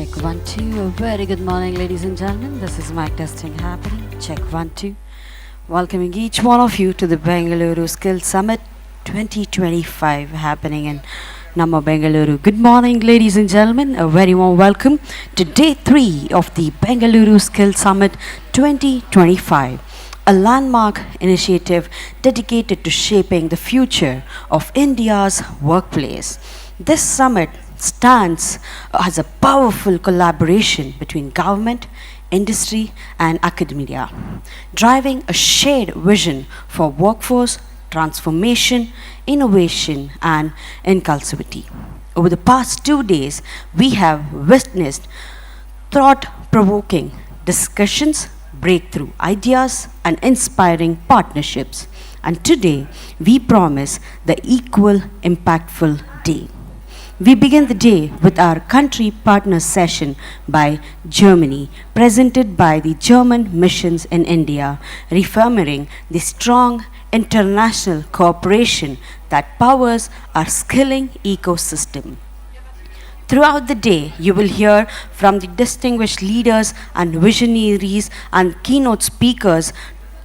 Check 1 2. A very good morning, ladies and gentlemen. This is mic testing happening. Check 1 2. Welcoming each one of you to the Bengaluru Skills Summit 2025 happening in Namma Bengaluru. Good morning, ladies and gentlemen. A very warm welcome to day 3 of the Bengaluru Skills Summit 2025, a landmark initiative dedicated to shaping the future of India's workplace. This summit stands as a powerful collaboration between government, industry, and academia, driving a shared vision for workforce transformation, innovation, and inclusivity. Over the past 2 days, we have witnessed thought provoking discussions, breakthrough ideas, and inspiring partnerships. And today, we promise the equal impactful day. We begin the day with our country partner session by Germany, presented by the German missions in India, reaffirming the strong international cooperation that powers our skilling ecosystem. Throughout the day, you will hear from the distinguished leaders and visionaries and keynote speakers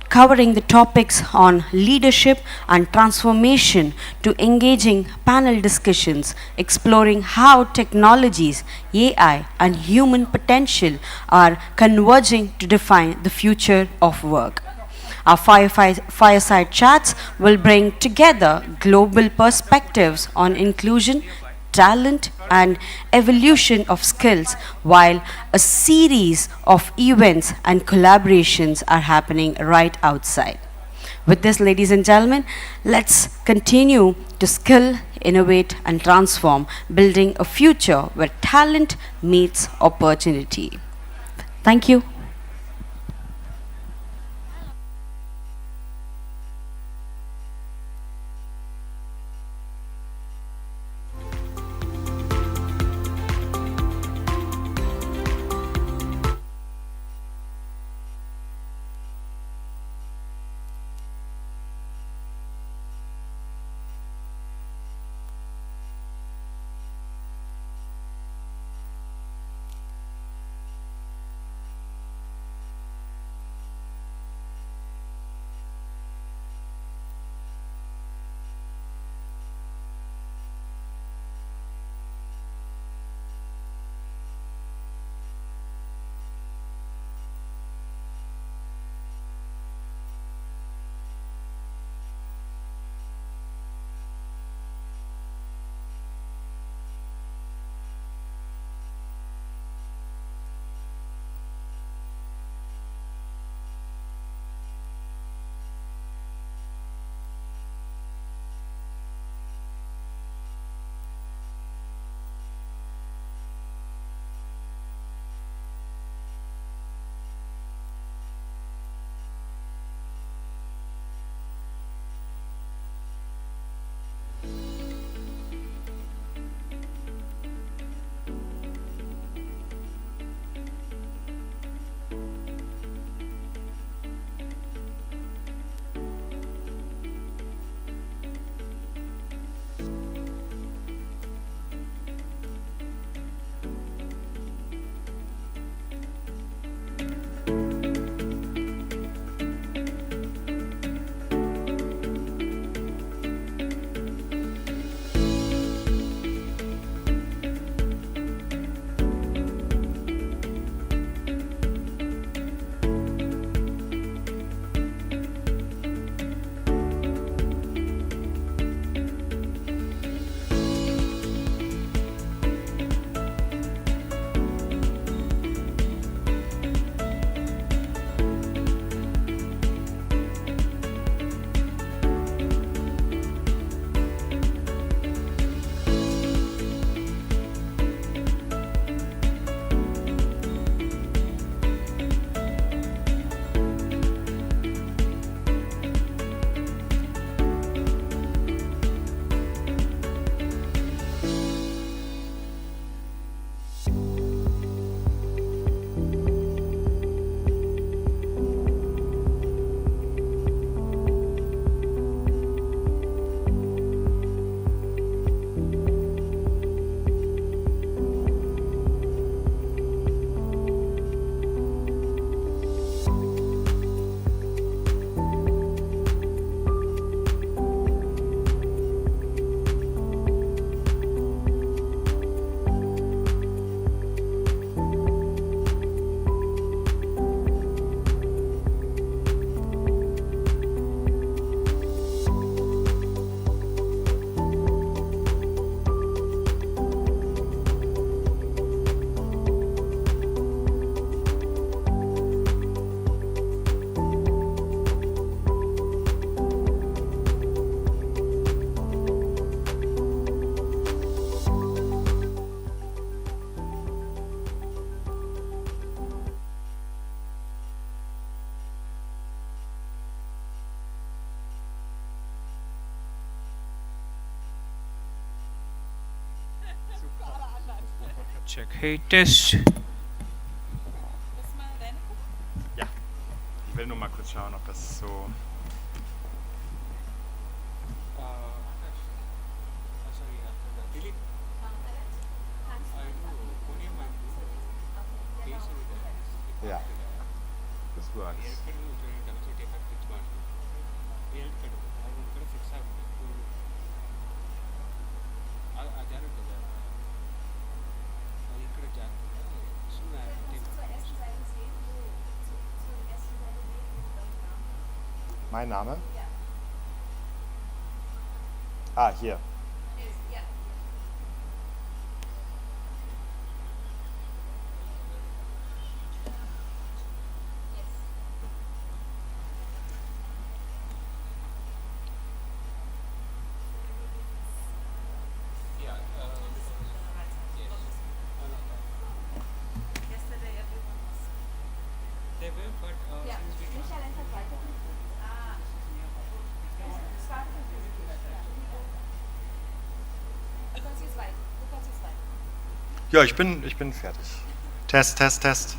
covering the topics on leadership and transformation to engaging panel discussions exploring how technologies, AI, and human potential are converging to define the future of work. Our fireside chats will bring together global perspectives on inclusion, talent, and evolution of skills, while a series of events and collaborations are happening right outside. With this, ladies and gentlemen, let's continue to skill, innovate, and transform, building a future where talent meets opportunity. Thank you. Check. Hey, test. Ja, ich will nur mal kurz schauen, ob das so. Ja, das works. Mein Name? Ah, hier. Ja, ich bin fertig. Test, Test, Test.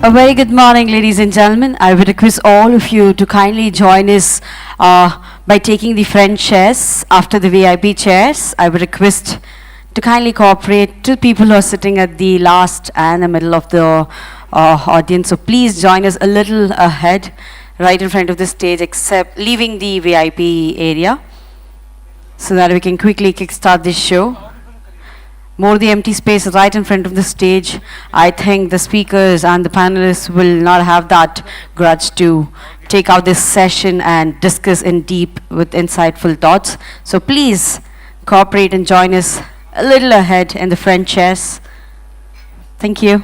A very good morning, ladies and gentlemen. I would request all of you to kindly join us by taking the front chairs after the VIP chairs. I would request to kindly cooperate to people who are sitting at the last and the middle of the audience. So please join us a little ahead, right in front of the stage, except leaving the VIP area, so that we can quickly kickstart this show. More the empty space right in front of the stage. I think the speakers and the panelists will not have that grudge to take out this session and discuss in deep with insightful thoughts. So please cooperate and join us a little ahead in the front chairs. Thank you.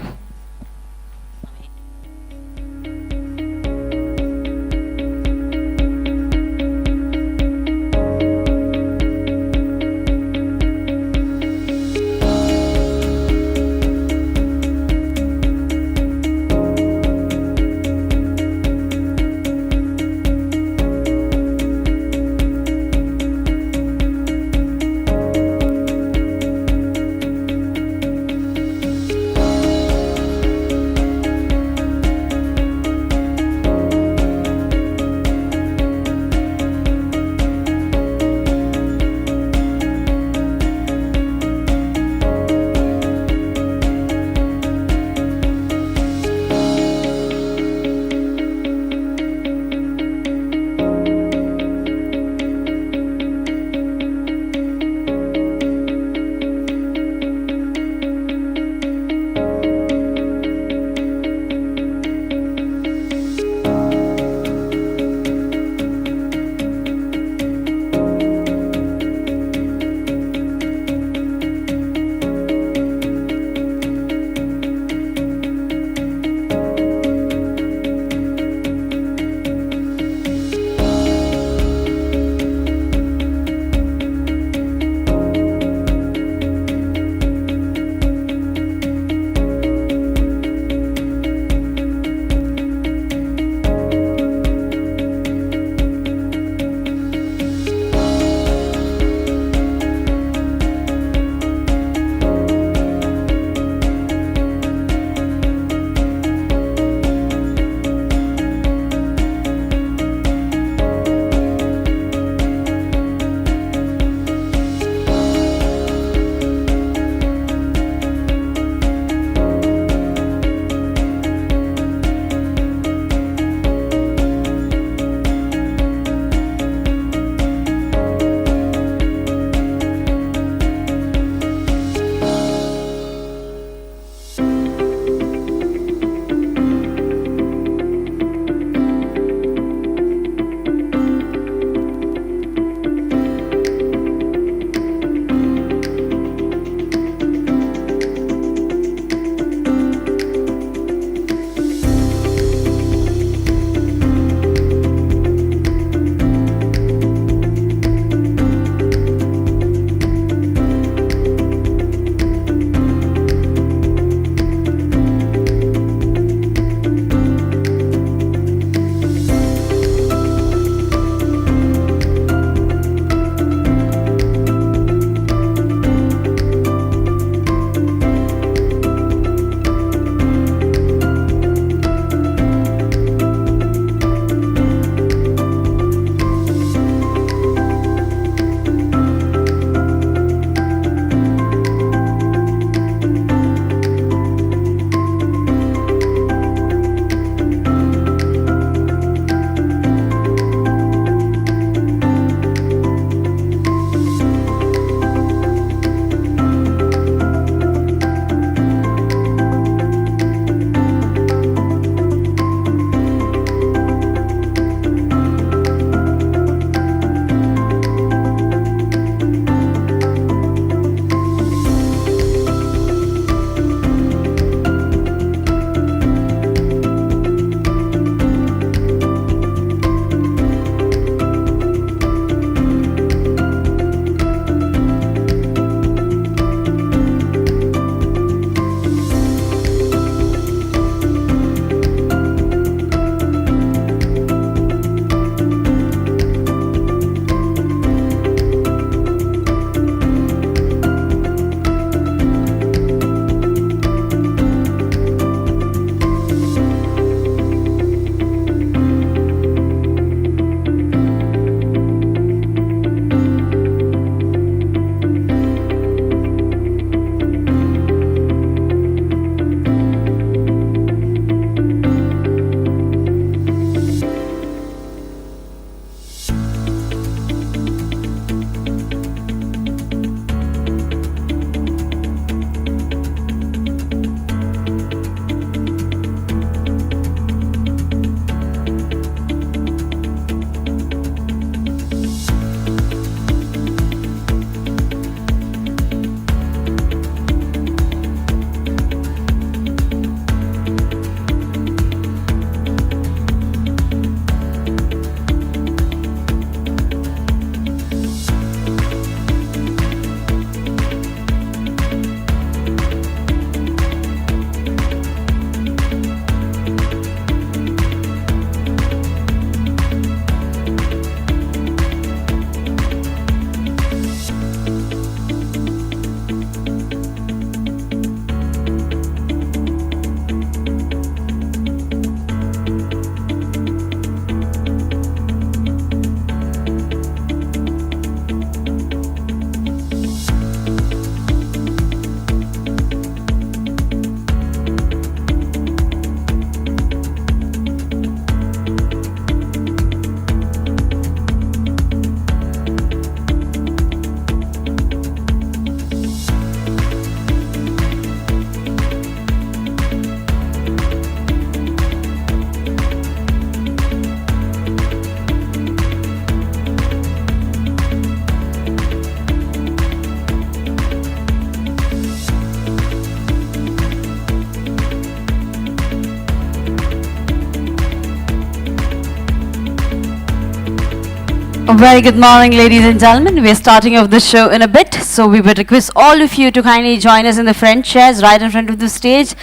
A very good morning, ladies and gentlemen. We are starting off the show in a bit, so we would request all of you to kindly join us in the front chairs right in front of the stage,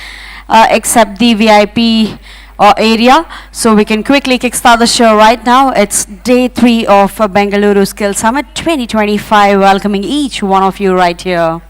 except the VIP area, so we can quickly kickstart the show right now. It's day 3 of Bengaluru Skill Summit 2025, welcoming each one of you right here.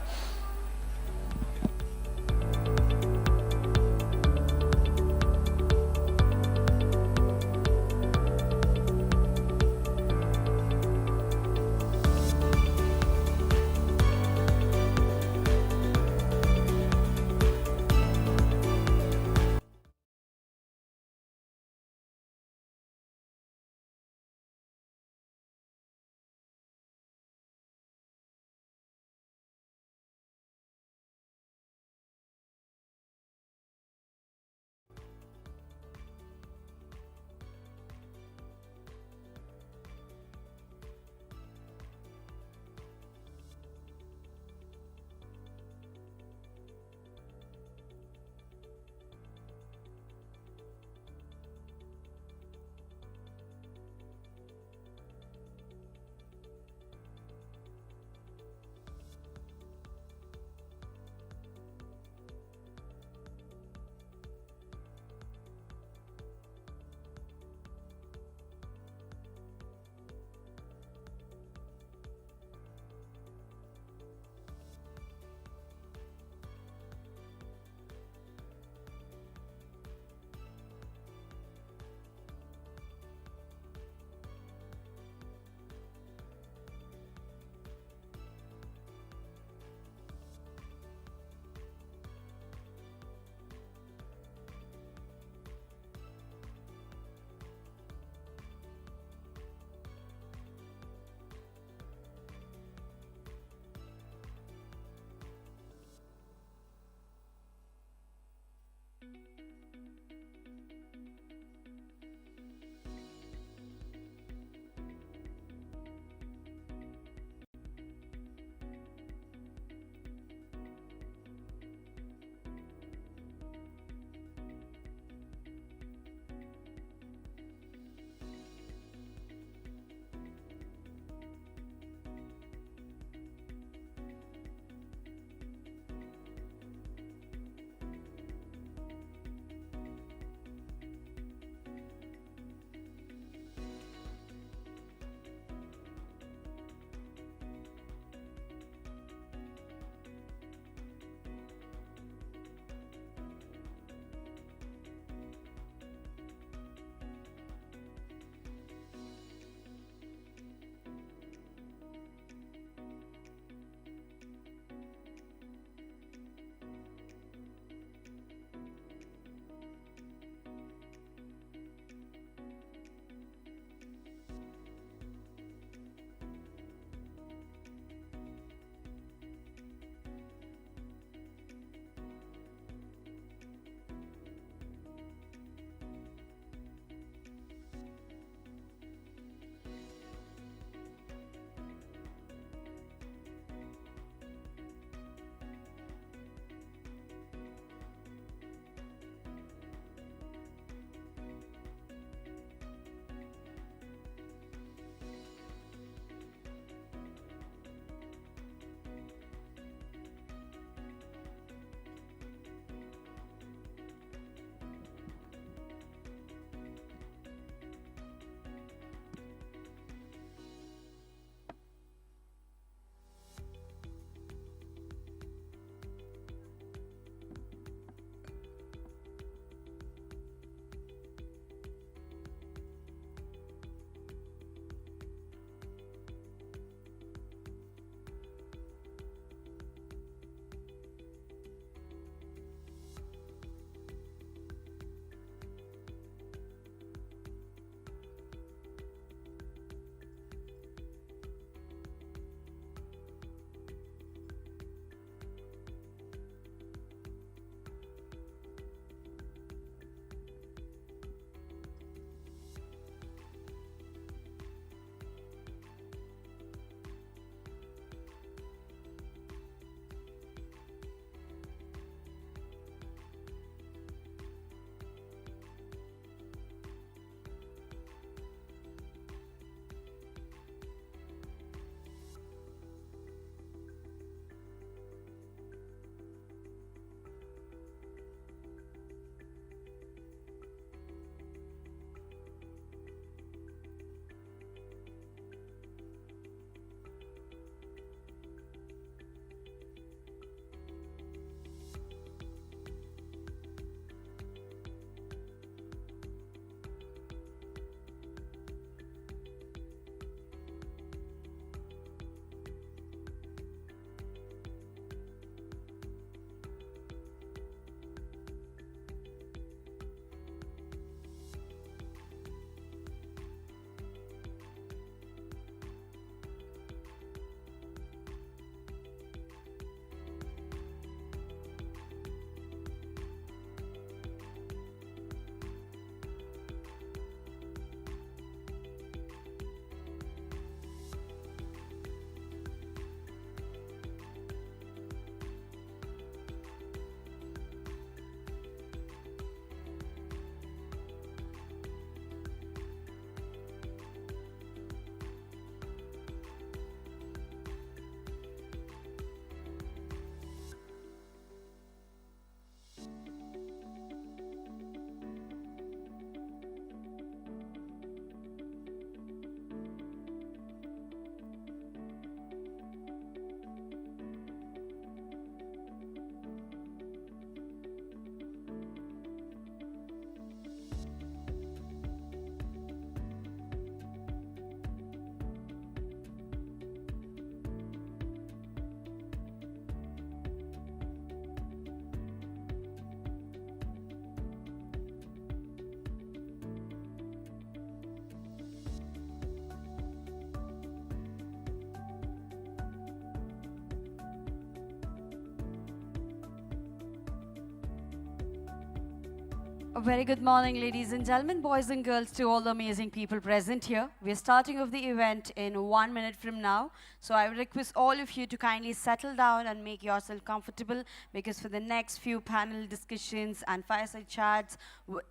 A very good morning, ladies and gentlemen, boys and girls, to all the amazing people present here. We're starting off the event in 1 minute from now. So I would request all of you to kindly settle down and make yourself comfortable because for the next few panel discussions and fireside chats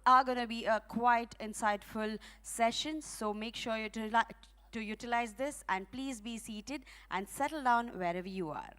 are going to be a quite insightful sessions. So make sure you to utilize this and please be seated and settle down wherever you are.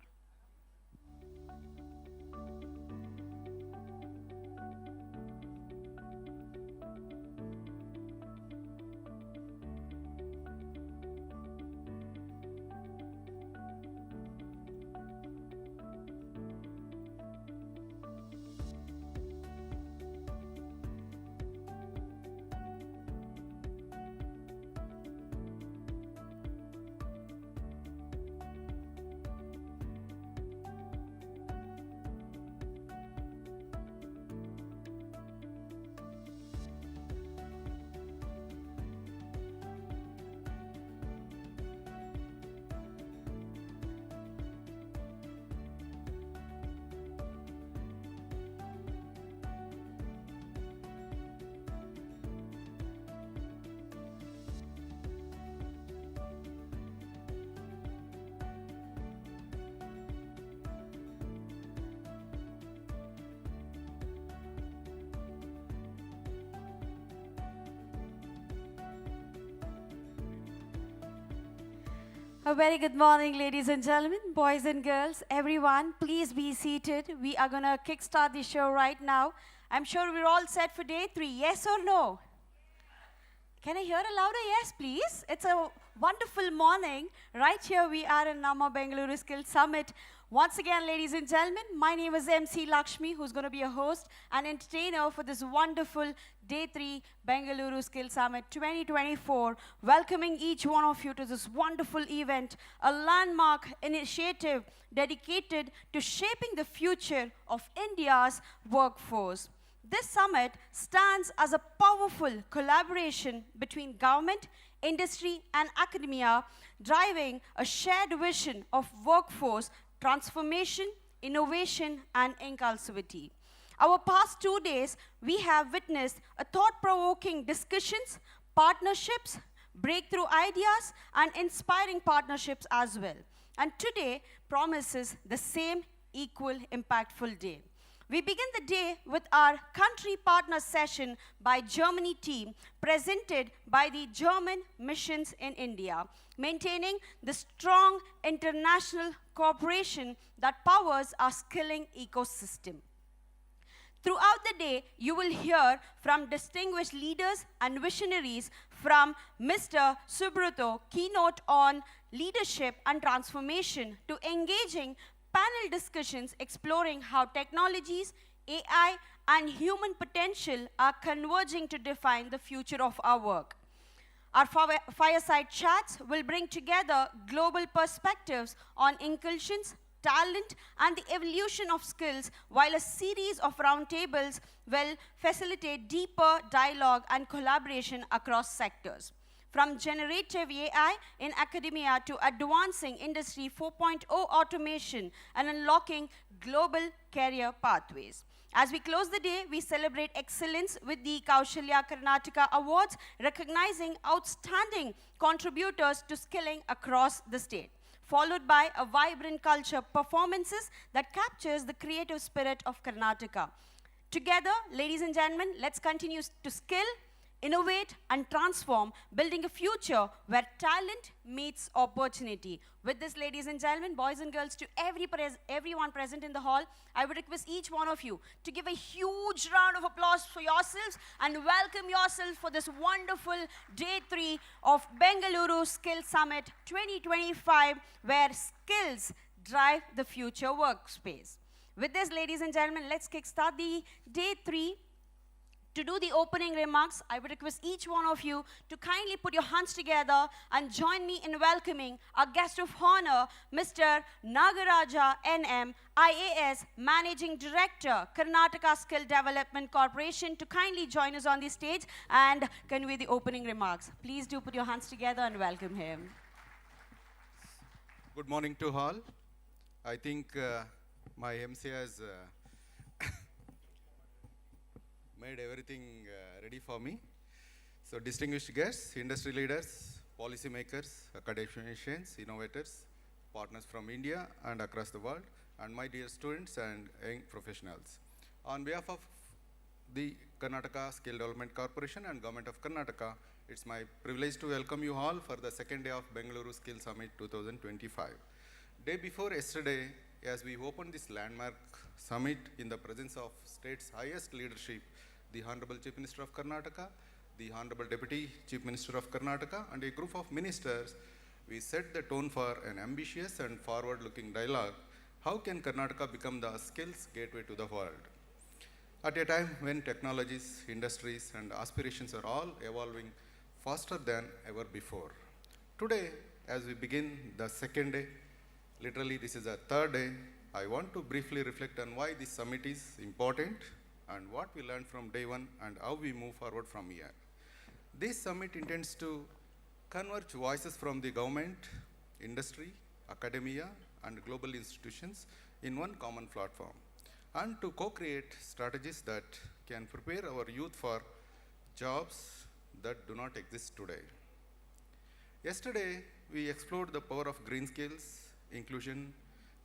A very good morning, ladies and gentlemen, boys and girls, everyone. Please be seated. We are going to kickstart the show right now. I'm sure we're all set for day 3. Yes or no? Can I hear a louder yes, please? It's a wonderful morning. Right here we are in Nama Bengaluru Skill Summit. Once again, ladies and gentlemen, my name is MC Lakshmi, who's going to be a host and entertainer for this wonderful Day 3 Bengaluru Skill Summit 2024. Welcoming each one of you to this wonderful event, a landmark initiative dedicated to shaping the future of India's workforce. This summit stands as a powerful collaboration between government, industry, and academia, driving a shared vision of workforce transformation, innovation, and inclusivity. Our past 2 days, we have witnessed a thought-provoking discussions, partnerships, breakthrough ideas, and inspiring partnerships as well. And today promises the same equal impactful day. We begin the day with our country partner session by Germany team presented by the German missions in India, maintaining the strong international cooperation that powers our skilling ecosystem. Throughout the day, you will hear from distinguished leaders and visionaries from Mr. Subruto, Keynote on leadership and transformation, to engaging panel discussions exploring how technologies, AI, and human potential are converging to define the future of our work. Our fireside chats will bring together global perspectives on inclusions, talent, and the evolution of skills, while a series of roundtables will facilitate deeper dialogue and collaboration across sectors. From generative AI in academia to advancing Industry 4.0 automation and unlocking global career pathways. As we close the day, we celebrate excellence with the Kaushalya Karnataka Awards, recognizing outstanding contributors to skilling across the state, followed by a vibrant culture performances that captures the creative spirit of Karnataka. Together, ladies and gentlemen, let's continue to skill, innovate, and transform, building a future where talent meets opportunity. With this, ladies and gentlemen, boys and girls, to everyone present in the hall, I would request each one of you to give a huge round of applause for yourselves and welcome yourself for this wonderful Day 3 of Bengaluru Skill Summit 2025, where skills drive the future workspace. With this, ladies and gentlemen, let's kickstart the Day 3. To do the opening remarks, I would request each one of you to kindly put your hands together and join me in welcoming our guest of honor, Mr. Nagaraja NM, IAS Managing Director, Karnataka Skill Development Corporation, to kindly join us on the stage and convey the opening remarks. Please do put your hands together and welcome him. Good morning to all. I think my MC has made everything ready for me. So distinguished guests, industry leaders, policymakers, academicians, innovators, partners from India and across the world, and my dear students and young professionals. On behalf of the Karnataka Skill Development Corporation and Government of Karnataka, it's my privilege to welcome you all for the second day of Bengaluru Skill Summit 2025. Day before yesterday, as we opened this landmark summit in the presence of state's highest leadership, the Honorable Chief Minister of Karnataka, the Honorable Deputy Chief Minister of Karnataka, and a group of ministers, we set the tone for an ambitious and forward-looking dialogue. How can Karnataka become the skills gateway to the world? At a time when technologies, industries, and aspirations are all evolving faster than ever before. Today, as we begin the second day, literally this is our third day, I want to briefly reflect on why this summit is important and what we learned from day one and how we move forward from here. This summit intends to converge voices from the government, industry, academia, and global institutions in one common platform, and to co-create strategies that can prepare our youth for jobs that do not exist today. Yesterday, we explored the power of green skills, inclusion,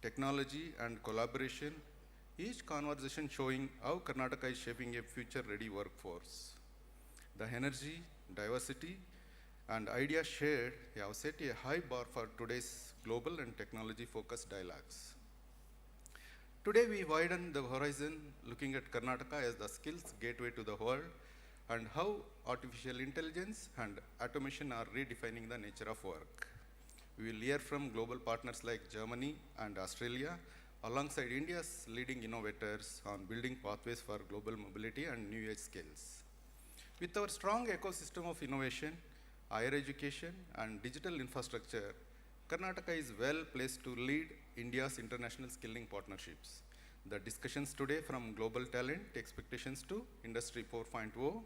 technology, and collaboration, each conversation showing how Karnataka is shaping a future-ready workforce. The energy, diversity, and ideas shared have set a high bar for today's global and technology-focused dialogues. Today, we widen the horizon, looking at Karnataka as the skills gateway to the world and how artificial intelligence and automation are redefining the nature of work. We will hear from global partners like Germany and Australia, alongside India's leading innovators on building pathways for global mobility and new age skills. With our strong ecosystem of innovation, higher education, and digital infrastructure, Karnataka is well placed to lead India's international skilling partnerships. The discussions today, from global talent expectations to Industry 4.0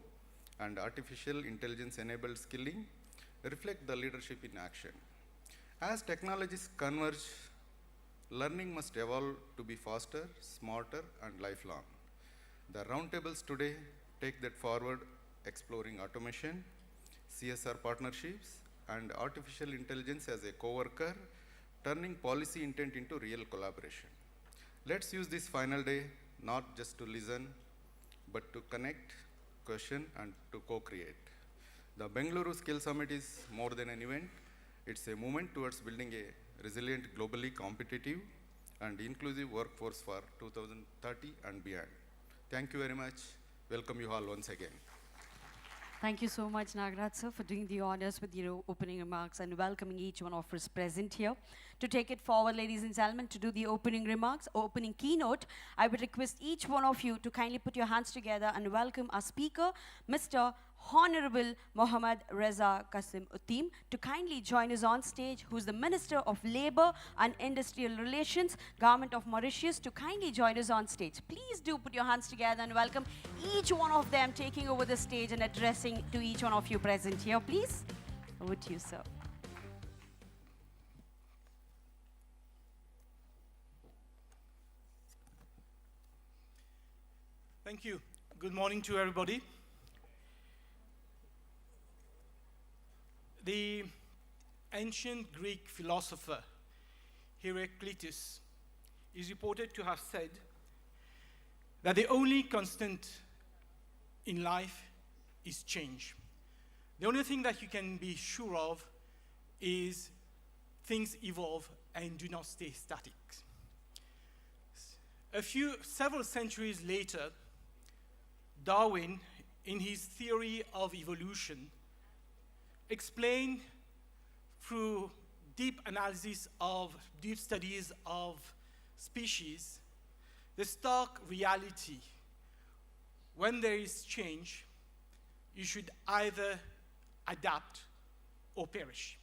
and artificial intelligence enabled skilling, reflect the leadership in action. As technologies converge, learning must evolve to be faster, smarter, and lifelong. The roundtables today take that forward, exploring automation, CSR partnerships, and artificial intelligence as a co-worker, turning policy intent into real collaboration. Let's use this final day not just to listen, but to connect, question, and to co-create. The Bengaluru Skill Summit is more than an event. It's a movement towards building a resilient, globally competitive, and inclusive workforce for 2030 and beyond. Thank you very much. Welcome you all once again. Thank you so much, Nagraj sir, for doing the honors with your opening remarks and welcoming each one of us present here. To take it forward, ladies and gentlemen, to do the opening remarks, opening keynote, I would request each one of you to kindly put your hands together and welcome our speaker, Mr. Honorable Mohammad Reza Qasim Utim, to kindly join us on stage, who's the Minister of Labour and Industrial Relations, Government of Mauritius, to kindly join us on stage. Please do put your hands together and welcome each one of them taking over the stage and addressing to each one of you present here, please. Over to you, sir. Thank you. Good morning to everybody. The ancient Greek philosopher Heraclitus is reported to have said that the only constant in life is change. The only thing that you can be sure of is things evolve and do not stay static. Several centuries later, Darwin, in his theory of evolution, explained through deep studies of species, the stark reality. When there is change, you should either adapt or perish.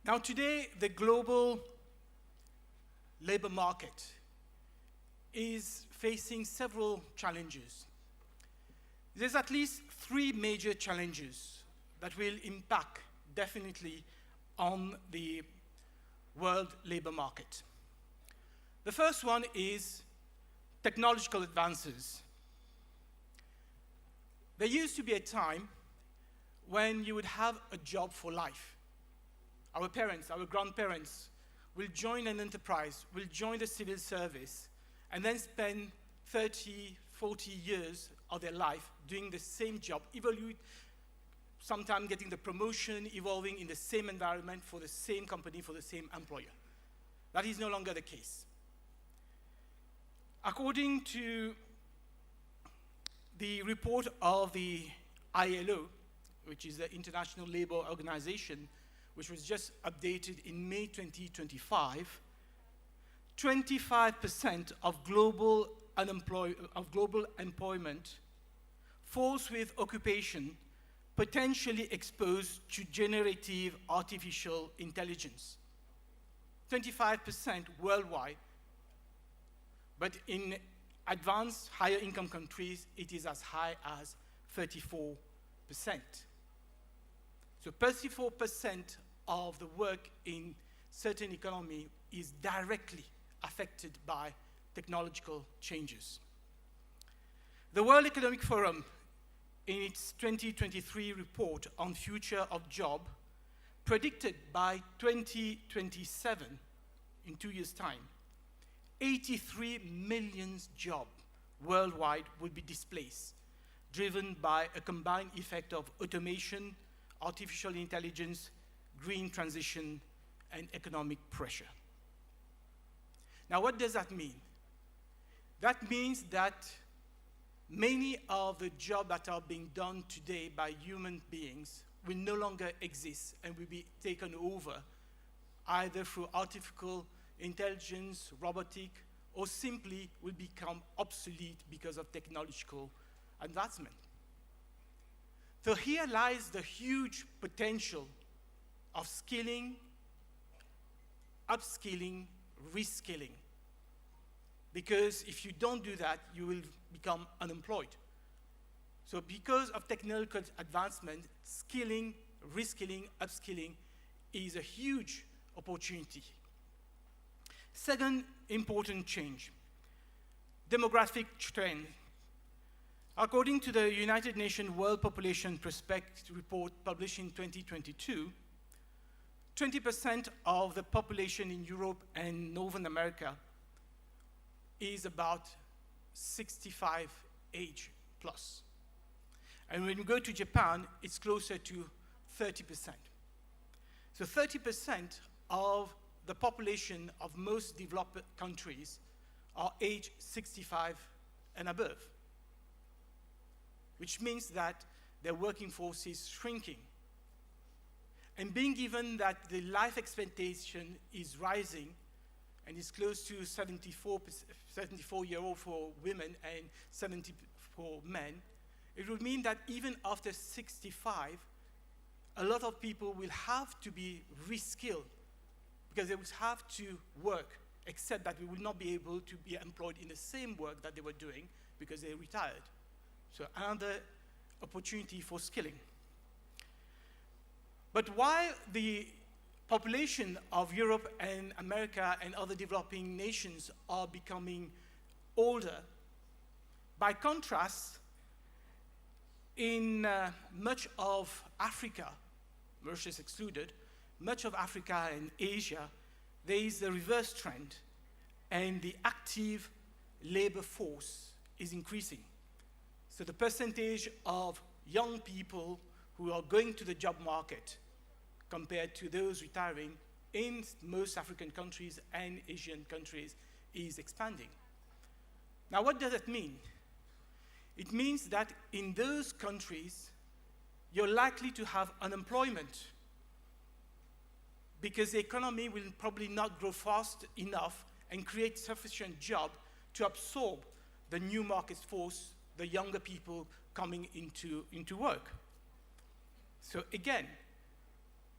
Now today, the global labor market is facing several challenges. There's at least three major challenges that will impact definitely on the world labor market. The first one is technological advances. There used to be a time when you would have a job for life. Our parents, our grandparents will join an enterprise, will join the civil service, and then spend 30, 40 years of their life doing the same job, sometimes getting the promotion, evolving in the same environment for the same company, for the same employer. That is no longer the case. According to the report of the ILO, which is the International Labour Organization, which was just updated in May 2025, 25% of global employment falls with occupation potentially exposed to generative artificial intelligence. 25% worldwide, but in advanced, higher income countries, it is as high as 34%. So 34% of the work in certain economy is directly affected by technological changes. The World Economic Forum, in its 2023 report on future of job, predicted by 2027, in 2 years' time, 83 million jobs worldwide will be displaced, driven by a combined effect of automation, artificial intelligence, green transition, and economic pressure. Now, what does that mean? That means that many of the jobs that are being done today by human beings will no longer exist and will be taken over either through artificial intelligence, robotic, or simply will become obsolete because of technological advancement. So here lies the huge potential of skilling, upskilling, reskilling. Because if you don't do that, you will become unemployed. So because of technological advancement, skilling, reskilling, upskilling is a huge opportunity. Second important change, demographic trend. According to the United Nations World Population Prospect report published in 2022, 20% of the population in Europe and Northern America is about 65 age plus. And when you go to Japan, it's closer to 30%. So 30% of the population of most developed countries are age 65 and above, which means that their working force is shrinking. And being given that the life expectation is rising and is close to 74-year-old for women and 70 for men, it would mean that even after 65, a lot of people will have to be reskilled because they will have to work, except that we will not be able to be employed in the same work that they were doing because they retired. So another opportunity for skilling. But while the population of Europe and America and other developing nations are becoming older, by contrast, in much of Africa, Mauritius excluded, much of Africa and Asia, there is a reverse trend, and the active labor force is increasing. So the percentage of young people who are going to the job market compared to those retiring in most African countries and Asian countries is expanding. Now, what does that mean? It means that in those countries, you're likely to have unemployment because the economy will probably not grow fast enough and create sufficient jobs to absorb the new market force, the younger people coming into work. So again,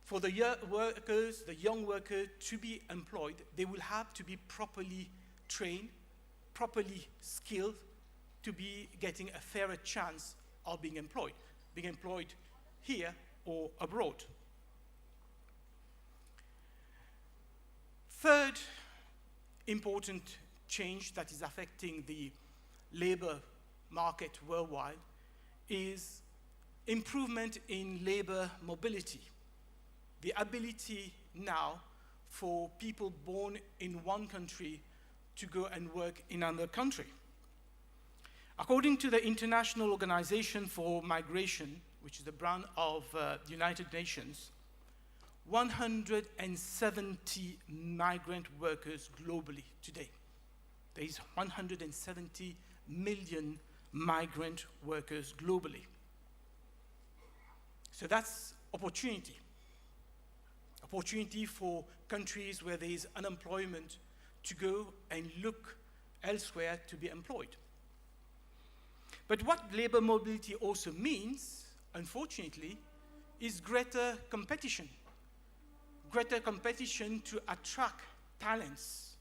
for the young worker to be employed, they will have to be properly trained, properly skilled to be getting a fairer chance of being employed here or abroad. Third important change that is affecting the labor market worldwide is improvement in labor mobility. The ability now for people born in one country to go and work in another country. According to the International Organization for Migration, which is the branch of the United Nations, 170 migrant workers globally today. There is 170 million migrant workers globally. So that's opportunity. Opportunity for countries where there is unemployment to go and look elsewhere to be employed. But what labor mobility also means, unfortunately, is greater competition. Greater competition to attract talents.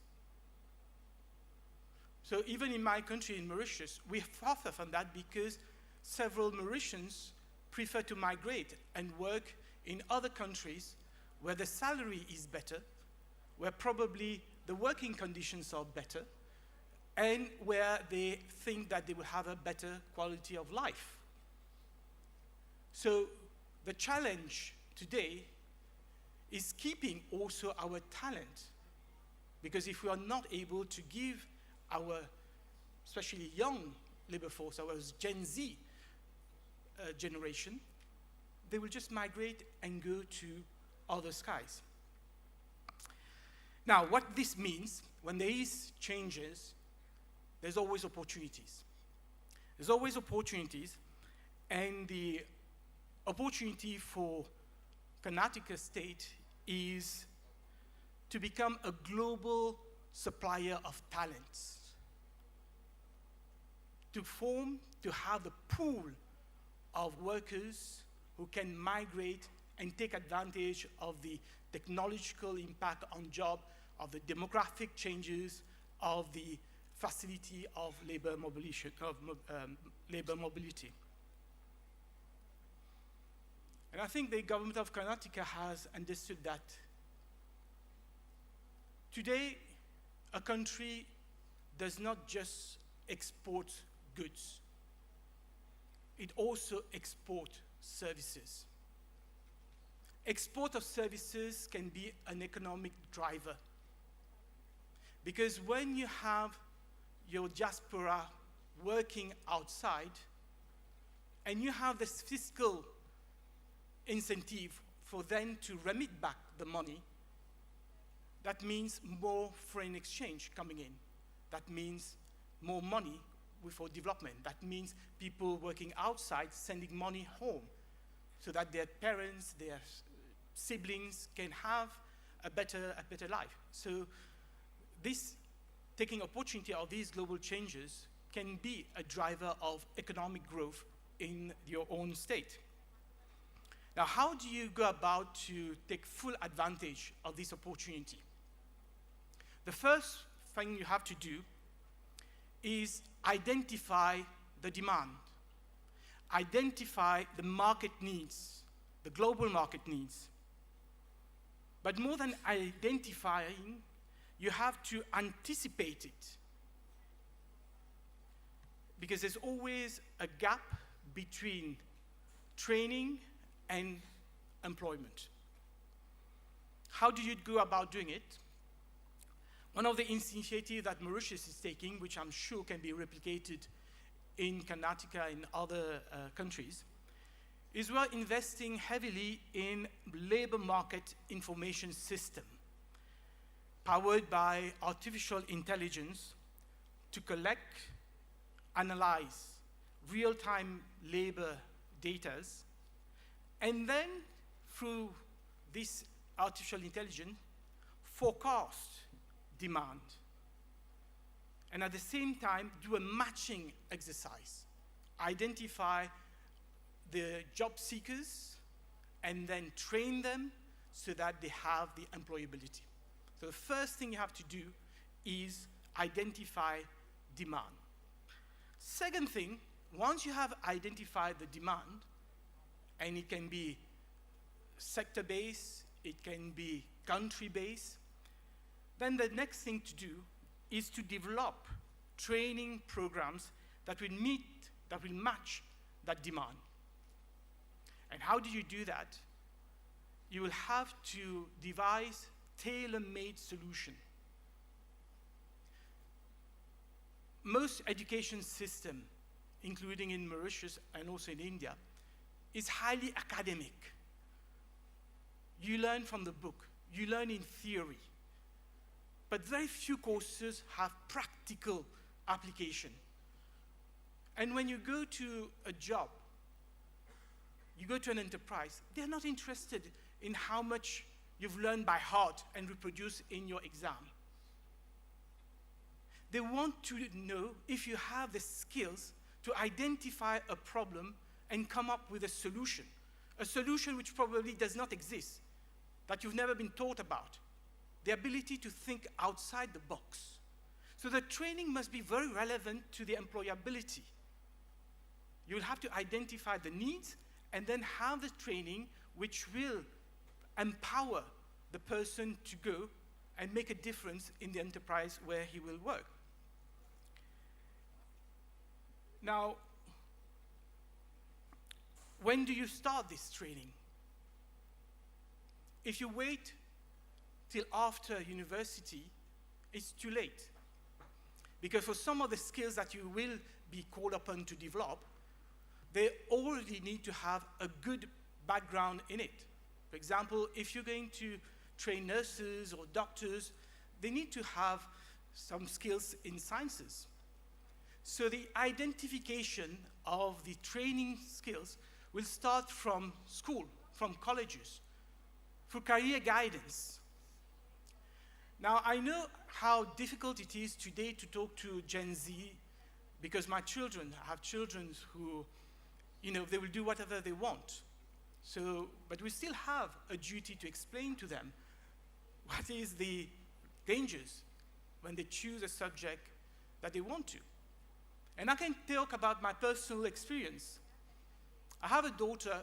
So even in my country, in Mauritius, we suffer from that because several Mauritians prefer to migrate and work in other countries where the salary is better, where probably the working conditions are better, and where they think that they will have a better quality of life. So the challenge today is keeping also our talent. Because if we are not able to give our, especially young labor force, our Gen Z generation, they will just migrate and go to other skies. Now, what this means, when there is changes, there's always opportunities. There's always opportunities, and the opportunity for Karnataka State is to become a global supplier of talents, to have the pool of workers who can migrate and take advantage of the technological impact on job, of the demographic changes, of the facility of labor mobility. And I think the government of Karnataka has understood that. Today, a country does not just export goods. It also exports services. Export of services can be an economic driver. Because when you have your diaspora working outside, and you have this fiscal incentive for them to remit back the money, that means more foreign exchange coming in. That means more money for development. That means people working outside sending money home so that their parents, their siblings can have a better life. So this taking opportunity of these global changes can be a driver of economic growth in your own state. Now, how do you go about to take full advantage of this opportunity? The first thing you have to do is identify the demand. Identify the market needs, the global market needs. But more than identifying, you have to anticipate it. Because there's always a gap between training and employment. How do you go about doing it? One of the initiatives that Mauritius is taking, which I'm sure can be replicated in Karnataka and other countries, is we're investing heavily in labor market information system, powered by artificial intelligence to collect, analyze real-time labor data, and then through this artificial intelligence, forecast demand. And at the same time, do a matching exercise. Identify the job seekers and then train them so that they have the employability. So the first thing you have to do is identify demand. Second thing, once you have identified the demand, and it can be sector-based, it can be country-based, then the next thing to do is to develop training programs that will match that demand. And how do you do that? You will have to devise tailor-made solution. Most education system, including in Mauritius and also in India, is highly academic. You learn from the book, you learn in theory, but very few courses have practical application. And when you go to a job, you go to an enterprise, they're not interested in how much you've learned by heart and reproduced in your exam. They want to know if you have the skills to identify a problem and come up with a solution which probably does not exist, that you've never been taught about, the ability to think outside the box. So the training must be very relevant to the employability. You'll have to identify the needs and then have the training which will empower the person to go and make a difference in the enterprise where he will work. Now, when do you start this training? If you wait till after university, it's too late. Because for some of the skills that you will be called upon to develop, they already need to have a good background in it. For example, if you're going to train nurses or doctors, they need to have some skills in sciences. So the identification of the training skills will start from school, from colleges, through career guidance. Now, I know how difficult it is today to talk to Gen Z, because my children, I have children who, they will do whatever they want. So, but we still have a duty to explain to them what is the dangers when they choose a subject that they want to. And I can talk about my personal experience. I have a daughter,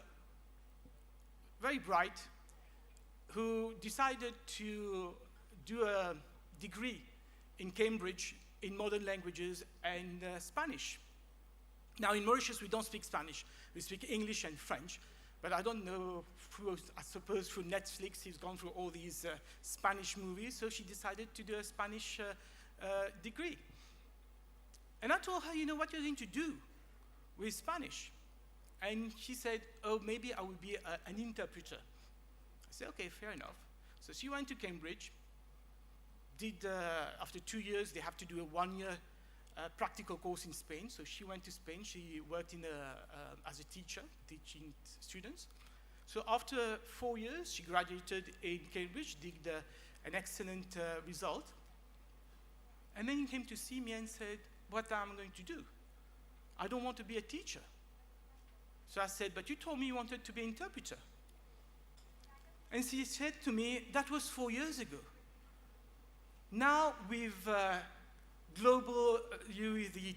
very bright, who decided to do a degree in Cambridge in modern languages and Spanish. Now, in Mauritius, we don't speak Spanish. We speak English and French. But I don't know, I suppose through Netflix, he's gone through all these Spanish movies, so she decided to do a Spanish degree. And I told her, what you're going to do with Spanish? And she said, oh, maybe I will be an interpreter. I said, okay, fair enough. So she went to Cambridge, after 2 years, they have to do a 1-year practical course in Spain. So she went to Spain. She worked as a teacher, teaching students. So after 4 years, she graduated in Cambridge, did an excellent result. And then he came to see me and said, what am I going to do? I don't want to be a teacher. So I said, but you told me you wanted to be an interpreter. And she said to me, that was 4 years ago. Now with the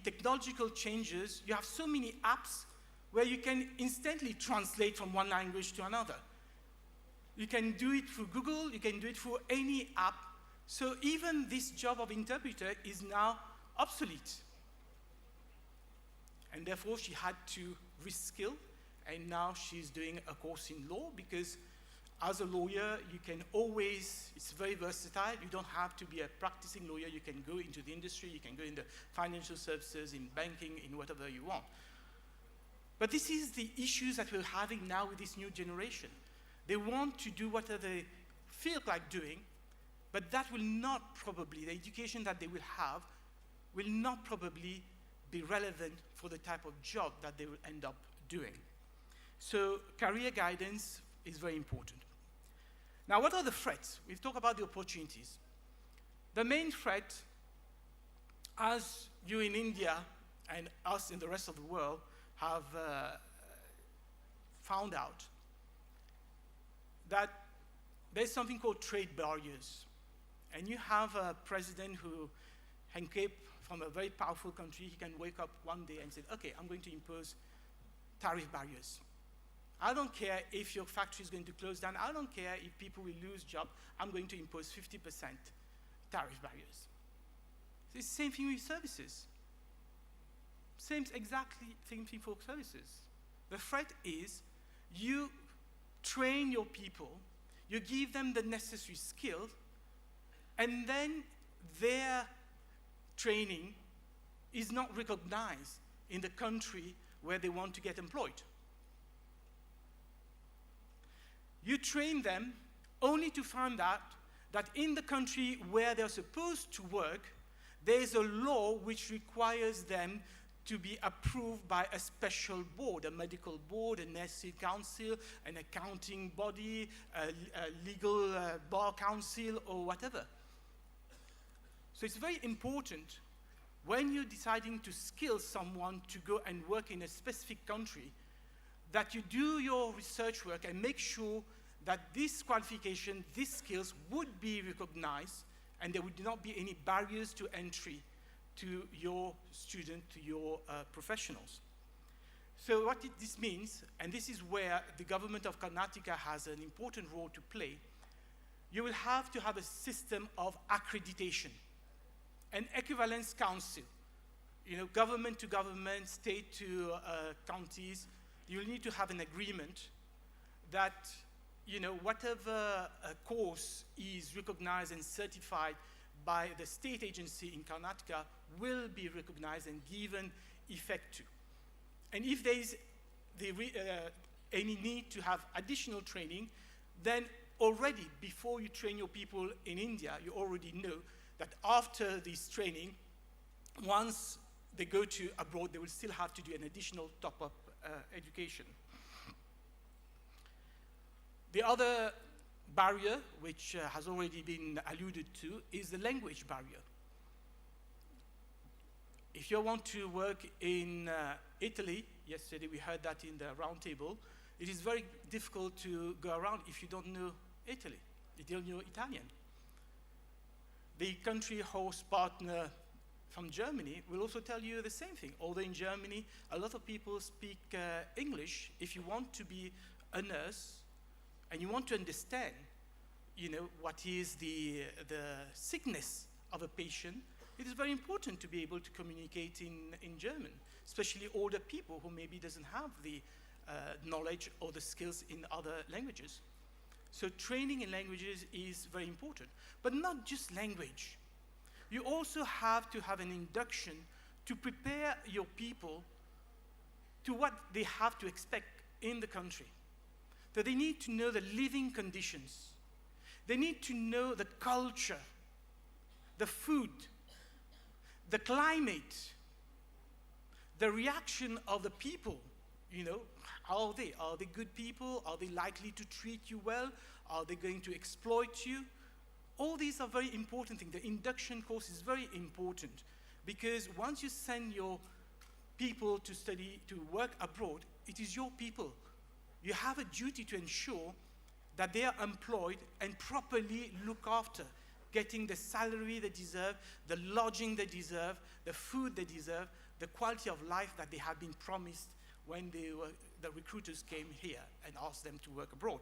technological changes, you have so many apps where you can instantly translate from one language to another. You can do it through Google, you can do it through any app. So even this job of interpreter is now obsolete. And therefore, she had to reskill, and now she's doing a course in law, because as a lawyer, you can always, it's very versatile. You don't have to be a practicing lawyer. You can go into the industry, you can go into financial services, in banking, in whatever you want. But this is the issues that we're having now with this new generation. They want to do whatever they feel like doing, but that will not probably, the education that they will have, will not probably be relevant for the type of job that they will end up doing. So career guidance is very important. Now, what are the threats? We've talked about the opportunities. The main threat, as you in India and us in the rest of the world have found out, that there's something called trade barriers. And you have a president who came from a very powerful country. He can wake up one day and say, okay, I'm going to impose tariff barriers. I don't care if your factory is going to close down. I don't care if people will lose jobs. I'm going to impose 50% tariff barriers. It's the same thing with services. Exactly same thing for services. The threat is you train your people, you give them the necessary skills, and then their training is not recognized in the country where they want to get employed. You train them only to find out that in the country where they're supposed to work, there's a law which requires them to be approved by a special board, a medical board, a nursing council, an accounting body, a legal bar council, or whatever. So it's very important when you're deciding to skill someone to go and work in a specific country, that you do your research work and make sure that this qualification, these skills would be recognized, and there would not be any barriers to entry to your student, to your professionals. So what this means, and this is where the government of Karnataka has an important role to play, you will have to have a system of accreditation, an equivalence council, government to government, state to counties. You will need to have an agreement that whatever course is recognized and certified by the state agency in Karnataka will be recognized and given effect to. And if there is any need to have additional training, then already before you train your people in India, you already know that after this training, once they go to abroad, they will still have to do an additional top-up education. The other barrier, which has already been alluded to, is the language barrier. If you want to work in Italy, yesterday we heard that in the roundtable, it is very difficult to go around if you don't know Italy, if you don't know Italian. The country host partner from Germany will also tell you the same thing. Although in Germany, a lot of people speak English, if you want to be a nurse and you want to understand, what is the sickness of a patient, it is very important to be able to communicate in German, especially older people who maybe doesn't have the knowledge or the skills in other languages. So training in languages is very important, but not just language. You also have to have an induction to prepare your people to what they have to expect in the country. So they need to know the living conditions. They need to know the culture, the food, the climate, the reaction of the people. Are they good people? Are they likely to treat you well? Are they going to exploit you? All these are very important things. The induction course is very important because once you send your people to study, to work abroad, it is your people. You have a duty to ensure that they are employed and properly look after, getting the salary they deserve, the lodging they deserve, the food they deserve, the quality of life that they have been promised when the recruiters came here and asked them to work abroad.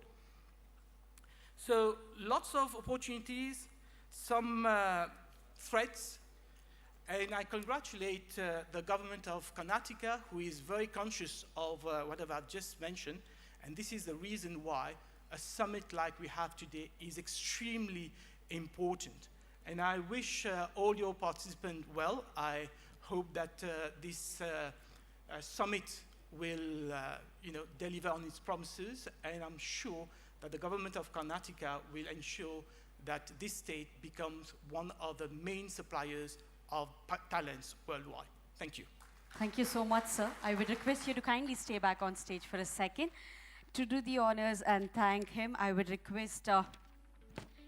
So lots of opportunities, some threats, and I congratulate the government of Karnataka, who is very conscious of whatever I've just mentioned, and this is the reason why a summit like we have today is extremely important. And I wish all your participants well. I hope that this summit will deliver on its promises, and I'm sure that the government of Karnataka will ensure that this state becomes one of the main suppliers of talents worldwide. Thank you. Thank you so much, sir. I would request you to kindly stay back on stage for a second. To do the honors and thank him, I would request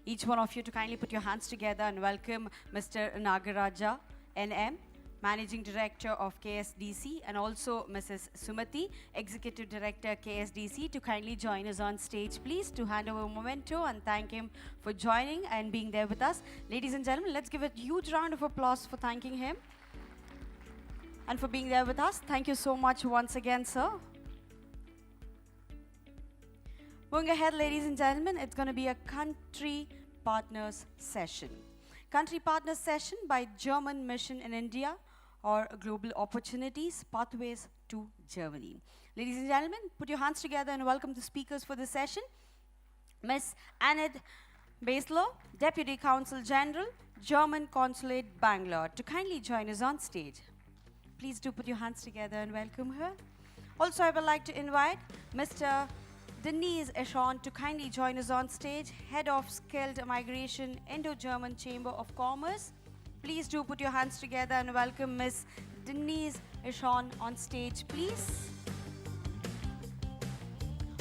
each one of you to kindly put your hands together and welcome Mr. Nagaraja, NM, Managing Director of KSDC, and also Mrs. Sumati, Executive Director, KSDC, to kindly join us on stage, please, to hand over a memento and thank him for joining and being there with us. Ladies and gentlemen, let's give a huge round of applause for thanking him and for being there with us. Thank you so much once again, sir. Moving ahead, ladies and gentlemen, it's going to be a Country Partners session. Country Partners session by German Mission in India, or global opportunities, pathways to Germany. Ladies and gentlemen, put your hands together and welcome the speakers for this session. Ms. Annette Baslow, Deputy Consul General, German Consulate, Bangalore, to kindly join us on stage. Please do put your hands together and welcome her. Also, I would like to invite Mr. Denise Eschon to kindly join us on stage, Head of Skilled Migration, Indo-German Chamber of Commerce. Please do put your hands together and welcome Ms. Denise Eschon on stage, please.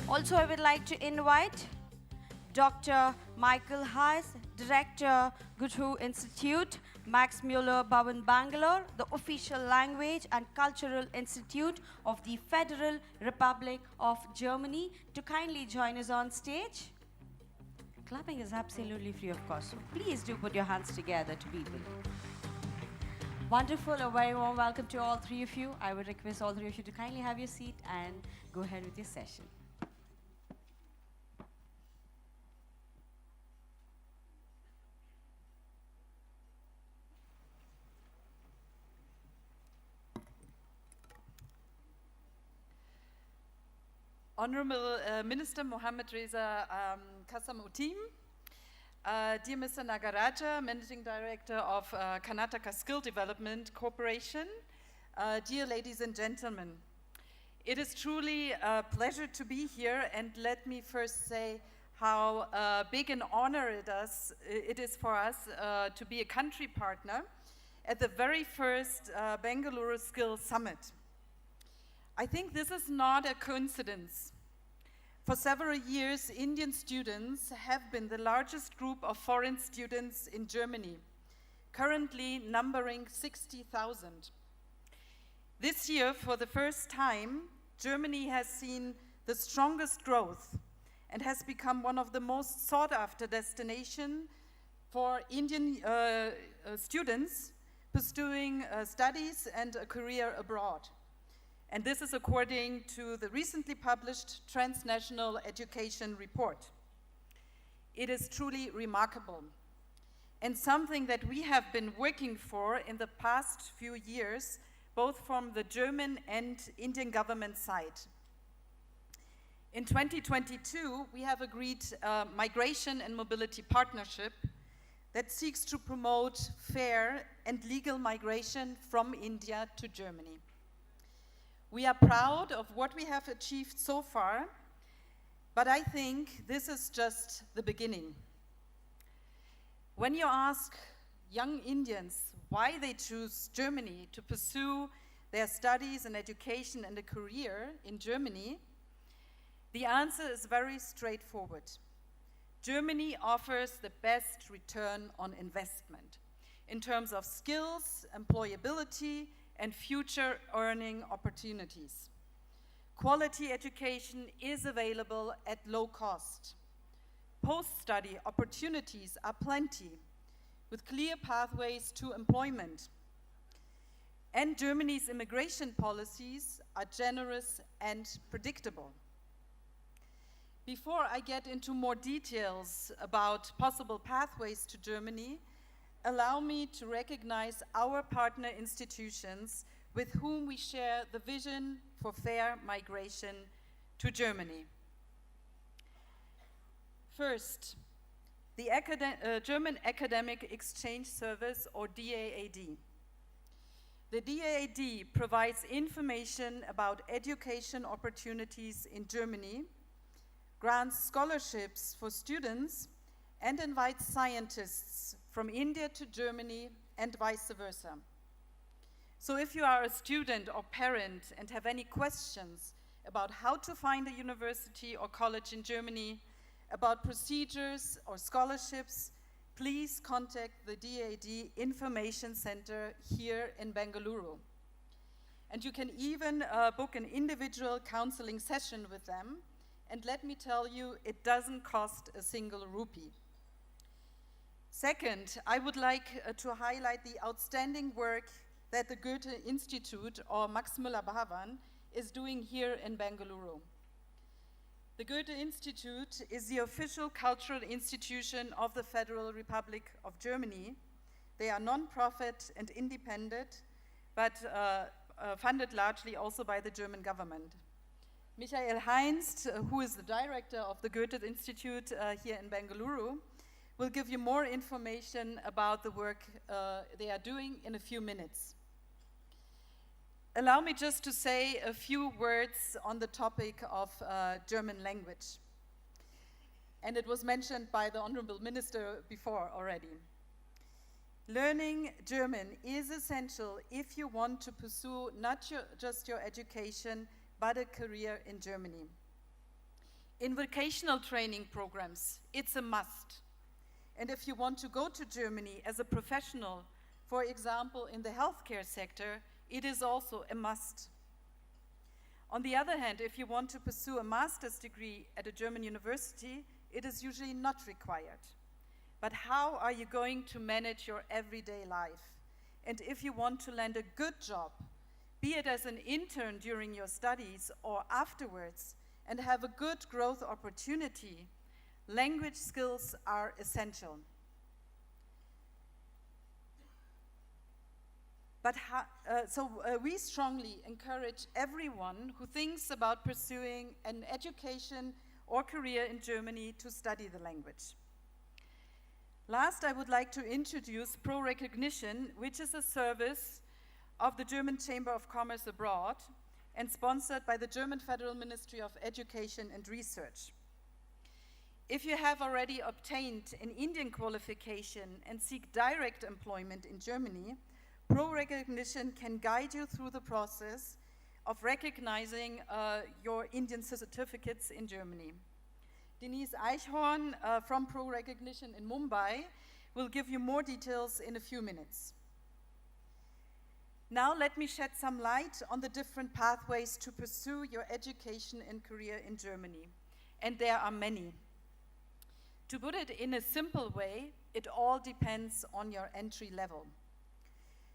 Also, I would like to invite Dr. Michael Hayes, Director, Goethe Institute, Max Muller Bhavan, Bangalore, the official language and cultural institute of the Federal Republic of Germany, to kindly join us on stage. Clapping is absolutely free, of course, so please do put your hands together to people. Wonderful, a very warm welcome to all three of you. I would request all three of you to kindly have your seat and go ahead with your session. Honorable Minister Mohammed Reza Kasamuddin, dear Mr. Nagaraja, Managing Director of Karnataka Skill Development Corporation, dear ladies and gentlemen, it is truly a pleasure to be here, and let me first say how big an honor it is for us to be a country partner at the very first Bengaluru Skill Summit. I think this is not a coincidence. For several years, Indian students have been the largest group of foreign students in Germany, currently numbering 60,000. This year, for the first time, Germany has seen the strongest growth and has become one of the most sought-after destinations for Indian students pursuing studies and a career abroad. And this is according to the recently published Transnational Education Report. It is truly remarkable, and something that we have been working for in the past few years, both from the German and Indian government side. In 2022, we have agreed a migration and mobility partnership that seeks to promote fair and legal migration from India to Germany. We are proud of what we have achieved so far, but I think this is just the beginning. When you ask young Indians why they choose Germany to pursue their studies and education and a career in Germany, the answer is very straightforward. Germany offers the best return on investment in terms of skills, employability, and future earning opportunities. Quality education is available at low cost. Post-study opportunities are plenty, with clear pathways to employment. And Germany's immigration policies are generous and predictable. Before I get into more details about possible pathways to Germany, allow me to recognize our partner institutions with whom we share the vision for fair migration to Germany. First, the German Academic Exchange Service, or DAAD. The DAAD provides information about education opportunities in Germany, grants scholarships for students, and invites scientists from India to Germany and vice versa. So if you are a student or parent and have any questions about how to find a university or college in Germany, about procedures or scholarships, please contact the DAAD Information Center here in Bengaluru. And you can even book an individual counseling session with them. And let me tell you, it doesn't cost a single rupee. Second, I would like to highlight the outstanding work that the Goethe Institute, or Max Muller Bhavan, is doing here in Bengaluru. The Goethe Institute is the official cultural institution of the Federal Republic of Germany. They are non-profit and independent, but funded largely also by the German government. Michael Heinz, who is the director of the Goethe Institute here in Bengaluru, will give you more information about the work they are doing in a few minutes. Allow me just to say a few words on the topic of German language. And it was mentioned by the Honorable Minister before already. Learning German is essential if you want to pursue not just your education, but a career in Germany. In vocational training programs, it's a must. And if you want to go to Germany as a professional, for example, in the healthcare sector, it is also a must. On the other hand, if you want to pursue a master's degree at a German university, it is usually not required. But how are you going to manage your everyday life? And if you want to land a good job, be it as an intern during your studies or afterwards, and have a good growth opportunity, language skills are essential. But we strongly encourage everyone who thinks about pursuing an education or career in Germany to study the language. Last, I would like to introduce Pro Recognition, which is a service of the German Chamber of Commerce Abroad and sponsored by the German Federal Ministry of Education and Research. If you have already obtained an Indian qualification and seek direct employment in Germany, Pro Recognition can guide you through the process of recognizing your Indian certificates in Germany. Denise Eichhorn from Pro Recognition in Mumbai will give you more details in a few minutes. Now let me shed some light on the different pathways to pursue your education and career in Germany. And there are many. To put it in a simple way, it all depends on your entry level.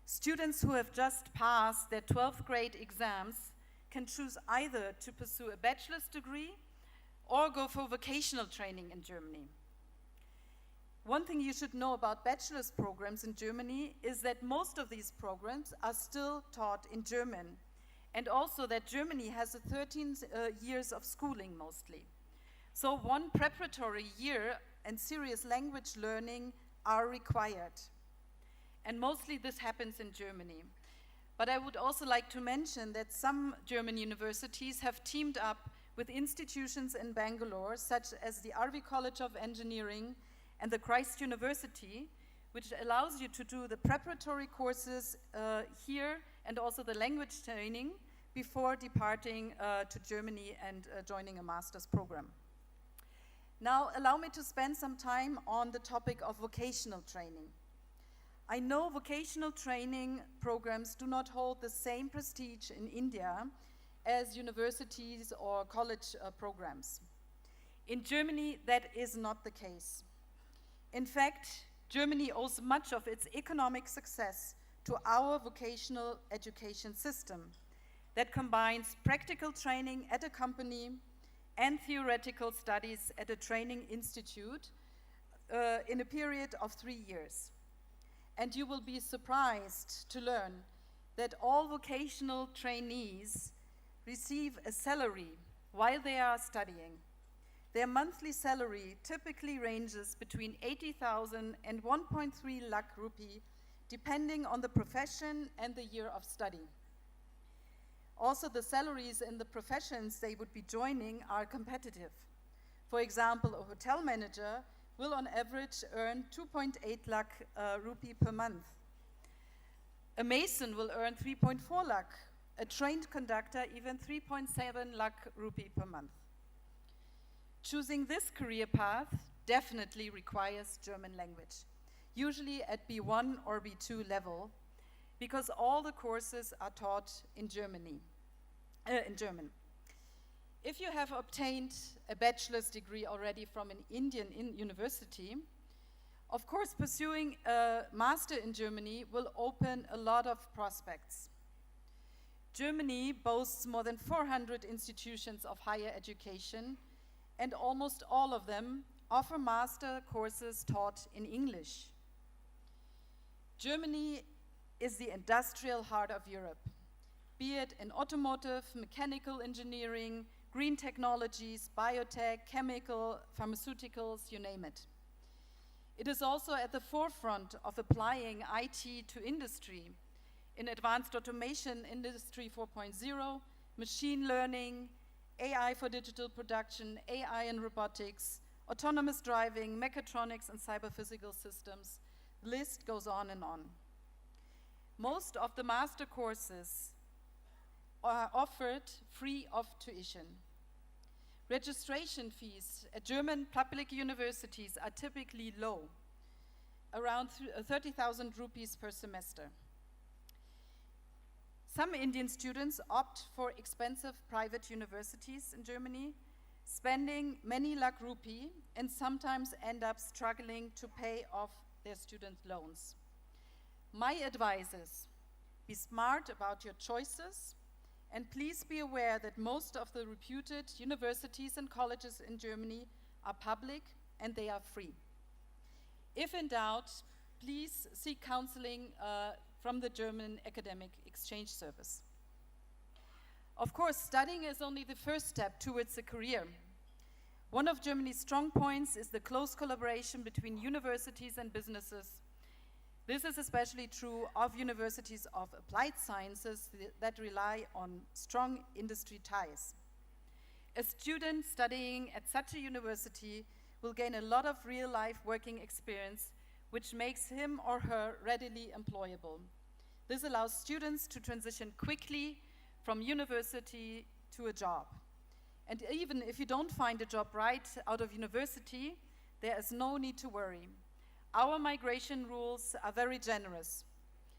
Students who have just passed their 12th grade exams can choose either to pursue a bachelor's degree or go for vocational training in Germany. One thing you should know about bachelor's programs in Germany is that most of these programs are still taught in German, and also that Germany has 13 years of schooling mostly. So one preparatory year and serious language learning are required. And mostly this happens in Germany. But I would also like to mention that some German universities have teamed up with institutions in Bangalore, such as the RV College of Engineering and the Christ University, which allows you to do the preparatory courses here and also the language training before departing to Germany and joining a master's program. Now, allow me to spend some time on the topic of vocational training. I know vocational training programs do not hold the same prestige in India as universities or college programs. In Germany, that is not the case. In fact, Germany owes much of its economic success to our vocational education system that combines practical training at a company and theoretical studies at a training institute in a period of 3 years. And you will be surprised to learn that all vocational trainees receive a salary while they are studying. Their monthly salary typically ranges between 80,000 and 1.3 lakh rupee, depending on the profession and the year of study. Also, the salaries in the professions they would be joining are competitive. For example, a hotel manager will on average earn 2.8 lakh rupee per month. A mason will earn 3.4 lakh, a trained conductor even 3.7 lakh rupee per month. Choosing this career path definitely requires German language, usually at B1 or B2 level, because all the courses are taught in German. If you have obtained a bachelor's degree already from an Indian university, of course pursuing a master in Germany will open a lot of prospects. Germany boasts more than 400 institutions of higher education, and almost all of them offer master courses taught in English. Germany is the industrial heart of Europe, be it in automotive, mechanical engineering, green technologies, biotech, chemical, pharmaceuticals, you name it. It is also at the forefront of applying IT to industry in advanced automation, Industry 4.0, machine learning, AI for digital production, AI and robotics, autonomous driving, mechatronics and cyber-physical systems. The list goes on and on. Most of the master courses are offered free of tuition. Registration fees at German public universities are typically low, around 30,000 rupees per semester. Some Indian students opt for expensive private universities in Germany, spending many lakh rupee, and sometimes end up struggling to pay off their student loans. My advice is, be smart about your choices, and please be aware that most of the reputed universities and colleges in Germany are public and they are free. If in doubt, please seek counseling from the German Academic Exchange Service. Of course, studying is only the first step towards a career. One of Germany's strong points is the close collaboration between universities and businesses. This is especially true of universities of applied sciences that rely on strong industry ties. A student studying at such a university will gain a lot of real-life working experience, which makes him or her readily employable. This allows students to transition quickly from university to a job. And even if you don't find a job right out of university, there is no need to worry. Our migration rules are very generous.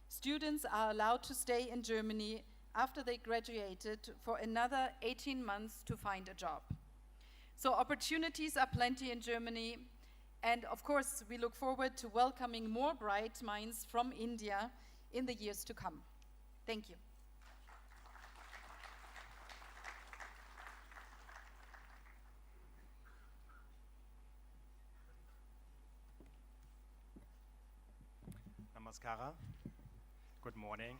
Students are allowed to stay in Germany after they graduated for another 18 months to find a job. So opportunities are plenty in Germany, and of course we look forward to welcoming more bright minds from India in the years to come. Thank you. Namaskara. Good morning.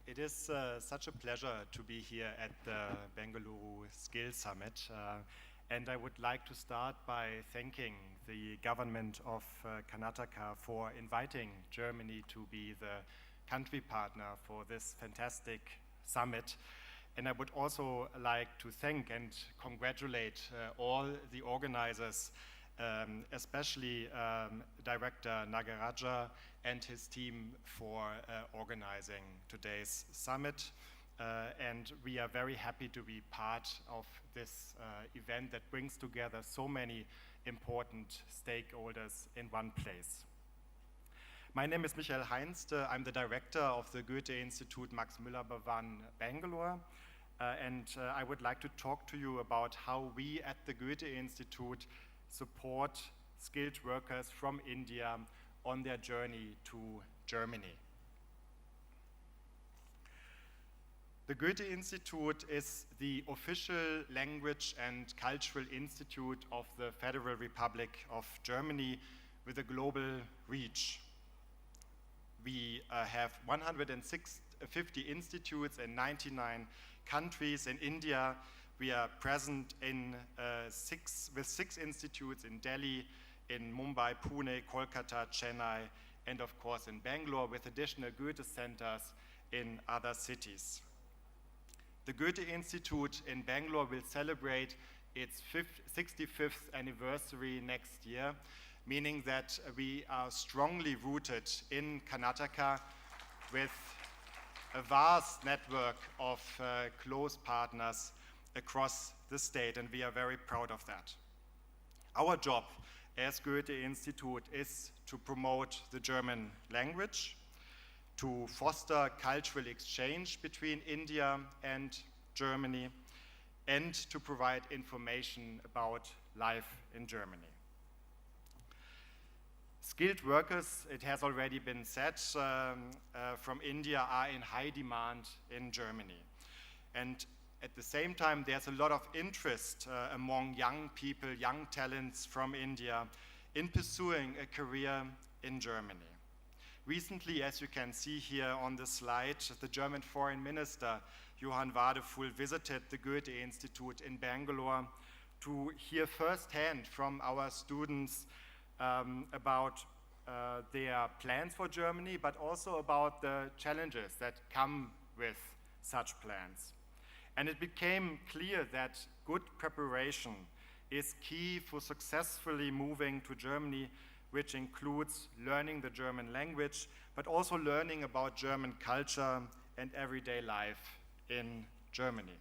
It is such a pleasure to be here at the Bengaluru Skills Summit. And I would like to start by thanking the government of Karnataka for inviting Germany to be the country partner for this fantastic summit. And I would also like to thank and congratulate all the organizers, especially Director Nagaraja and his team for organizing today's summit. And we are very happy to be part of this event that brings together so many important stakeholders in one place. My name is Michael Heinz. I'm the director of the Goethe Institute Max Müller Bhavan, Bangalore. And I would like to talk to you about how we at the Goethe Institute support skilled workers from India on their journey to Germany. The Goethe Institute is the official language and cultural institute of the Federal Republic of Germany with a global reach. We have 150 institutes in 99 countries. In India, we are present in with six institutes in Delhi, in Mumbai, Pune, Kolkata, Chennai, and of course in Bangalore, with additional Goethe centers in other cities. The Goethe Institute in Bangalore will celebrate its 65th anniversary next year, meaning that we are strongly rooted in Karnataka with a vast network of close partners across the state, and we are very proud of that. Our job as Goethe Institute is to promote the German language, to foster cultural exchange between India and Germany, and to provide information about life in Germany. Skilled workers, it has already been said, from India are in high demand in Germany. And At the same time, there's a lot of interest among young people, young talents from India in pursuing a career in Germany. Recently, as you can see here on the slide, the German Foreign Minister, Johann Wadefuhl, visited the Goethe Institute in Bangalore to hear firsthand from our students about their plans for Germany, but also about the challenges that come with such plans. And it became clear that good preparation is key for successfully moving to Germany, which includes learning the German language, but also learning about German culture and everyday life in Germany.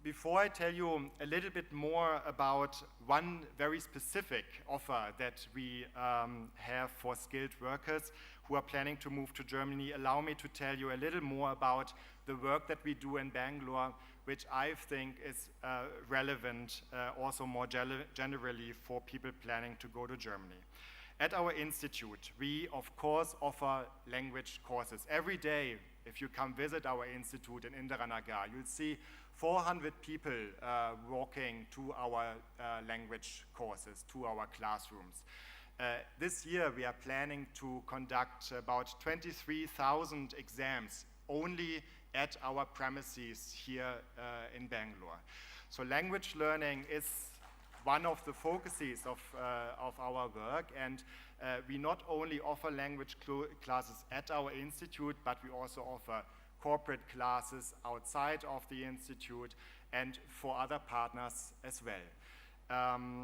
Before I tell you a little bit more about one very specific offer that we have for skilled workers who are planning to move to Germany, allow me to tell you a little more about the work that we do in Bangalore, which I think is relevant also more generally for people planning to go to Germany. At our institute, we of course offer language courses. Every day, if you come visit our institute in Indiranagar, you'll see 400 people walking to our language courses, to our classrooms. This year we are planning to conduct about 23,000 exams only at our premises here in Bangalore. So language learning is one of the focuses of our work, and we not only offer language classes at our institute, but we also offer corporate classes outside of the institute and for other partners as well.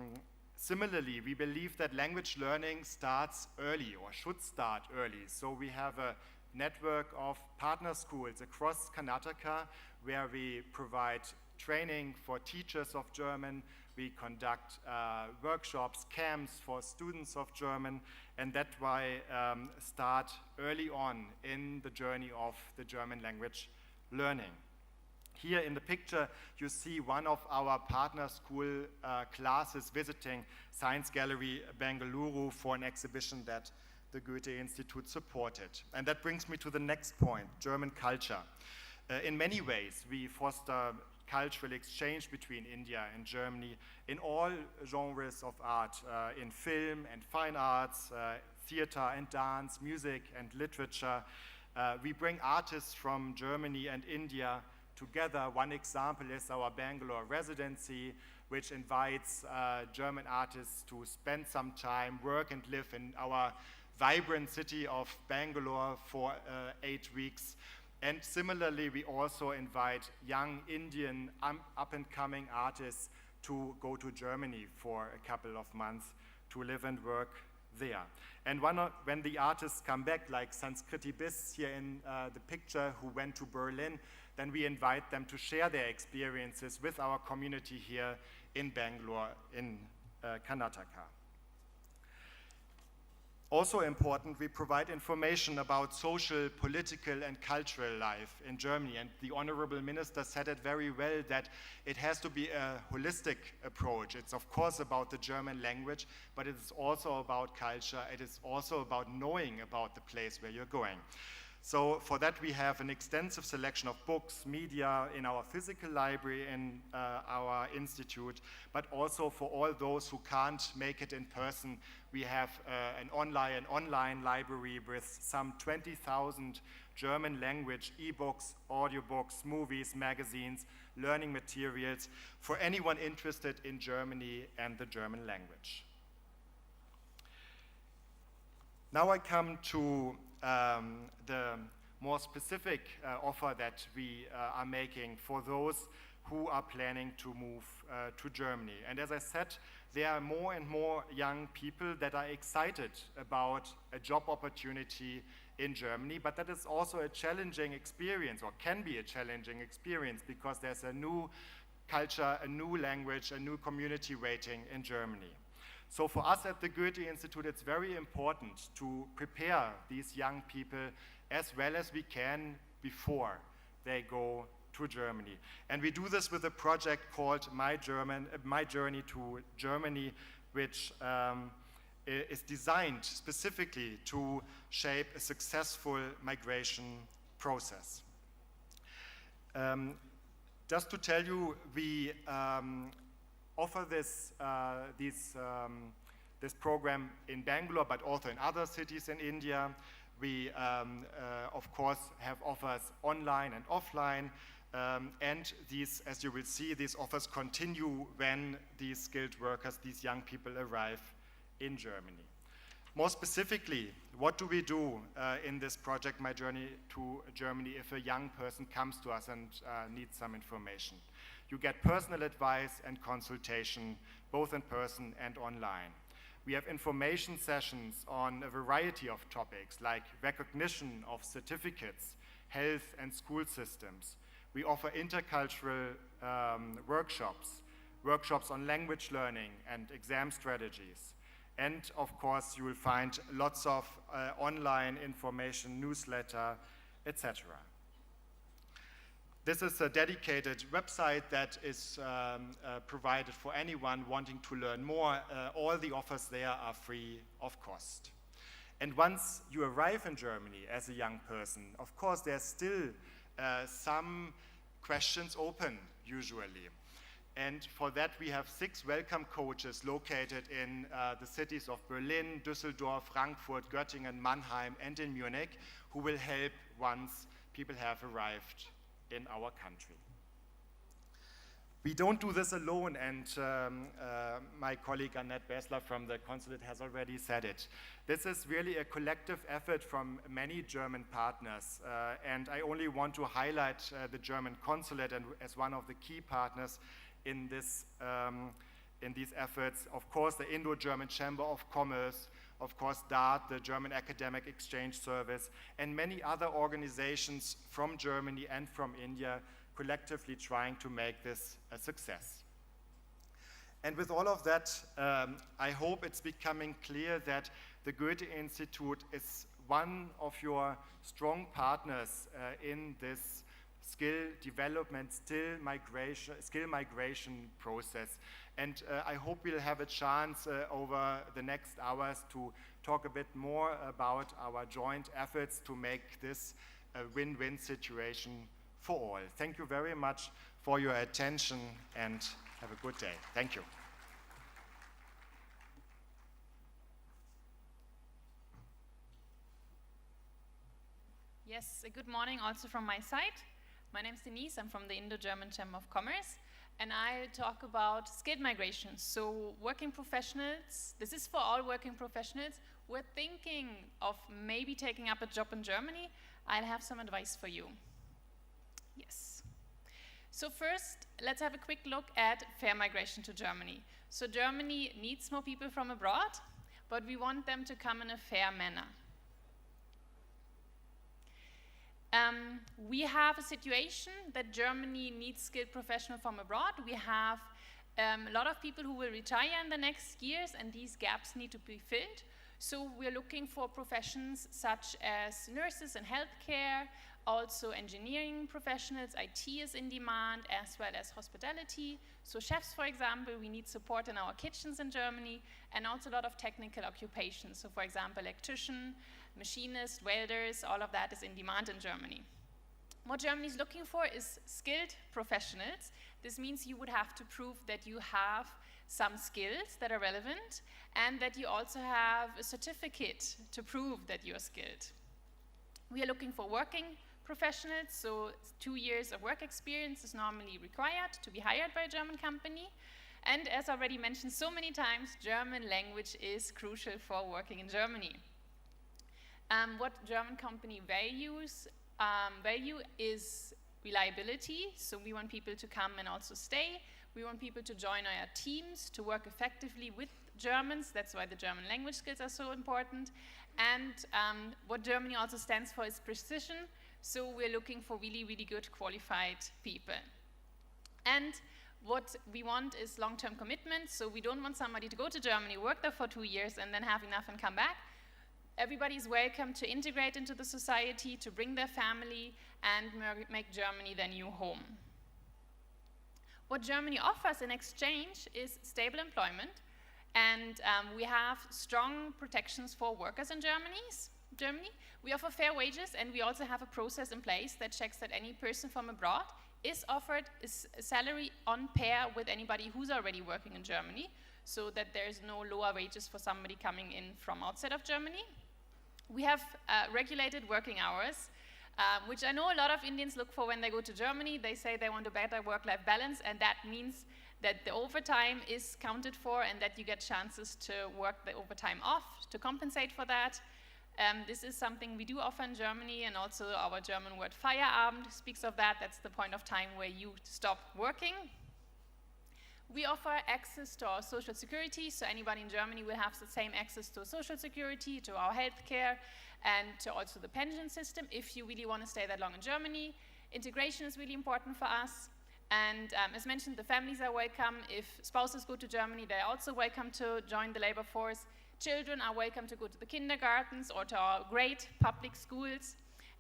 Similarly, we believe that language learning starts early or should start early. So we have a network of partner schools across Karnataka where we provide training for teachers of German. We conduct workshops, camps for students of German, and that's why start early on in the journey of the German language learning. Here in the picture, you see one of our partner school classes visiting Science Gallery Bengaluru for an exhibition that the Goethe Institute supported. And that brings me to the next point, German culture. In many ways, we foster cultural exchange between India and Germany in all genres of art, in film and fine arts, theater and dance, music and literature. We bring artists from Germany and India together. One example is our Bangalore residency, which invites German artists to spend some time, work and live in our vibrant city of Bangalore for 8 weeks. And similarly, we also invite young Indian up-and-coming artists to go to Germany for a couple of months to live and work there. And when the artists come back, like Sanskriti Bis here in the picture, who went to Berlin, then we invite them to share their experiences with our community here in Bangalore, in Karnataka. Also important, we provide information about social, political, and cultural life in Germany. And the Honorable Minister said it very well, that it has to be a holistic approach. It's of course about the German language, but it is also about culture. It is also about knowing about the place where you're going. So for that, we have an extensive selection of books, media in our physical library in our institute, but also for all those who can't make it in person, we have an online library with some 20,000 German language ebooks, audiobooks, movies, magazines, learning materials for anyone interested in Germany and the German language. Now I come to the more specific offer that we are making for those who are planning to move to Germany. And as I said, there are more and more young people that are excited about a job opportunity in Germany, but that is also a challenging experience, or can be a challenging experience, because there's a new culture, a new language, a new community waiting in Germany. So for us at the Goethe Institute, it's very important to prepare these young people as well as we can before they go to Germany. And we do this with a project called My Journey to Germany, which is designed specifically to shape a successful migration process. Just to tell you, we offer this program in Bangalore, but also in other cities in India. We, of course, have offers online and offline, and these, as you will see, these offers continue when these skilled workers, these young people arrive in Germany. More specifically, what do we do in this project, My Journey to Germany, if a young person comes to us and needs some information? You get personal advice and consultation, both in person and online. We have information sessions on a variety of topics like recognition of certificates, health and school systems. We offer intercultural workshops on language learning and exam strategies. And of course, you will find lots of online information, newsletter, etc. This is a dedicated website that is provided for anyone wanting to learn more. All the offers there are free of cost. And once you arrive in Germany as a young person, of course, there's still some questions open, usually. And for that, we have 6 welcome coaches located in the cities of Berlin, Düsseldorf, Frankfurt, Göttingen, Mannheim, and in Munich, who will help once people have arrived in our country. We don't do this alone, and my colleague Annette Bessler from the consulate has already said it. This is really a collective effort from many German partners, and I only want to highlight the German consulate and as one of the key partners in these efforts. Of course, the Indo-German Chamber of Commerce, of course, DART, the German Academic Exchange Service, and many other organizations from Germany and from India collectively trying to make this a success. And with all of that, I hope it's becoming clear that the Goethe Institute is one of your strong partners in this skill development, skill migration process. And I hope we'll have a chance over the next hours to talk a bit more about our joint efforts to make this a win-win situation for all. Thank you very much for your attention and have a good day. Thank you. Yes, good morning also from my side. My name is Denise, I'm from the Indo-German Chamber of Commerce, and I talk about skilled migration. So working professionals, this is for all working professionals who are thinking of maybe taking up a job in Germany. I'll have some advice for you. Yes. So first, let's have a quick look at fair migration to Germany. So Germany needs more people from abroad, but we want them to come in a fair manner. We have a situation that Germany needs skilled professionals from abroad. We have a lot of people who will retire in the next years, and these gaps need to be filled. So we're looking for professions such as nurses and healthcare, also engineering professionals, IT is in demand, as well as hospitality. So chefs, for example, we need support in our kitchens in Germany, and also a lot of technical occupations. So for example, electrician, machinists, welders, all of that is in demand in Germany. What Germany is looking for is skilled professionals. This means you would have to prove that you have some skills that are relevant and that you also have a certificate to prove that you're skilled. We are looking for working professionals, so 2 years of work experience is normally required to be hired by a German company. And as already mentioned so many times, German language is crucial for working in Germany. What German company value is reliability, so we want people to come and also stay. We want people to join our teams, to work effectively with Germans. That's why the German language skills are so important. And what Germany also stands for is precision, so we're looking for really, really good qualified people. And what we want is long-term commitment, so we don't want somebody to go to Germany, work there for 2 years, and then have enough and come back. Everybody is welcome to integrate into the society, to bring their family, and make Germany their new home. What Germany offers in exchange is stable employment. And we have strong protections for workers in Germany. We offer fair wages, and we also have a process in place that checks that any person from abroad is offered a salary on par with anybody who's already working in Germany, so that there's no lower wages for somebody coming in from outside of Germany. We have regulated working hours, which I know a lot of Indians look for when they go to Germany. They say they want a better work-life balance, and that means that the overtime is counted for and that you get chances to work the overtime off to compensate for that. This is something we do offer in Germany, and also our German word Feierabend speaks of that. That's the point of time where you stop working. We offer access to our social security, so anybody in Germany will have the same access to social security, to our healthcare, and to also the pension system if you really want to stay that long in Germany. Integration is really important for us. And as mentioned, the families are welcome. If spouses go to Germany, they're also welcome to join the labor force. Children are welcome to go to the kindergartens or to our great public schools.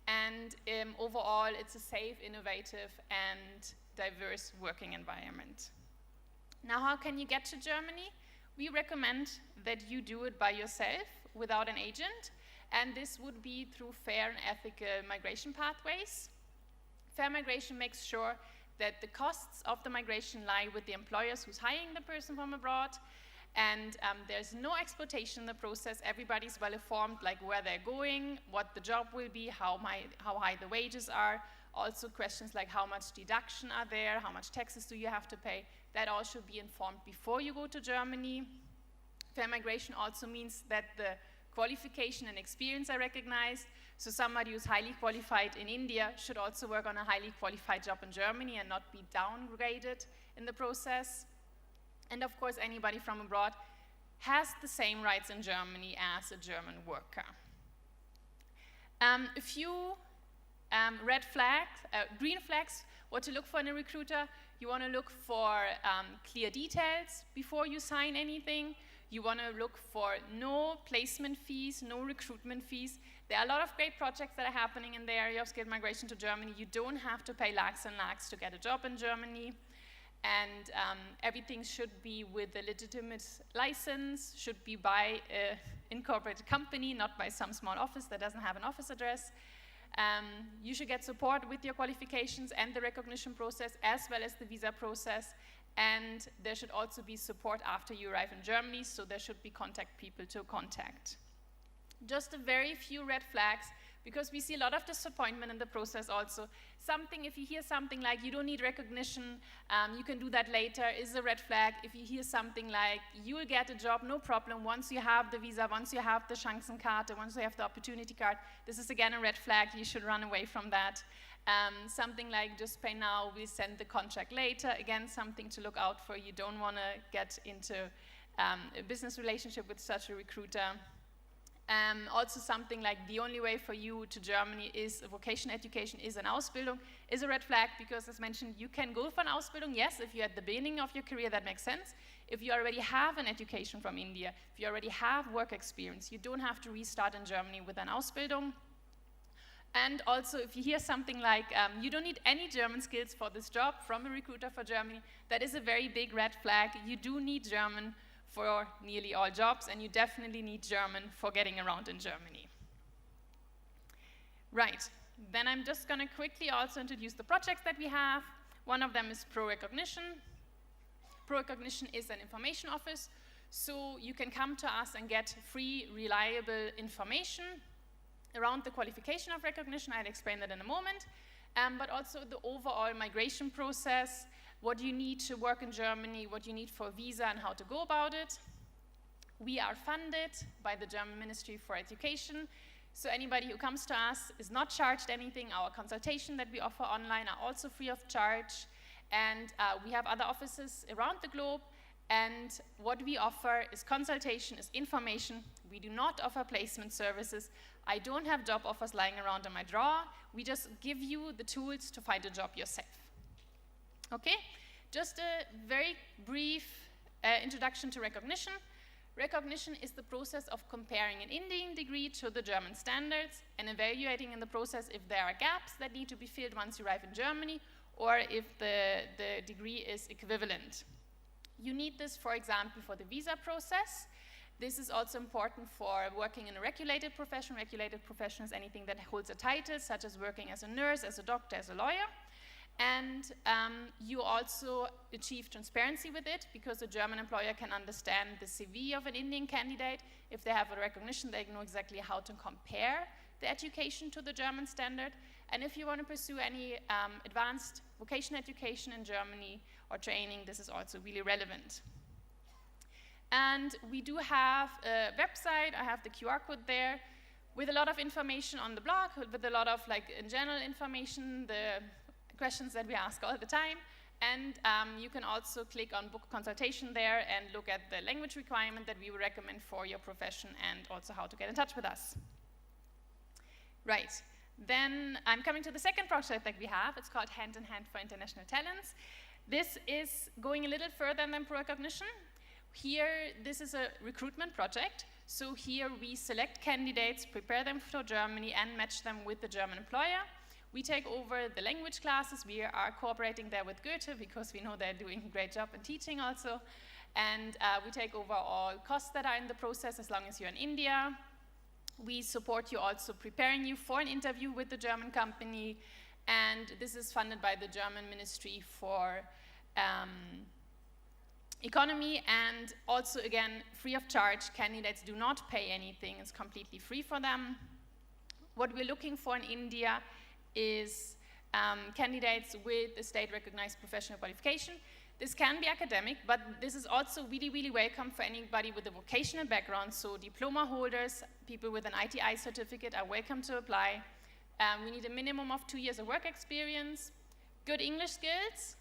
And overall, it's a safe, innovative, and diverse working environment. Now, how can you get to Germany? We recommend that you do it by yourself without an agent. And this would be through fair and ethical migration pathways. Fair migration makes sure that the costs of the migration lie with the employers who's hiring the person from abroad. And there's no exploitation in the process. Everybody's well informed, like where they're going, what the job will be, how high the wages are. Also questions like how much deduction are there, how much taxes do you have to pay. That all should be informed before you go to Germany. Fair migration also means that the qualification and experience are recognized. So somebody who's highly qualified in India should also work on a highly qualified job in Germany and not be downgraded in the process. And of course, anybody from abroad has the same rights in Germany as a German worker. A few red flags, green flags, what to look for in a recruiter. You want to look for clear details before you sign anything. You want to look for no placement fees, no recruitment fees. There are a lot of great projects that are happening in the area of skilled migration to Germany. You don't have to pay lakhs and lakhs to get a job in Germany. And everything should be with a legitimate license, should be by an incorporated company, not by some small office that doesn't have an office address. You should get support with your qualifications and the recognition process, as well as the visa process. And there should also be support after you arrive in Germany, so there should be contact people to contact. Just a very few red flags, because we see a lot of disappointment in the process also. If you hear something like, you don't need recognition, you can do that later, is a red flag. If you hear something like, you will get a job, no problem, once you have the visa, once you have the Chancenkarte, once you have the opportunity card, this is again a red flag, you should run away from that. Something like, just pay now, we'll send the contract later, again, something to look out for. You don't want to get into a business relationship with such a recruiter. Also something like, the only way for you to Germany is a vocational education, is an Ausbildung, is a red flag, because as mentioned, you can go for an Ausbildung, yes, if you're at the beginning of your career, that makes sense. If you already have an education from India, if you already have work experience, you don't have to restart in Germany with an Ausbildung. And also, if you hear something like, you don't need any German skills for this job from a recruiter for Germany, that is a very big red flag. You do need German for nearly all jobs, and you definitely need German for getting around in Germany. Right, then I'm just going to quickly also introduce the projects that we have. One of them is Pro Recognition. Pro Recognition is an information office, so you can come to us and get free, reliable information around the qualification of recognition. I'll explain that in a moment, but also the overall migration process, what you need to work in Germany, what you need for a visa, and how to go about it. We are funded by the German Ministry for Education, so anybody who comes to us is not charged anything. Our consultation that we offer online are also free of charge, and we have other offices around the globe, and what we offer is consultation, is information. We do not offer placement services. I don't have job offers lying around in my drawer. We just give you the tools to find a job yourself. Okay, just a very brief introduction to recognition. Recognition is the process of comparing an Indian degree to the German standards and evaluating in the process if there are gaps that need to be filled once you arrive in Germany, or if the degree is equivalent. You need this, for example, for the visa process. This is also important for working in a regulated profession. Regulated profession is anything that holds a title, such as working as a nurse, as a doctor, as a lawyer. And you also achieve transparency with it, because a German employer can understand the CV of an Indian candidate. If they have a recognition, they know exactly how to compare the education to the German standard. And if you want to pursue any advanced vocational education in Germany or training, this is also really relevant. And we do have a website. I have the QR code there with a lot of information on the blog, with a lot of, like, in general information, the questions that we ask all the time. And you can also click on book consultation there and look at the language requirement that we would recommend for your profession, and also how to get in touch with us. Right. Then I'm coming to the second project that we have. It's called Hand in Hand for International Talents. This is going a little further than pro-recognition. Here, this is a recruitment project. So here we select candidates, prepare them for Germany, and match them with the German employer. We take over the language classes. We are cooperating there with Goethe, because we know they're doing a great job in teaching also. And we take over all costs that are in the process, as long as you're in India. We support you also preparing you for an interview with the German company. And this is funded by the German Ministry for Economy, and also, again, free of charge. Candidates do not pay anything. It's completely free for them. What we're looking for in India is candidates with a state-recognized professional qualification. This can be academic, but this is also really, really welcome for anybody with a vocational background. So diploma holders, people with an ITI certificate are welcome to apply. We need a minimum of 2 years of work experience, good English skills.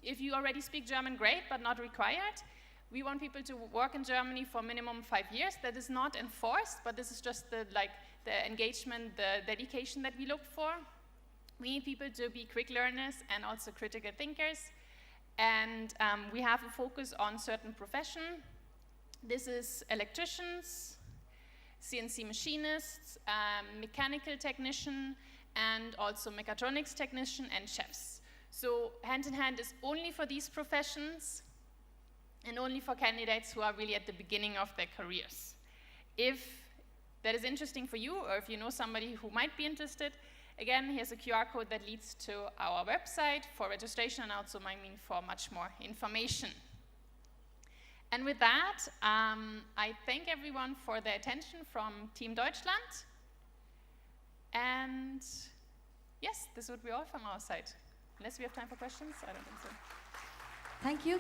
If you already speak German, great, but not required. We want people to work in Germany for minimum 5 years. That is not enforced, but this is just the engagement, the dedication that we look for. We need people to be quick learners and also critical thinkers. And we have a focus on certain profession. This is electricians, CNC machinists, mechanical technician, and also mechatronics technician and chefs. So Hand in Hand is only for these professions and only for candidates who are really at the beginning of their careers. If that is interesting for you, or if you know somebody who might be interested, again, here's a QR code that leads to our website for registration, and also for much more information. And with that, I thank everyone for their attention from Team Deutschland. And yes, this would be all from our side. Unless we have time for questions, I don't think so.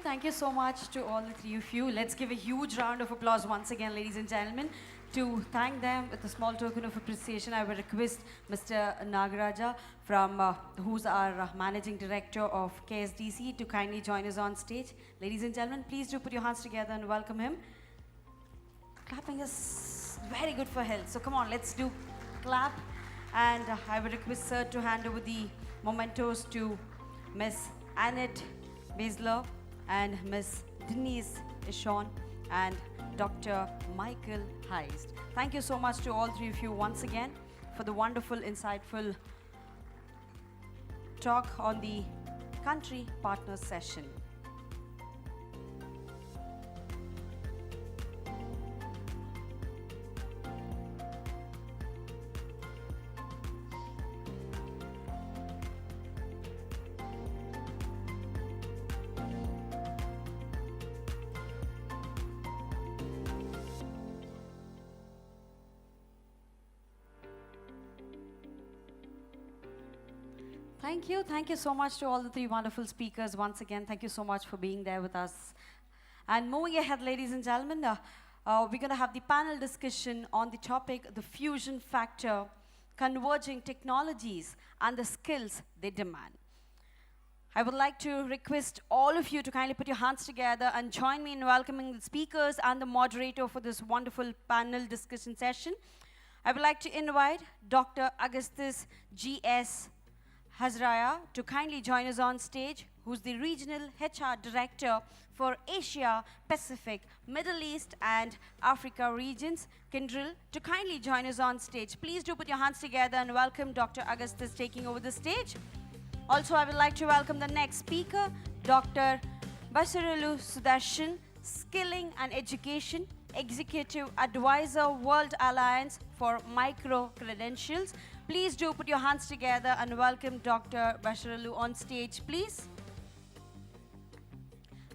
Thank you so much to all the three of you. Let's give a huge round of applause once again, ladies and gentlemen. To thank them with a small token of appreciation, I will request Mr. Nagaraja, who's our Managing Director of KSDC, to kindly join us on stage. Ladies and gentlemen, please do put your hands together and welcome him. Clapping is very good for health, so come on, let's do clap. And I will request sir to hand over the mementos to Miss Annette Basler and Miss Denise Ishon and Dr. Michael Heist. Thank you so much to all three of you once again for the wonderful, insightful talk on the Country Partners session. Thank you so much to all the three wonderful speakers once again. Thank you so much for being there with us. And moving ahead, ladies and gentlemen, we're going to have the panel discussion on the topic, the fusion factor, converging technologies and the skills they demand. I would like to request all of you to kindly put your hands together and join me in welcoming the speakers and the moderator for this wonderful panel discussion session. I would like to invite Dr. Augustus G.S. Hazraya to kindly join us on stage, who's the Regional HR Director for Asia, Pacific, Middle East, and Africa regions, Kindrel, to kindly join us on stage. Please do put your hands together and welcome Dr. Augustus taking over the stage. Also, I would like to welcome the next speaker, Dr. Basarulu Sudarshan, Skilling and Education, Executive Advisor, World Alliance for Micro Credentials. Please do put your hands together and welcome Dr. Basarulu on stage, please.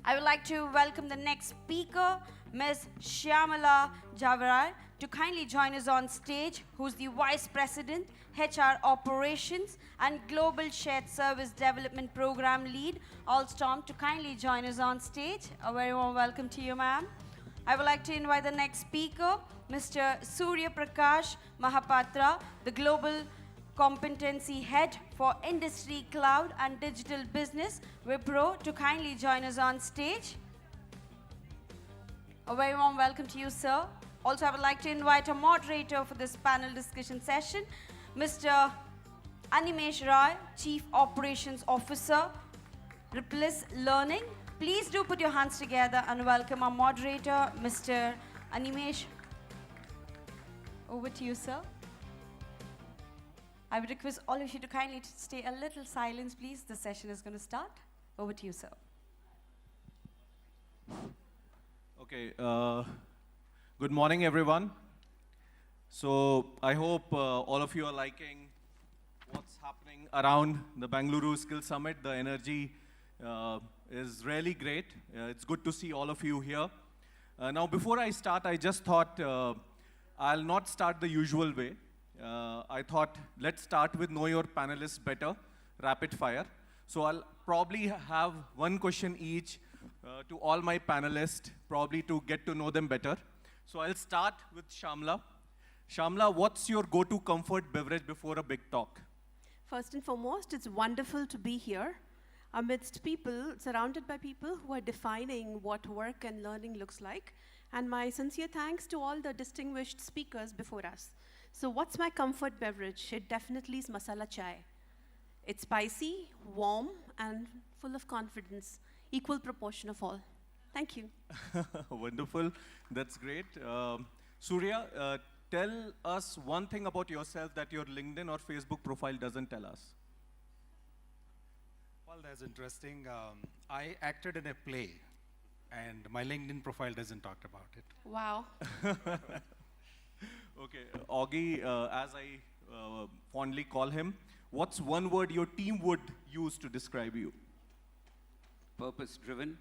I would like to welcome the next speaker, Ms. Shyamala Javarai, to kindly join us on stage, who's the Vice President, HR Operations and Global Shared Service Development Program Lead, Alstom, to kindly join us on stage. A very warm welcome to you, ma'am. I would like to invite the next speaker, Mr. Surya Prakash Mahapatra, the Global Competency Head for Industry, Cloud and Digital Business, Wipro, to kindly join us on stage. A very warm welcome to you, sir. Also, I would like to invite a moderator for this panel discussion session, Mr. Animesh Rai, Chief Operations Officer, Ripples Learning. Please do put your hands together and welcome our moderator, Mr. Animesh. Over to you, sir. I would request all of you to kindly stay a little silent, please. The session is going to start. Over to you, sir. Okay. Good morning, everyone. So I hope all of you are liking what's happening around the Bengaluru Skill Summit. The energy is really great. It's good to see all of you here. Now, before I start, I just thought I'll not start the usual way. I thought let's start with know your panelists better, rapid fire. So I'll probably have one question each to all my panelists, probably to get to know them better. So I'll start with Shyamala. Shyamala, what's your go-to comfort beverage before a big talk? First and foremost, it's wonderful to be here amidst people, surrounded by people who are defining what work and learning looks like. And my sincere thanks to all the distinguished speakers before us. So what's my comfort beverage? It definitely is masala chai. It's spicy, warm, and full of confidence, equal proportion of all. Thank you. Wonderful. That's great. Surya, tell us one thing about yourself that your LinkedIn or Facebook profile doesn't tell us. Well, that's interesting. I acted in a play, and my LinkedIn profile doesn't talk about it. Wow. Okay, Augie, as I fondly call him, what's one word your team would use to describe you? Purpose-driven.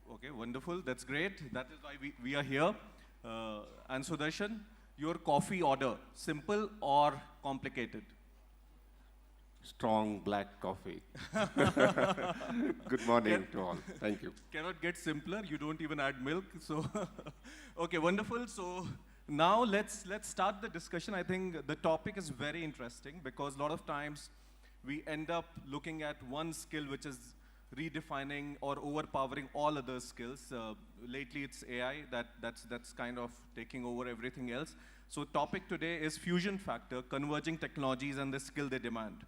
Okay, wonderful. That's great. That is why we are here. And Sudarshan, your coffee order, simple or complicated? Strong black coffee. Good morning to all. Thank you. Cannot get simpler. You don't even add milk. So, okay, wonderful. So now let's start the discussion. I think the topic is very interesting because a lot of times we end up looking at one skill which is redefining or overpowering all other skills. Lately, it's AI that's kind of taking over everything else. So topic today is fusion factor, converging technologies and the skill they demand.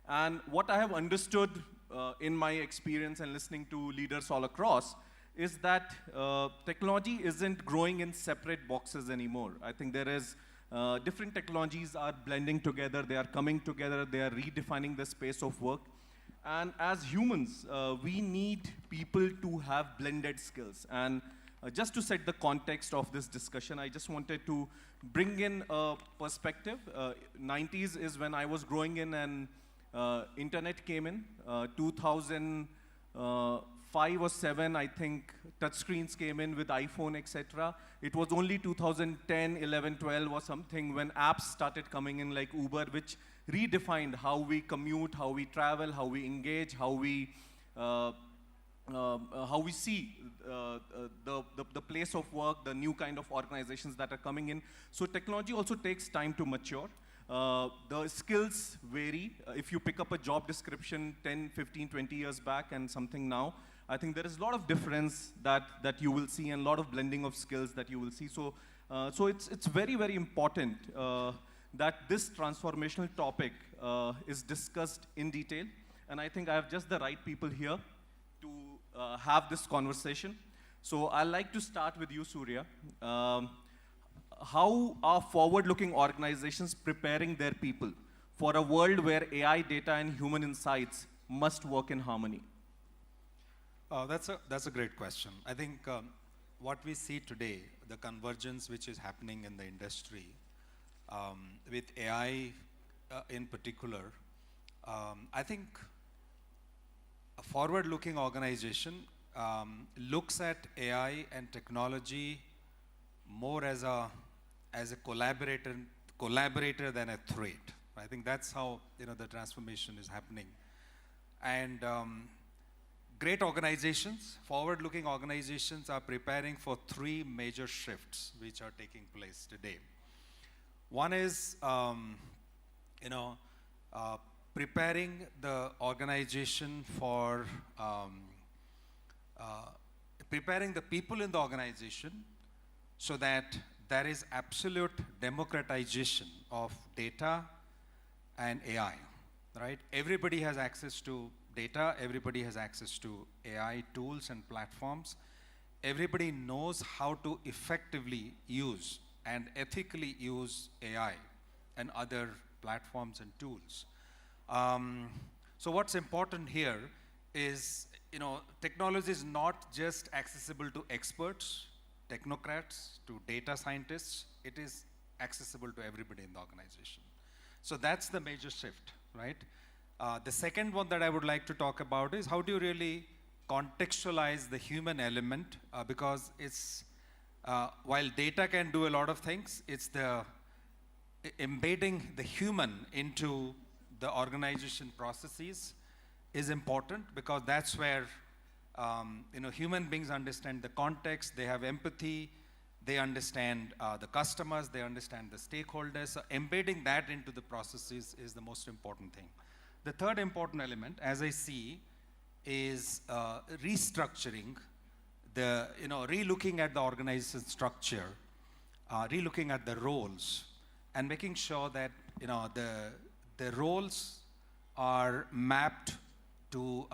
And what I have understood in my experience and listening to leaders all across is that technology isn't growing in separate boxes anymore. I think there is different technologies are blending together, they are coming together, they are redefining the space of work. And as humans, we need people to have blended skills. And just to set the context of this discussion, I just wanted to bring in a perspective. 90s is when I was growing in and internet came in. 2005 or 7, I think, touchscreens came in with iPhone, etc. It was only 2010, 11, 12 or something when apps started coming in like Uber, which redefined how we commute, how we travel, how we engage, how we see the place of work, the new kind of organizations that are coming in. So technology also takes time to mature. The skills vary. If you pick up a job description 10, 15, 20 years back and something now, I think there is a lot of difference that you will see and a lot of blending of skills that you will see. So, it's very, very important that this transformational topic is discussed in detail. And I think I have just the right people here to have this conversation. So I'd like to start with you, Surya. How are forward-looking organizations preparing their people for a world where AI, data, and human insights must work in harmony? That's a great question. I think what we see today, the convergence which is happening in the industry, with AI in particular, I think a forward-looking organization looks at AI and technology more as a collaborator than a threat. I think that's how the transformation is happening. And great organizations, forward-looking organizations are preparing for three major shifts which are taking place today. One is, preparing the organization for, preparing the people in the organization so that there is absolute democratization of data and AI, right? Everybody has access to data, everybody has access to AI tools and platforms. Everybody knows how to effectively use and ethically use AI and other platforms and tools. So what's important here is, technology is not just accessible to experts, technocrats, to data scientists. It is accessible to everybody in the organization. So that's the major shift, right? The second one that I would like to talk about is how do you really contextualize the human element, because it's, while data can do a lot of things, it's the embedding the human into the organization processes is important, because that's where human beings understand the context, they have empathy, they understand the customers, they understand the stakeholders. So embedding that into the processes is the most important thing. The third important element, as I see, is restructuring the, relooking at the organization structure, relooking at the roles, and making sure that, the roles are mapped to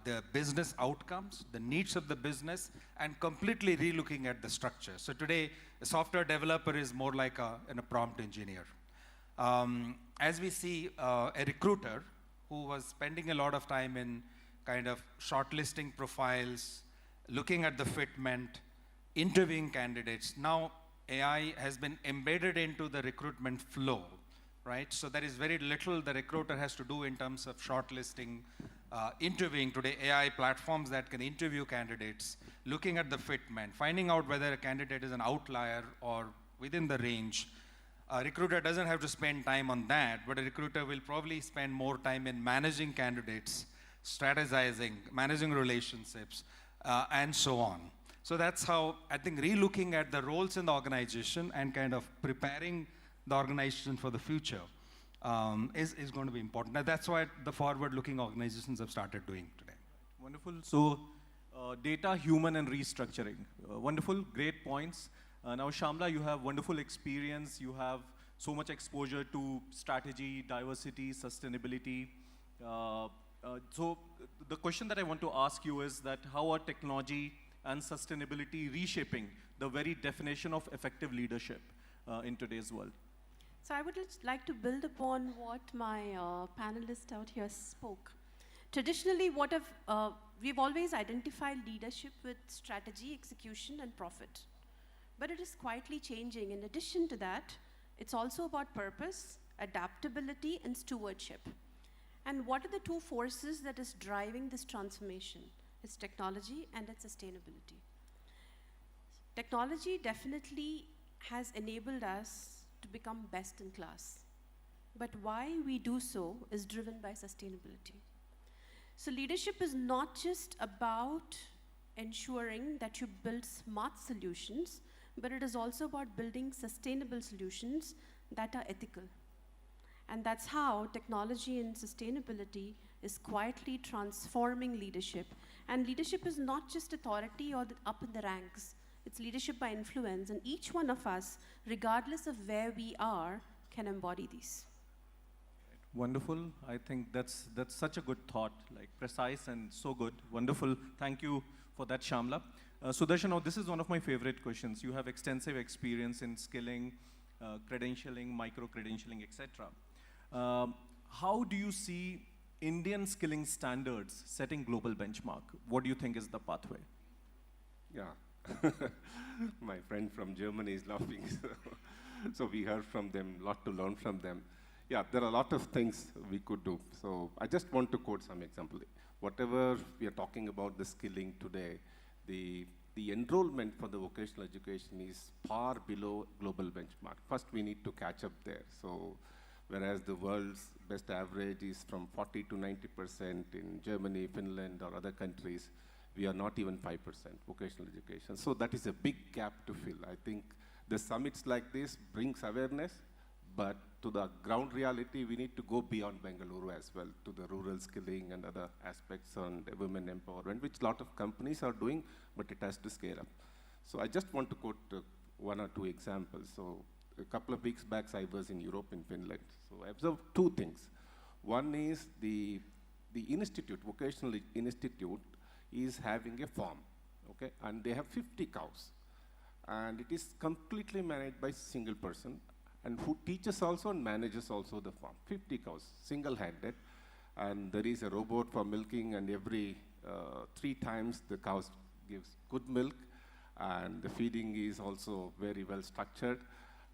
the business outcomes, the needs of the business, and completely relooking at the structure. So today, a software developer is more like a prompt engineer. As we see a recruiter who was spending a lot of time in kind of shortlisting profiles, looking at the fitment, interviewing candidates. Now AI has been embedded into the recruitment flow, right? So there is very little the recruiter has to do in terms of shortlisting, interviewing. Today, AI platforms that can interview candidates, looking at the fitment, finding out whether a candidate is an outlier or within the range. A recruiter doesn't have to spend time on that, but a recruiter will probably spend more time in managing candidates, strategizing, managing relationships, and so on. So that's how I think relooking at the roles in the organization and kind of preparing the organization for the future is going to be important. Now, that's what the forward-looking organizations have started doing today. Wonderful. So, data, human, and restructuring. Wonderful, great points. Now, Shamla, you have wonderful experience. You have so much exposure to strategy, diversity, sustainability. So, the question that I want to ask you is that how are technology and sustainability reshaping the very definition of effective leadership in today's world? So I would just like to build upon what my panelist out here spoke. Traditionally, we've always identified leadership with strategy, execution, and profit. But it is quietly changing. In addition to that, it's also about purpose, adaptability, and stewardship. And what are the two forces that is driving this transformation? It's technology and it's sustainability. Technology definitely has enabled us to become best in class. But why we do so is driven by sustainability. So leadership is not just about ensuring that you build smart solutions, but it is also about building sustainable solutions that are ethical. And that's how technology and sustainability is quietly transforming leadership. And leadership is not just authority or up in the ranks. It's leadership by influence, and each one of us, regardless of where we are, can embody these. Wonderful. I think that's such a good thought, like precise and so good. Wonderful. Thank you for that, Shamla. Sudarshan, now this is one of my favorite questions. You have extensive experience in skilling, credentialing, micro-credentialing, etc. How do you see Indian skilling standards setting global benchmark? What do you think is the pathway? Yeah. My friend from Germany is laughing. So we heard from them, a lot to learn from them. Yeah, there are a lot of things we could do. So I just want to quote some example. Whatever we are talking about the skilling today, the enrollment for the vocational education is far below global benchmark. First, we need to catch up there. So whereas the world's best average is from 40 to 90% in Germany, Finland, or other countries, we are not even 5% vocational education. So that is a big gap to fill. I think the summits like this brings awareness, but to the ground reality, we need to go beyond Bengaluru as well, to the rural skilling and other aspects on women empowerment, which a lot of companies are doing, but it has to scale up. So I just want to quote one or two examples. So a couple of weeks back, I was in Europe, in Finland. So I observed two things. One is the institute, vocational institute, is having a farm, okay? And they have 50 cows. And it is completely managed by a single person, and who teaches also and manages also the farm. 50 cows, single-handed. And there is a robot for milking, and every 3 times the cows gives good milk, and the feeding is also very well structured.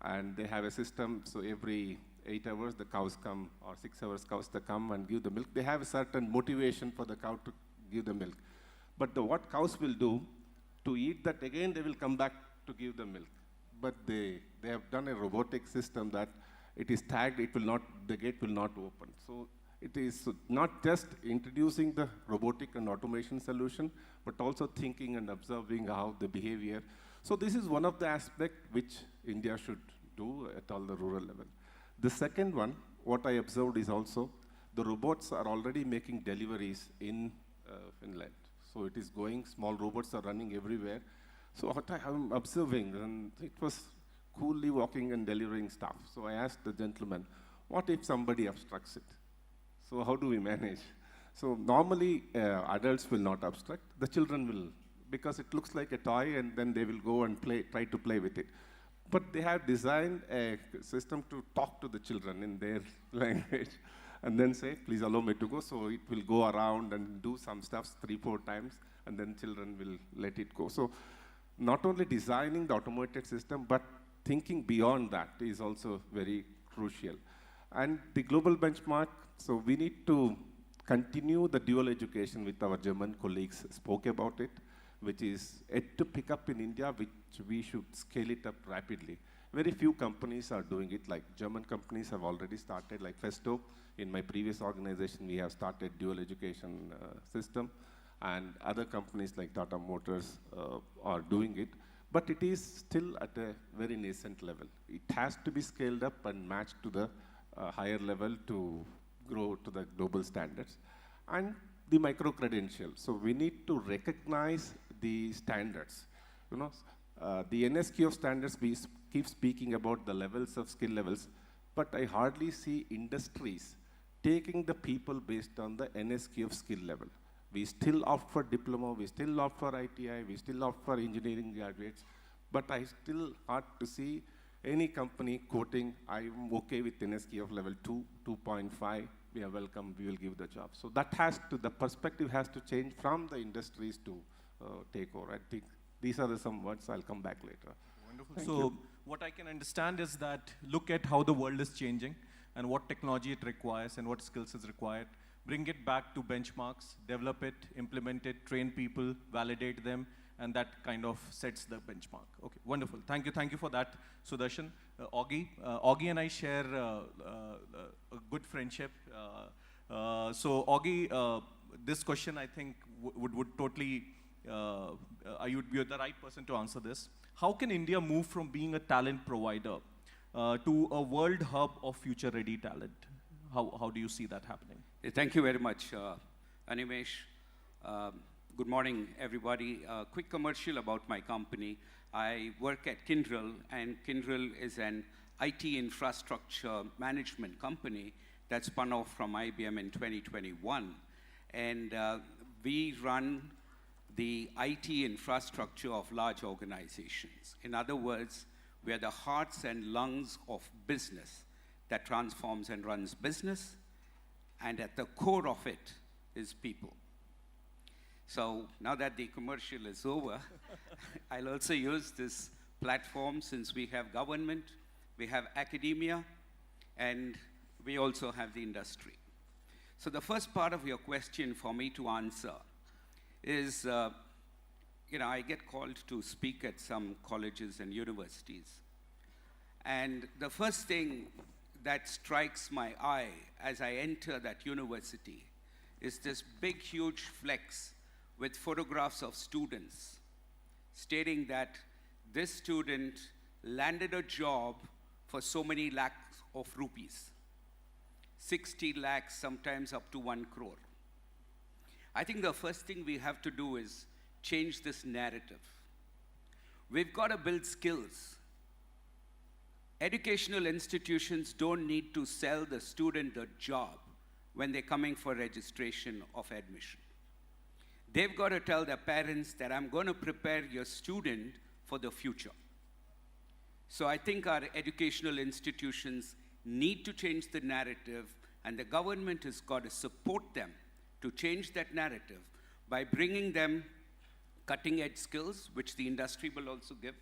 And they have a system, so every 8 hours the cows come, or 6 hours cows they come and give the milk. They have a certain motivation for the cow to give the milk. But what cows will do, to eat that again, they will come back to give the milk. But they have done a robotic system that it is tagged, the gate will not open. So it is not just introducing the robotic and automation solution, but also thinking and observing how the behavior. So this is one of the aspects which India should do at all the rural level. The second one, what I observed is also, the robots are already making deliveries in Finland. So it is going, small robots are running everywhere. So what I am observing, and it was coolly walking and delivering stuff. So I asked the gentleman, what if somebody obstructs it? So how do we manage? So normally adults will not obstruct, the children will, because it looks like a toy and then they will go and try to play with it. But they have designed a system to talk to the children in their language and then say, please allow me to go. So it will go around and do some stuff 3-4 times, and then children will let it go. So not only designing the automated system, but thinking beyond that is also very crucial. And the global benchmark, so we need to continue the dual education with our German colleagues spoke about it, which is yet to pick up in India, which we should scale it up rapidly. Very few companies are doing it, like German companies have already started, like Festo. In my previous organization, we have started dual education system, and other companies like Tata Motors are doing it. But it is still at a very nascent level. It has to be scaled up and matched to the higher level to grow to the global standards. And the micro-credential. So we need to recognize the standards. You know, the NSQ of standards, we keep speaking about the levels of skill levels, but I hardly see industries taking the people based on the NSQ of skill level. We still opt for diploma, we still opt for ITI, we still opt for engineering graduates, but I still hard to see any company quoting, I'm okay with NSQ of level 2, 2.5, we are welcome, we will give the job. So that has to, the perspective has to change from the industries to take over. I think these are some words, I'll come back later. Wonderful. So what I can understand is that look at how the world is changing and what technology it requires and what skills is required. Bring it back to benchmarks, develop it, implement it, train people, validate them, and that kind of sets the benchmark. Okay, wonderful. Thank you for that, Sudarshan. Augie and I share a good friendship. So Augie, this question I think would totally, you're the right person to answer this. How can India move from being a talent provider to a world hub of future-ready talent? How do you see that happening? Thank you very much, Animesh. Good morning, everybody. Quick commercial about my company. I work at Kyndryl, and Kyndryl is an IT infrastructure management company that spun off from IBM in 2021. And we run the IT infrastructure of large organizations. In other words, we are the hearts and lungs of business that transforms and runs business. and at the core of it is people. So now that the commercial is over, I'll also use this platform since we have government, we have academia, and we also have the industry. So the first part of your question for me to answer is, I get called to speak at some colleges and universities. And the first thing that strikes my eye as I enter that university is this big, huge flex with photographs of students stating that this student landed a job for so many lakhs of rupees, 60 lakhs, sometimes up to 1 crore. I think the first thing we have to do is change this narrative. We've got to build skills. Educational institutions don't need to sell the student a job when they're coming for registration of admission. They've got to tell their parents that I'm going to prepare your student for the future. So I think our educational institutions need to change the narrative, and the government has got to support them to change that narrative by bringing them cutting-edge skills, which the industry will also give.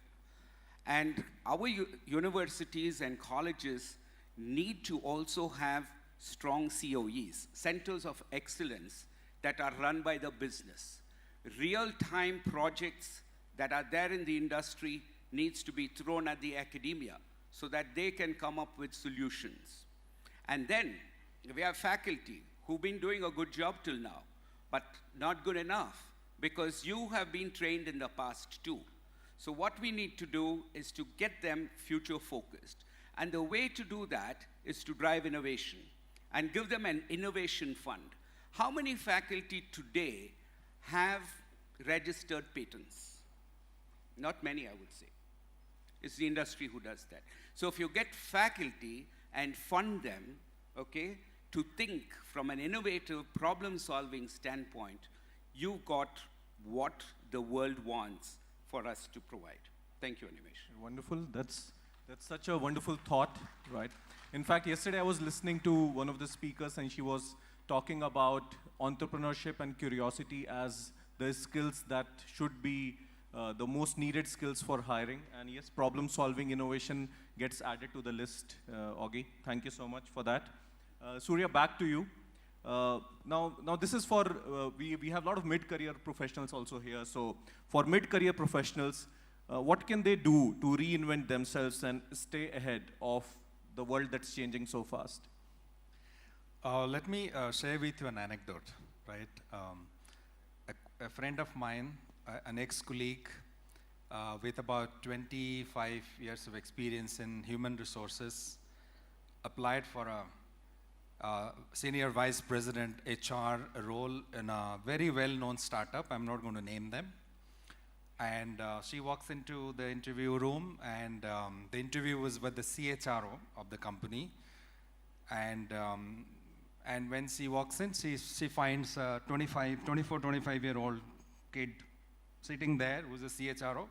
And our universities and colleges need to also have strong COEs, centers of excellence, that are run by the business. Real-time projects that are there in the industry needs to be thrown at the academia so that they can come up with solutions. And then we have faculty who've been doing a good job till now, but not good enough because you have been trained in the past too. So what we need to do is to get them future-focused. And the way to do that is to drive innovation and give them an innovation fund. How many faculty today have registered patents? Not many, I would say. It's the industry who does that. So if you get faculty and fund them, okay, to think from an innovative problem-solving standpoint, you've got what the world wants for us to provide. Thank you, Animesh. Wonderful. That's such a wonderful thought, right? In fact, yesterday I was listening to one of the speakers, and she was talking about entrepreneurship and curiosity as the skills that should be the most needed skills for hiring. And yes, problem-solving innovation gets added to the list, Augie. Thank you so much for that. Surya, back to you. Now this is for, we have a lot of mid-career professionals also here. So for mid-career professionals, what can they do to reinvent themselves and stay ahead of the world that's changing so fast? Let me share with you an anecdote, right? A friend of mine, an ex-colleague with about 25 years of experience in human resources, applied for a senior vice president HR role in a very well-known startup. I'm not going to name them. And she walks into the interview room, and the interview was with the CHRO of the company. And when she walks in, she finds a 24, 25-year-old kid sitting there who's a CHRO.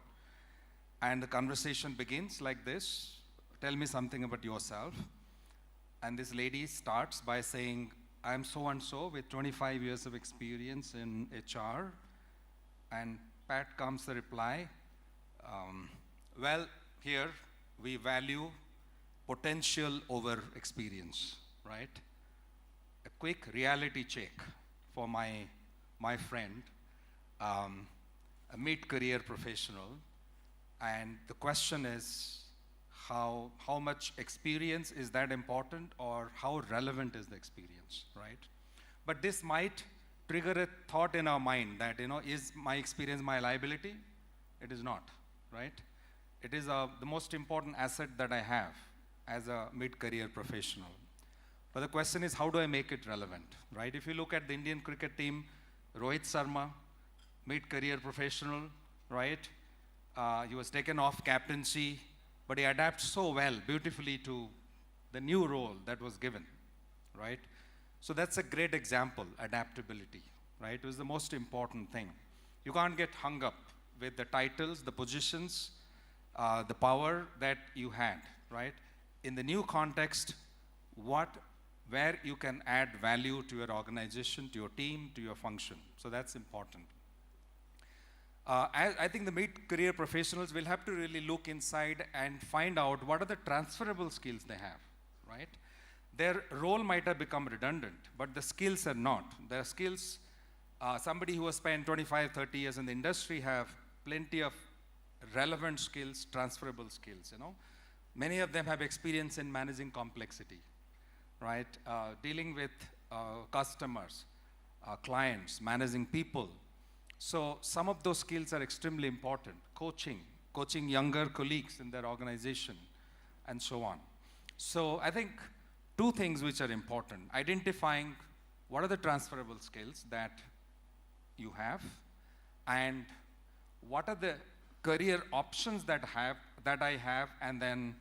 And the conversation begins like this: tell me something about yourself. And this lady starts by saying, I'm so-and-so with 25 years of experience in HR. And Pat comes the reply, well, here we value potential over experience, right? A quick reality check for my friend, a mid-career professional. And the question is, how much experience is that important, or how relevant is the experience, right? But this might trigger a thought in our mind that, is my experience my liability? It is not, right? It is the most important asset that I have as a mid-career professional. But the question is, how do I make it relevant, right? If you look at the Indian cricket team, Rohit Sharma, mid-career professional, right? He was taken off captaincy, but he adapts so well, beautifully to the new role that was given, right? So that's a great example, adaptability, right? It was the most important thing. You can't get hung up with the titles, the positions, the power that you had, right? In the new context, what where you can add value to your organization, to your team, to your function. So that's important. I think the mid-career professionals will have to really look inside and find out what are the transferable skills they have, right? Their role might have become redundant, but the skills are not. Their skills, somebody who has spent 25, 30 years in the industry have plenty of relevant skills, transferable skills, Many of them have experience in managing complexity, right? Dealing with customers, clients, managing people. So some of those skills are extremely important. Coaching younger colleagues in their organization, and so on. So I think two things which are important: identifying what are the transferable skills that you have, and what are the career options that I have, and then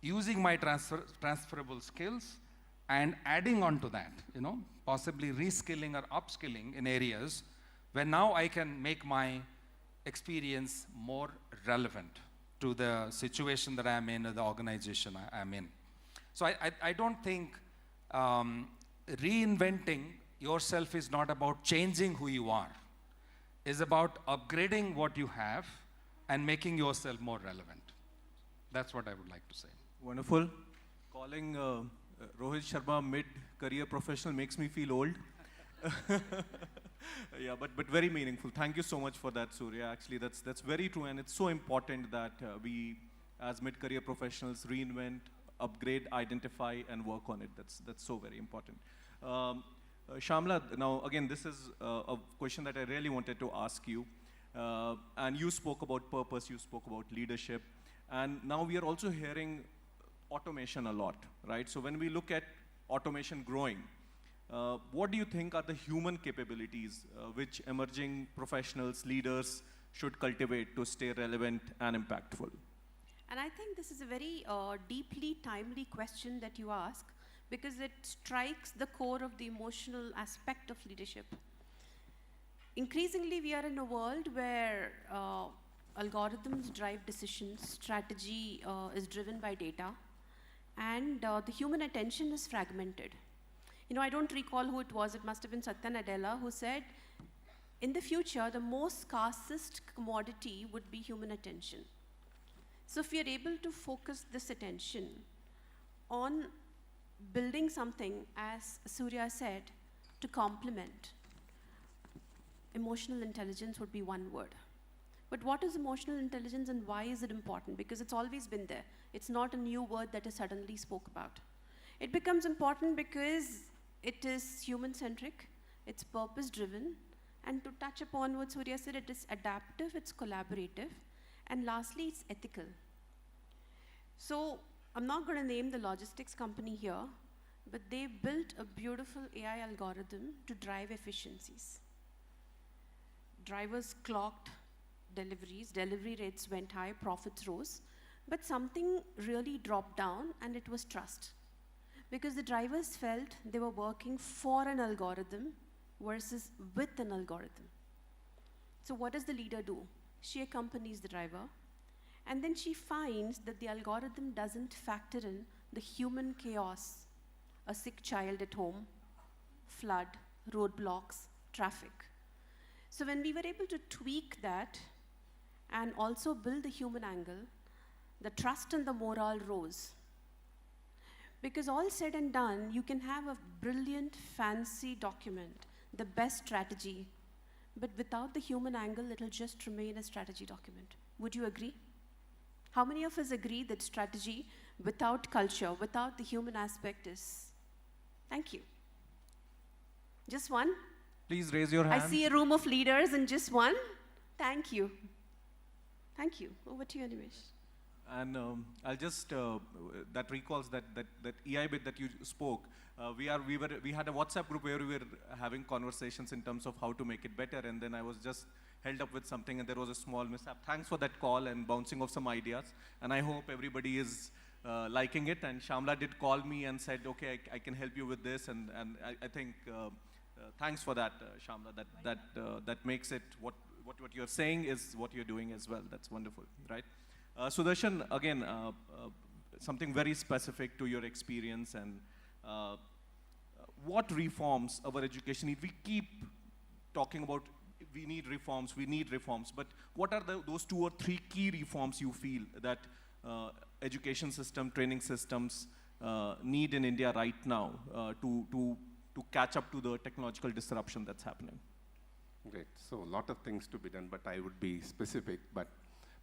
using my transferable skills and adding on to that, possibly reskilling or upskilling in areas where now I can make my experience more relevant to the situation that I'm in or the organization I'm in. So I don't think reinventing yourself is not about changing who you are. It's about upgrading what you have and making yourself more relevant. That's what I would like to say. Wonderful. Calling Rohit Sharma mid-career professional makes me feel old. Yeah, but very meaningful. Thank you so much for that, Surya. Actually, that's very true, and it's so important that we, as mid-career professionals, reinvent, upgrade, identify, and work on it. That's so very important. Shamla, now again, this is a question that I really wanted to ask you. And you spoke about purpose, you spoke about leadership, and now we are also hearing automation a lot, right? So when we look at automation growing, what do you think are the human capabilities which emerging professionals, leaders should cultivate to stay relevant and impactful? And I think this is a very deeply timely question that you ask, because it strikes the core of the emotional aspect of leadership. Increasingly, we are in a world where algorithms drive decisions, strategy is driven by data, and the human attention is fragmented. I don't recall who it was. It must have been Satya Nadella who said, in the future, the most scarcest commodity would be human attention. So if we are able to focus this attention on building something, as Surya said, to complement, emotional intelligence would be one word. But what is emotional intelligence and why is it important? Because it's always been there. It's not a new word that is suddenly spoke about. It becomes important because it is human-centric, it's purpose-driven, and to touch upon what Surya said, it is adaptive, it's collaborative, and lastly, it's ethical. So I'm not going to name the logistics company here, but they built a beautiful AI algorithm to drive efficiencies. Drivers clocked deliveries, delivery rates went high, profits rose, but something really dropped down, and it was trust. Because the drivers felt they were working for an algorithm versus with an algorithm. So what does the leader do? She accompanies the driver, and then she finds that the algorithm doesn't factor in the human chaos, a sick child at home, flood, roadblocks, traffic. So when we were able to tweak that and also build the human angle, the trust and the morale rose. Because all said and done, you can have a brilliant, fancy document, the best strategy, but without the human angle, it'll just remain a strategy document. Would you agree? How many of us agree that strategy without culture, without the human aspect is? Thank you. Just one? Please raise your hand. I see a room of leaders and just one. Thank you. Thank you. Over to you, Animesh. And I'll just, that recalls that EI bit that you spoke. We had a WhatsApp group where we were having conversations in terms of how to make it better, and then I was just held up with something and there was a small mishap. Thanks for that call and bouncing off some ideas. And I hope everybody is liking it. And Shamla did call me and said, okay, I can help you with this. And I think, thanks for that, Shamla. That makes it, what you're saying is what you're doing as well. That's wonderful, right? Sudarshan, again, something very specific to your experience, and what reforms our education need? We keep talking about we need reforms, but what are those 2 or 3 key reforms you feel that education system, training systems need in India right now to catch up to the technological disruption that's happening? Great. So a lot of things to be done, but I would be specific. But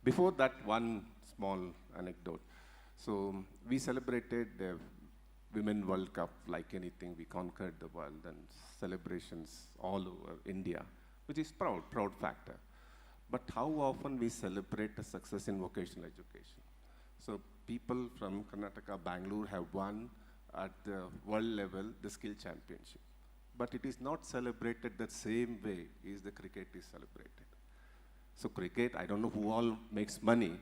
before that, one small anecdote. So we celebrated the Women World Cup like anything. We conquered the world and celebrations all over India, which is proud factor. But how often we celebrate the success in vocational education? So people from Karnataka, Bengaluru have won at the world level the skill championship. But it is not celebrated the same way as the cricket is celebrated. So cricket, I don't know who all makes money,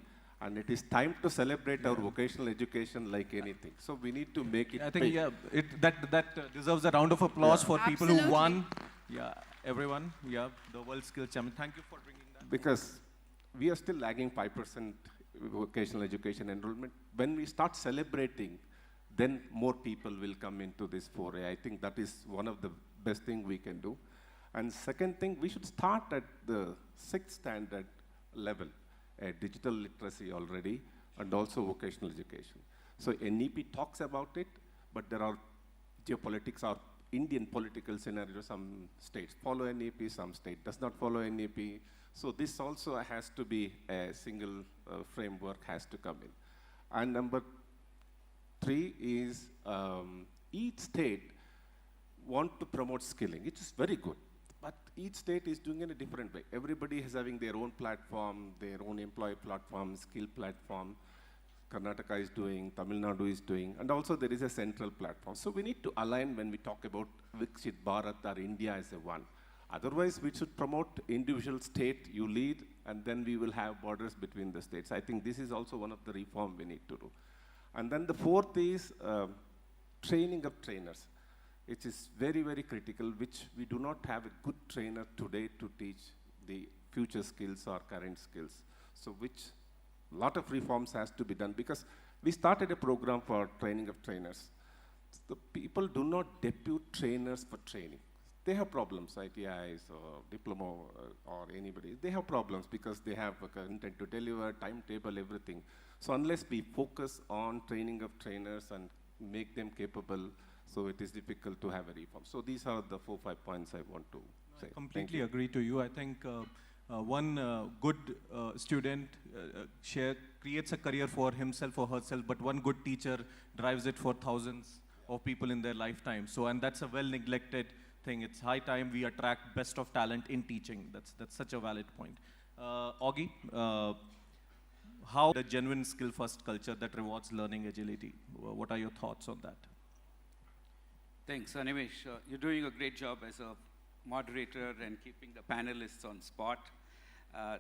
and it is time to celebrate our vocational education like anything. So we need to make it I think, big. yeah, that deserves a round of applause for people who won. Yeah, everyone, yeah, the World Skill Champion. Thank you for bringing that. Because we are still lagging 5% vocational education enrollment. When we start celebrating, then more people will come into this foray. I think that is one of the best thing we can do. And second thing, we should start at the 6th standard level, digital literacy already, and also vocational education. So NEP talks about it, but there are geopolitics or Indian political scenarios. Some states follow NEP, some state does not follow NEP. So this also has to be a single framework has to come in. And number 3 is each state want to promote skilling, which is very good. But each state is doing it in a different way. Everybody is having their own platform, their own employee platform, skill platform. Karnataka is doing, Tamil Nadu is doing, and also there is a central platform. So we need to align when we talk about Viksit Bharat or India as a one. Otherwise, we should promote individual state, you lead, and then we will have borders between the states. I think this is also one of the reform we need to do. And then the 4th is training of trainers. It is very, very critical, which we do not have a good trainer today to teach the future skills or current skills. So which lot of reforms has to be done, because we started a program for training of trainers. The people do not depute trainers for training. They have problems, ITIs or diploma or anybody. They have problems because they have a content to deliver, timetable, everything. So unless we focus on training of trainers and make them capable, so it is difficult to have a reform. So these are the 4 or 5 points I want to say. I completely agree to you. I think one good student creates a career for himself or herself, but one good teacher drives it for thousands of people in their lifetime. So, and that's a well-neglected thing. It's high time we attract best of talent in teaching. That's such a valid point. Augie, how the genuine skill-first culture that rewards learning agility? What are your thoughts on that? Thanks, Animesh. You're doing a great job as a moderator and keeping the panelists on spot.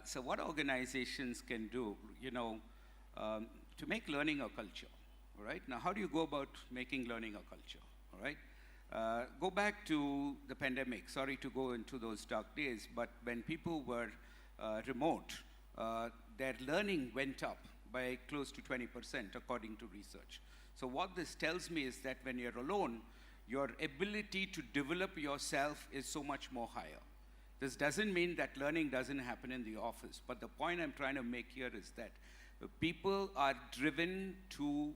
So what organizations can do, to make learning a culture, all right? Now, how do you go about making learning a culture, all right? Go back to the pandemic. Sorry to go into those dark days, but when people were remote, their learning went up by close to 20%, according to research. So what this tells me is that when you're alone, your ability to develop yourself is so much more higher. This doesn't mean that learning doesn't happen in the office, but the point I'm trying to make here is that people are driven to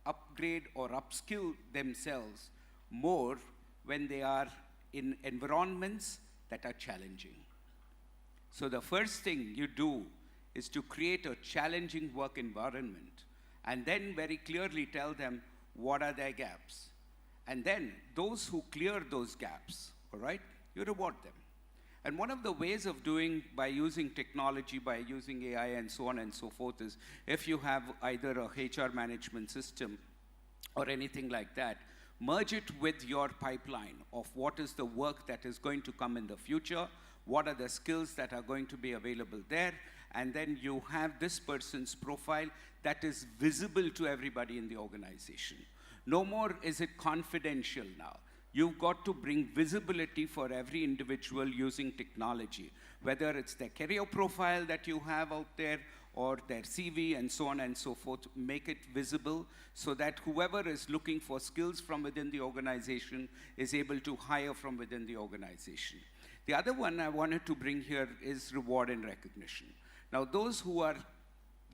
upgrade or upskill themselves more when they are in environments that are challenging. So the first thing you do is to create a challenging work environment, and then very clearly tell them what are their gaps. And then those who clear those gaps, all right, you reward them. And one of the ways of doing by using technology, by using AI and so on and so forth is if you have either a HR management system or anything like that, merge it with your pipeline of what is the work that is going to come in the future, what are the skills that are going to be available there, and then you have this person's profile that is visible to everybody in the organization. No more is it confidential now. You've got to bring visibility for every individual using technology, whether it's the career profile that you have out there, or their CV and so on and so forth, make it visible so that whoever is looking for skills from within the organization is able to hire from within the organization. The other one I wanted to bring here is reward and recognition. Now, those who are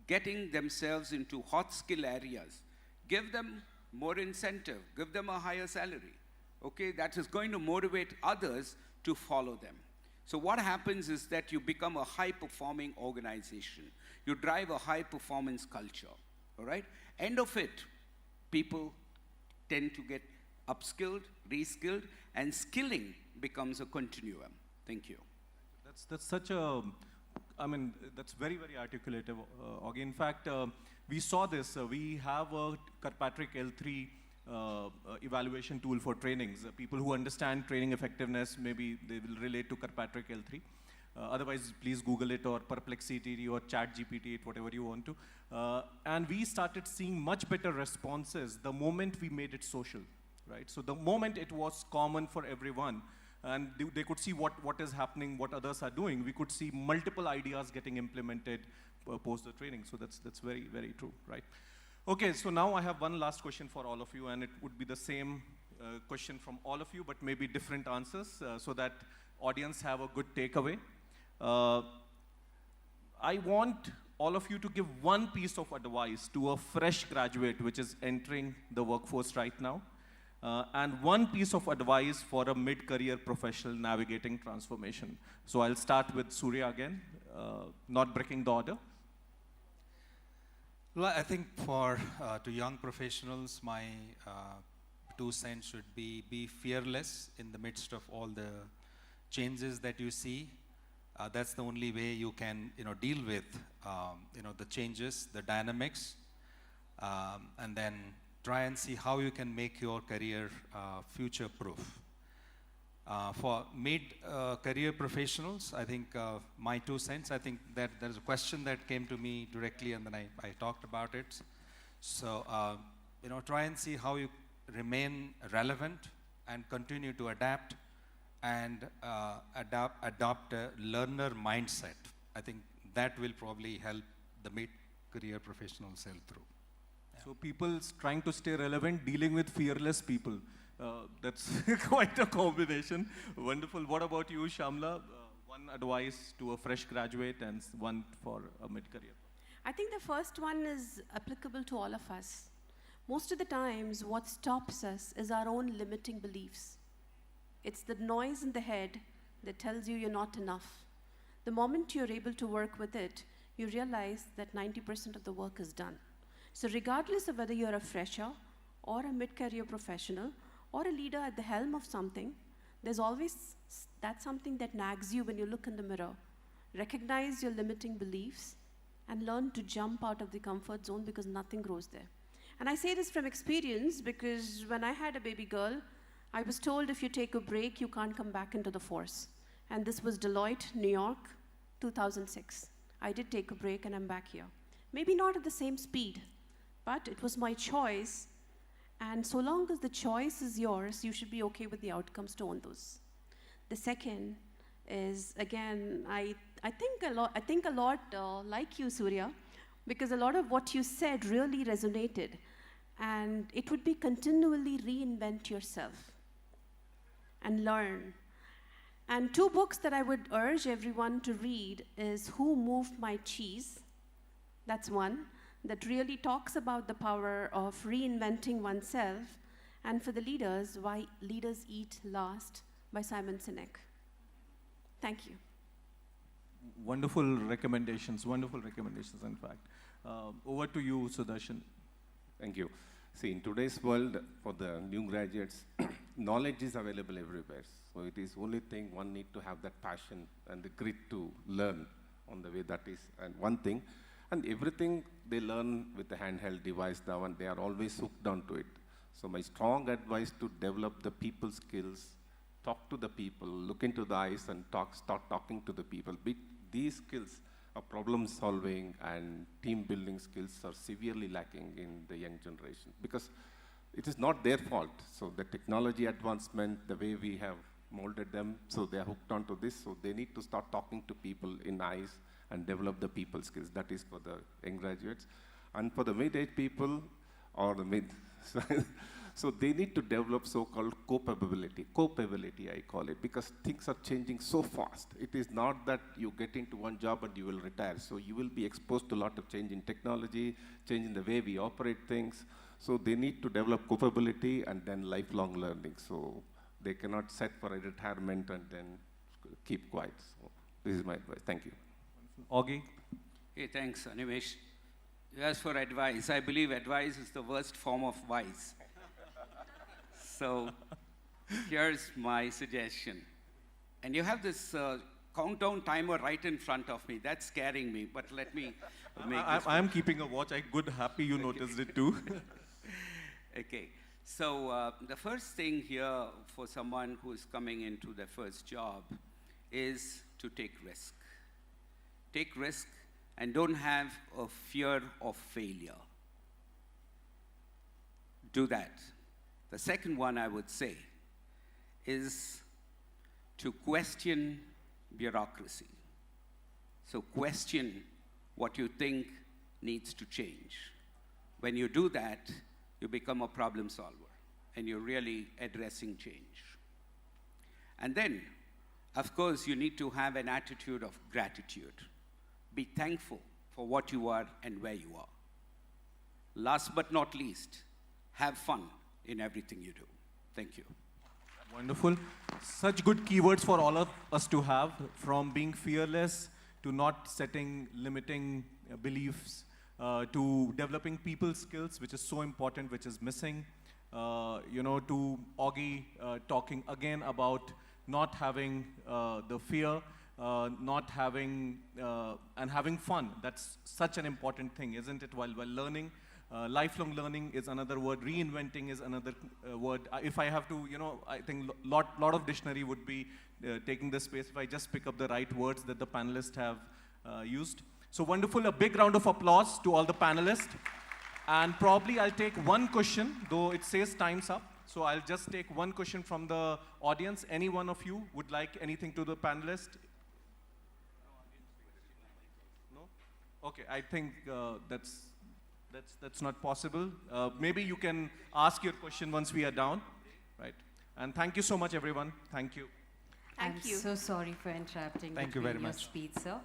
getting themselves into hot skill areas, give them more incentive, give them a higher salary. Okay, that is going to motivate others to follow them. So what happens is that you become a high-performing organization. You drive a high-performance culture, all right? End of it, people tend to get upskilled, reskilled, and skilling becomes a continuum. Thank you. That's such a, I mean, that's very, very articulative, Augie. In fact, we saw this. We have a Kirkpatrick L3 evaluation tool for trainings. People who understand training effectiveness, maybe they will relate to Kirkpatrick L3. Otherwise, please Google it or Perplexity or ChatGPT it, whatever you want to. And we started seeing much better responses the moment we made it social, right? So the moment it was common for everyone, and they could see what is happening, what others are doing, we could see multiple ideas getting implemented post the training. So that's very, very true, right? Okay, so now I have one last question for all of you, and it would be the same question from all of you, but maybe different answers, so that audience have a good takeaway. I want all of you to give one piece of advice to a fresh graduate which is entering the workforce right now, and one piece of advice for a mid-career professional navigating transformation. So I'll start with Surya again, not breaking the order. Well, I think for to young professionals, my 2 cents should be fearless in the midst of all the changes that you see. That's the only way you can, deal with, the changes, the dynamics, and then try and see how you can make your career future-proof. For mid-career professionals, I think my 2 cents, I think that there's a question that came to me directly, and then I talked about it. So, try and see how you remain relevant and continue to adapt and adopt a learner mindset. I think that will probably help the mid-career professionals sail through. Yeah. So people trying to stay relevant, dealing with fearless people. That's quite a combination. Wonderful. What about you, Shamla? One advice to a fresh graduate and one for a mid-career. I think the first one is applicable to all of us. Most of the times, what stops us is our own limiting beliefs. It's the noise in the head that tells you you're not enough. The moment you're able to work with it, you realize that 90% of the work is done. So regardless of whether you're a fresher or a mid-career professional or a leader at the helm of something, there's always that something that nags you when you look in the mirror. Recognize your limiting beliefs and learn to jump out of the comfort zone, because nothing grows there. And I say this from experience because when I had a baby girl, I was told if you take a break, you can't come back into the force. And this was Deloitte, New York, 2006. I did take a break and I'm back here. Maybe not at the same speed, but it was my choice. And so long as the choice is yours, you should be okay with the outcomes to own those. The second is, again, I think a lot like you, Surya, because a lot of what you said really resonated. And it would be continually reinvent yourself and learn. And 2 books that I would urge everyone to read is Who Moved My Cheese? That's one that really talks about the power of reinventing oneself. And for the leaders, Why Leaders Eat Last by Simon Sinek. Thank you. Wonderful recommendations, in fact. Over to you, Sudarshan. Thank you. See, in today's world, for the new graduates, knowledge is available everywhere. So it is only thing one need to have that passion and the grit to learn on the way. That is and one thing. And everything they learn with the handheld device now, and they are always hooked onto it. So my strong advice to develop the people skills, talk to the people, look into the eyes and start talking to the people. These skills of problem solving and team building skills are severely lacking in the young generation, because it is not their fault. So the technology advancement, the way we have molded them, so they are hooked onto this, so they need to start talking to people in eyes and develop the people skills. That is for the young graduates. And for the mid-age people, or the mid, so they need to develop so-called co-capability, I call it, because things are changing so fast. It is not that you get into one job and you will retire. So you will be exposed to a lot of change in technology, change in the way we operate things. So they need to develop capability and then lifelong learning. So they cannot set for a retirement and then keep quiet. So this is my advice. Thank you. Augie? Hey, thanks, Animesh. As for advice, I believe advice is the worst form of vice. So here's my suggestion. And you have this countdown timer right in front of me. That's scaring me, but let me make this. I'm keeping a watch. I'm good, happy you noticed it too. Okay. So the first thing here for someone who is coming into their first job is to take risk. Take risk and don't have a fear of failure. Do that. The second one I would say is to question bureaucracy. So question what you think needs to change. When you do that, you become a problem solver and you're really addressing change. And then, of course, you need to have an attitude of gratitude. Be thankful for what you are and where you are. Last but not least, have fun in everything you do. Thank you. Wonderful. Such good keywords for all of us to have, from being fearless to not setting limiting beliefs, to developing people skills, which is so important, which is missing, to Augie talking again about not having the fear, not having, and having fun. That's such an important thing, isn't it, while learning? Lifelong learning is another word, reinventing is another word. If I have to, I think lot of dictionary would be taking this space if I just pick up the right words that the panelists have used. So wonderful, a big round of applause to all the panelists. And probably I'll take one question, though it says time's up. So I'll just take one question from the audience. Any one of you would like anything to the panelists? No? Okay, I think that's not possible. Maybe you can ask your question once we are down, right? And thank you so much, everyone. Thank you. Thank you. I'm so sorry for interrupting Thank you very your much. speech, sir.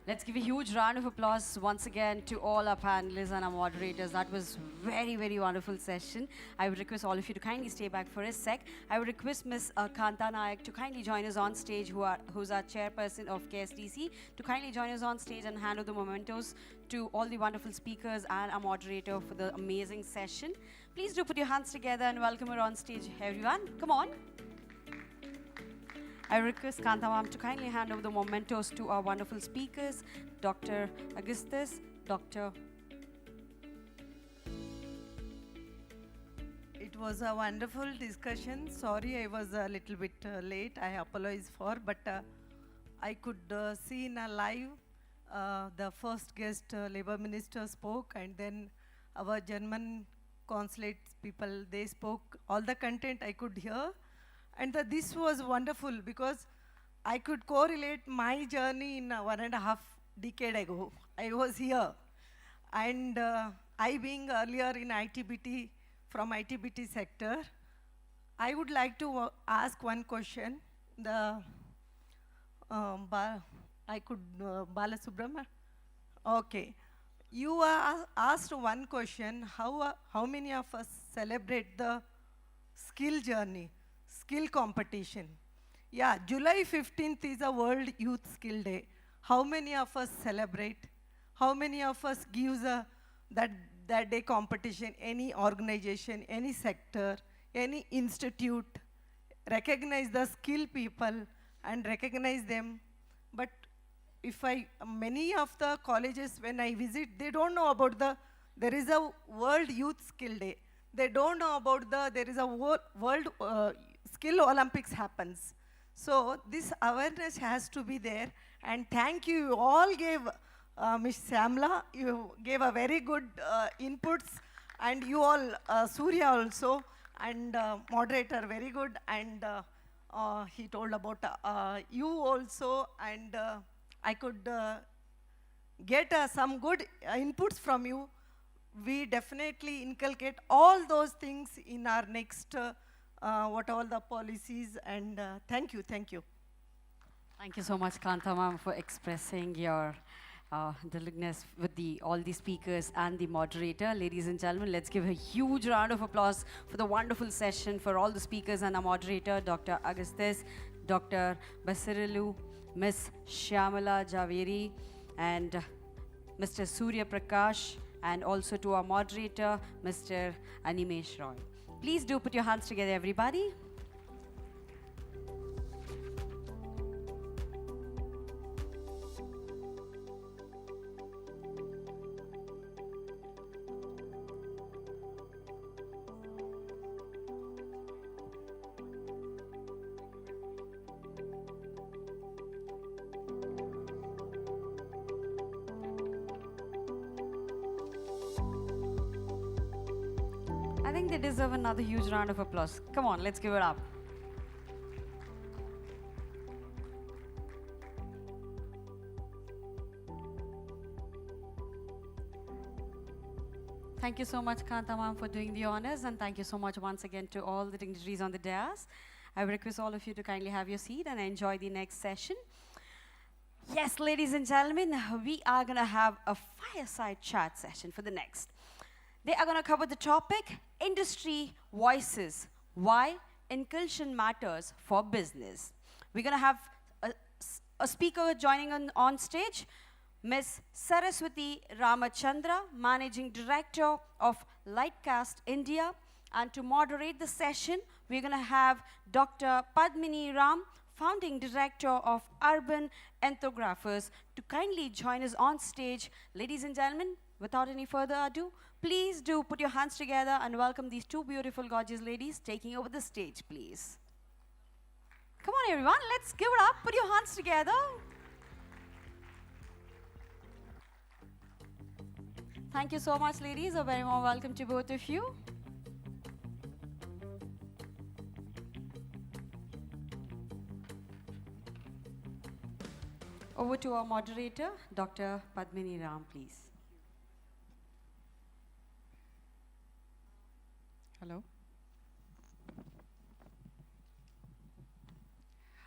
Let's give a huge round of applause once again to all our panelists and our moderators. That was very, very wonderful session. I would request all of you to kindly stay back for a sec. I would request Ms. Kanta Nayak to kindly join us on stage, who's our chairperson of KSTC, to kindly join us on stage and hand over the mementos to all the wonderful speakers and our moderator for the amazing session. Please do put your hands together and welcome her on stage, everyone. Come on. I request Kanta ma'am to kindly hand over the mementos to our wonderful speakers, Dr. Augustus, Dr. It was a wonderful discussion. Sorry I was a little bit late. I apologize for, but I could see in a live the first guest Labour Minister spoke, and then our German consulate people, they spoke. All the content I could hear. And this was wonderful because I could correlate my journey in 1.5 decades ago. I was here. And I being earlier in ITBT, from ITBT sector, I would like to ask one question. Balasubramanian? Okay. You asked one question, how many of us celebrate the skill journey? Skill competition. Yeah, July 15th is a World Youth Skill Day. How many of us celebrate? How many of us gives that day competition, any organization, any sector, any institute, recognize the skilled people and recognize them? But many of the colleges when I visit, they don't know about there is a World Youth Skill Day. They don't know about there is a World Skill Olympics happens. So this awareness has to be there. And thank you. You all gave, Ms. Samla, you gave a very good inputs. And you all, Surya also, and moderator, very good. And he told about you also. And I could get some good inputs from you. We definitely inculcate all those things in our next, what all the policies, and thank you, thank you. Thank you so much, Kanta ma'am, for expressing your deligness with all the speakers and the moderator. Ladies and gentlemen, let's give a huge round of applause for the wonderful session for all the speakers and our moderator, Dr. Agustus, Dr. Basirilu, Ms. Shyamala Javeri, and Mr. Surya Prakash, and also to our moderator, Mr. Animesh Roy. Please do put your hands together, everybody. I think they deserve another huge round of applause. Come on, let's give it up. Thank you so much, Kanta ma'am, for doing the honors, and thank you so much once again to all the dignitaries on the dais. I request all of you to kindly have your seat and enjoy the next session. Yes, ladies and gentlemen, we are going to have a fireside chat session for the next. They are going to cover the topic, Industry Voices, Why Inclusion Matters for Business. We're going to have a speaker joining on stage, Ms. Saraswati Ramachandra, Managing Director of Lightcast India. And to moderate the session, we're going to have Dr. Padmini Ram, Founding Director of Urban Ethographers, to kindly join us on stage. Ladies and gentlemen, without any further ado, please do put your hands together and welcome these two beautiful, gorgeous ladies taking over the stage, please. Come on, everyone, let's give it up. Put your hands together. Thank you so much, ladies. A very warm welcome to both of you. Over to our moderator, Dr. Padmini Ram, please. Hello.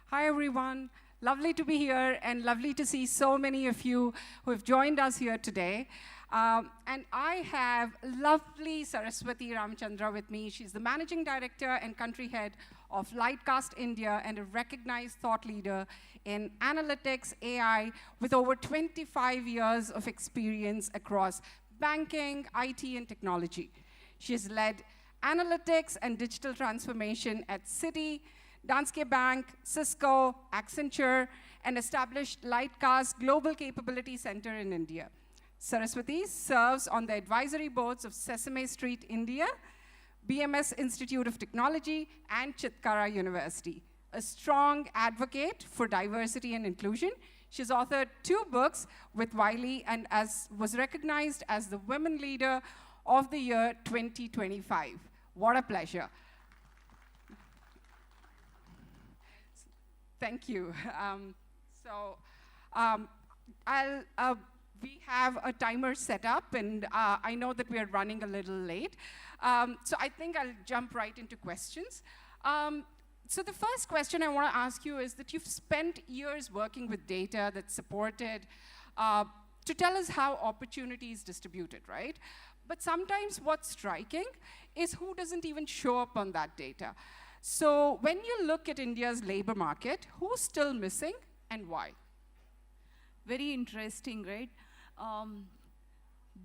Hi, everyone. Lovely to be here and lovely to see so many of you who have joined us here today. And I have lovely Saraswati Ramachandra with me. She's the Managing Director and Country Head of Lightcast India and a recognized thought leader in analytics, AI, with over 25 years of experience across banking, IT, and technology. She has led analytics and digital transformation at Citi, Danske Bank, Cisco, Accenture, and established Lightcast Global Capability Center in India. Saraswati serves on the advisory boards of Sesame Street India, BMS Institute of Technology, and Chitkara University. A strong advocate for diversity and inclusion, she's authored 2 books with Wiley and was recognized as the Women Leader of the Year 2025. What a pleasure. Thank you. We have a timer set up, and I know that we are running a little late. So I think I'll jump right into questions. So the first question I want to ask you is that you've spent years working with data that's supported to tell us how opportunity is distributed, right? But sometimes what's striking is who doesn't even show up on that data. So when you look at India's labor market, who's still missing and why? Very interesting, right?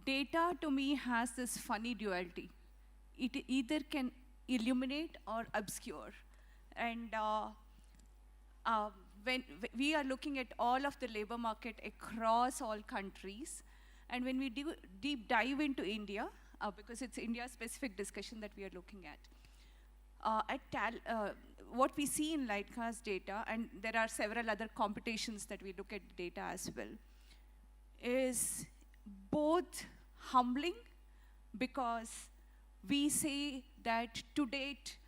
Data to me has this funny duality. It either can illuminate or obscure. And when we are looking at all of the labor market across all countries, and when we do deep dive into India, because it's India-specific discussion that we are looking at, what we see in Lightcast data, and there are several other competitions that we look at data as well, is both humbling, because we say that to date,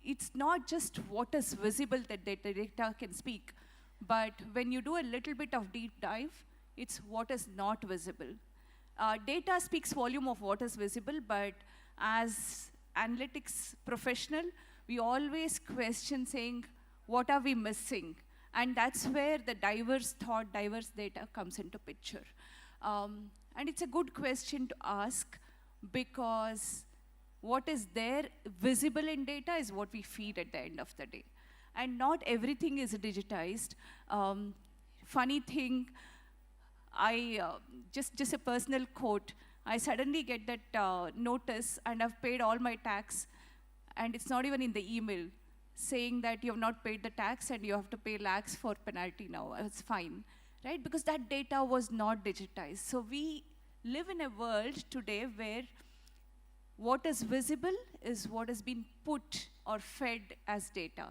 it's not just what is visible that the data can speak, But when you do a little bit of deep dive, it's what is not visible. Data speaks volume of what is visible, but as analytics professional, we always question saying, what are we missing? And that's where the diverse thought, diverse data comes into picture. And it's a good question to ask, because what is there visible in data is what we feed at the end of the day. And not everything is digitized. Funny thing, just a personal quote, I suddenly get that notice and I've paid all my tax, and it's not even in the email saying that you have not paid the tax and you have to pay lakhs for penalty now. It's fine, right? Because that data was not digitized. So we live in a world today where what is visible is what has been put or fed as data.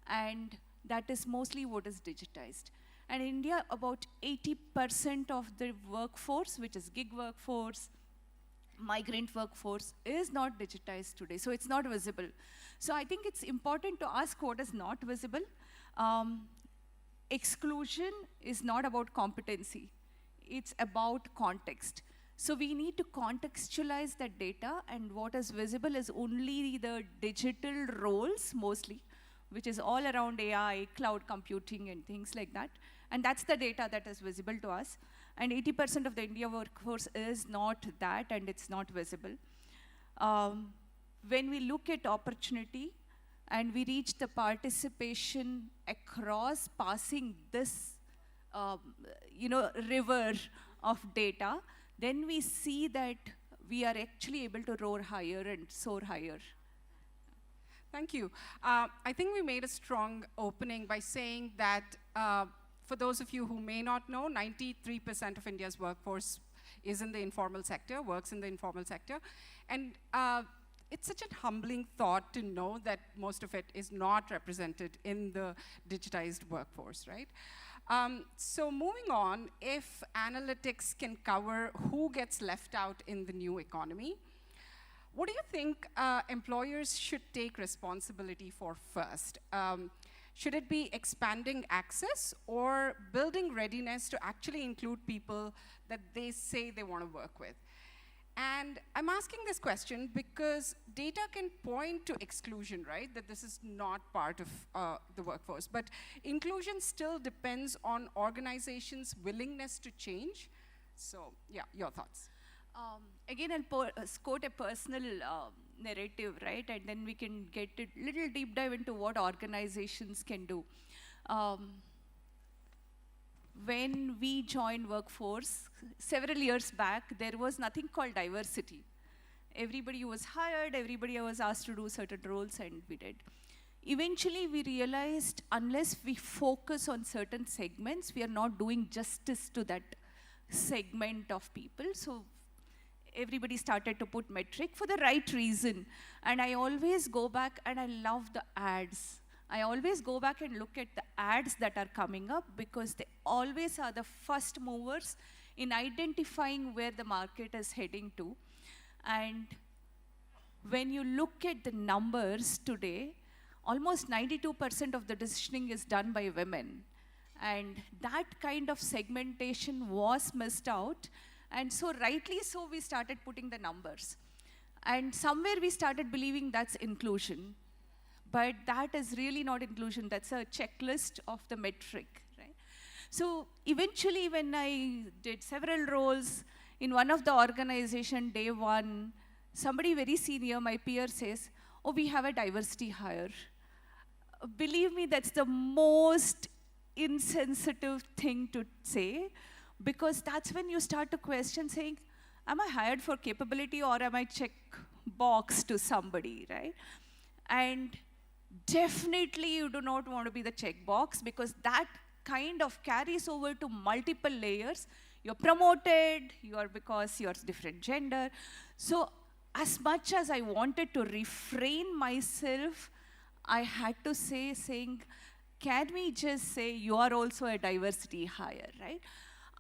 And that is mostly what is digitized. And in India, about 80% of the workforce, which is gig workforce, migrant workforce, is not digitized today. So it's not visible. So I think it's important to ask what is not visible. Exclusion is not about competency. It's about context. So we need to contextualize that data, and what is visible is only the digital roles, mostly, which is all around AI, cloud computing, and things like that. And that's the data that is visible to us. And 80% of the India workforce is not that, and it's not visible. When we look at opportunity, and we reach the participation across passing this river of data, then we see that we are actually able to roar higher and soar higher. Thank you. I think we made a strong opening by saying that for those of you who may not know, 93% of India's workforce is in the informal sector, works in the informal sector. And it's such a humbling thought to know that most of it is not represented in the digitized workforce, right? So moving on, if analytics can cover who gets left out in the new economy, what do you think employers should take responsibility for first? Should it be expanding access or building readiness to actually include people that they say they want to work with? And I'm asking this question because data can point to exclusion, right? That this is not part of the workforce. But inclusion still depends on organizations' willingness to change. So, yeah, your thoughts. Again, I'll quote a personal narrative, right? And then we can get a little deep dive into what organizations can do. When we joined workforce, several years back, there was nothing called diversity. Everybody was hired, everybody was asked to do certain roles, and we did. Eventually, we realized unless we focus on certain segments, we are not doing justice to that segment of people. So everybody started to put metric for the right reason. And I always go back and I love the ads. I always go back and look at the ads that are coming up because they always are the first movers in identifying where the market is heading to. And when you look at the numbers today, almost 92% of the decisioning is done by women. And that kind of segmentation was missed out. And so rightly so, we started putting the numbers. And somewhere we started believing that's inclusion. But that is really not inclusion. That's a checklist of the metric, right? So eventually, when I did several roles in one of the organization, day one, somebody very senior, my peer, says, "Oh, we have a diversity hire." Believe me, that's the most insensitive thing to say, because that's when you start to question saying, am I hired for capability or am I check box to somebody, right? And definitely you do not want to be the checkbox, because that kind of carries over to multiple layers. You're promoted, because you're different gender. So as much as I wanted to refrain myself, I had to saying, can we just say you are also a diversity hire, right?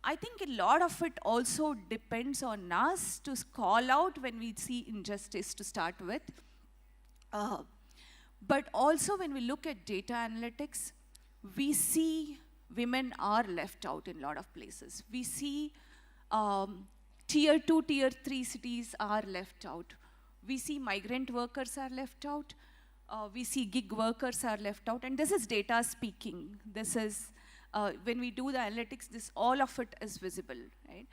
I think a lot of it also depends on us to call out when we see injustice to start with. But also when we look at data analytics, we see women are left out in a lot of places. We see tier 2, tier 3 cities are left out. We see migrant workers are left out. We see gig workers are left out. And this is data speaking. This is, when we do the analytics, all of it is visible, right?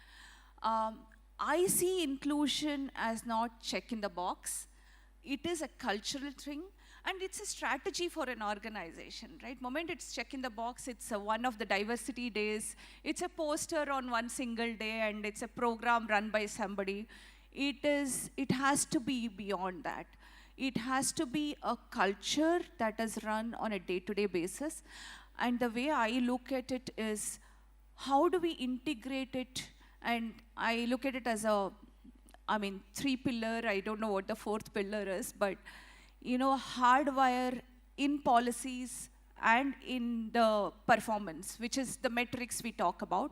I see inclusion as not check in the box. It is a cultural thing. And it's a strategy for an organization, right? Moment it's check in the box, it's one of the diversity days, it's a poster on one single day, and it's a program run by somebody. It has to be beyond that. It has to be a culture that is run on a day-to-day basis. And the way I look at it is, how do we integrate it? And I look at it as three pillar, I don't know what the fourth pillar is, but hardwire in policies and in the performance, which is the metrics we talk about.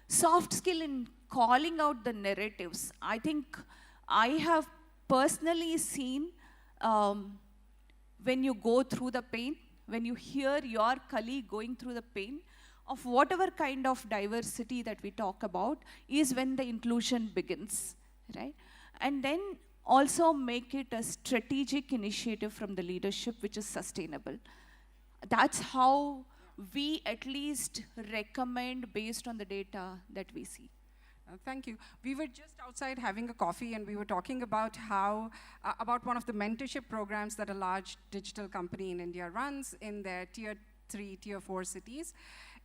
Soft skill in calling out the narratives. I think I have personally seen when you go through the pain, when you hear your colleague going through the pain of whatever kind of diversity that we talk about, is when the inclusion begins, right? And then also make it a strategic initiative from the leadership which is sustainable. That's how we at least recommend based on the data that we see. Thank you. We were just outside having a coffee, and we were talking about how, about one of the mentorship programs that a large digital company in India runs in their tier 3, tier 4 cities,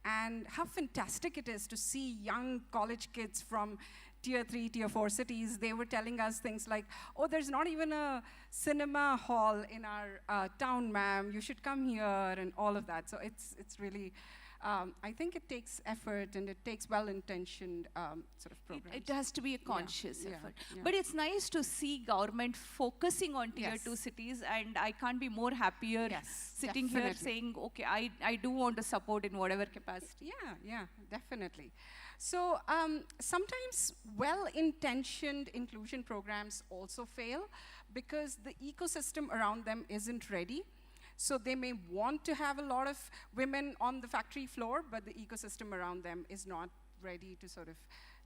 and how fantastic it is to see young college kids from tier 3, tier 4 cities. They were telling us things like, oh, there's not even a cinema hall in our town, ma'am. You should come here, and all of that. So it's really, I think it takes effort, and it takes well-intentioned sort of programs. It has to be a conscious effort. Yeah. But it's nice to see government focusing on tier 2 cities, and I can't be more happier sitting here saying, okay, I do want to support in whatever capacity. Yeah, definitely. So sometimes well-intentioned inclusion programs also fail because the ecosystem around them isn't ready. So they may want to have a lot of women on the factory floor, but the ecosystem around them is not ready to sort of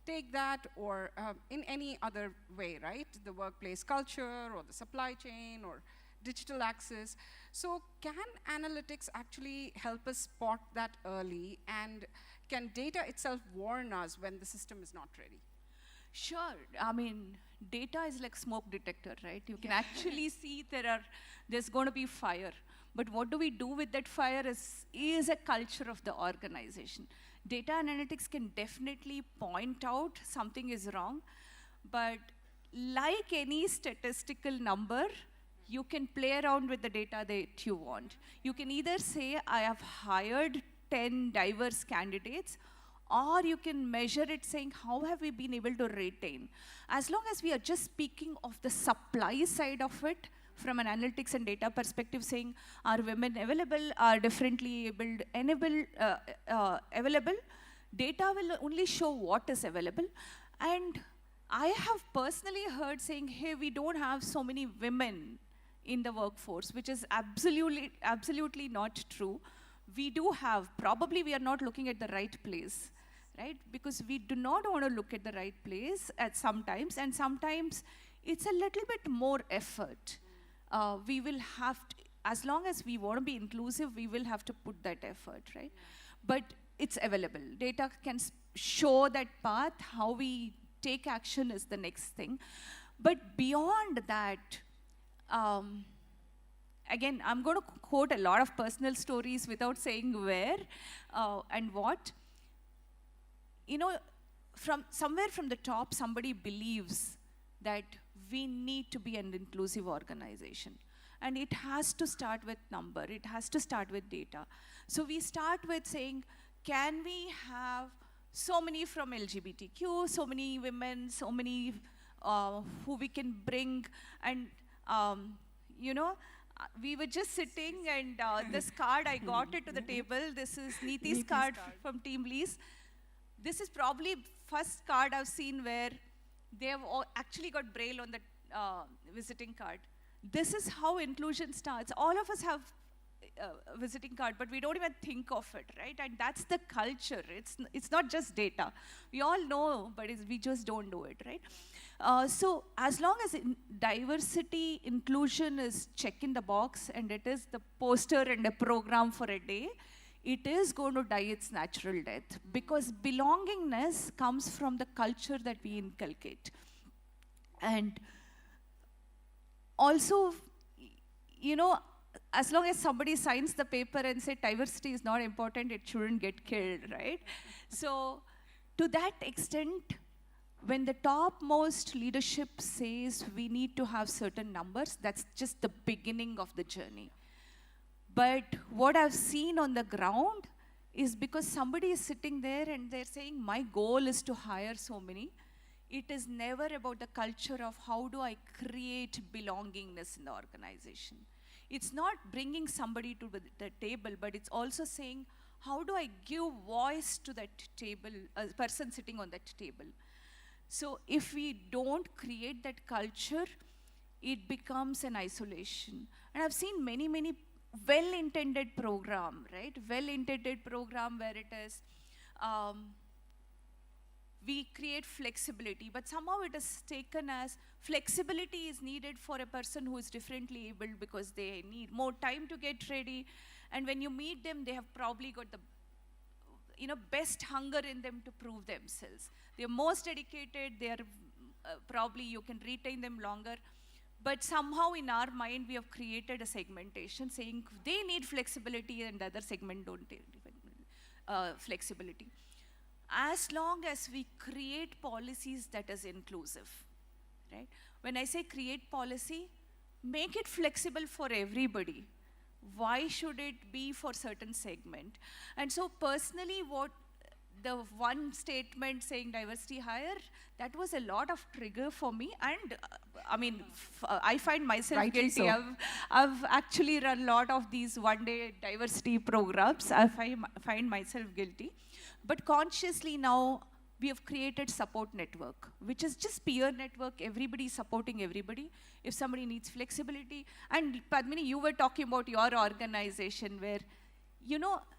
take that, or in any other way, right? The workplace culture, or the supply chain, or digital access. So can analytics actually help us spot that early, and can data itself warn us when the system is not ready? Sure. I mean, data is like smoke detector, right? You can actually see there's going to be fire. But what do we do with that fire is a culture of the organization. Data analytics can definitely point out something is wrong, but like any statistical number, you can play around with the data that you want. You can either say, I have hired 10 diverse candidates, or you can measure it saying, how have we been able to retain? As long as we are just speaking of the supply side of it, from an analytics and data perspective, saying, are women available, are differently abled available, data will only show what is available. And I have personally heard saying, hey, we don't have so many women in the workforce, which is absolutely not true. We do have, probably we are not looking at the right place, right? Because we do not want to look at the right place at sometimes, and sometimes it's a little bit more effort. We will have to, as long as we want to be inclusive, we will have to put that effort, right? But it's available. Data can show that path. How we take action is the next thing. But beyond that, again, I'm going to quote a lot of personal stories without saying where and what. You know, from somewhere from the top, somebody believes that we need to be an inclusive organization. And it has to start with number. It has to start with data. So we start with saying, can we have so many from LGBTQ, so many women, so many who we can bring, and you know, we were just sitting, and this card, I got it to the table. This is Neeti's card from Team Lease. This is probably first card I've seen where they have actually got Braille on the visiting card. This is how inclusion starts. All of us have visiting card, but we don't even think of it, right? And that's the culture. It's not just data. We all know, but we just don't do it, right? So as long as diversity, inclusion is check in the box, and it is the poster and a program for a day, it is going to die its natural death, because belongingness comes from the culture that we inculcate. And also, you know, as long as somebody signs the paper and say diversity is not important, it shouldn't get killed, right? So to that extent, when the topmost leadership says we need to have certain numbers, that's just the beginning of the journey. But what I've seen on the ground is because somebody is sitting there and they're saying, my goal is to hire so many, it is never about the culture of how do I create belongingness in the organization. It's not bringing somebody to the table, but it's also saying, how do I give voice to that table, a person sitting on that table? So if we don't create that culture, it becomes an isolation. And I've seen many, many well-intended program, right? Well-intended program where it is, we create flexibility, but somehow it is taken as flexibility is needed for a person who is differently abled because they need more time to get ready. And when you meet them, they have probably got the best hunger in them to prove themselves. They're most dedicated, they are probably you can retain them longer. But somehow in our mind, we have created a segmentation saying they need flexibility and the other segment don't need flexibility. As long as we create policies that is inclusive, right? When I say create policy, make it flexible for everybody. Why should it be for certain segment? And so personally, what the one statement saying diversity hire, that was a lot of trigger for me. And I mean, I find myself Rightly guilty. so. I've actually run a lot of these one-day diversity programs. I find myself guilty. But consciously now, we have created support network, which is just peer network, everybody supporting everybody. If somebody needs flexibility, and Padmini, you were talking about your organization where,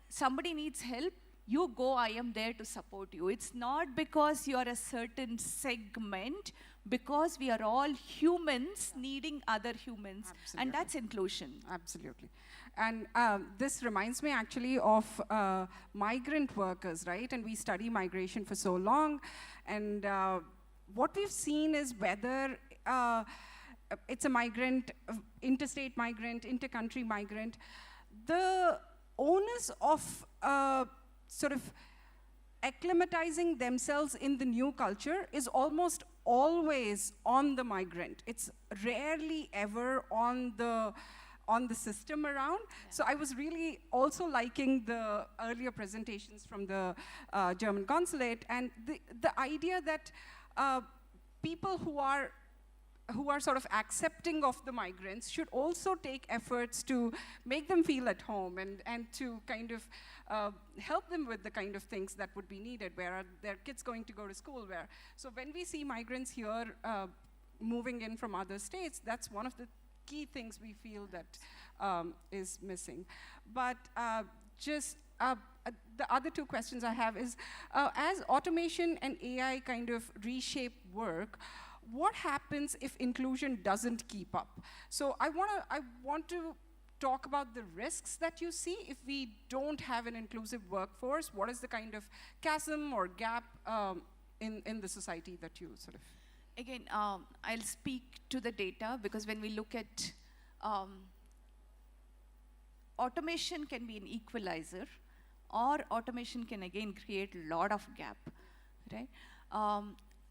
somebody needs help, you go, I am there to support you. It's not because you are a certain segment, because we are all humans needing other humans. Absolutely. And that's inclusion. Absolutely. And this reminds me actually of migrant workers, right? And we study migration for so long. And what we've seen is whether it's a migrant, interstate migrant, intercountry migrant, the onus of sort of acclimatizing themselves in the new culture is almost always on the migrant. It's rarely ever on the system around. Yeah. So I was really also liking the earlier presentations from the German consulate, and the idea that people who are sort of accepting of the migrants should also take efforts to make them feel at home and to kind of help them with the kind of things that would be needed. Where are their kids going to go to school? Where? So when we see migrants here moving in from other states, that's one of the key things we feel that is missing. But the other two questions I have is, as automation and AI kind of reshape work, what happens if inclusion doesn't keep up? So I want to talk about the risks that you see if we don't have an inclusive workforce. What is the kind of chasm or gap in the society that you sort of... Again, I'll speak to the data, because when we look at automation can be an equalizer, or automation can again create a lot of gap, right?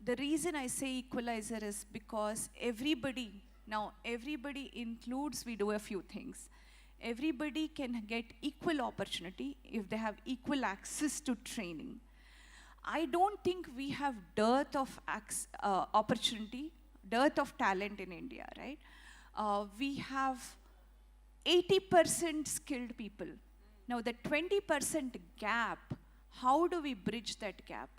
The reason I say equalizer is because everybody includes, we do a few things. Everybody can get equal opportunity if they have equal access to training. I don't think we have dearth of opportunity, dearth of talent in India, right? We have 80% skilled people. Now the 20% gap, how do we bridge that gap?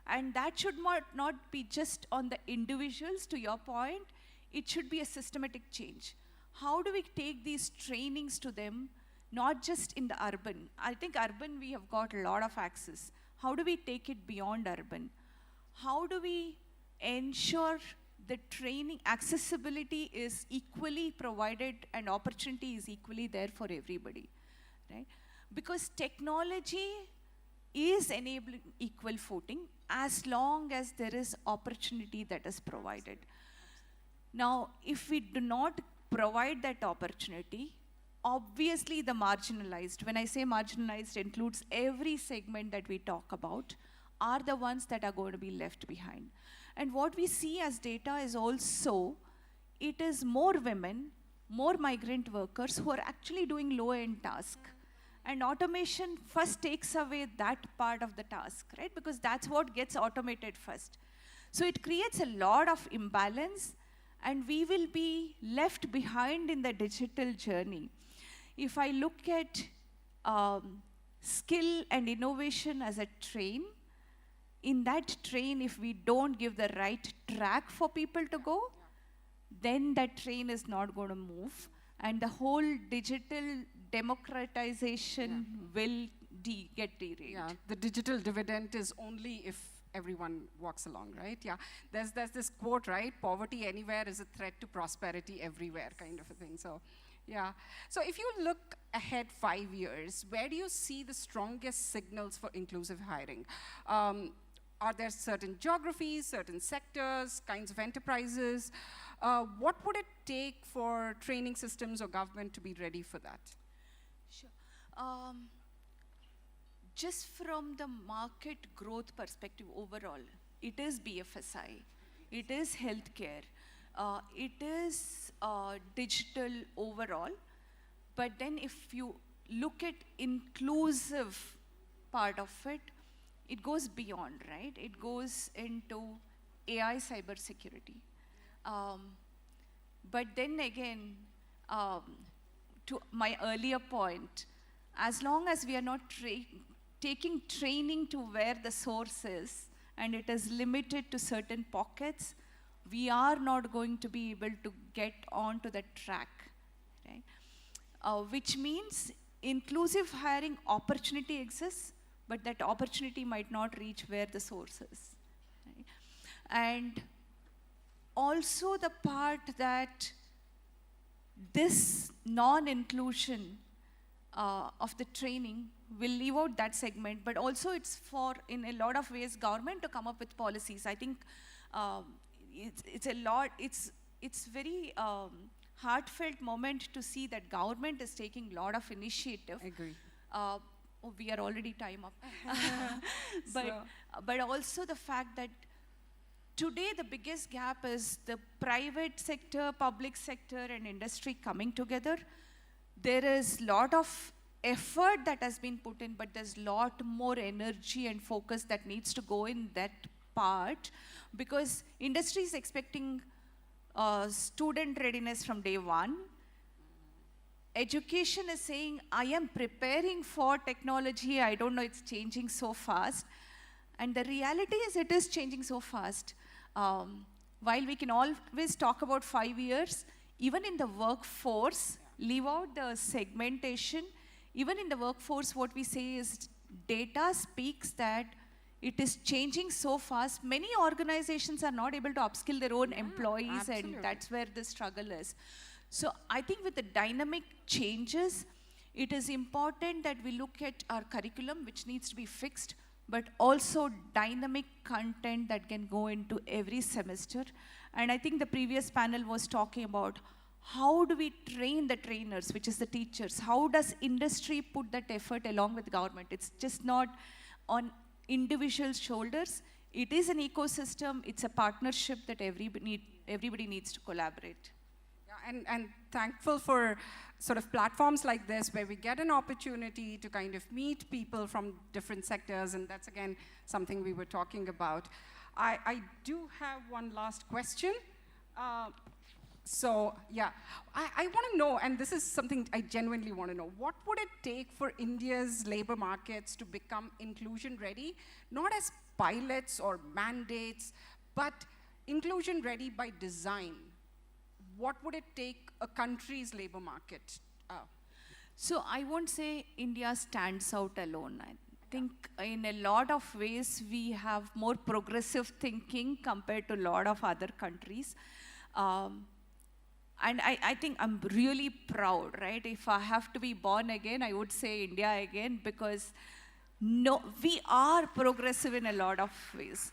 And that should not be just on the individuals, to your point, it should be a systematic change. How do we take these trainings to them, not just in the urban. I think urban we have got a lot of access. How do we take it beyond urban? How do we ensure the training accessibility is equally provided and opportunity is equally there for everybody, right? Because technology is enabling equal footing as long as there is opportunity that is provided. Now, if we do not provide that opportunity, obviously the marginalized, when I say marginalized, includes every segment that we talk about, are the ones that are going to be left behind. And what we see as data is also, it is more women, more migrant workers who are actually doing low-end tasks. And automation first takes away that part of the task, right? Because that's what gets automated first. So it creates a lot of imbalance, and we will be left behind in the digital journey. If I look at skill and innovation as a train, in that train, if we don't give the right track for people to go, then that train is not going to move. And the whole digital democratization will get derailed. Yeah, the digital dividend is only if everyone walks along, right? Yeah, there's this quote, right? Poverty anywhere is a threat to prosperity everywhere, kind of a thing. So, yeah. So if you look ahead 5 years, where do you see the strongest signals for inclusive hiring? Are there certain geographies, certain sectors, kinds of enterprises? What would it take for training systems or government to be ready for that? Sure. Just from the market growth perspective overall, it is BFSI, it is healthcare, it is digital overall. But then if you look at inclusive part of it, it goes beyond, right? It goes into AI cybersecurity. But then again, to my earlier point, as long as we are not taking training to where the source is, and it is limited to certain pockets, we are not going to be able to get onto that track, right? Which means inclusive hiring opportunity exists, but that opportunity might not reach where the source is, right? And also the part that this non-inclusion of the training will leave out that segment, but also it's for, in a lot of ways, government to come up with policies. I think it's very heartfelt moment to see that government is taking a lot of initiative. I agree. We are already time up. But also the fact that today the biggest gap is the private sector, public sector, and industry coming together. There is a lot of effort that has been put in, but there's a lot more energy and focus that needs to go in that part, because industry is expecting student readiness from day one. Education is saying, I am preparing for technology, I don't know, it's changing so fast. And the reality is it is changing so fast. While we can always talk about 5 years, even in the workforce, leave out the segmentation, even in the workforce, what we say is data speaks that it is changing so fast. Many organizations are not able to upskill their own employees, absolutely. And that's where the struggle is. So I think with the dynamic changes, it is important that we look at our curriculum, which needs to be fixed, but also dynamic content that can go into every semester. And I think the previous panel was talking about how do we train the trainers, which is the teachers? How does industry put that effort along with government? It's just not on individual shoulders. It is an ecosystem. It's a partnership that everybody needs to collaborate. And thankful for sort of platforms like this where we get an opportunity to kind of meet people from different sectors, and that's again something we were talking about. I do have one last question. So yeah, I want to know, and this is something I genuinely want to know, what would it take for India's labor markets to become inclusion ready, not as pilots or mandates, but inclusion ready by design? What would it take a country's labor market? So I won't say India stands out alone. I think in a lot of ways we have more progressive thinking compared to a lot of other countries. And I think I'm really proud, right? If I have to be born again, I would say India again, because no, we are progressive in a lot of ways.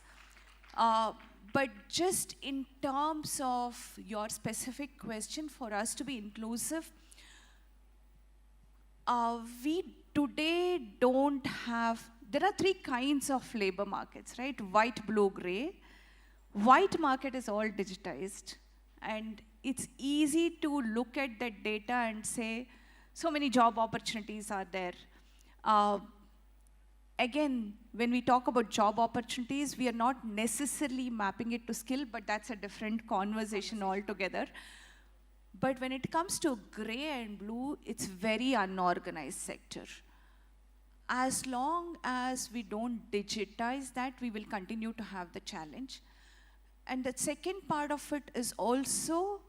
But just in terms of your specific question, for us to be inclusive, we today don't have, there are three kinds of labor markets, right? White, blue, gray. White market is all digitized, and it's easy to look at that data and say, so many job opportunities are there. Again, when we talk about job opportunities, we are not necessarily mapping it to skill, but that's a different conversation altogether. But when it comes to gray and blue, it's very unorganized sector. As long as we don't digitize that, we will continue to have the challenge. And the second part of it is also,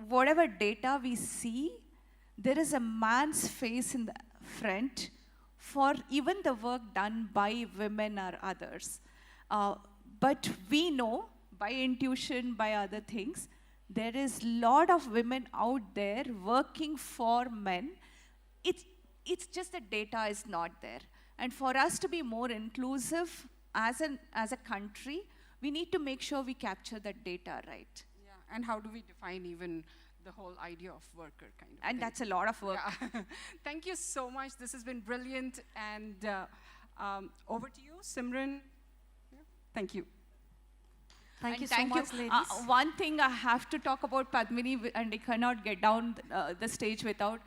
whatever data we see, there is a man's face in the front for even the work done by women or others. But we know, by intuition, by other things, there is a lot of women out there working for men. It's just the data is not there. And for us to be more inclusive as a country, we need to make sure we capture that data right. Yeah, and how do we define even the whole idea of worker kind of And thing? that's a lot of work. Yeah. Thank you so much. This has been brilliant. And over to you, Simran. Yeah. Thank you. Thank you And so much, ladies. One thing I have to talk about Padmini, and I cannot get down the stage without,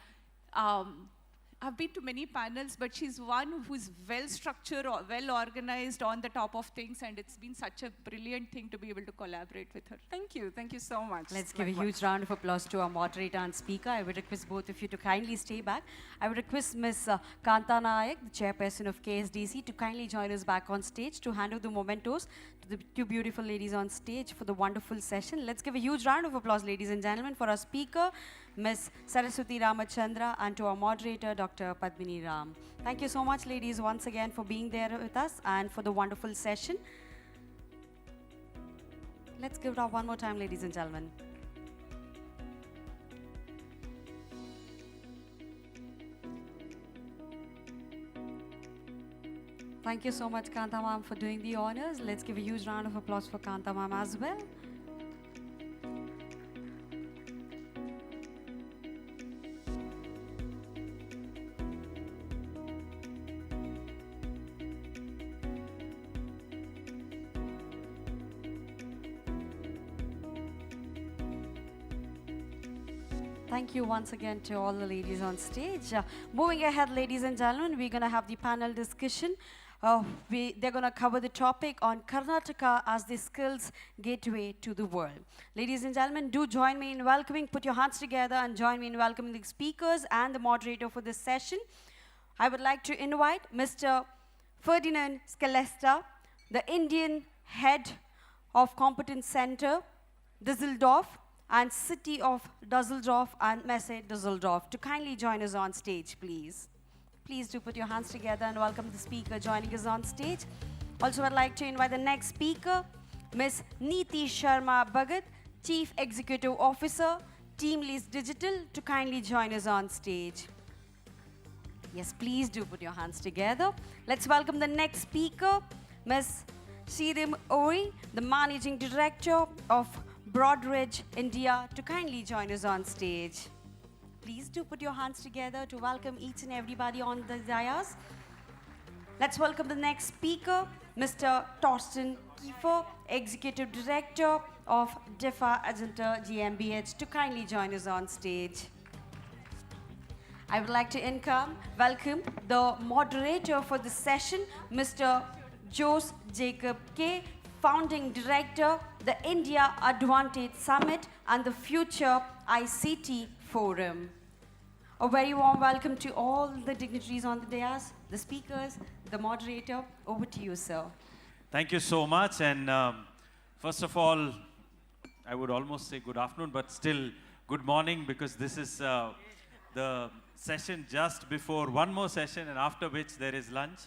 I've been to many panels, but she's one who's well-structured, or well-organized on the top of things, and it's been such a brilliant thing to be able to collaborate with her. Thank you so much. Let's give a huge round of applause to our moderator and speaker. I would request both of you to kindly stay back. I would request Ms. Kanta Nayak, the chairperson of KSDC, to kindly join us back on stage to hand over the mementos to the two beautiful ladies on stage for the wonderful session. Let's give a huge round of applause, ladies and gentlemen, for our speaker, Ms. Saraswati Ramachandra, and to our moderator, Dr. Padmini Ram. Thank you so much, ladies, once again for being there with us and for the wonderful session. Let's give it up one more time, ladies and gentlemen. Thank you so much, Kanta ma'am, for doing the honors. Let's give a huge round of applause for Kanta ma'am as well. Thank you once again to all the ladies on stage. Moving ahead, ladies and gentlemen, we're going to have the panel discussion. They're going to cover the topic on Karnataka as the skills gateway to the world. Ladies and gentlemen, do join me in welcoming, put your hands together and join me in welcoming the speakers and the moderator for this session. I would like to invite Mr. Ferdinand Scalesta, the Indian head of Competence Center, Düsseldorf, and City of Düsseldorf and Messe Düsseldorf to kindly join us on stage, please. Please do put your hands together and welcome the speaker joining us on stage. Also, I'd like to invite the next speaker, Ms. Neeti Sharma Bhagat, Chief Executive Officer, Team Lease Digital, to kindly join us on stage. Yes, please do put your hands together. Let's welcome the next speaker, Ms. Shirim Ori, the Managing Director of Broadridge, India, to kindly join us on stage. Please do put your hands together to welcome each and everybody on the dais. Let's welcome the next speaker, Mr. Torsten Kiefer, Executive Director of DEFA Agenta GmbH, to kindly join us on stage. I would like to welcome the moderator for the session, Mr. Jose Jacob K., Founding Director, the India Advantage Summit and the Future ICT Forum. A very warm welcome to all the dignitaries on the dais, the speakers, the moderator. Over to you, sir. Thank you so much. And first of all, I would almost say good afternoon, but still, good morning, because this is the session just before one more session, and after which there is lunch.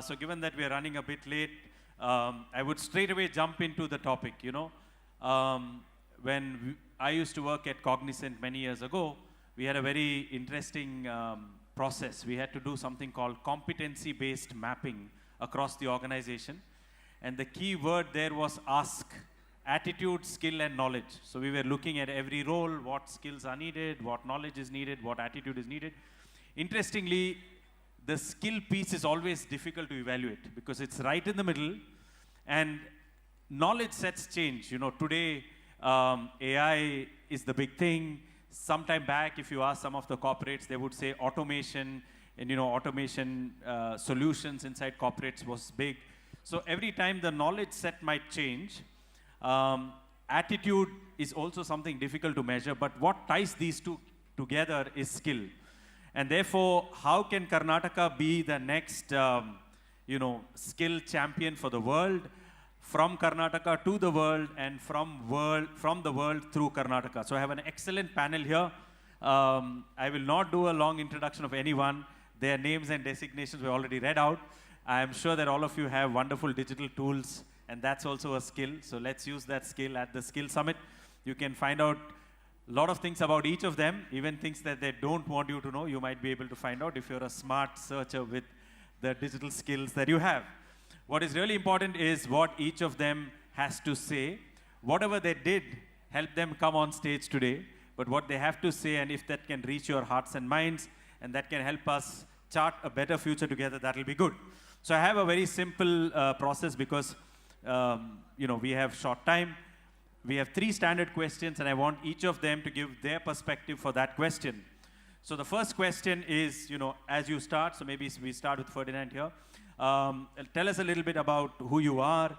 So given that we are running a bit late, I would straight away jump into the topic. I used to work at Cognizant many years ago, we had a very interesting process. We had to do something called competency-based mapping across the organization. And the key word there was ask. Attitude, skill, and knowledge. So we were looking at every role, what skills are needed, what knowledge is needed, what attitude is needed. Interestingly, the skill piece is always difficult to evaluate because it's right in the middle, and knowledge sets change. Today, AI is the big thing. Sometime back, if you ask some of the corporates, they would say automation, and automation solutions inside corporates was big. So every time the knowledge set might change. Attitude is also something difficult to measure, but what ties these two together is skill. And therefore, how can Karnataka be the next, skill champion for the world, from Karnataka to the world, and from the world through Karnataka? So I have an excellent panel here. I will not do a long introduction of anyone. Their names and designations were already read out. I am sure that all of you have wonderful digital tools, and that's also a skill. So let's use that skill at the Skill Summit. You can find out a lot of things about each of them, even things that they don't want you to know. You might be able to find out if you're a smart searcher with the digital skills that you have. What is really important is what each of them has to say. Whatever they did helped them come on stage today, but what they have to say, and if that can reach your hearts and minds, and that can help us chart a better future together, that will be good. So I have a very simple process because we have short time. We have 3 standard questions, and I want each of them to give their perspective for that question. So the first question is, as you start, so maybe we start with Ferdinand here. Tell us a little bit about who you are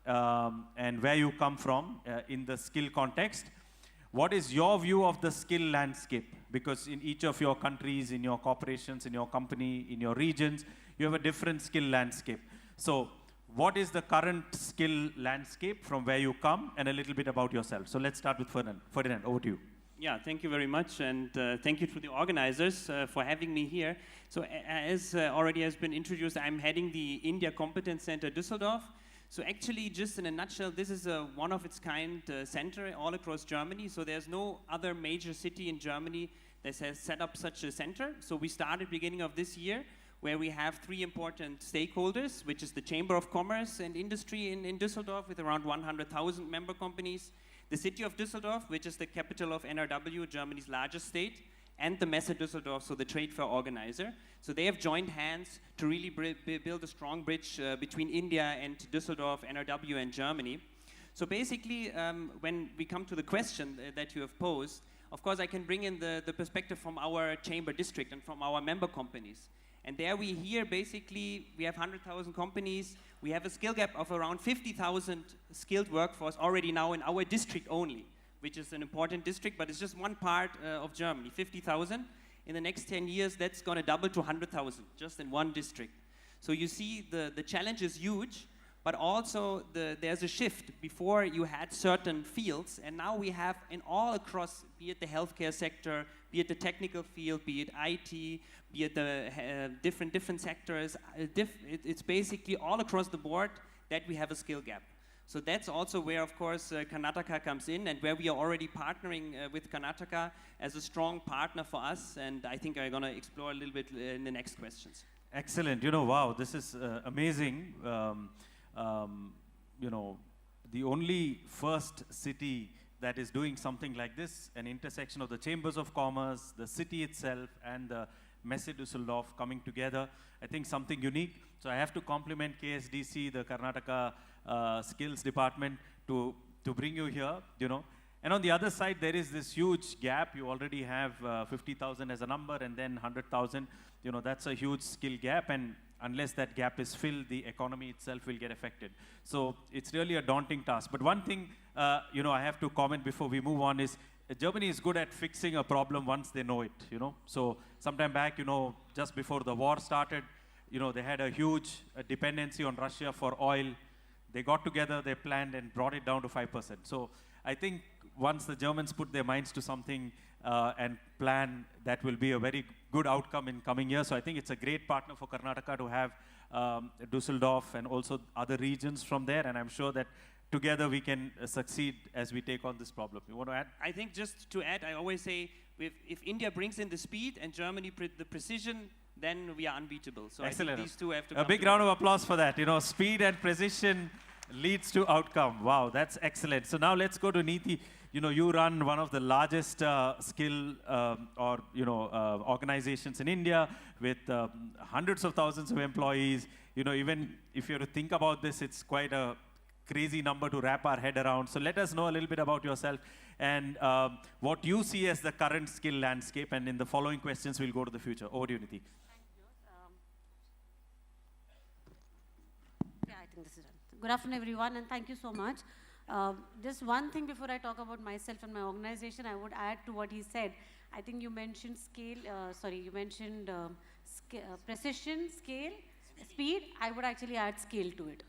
and where you come from in the skill context. What is your view of the skill landscape? Because in each of your countries, in your corporations, in your company, in your regions, you have a different skill landscape. So what is the current skill landscape from where you come, and a little bit about yourself? So let's start with Ferdinand. Ferdinand, over to you. Yeah, thank you very much, and thank you to the organizers for having me here. So as already has been introduced, I'm heading the India Competence Center Düsseldorf. So actually, just in a nutshell, this is a one-of-its-kind center all across Germany. So there's no other major city in Germany that has set up such a center. So we started beginning of this year, where we have 3 important stakeholders, which is the Chamber of Commerce and Industry in Düsseldorf with around 100,000 member companies, the city of Düsseldorf, which is the capital of NRW, Germany's largest state, and the Messe Düsseldorf, so the trade fair organizer. So they have joined hands to really build a strong bridge between India and Düsseldorf, NRW, and Germany. So basically, when we come to the question that you have posed, of course I can bring in the perspective from our chamber district and from our member companies. And there we hear basically, we have 100,000 companies, we have a skill gap of around 50,000 skilled workforce already now in our district only, which is an important district, but it's just one part of Germany, 50,000. In the next 10 years, that's gonna double to 100,000, just in one district. So you see the challenge is huge, but also there's a shift. Before you had certain fields, and now we have in all across, be it the healthcare sector, be it the technical field, be it IT, be it the different sectors, it's basically all across the board that we have a skill gap. So that's also where, of course, Karnataka comes in, and where we are already partnering with Karnataka as a strong partner for us, and I think I'm going to explore a little bit in the next questions. Excellent. Wow, this is amazing. The only first city that is doing something like this, an intersection of the Chambers of Commerce, the city itself, and the Messe Düsseldorf coming together, I think something unique. So I have to compliment KSDC, the Karnataka Skills Department, to bring you here, And on the other side, there is this huge gap. You already have 50,000 as a number, and then 100,000. That's a huge skill gap, and unless that gap is filled, the economy itself will get affected. So it's really a daunting task. But one thing, I have to comment before we move on is, Germany is good at fixing a problem once they know it, So sometime back, just before the war started, they had a huge dependency on Russia for oil. They got together, they planned and brought it down to 5%. So I think once the Germans put their minds to something and plan, that will be a very good outcome in coming years. So I think it's a great partner for Karnataka to have Dusseldorf and also other regions from there, and I'm sure that together we can succeed as we take on this problem. You want to add? I think just to add, I always say, if India brings in the speed and Germany the precision, then we are unbeatable. So Excellent. I think these two have to A come big together. round of applause for that. You know, speed and precision leads to outcome. Wow, that's excellent. So now let's go to Neeti. You know, you run one of the largest skill organizations in India with hundreds of thousands of employees. You know, even if you have to think about this, it's quite a crazy number to wrap our head around. So let us know a little bit about yourself and what you see as the current skill landscape. And in the following questions, we'll go to the future. Over to you, Neeti. Yeah, I think this is done. Good afternoon, everyone, and thank you so much. Just one thing before I talk about myself and my organization, I would add to what he said. I think you mentioned precision, scale, speed. I would actually add scale to it.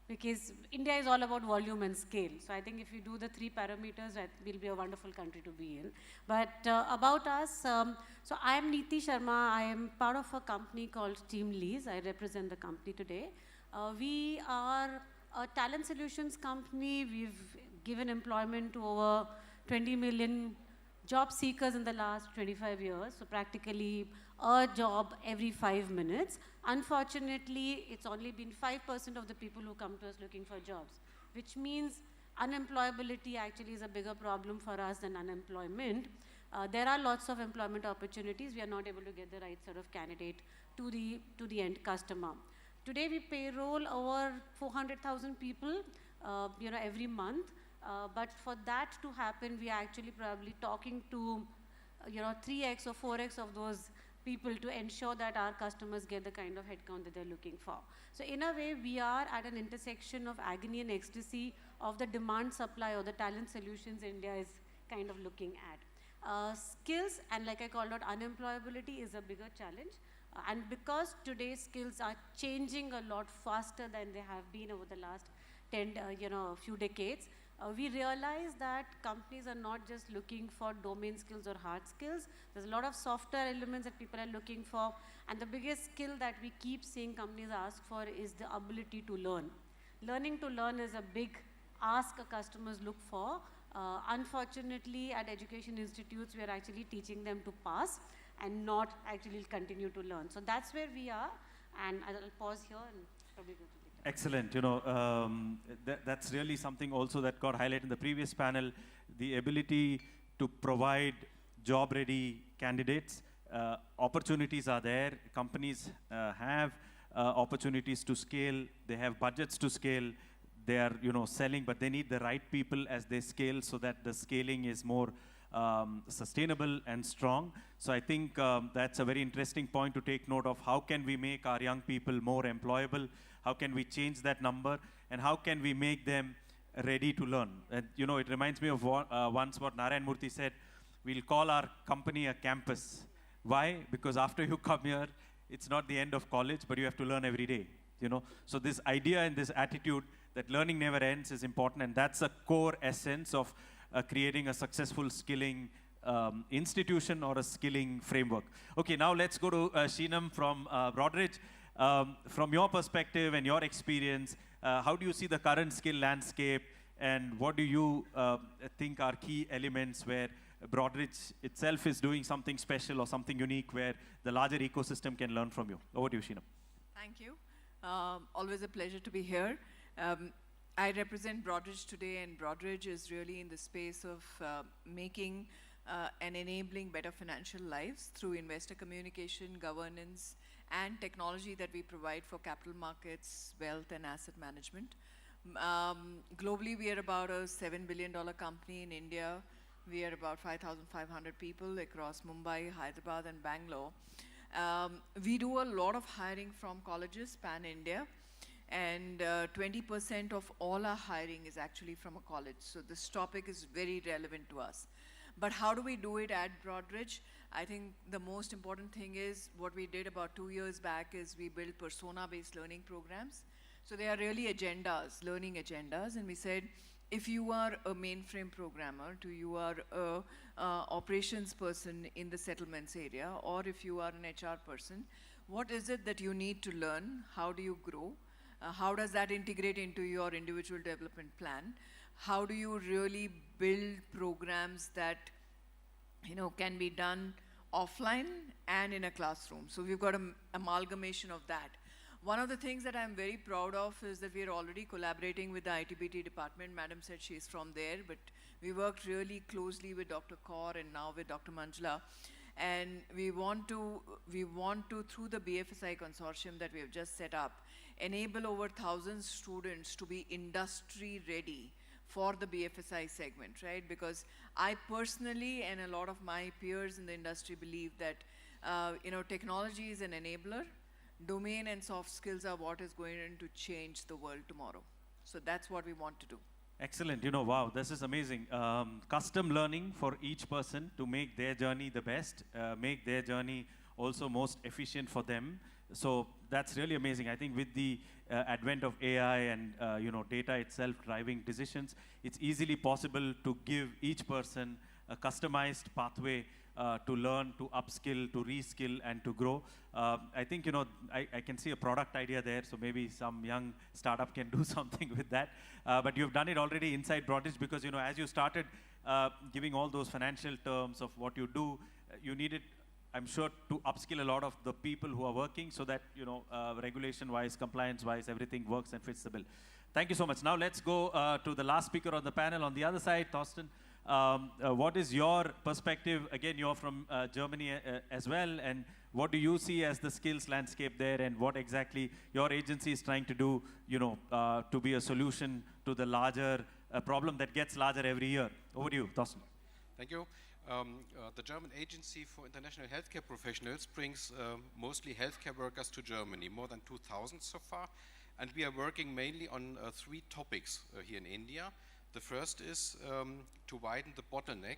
Because India is all about volume and scale. So I think if you do the 3 parameters, that will be a wonderful country to be in. But about us, so I am Neeti Sharma. I am part of a company called Team Lease. I represent the company today. We are a talent solutions company. We've given employment to over 20 million job seekers in the last 25 years. So practically a job every 5 minutes. Unfortunately, it's only been 5% of the people who come to us looking for jobs, which means unemployability actually is a bigger problem for us than unemployment. There are lots of employment opportunities. We are not able to get the right sort of candidate to the end customer. Today we payroll over 400,000 people, every month. But for that to happen, we are actually probably talking to, 3x or 4x of those people to ensure that our customers get the kind of headcount that they're looking for. So in a way, we are at an intersection of agony and ecstasy of the demand supply or the talent solutions India is kind of looking at. Skills, and like I called out, unemployability is a bigger challenge. And because today's skills are changing a lot faster than they have been over the last few decades, we realize that companies are not just looking for domain skills or hard skills. There's a lot of software elements that people are looking for. And the biggest skill that we keep seeing companies ask for is the ability to learn. Learning to learn is a big ask customers look for. Unfortunately, at education institutes, we are actually teaching them to pass and not actually continue to learn. So that's where we are. And I'll pause here and probably go to the Excellent. That's really something also that got highlighted in the previous panel, the ability to provide job-ready candidates. Opportunities are there. Companies have opportunities to scale. They have budgets to scale. They are, selling, but they need the right people as they scale so that the scaling is more sustainable and strong. So I think that's a very interesting point to take note of. How can we make our young people more employable? How can we change that number? And how can we make them ready to learn? And, it reminds me of once what Narayan Murthy said, we'll call our company a campus. Why? Because after you come here, it's not the end of college, but you have to learn every day. So this idea and this attitude that learning never ends is important, and that's a core essence of creating a successful skilling institution or a skilling framework. Okay, now let's go to Sheenam from Broadridge. From your perspective and your experience, how do you see the current skill landscape, and what do you think are key elements where Broadridge itself is doing something special or something unique where the larger ecosystem can learn from you? Over to you, Sheenam. Thank you. Always a pleasure to be here. I represent Broadridge today, and Broadridge is really in the space of making and enabling better financial lives through investor communication, governance, and technology that we provide for capital markets, wealth, and asset management. Globally, we are about a $7 billion company. In India, we are about 5,500 people across Mumbai, Hyderabad, and Bangalore. We do a lot of hiring from colleges, pan-India, and 20% of all our hiring is actually from a college. So this topic is very relevant to us. But how do we do it at Broadridge? I think the most important thing is what we did about 2 years back is we built persona-based learning programs. So they are really agendas, learning agendas, and we said if you are a mainframe programmer, to you are a operations person in the settlements area, or if you are an HR person, what is it that you need to learn? How do you grow? How does that integrate into your individual development plan? How do you really build programs that can be done offline and in a classroom? So we've got an amalgamation of that. One of the things that I'm very proud of is that we are already collaborating with the ITBT department. Madam said she's from there, but we worked really closely with Dr. Kaur and now with Dr. Manjula. And we want to, through the BFSI consortium that we have just set up, enable over 1,000 students to be industry ready for the BFSI segment, right? Because I personally and a lot of my peers in the industry believe that technology is an enabler. Domain and soft skills are what is going to change the world tomorrow. So that's what we want to do. Excellent. Wow, this is amazing. Custom learning for each person to make their journey the best, make their journey also most efficient for them. So that's really amazing. I think with the advent of AI and data itself driving decisions, it's easily possible to give each person a customized pathway to learn, to upskill, to reskill, and to grow. I think, I can see a product idea there, so maybe some young startup can do something with that. But you've done it already inside Broadridge because, as you started giving all those financial terms of what you do, you needed, I'm sure, to upskill a lot of the people who are working so that, regulation-wise, compliance-wise, everything works and fits the bill. Thank you so much. Now let's go to the last speaker on the panel. On the other side, Thorsten, what is your perspective? Again, you're from Germany as well, and what do you see as the skills landscape there, and what exactly your agency is trying to do, to be a solution to the larger problem that gets larger every year? Over to you, Thorsten. Thank you. The German Agency for International Healthcare Professionals brings mostly healthcare workers to Germany, more than 2,000 so far, and we are working mainly on 3 topics here in India. The first is to widen the bottleneck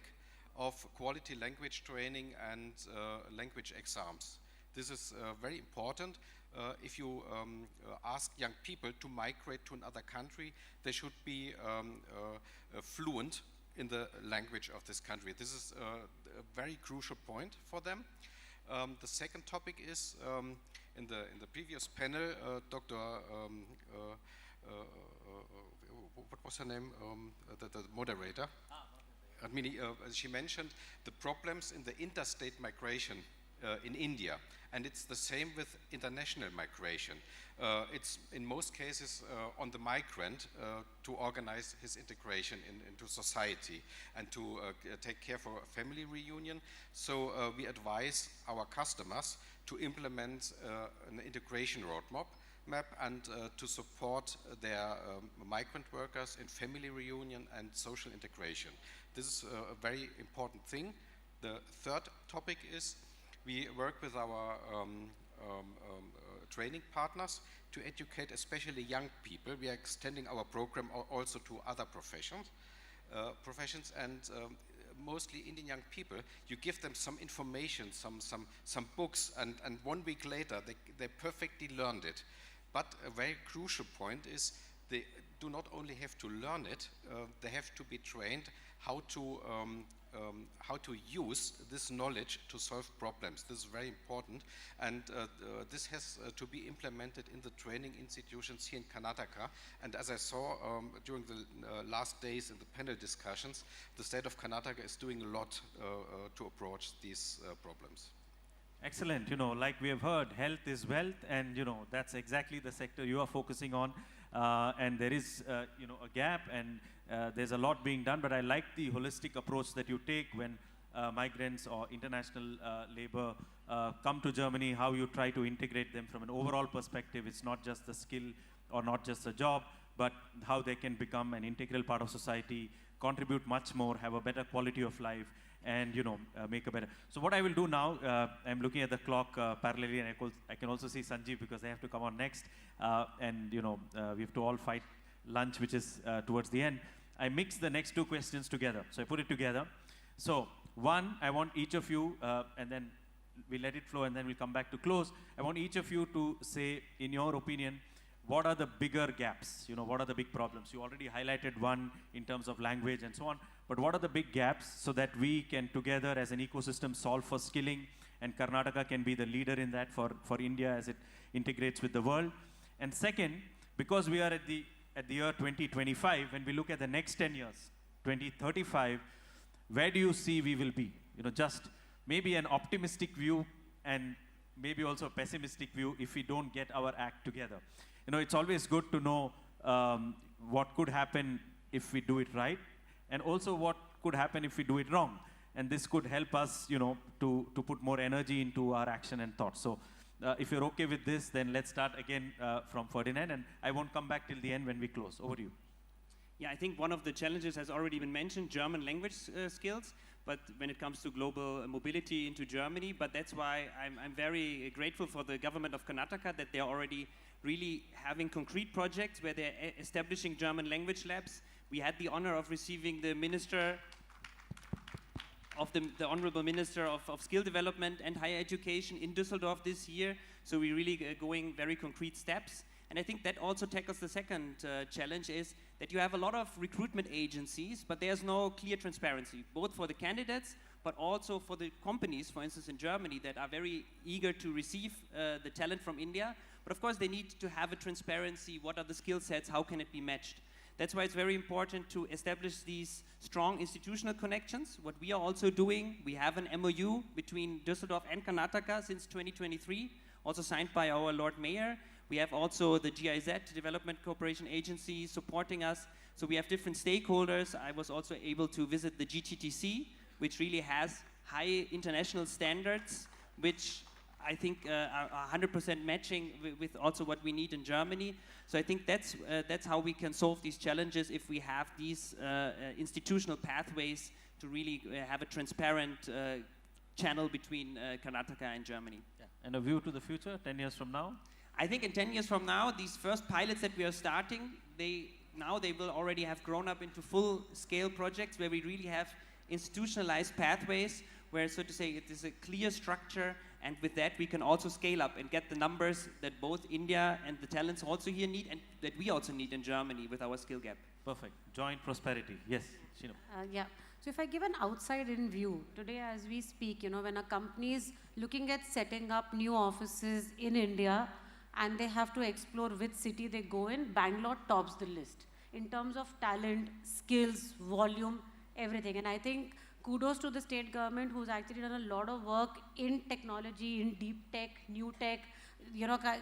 of quality language training and language exams. This is very important. If you ask young people to migrate to another country, they should be fluent in the language of this country. This is a very crucial point for them. The second topic is, in the previous panel, Dr. What was her name? The moderator. She mentioned the problems in the interstate migration in India, and it's the same with international migration. It's in most cases on the migrant to organize his integration into society and to take care for a family reunion. So we advise our customers to implement an integration roadmap and to support their migrant workers in family reunion and social integration. This is a very important thing. The third topic is we work with our training partners to educate especially young people. We are extending our program also to other professions and mostly Indian young people. You give them some information, some books, and 1 week later they perfectly learned it. But a very crucial point is they do not only have to learn it, they have to be trained how to use this knowledge to solve problems. This is very important, and this has to be implemented in the training institutions here in Karnataka. And as I saw during the last days in the panel discussions, the state of Karnataka is doing a lot to approach these problems. Excellent. Like we have heard, health is wealth, and that's exactly the sector you are focusing on. And there is a gap, and there's a lot being done. But I like the holistic approach that you take when migrants or international labor come to Germany. How you try to integrate them from an overall perspective. It's not just the skill or not just a job, but how they can become an integral part of society, contribute much more, have a better quality of life, and make a better. So what I will do now, I'm looking at the clock parallelly, and I can also see Sanjeev because they have to come on next, and we have to all fight lunch, which is towards the end. I mix the next 2 questions together, so I put it together. So one, I want each of you, and then we let it flow, and then we'll come back to close. I want each of you to say, in your opinion, what are the bigger gaps? What are the big problems? You already highlighted one in terms of language and so on, but what are the big gaps so that we can together as an ecosystem solve for skilling, and Karnataka can be the leader in that for India as it integrates with the world. And second, because we are at the year 2025, when we look at the next 10 years, 2035, where do you see we will be? Just maybe an optimistic view and maybe also a pessimistic view if we don't get our act together. It's always good to know what could happen if we do it right, and also what could happen if we do it wrong. And this could help us, to put more energy into our action and thought. So if you're okay with this, then let's start again from Ferdinand, and I won't come back till the end when we close. Over to you. Yeah, I think one of the challenges has already been mentioned, German language skills, but when it comes to global mobility into Germany, but that's why I'm very grateful for the government of Karnataka that they're already really having concrete projects where they're establishing German language labs. We had the honor of receiving the minister of the Honorable Minister of Skill Development and Higher Education in Düsseldorf this year, so we're really going very concrete steps. And I think that also tackles the second challenge, is that you have a lot of recruitment agencies, but there's no clear transparency, both for the candidates, but also for the companies, for instance, in Germany, that are very eager to receive the talent from India. But of course, they need to have a transparency. What are the skill sets? How can it be matched? That's why it's very important to establish these strong institutional connections. What we are also doing, we have an MOU between Düsseldorf and Karnataka since 2023, also signed by our Lord Mayor. We have also the GIZ, Development Cooperation Agency, supporting us. So we have different stakeholders. I was also able to visit the GTTC, which really has high international standards, which I think are 100% matching with also what we need in Germany. So I think that's how we can solve these challenges, if we have these institutional pathways to really have a transparent channel between Karnataka and Germany. Yeah. And a view to the future, 10 years from now? I think in 10 years from now, these first pilots that we are starting, they will already have grown up into full-scale projects where we really have institutionalized pathways, where, so to say, it is a clear structure, and with that we can also scale up and get the numbers that both India and the talents also here need, and that we also need in Germany with our skill gap. Perfect. Joint prosperity. Yes, Shino. Yeah. So if I give an outside-in view, today as we speak, when a company is looking at setting up new offices in India, and they have to explore which city they go in, Bangalore tops the list in terms of talent, skills, volume, everything. And I think kudos to the state government, who's actually done a lot of work in technology, in deep tech, new tech,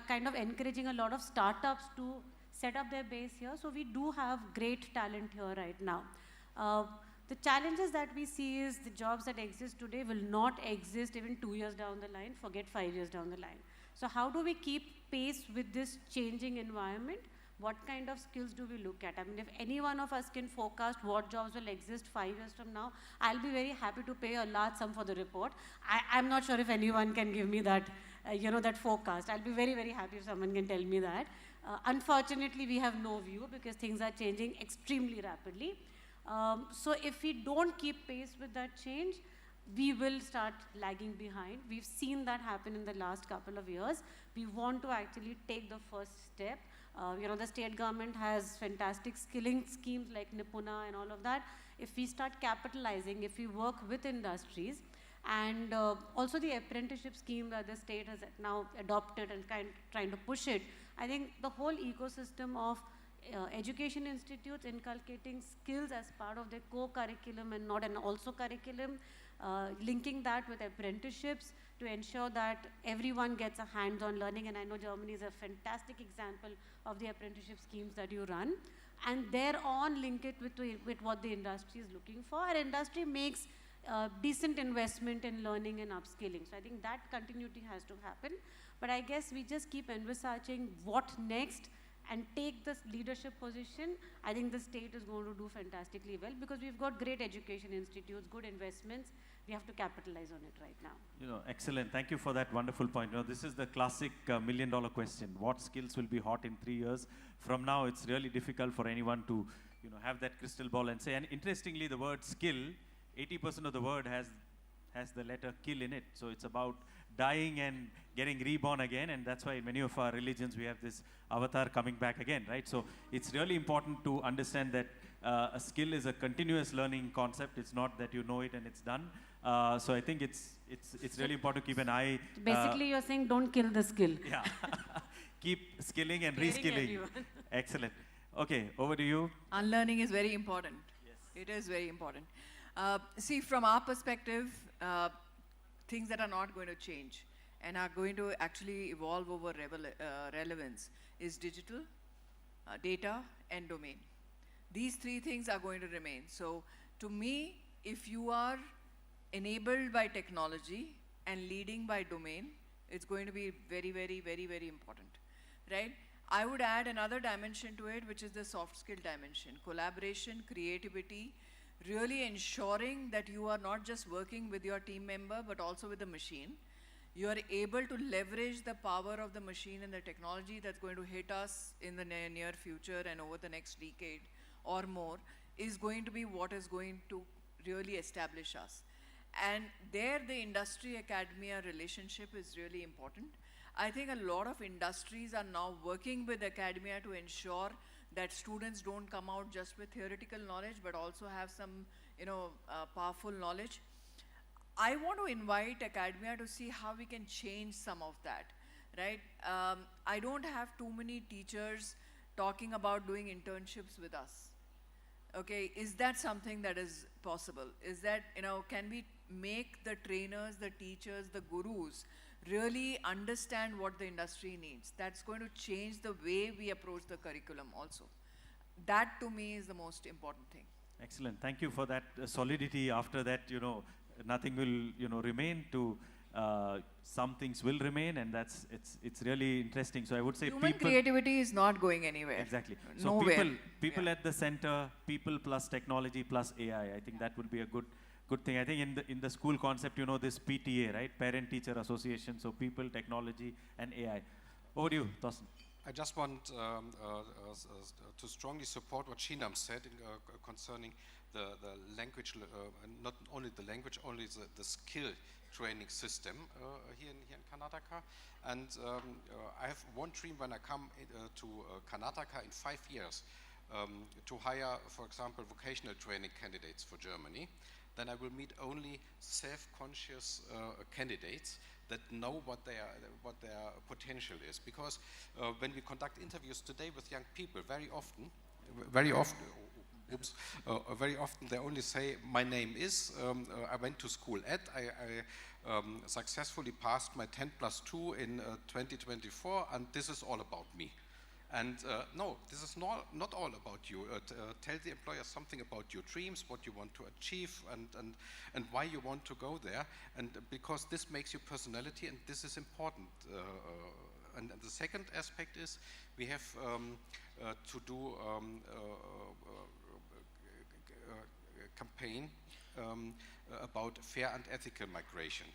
kind of encouraging a lot of startups to set up their base here. So we do have great talent here right now. The challenges that we see is the jobs that exist today will not exist even 2 years down the line, forget 5 years down the line. So how do we keep pace with this changing environment? What kind of skills do we look at? I mean, if any one of us can forecast what jobs will exist 5 years from now, I'll be very happy to pay a large sum for the report. I'm not sure if anyone can give me that, that forecast. I'll be very, very happy if someone can tell me that. Unfortunately, we have no view because things are changing extremely rapidly. So if we don't keep pace with that change, we will start lagging behind. We've seen that happen in the last couple of years. We want to actually take the first step. The state government has fantastic skilling schemes like Nipuna and all of that. If we start capitalizing, if we work with industries, and also the apprenticeship scheme that the state has now adopted and trying to push it, I think the whole ecosystem of education institutes inculcating skills as part of their co-curriculum and not an also curriculum, linking that with apprenticeships to ensure that everyone gets a hands-on learning. And I know Germany is a fantastic example of the apprenticeship schemes that you run. And thereon link it with what the industry is looking for. And industry makes decent investment in learning and upskilling. So I think that continuity has to happen. But I guess we just keep envisaging what next and take this leadership position. I think the state is going to do fantastically well because we've got great education institutes, good investments. We have to capitalize on it right now. Excellent. Thank you for that wonderful point. This is the classic million-dollar question. What skills will be hot in 3 years? From now, it's really difficult for anyone to, have that crystal ball and say. And interestingly, the word skill, 80% of the word has the letter kill in it. So it's about dying and getting reborn again, and that's why in many of our religions we have this avatar coming back again, right? So it's really important to understand that a skill is a continuous learning concept. It's not that you know it and it's done. So I think it's really important to keep an eye. Basically, you're saying don't kill the skill. Yeah. Keep skilling and reskilling. Excellent. Okay, over to you. Unlearning is very important. Yes. It is very important. See, from our perspective, things that are not going to change and are going to actually evolve over relevance is digital, data, and domain. These three things are going to remain. So to me, if you are enabled by technology and leading by domain, it's going to be very, very, very, very important, right? I would add another dimension to it, which is the soft skill dimension. Collaboration, creativity, really ensuring that you are not just working with your team member, but also with the machine. You are able to leverage the power of the machine and the technology that's going to hit us in the near future and over the next decade or more is going to be what is going to really establish us. And there the industry-academia relationship is really important. I think a lot of industries are now working with academia to ensure that students don't come out just with theoretical knowledge, but also have some, powerful knowledge. I want to invite academia to see how we can change some of that, right? I don't have too many teachers talking about doing internships with us. Okay, is that something that is possible? Is that, can we make the trainers, the teachers, the gurus really understand what the industry needs? That's going to change the way we approach the curriculum also. That to me is the most important thing. Excellent. Thank you for that solidity. After that, nothing will, remain to, some things will remain, and it's really interesting. So I would say human creativity is not going anywhere. Exactly. So nowhere. people at the center, people plus technology plus AI. I think that would be a good thing. I think in the school concept, this PTA, right? Parent Teacher Association. So people, technology, and AI. Over to you, Thorsten. I just want to strongly support what Shinam said concerning the language, not only the language, only the skill training system here in Karnataka. And I have one dream when I come to Karnataka in 5 years to hire, for example, vocational training candidates for Germany. Then I will meet only self-conscious candidates that know what their potential is. Because when we conduct interviews today with young people, very often they only say, my name is, I went to school at, I successfully passed my 10+2 in 2024, and this is all about me. And no, this is not all about you. Tell the employer something about your dreams, what you want to achieve, and why you want to go there. And because this makes your personality, and this is important. And the second aspect is we have to do a campaign about fair and ethical migration.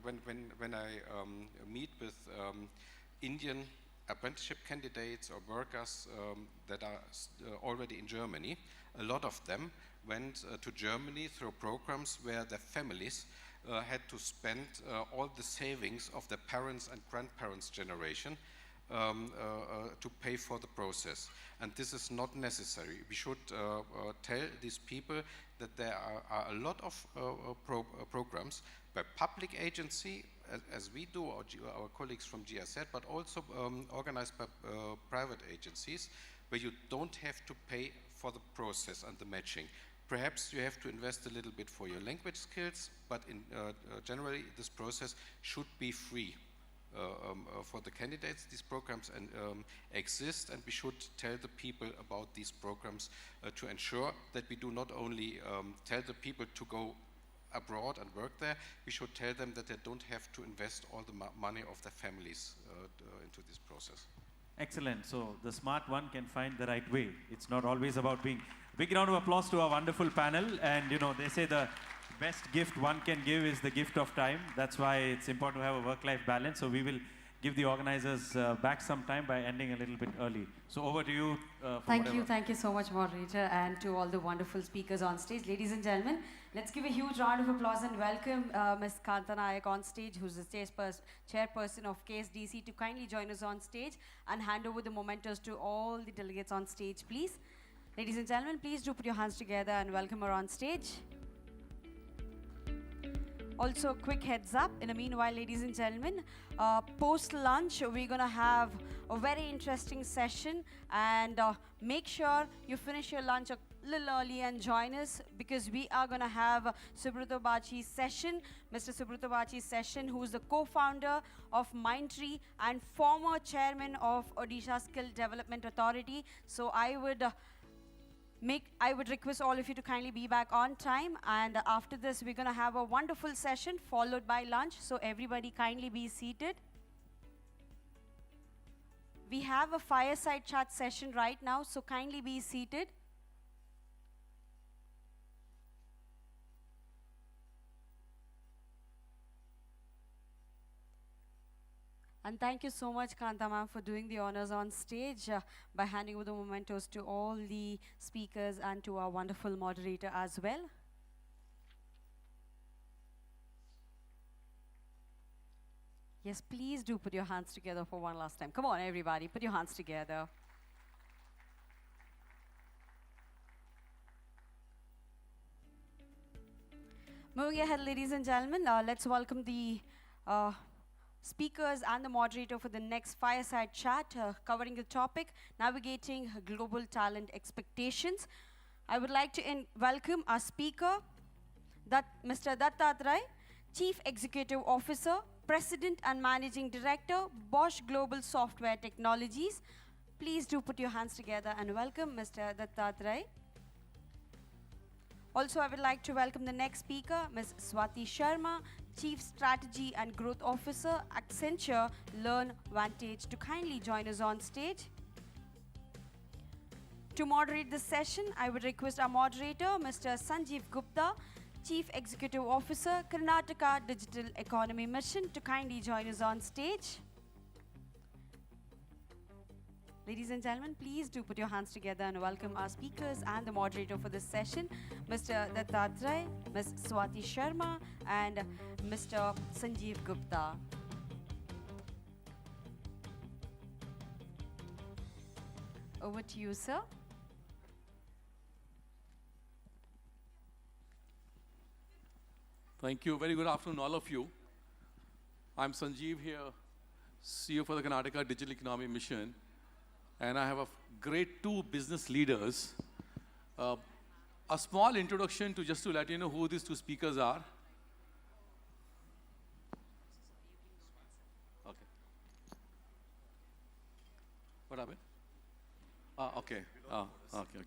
When I meet with Indian apprenticeship candidates or workers that are already in Germany, a lot of them went to Germany through programs where their families had to spend all the savings of their parents' and grandparents' generation to pay for the process. And this is not necessary. We should tell these people that there are a lot of programs by public agency, as we do, our colleagues from GIZ, but also organized by private agencies, where you don't have to pay for the process and the matching. Perhaps you have to invest a little bit for your language skills, but generally this process should be free for the candidates. These programs exist, and we should tell the people about these programs to ensure that we do not only tell the people to go abroad and work there, we should tell them that they don't have to invest all the money of their families into this process. Excellent. So the smart one can find the right way. It's not always about being. Big round of applause to our wonderful panel. And they say the best gift one can give is the gift of time. That's why it's important to have a work-life balance. So we will give the organizers back some time by ending a little bit early. So over to you. Thank you so much, moderator, and to all the wonderful speakers on stage. Ladies and gentlemen, let's give a huge round of applause and welcome Ms. Kanta Nayak on stage, who's the chairperson of KSDC, to kindly join us on stage and hand over the mementos to all the delegates on stage, please. Ladies and gentlemen, please do put your hands together and welcome her on stage. Also, a quick heads up, in the meanwhile, ladies and gentlemen, post-lunch, we're going to have a very interesting session, and make sure you finish your lunch a little early and join us, because we are going to have Subrata Bachi's session, Mr. Subrata Bachi's session, who is the co-founder of Mindtree and former chairman of Odisha Skill Development Authority. So I would request all of you to kindly be back on time, and after this we're going to have a wonderful session followed by lunch, so everybody kindly be seated. We have a fireside chat session right now, so kindly be seated. And thank you so much, Kanta ma'am, for doing the honors on stage by handing over the mementos to all the speakers and to our wonderful moderator as well. Yes, please do put your hands together for one last time. Come on, everybody, put your hands together. Moving ahead, ladies and gentlemen, let's welcome the speakers and the moderator for the next fireside chat covering the topic navigating global talent expectations. I would like to welcome our speaker, Mr. Dattatray, Chief Executive Officer, President and Managing Director, Bosch Global Software Technologies. Please do put your hands together and welcome Mr. Dattatray. Also, I would like to welcome the next speaker, Ms. Swati Sharma, Chief Strategy and Growth Officer, Accenture Learn Vantage, to kindly join us on stage. To moderate this session, I would request our moderator, Mr. Sanjeev Gupta, Chief Executive Officer, Karnataka Digital Economy Mission, to kindly join us on stage. Ladies and gentlemen, please do put your hands together and welcome our speakers and the moderator for this session, Mr. Dattatray, Ms. Swati Sharma, and Mr. Sanjeev Gupta. Over to you, sir. Thank you. Very good afternoon, all of you. I'm Sanjeev here, CEO for the Karnataka Digital Economy Mission. And I have a great two business leaders. A small introduction just to let you know who these two speakers are. Okay. What happened? Okay. Okay.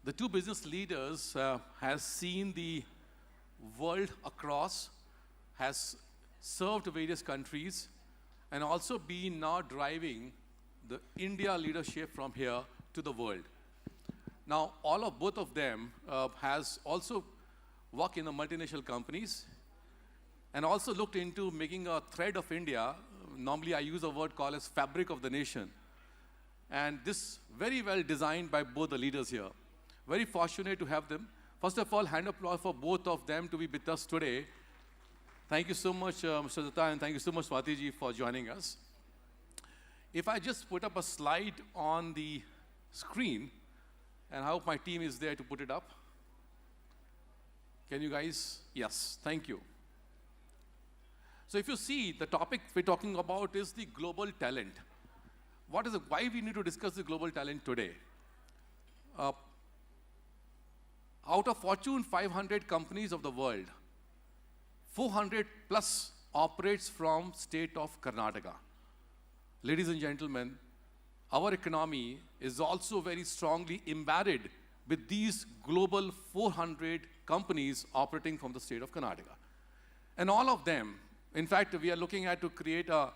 The two business leaders has seen the world across, has served various countries, and also been now driving the India leadership from here to the world. Now, both of them has also worked in the multinational companies and also looked into making a thread of India. Normally, I use a word called as fabric of the nation. And this very well designed by both the leaders here. Very fortunate to have them. First of all, hand applause for both of them to be with us today. Thank you so much, Mr. Datta, and thank you so much, Swati ji, for joining us. If I just put up a slide on the screen, and I hope my team is there to put it up. Can you guys? Yes, thank you. So if you see, the topic we're talking about is the global talent. Why we need to discuss the global talent today? Out of Fortune 500 companies of the world, 400 plus operates from state of Karnataka. Ladies and gentlemen, our economy is also very strongly embedded with these global 400 companies operating from the state of Karnataka. And all of them, in fact, we are looking at to create an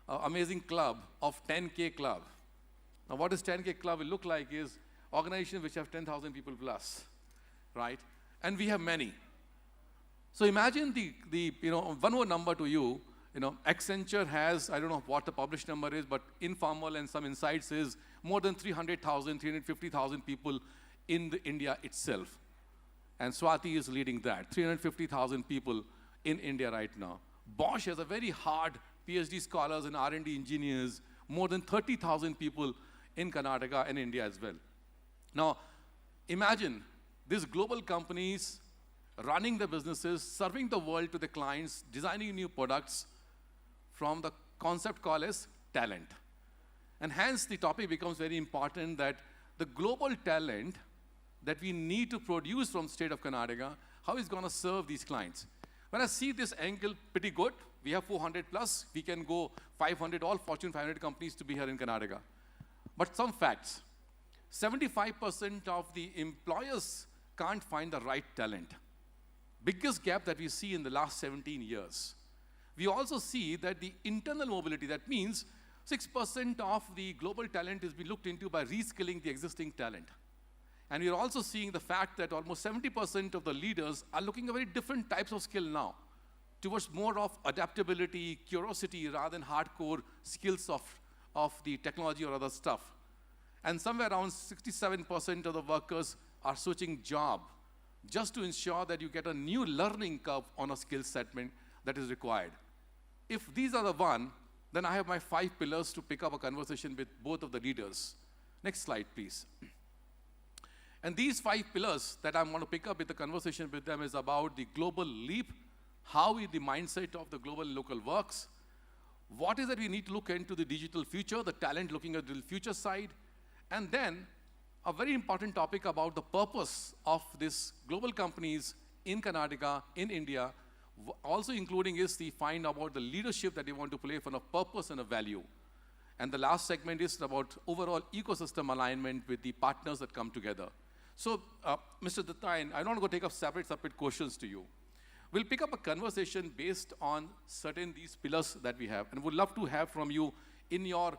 amazing club of 10K club. Now what is 10K club will look like is organizations which have 10,000 people plus, right? And we have many. So imagine one more number to you. Accenture has, I don't know what the published number is, but informal and some insights is more than 300,000, 350,000 people in the India itself. And Swati is leading that, 350,000 people in India right now. Bosch has a very hard PhD scholars and R&D engineers, more than 30,000 people in Karnataka and India as well. Now, imagine these global companies running the businesses, serving the world to the clients, designing new products from the concept called as talent. And hence, the topic becomes very important that the global talent that we need to produce from state of Karnataka, how is going to serve these clients? When I see this angle pretty good, we have 400 plus, we can go 500, all Fortune 500 companies to be here in Karnataka. But some facts, 75% of the employers can't find the right talent. Biggest gap that we see in the last 17 years. We also see that the internal mobility, that means 6% of the global talent is being looked into by reskilling the existing talent. And we're also seeing the fact that almost 70% of the leaders are looking at very different types of skill now, towards more of adaptability, curiosity, rather than hardcore skills of the technology or other stuff. And somewhere around 67% of the workers are switching job just to ensure that you get a new learning curve on a skill segment that is required. If these are the one, then I have my 5 pillars to pick up a conversation with both of the leaders. Next slide, please. And these 5 pillars that I'm going to pick up with the conversation with them is about the global leap, how is the mindset of the global and local works, what is it we need to look into the digital future, the talent looking at the future side, and then a very important topic about the purpose of these global companies in Karnataka, in India, also including is the find about the leadership that they want to play for a purpose and a value. And the last segment is about overall ecosystem alignment with the partners that come together. So, Mr. Datta, I don't want to go take up separate questions to you. We'll pick up a conversation based on certain these pillars that we have, and would love to have from you in your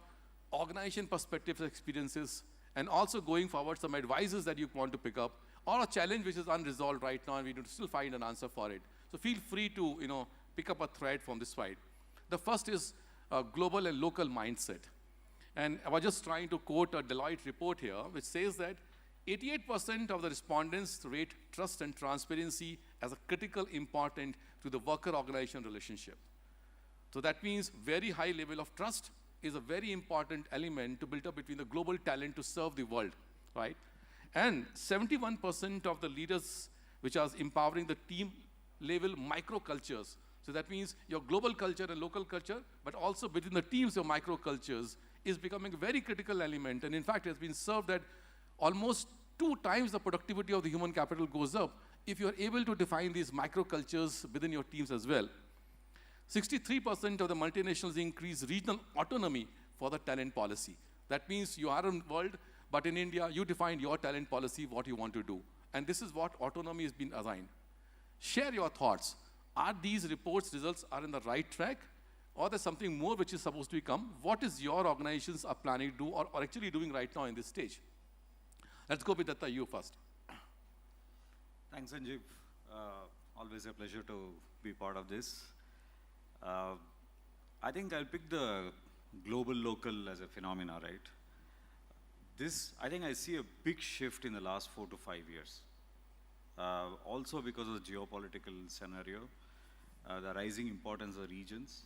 organization perspectives, experiences, and also going forward some advices that you want to pick up, or a challenge which is unresolved right now and we need to still find an answer for it. So feel free to pick up a thread from this side. The first is global and local mindset. And I was just trying to quote a Deloitte report here, which says that 88% of the respondents rate trust and transparency as a critical important to the worker-organization relationship. So that means very high level of trust is a very important element to build up between the global talent to serve the world, right? And 71% of the leaders which are empowering the team level microcultures. So that means your global culture and local culture, but also within the teams, your microcultures is becoming a very critical element. And in fact, it has been served that almost 2 times the productivity of the human capital goes up if you're able to define these microcultures within your teams as well. 63% of the multinationals increase regional autonomy for the talent policy. That means you are in the world, but in India, you define your talent policy, what you want to do. And this is what autonomy has been assigned. Share your thoughts. Are these reports results are in the right track? Or there's something more which is supposed to come? What is your organizations are planning to do or actually doing right now in this stage? Let's go with Datta, you first. Thanks, Sanjeev. Always a pleasure to be part of this. I think I'll pick the global local as a phenomena, right? I think I see a big shift in the last 4 to 5 years. Also because of the geopolitical scenario, the rising importance of regions.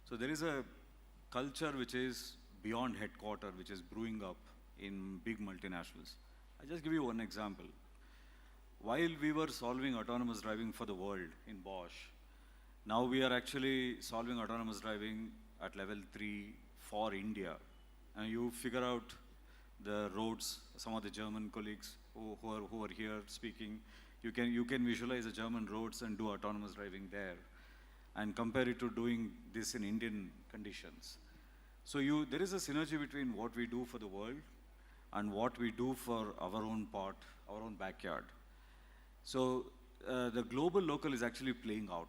So there is a culture which is beyond headquarter, which is brewing up in big multinationals. I'll just give you one example. While we were solving autonomous driving for the world in Bosch, now we are actually solving autonomous driving at level 3 for India. And you figure out the roads, some of the German colleagues who are here speaking, you can visualize the German roads and do autonomous driving there and compare it to doing this in Indian conditions. So there is a synergy between what we do for the world and what we do for our own part, our own backyard. So the global local is actually playing out.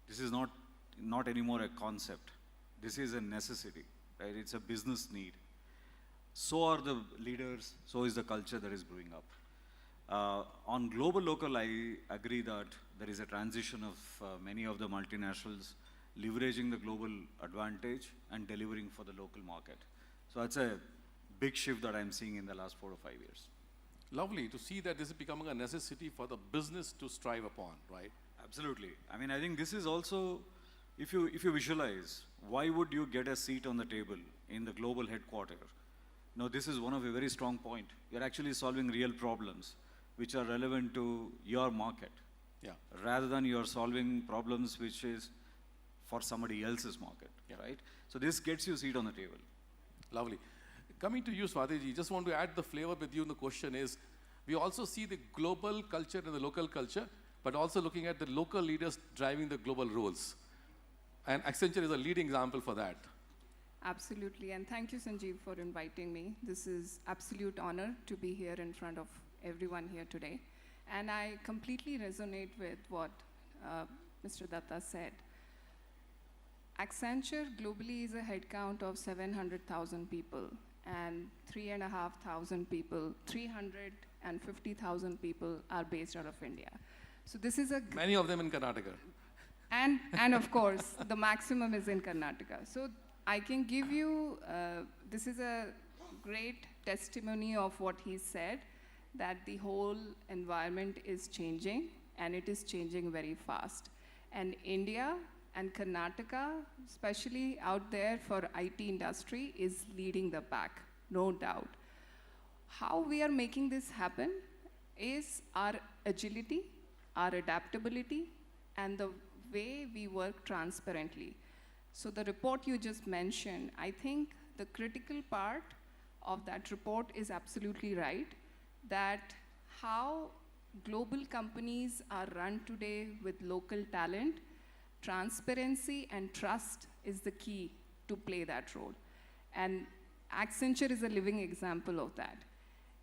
This is not anymore a concept. This is a necessity, right? It's a business need. So are the leaders, so is the culture that is brewing up. On global local, I agree that there is a transition of many of the multinationals leveraging the global advantage and delivering for the local market. So that's a big shift that I'm seeing in the last 4 to 5 years. Lovely to see that this is becoming a necessity for the business to strive upon, right? Absolutely. I mean, I think this is also, if you visualize, why would you get a seat on the table in the global headquarters? No, this is one of a very strong point. You're actually solving real problems which are relevant to your market. Yeah. Rather than you're solving problems which is for somebody else's market, right? So this gets you a seat on the table. Lovely. Coming to you, Swadeji, just want to add the flavor with you. And the question is, we also see the global culture and the local culture, but also looking at the local leaders driving the global roles. And Accenture is a leading example for that. Absolutely, and thank you, Sanjeev, for inviting me. This is absolute honor to be here in front of everyone here today. And I completely resonate with what Mr. Datta said. Accenture globally is a headcount of 700,000 people, and 3,500 people, 350,000 people are based out of India. So this is a... Many of them in Karnataka. And of course, the maximum is in Karnataka. So I can give you, this is a great testimony of what he said, that the whole environment is changing, and it is changing very fast. And India and Karnataka, especially out there for IT industry, is leading the pack, no doubt. How we are making this happen is our agility, our adaptability, and the way we work transparently. So the report you just mentioned, I think the critical part of that report is absolutely right, that how global companies are run today with local talent, transparency and trust is the key to play that role. And Accenture is a living example of that.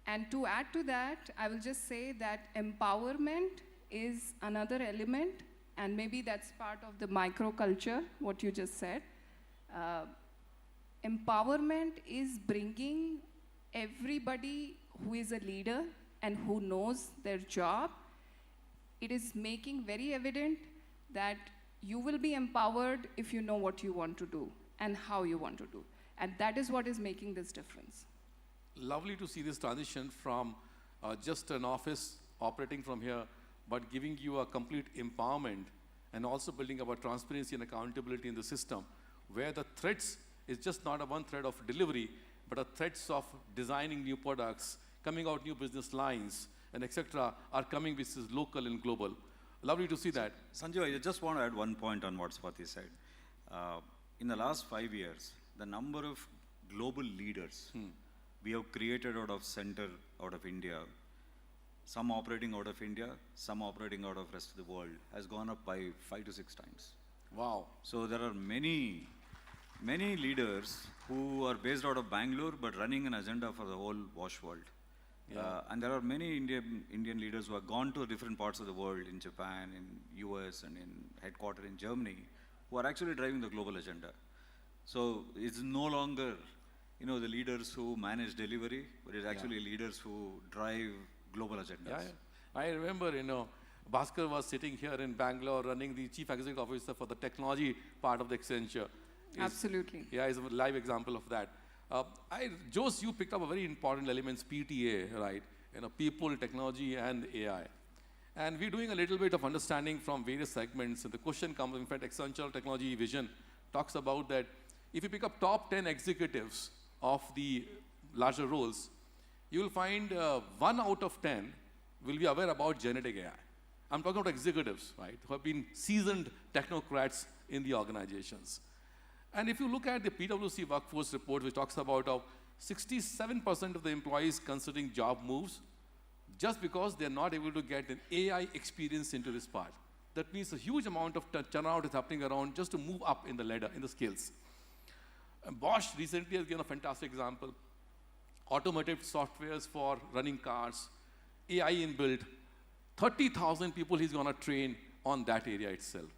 And to add to that, I will just say that empowerment is another element, and maybe that's part of the microculture, what you just said. Empowerment is bringing everybody who is a leader and who knows their job. It is making very evident that you will be empowered if you know what you want to do and how you want to do. And that is what is making this difference. Lovely to see this transition from just an office operating from here, but giving you a complete empowerment and also building about transparency and accountability in the system, where the threats is just not a one thread of delivery, but a threats of designing new products, coming out new business lines, and etc. are coming, which is local and global. Lovely to see that. Sanjay, I just want to add one point on what Swati said. In the last 5 years, the number of global leaders we have created out of India, some operating out of India, some operating out of rest of the world, has gone up by 5 to 6 times. Wow. So there are many leaders who are based out of Bangalore, but running an agenda for the whole WASH world. Yeah. And there are many Indian leaders who have gone to different parts of the world, in Japan, in US, and in headquarters in Germany, who are actually driving the global agenda. So it's no longer, the leaders who manage delivery, but it's actually leaders who drive global agendas. Yeah. I remember, Bhaskar was sitting here in Bangalore running the chief executive officer for the technology part of the Accenture. Absolutely. Yeah, he's a live example of that. Jose, you picked up a very important element, PTA, right? People, technology, and AI. And we're doing a little bit of understanding from various segments. And the question comes, in fact, Accenture Technology Vision talks about that if you pick up top 10 executives of the larger roles, you will find 1 out of 10 will be aware about generative AI. I'm talking about executives, right, who have been seasoned technocrats in the organizations. And if you look at the PwC workforce report, which talks about how 67% of the employees considering job moves just because they're not able to get an AI experience into this part. That means a huge amount of turnout is happening around just to move up in the ladder, in the skills. And Bosch recently has given a fantastic example. Automotive softwares for running cars, AI inbuilt, 30,000 people he's going to train on that area itself.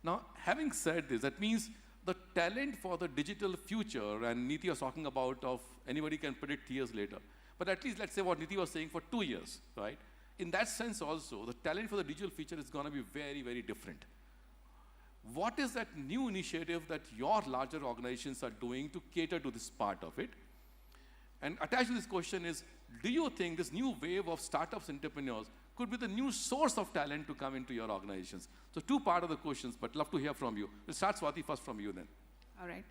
Now, having said this, that means the talent for the digital future, and Niti was talking about of anybody can predict years later, but at least let's say what Niti was saying for 2 years, right? In that sense also, the talent for the digital future is going to be very, very different. what is that new initiative that your larger organizations are doing to cater to this part of it? And attached to this question is, do you think this new wave of startups, entrepreneurs, could be the new source of talent to come into your organizations? So two part of the questions, but love to hear from you. We'll start, Swati, first from you then. All right.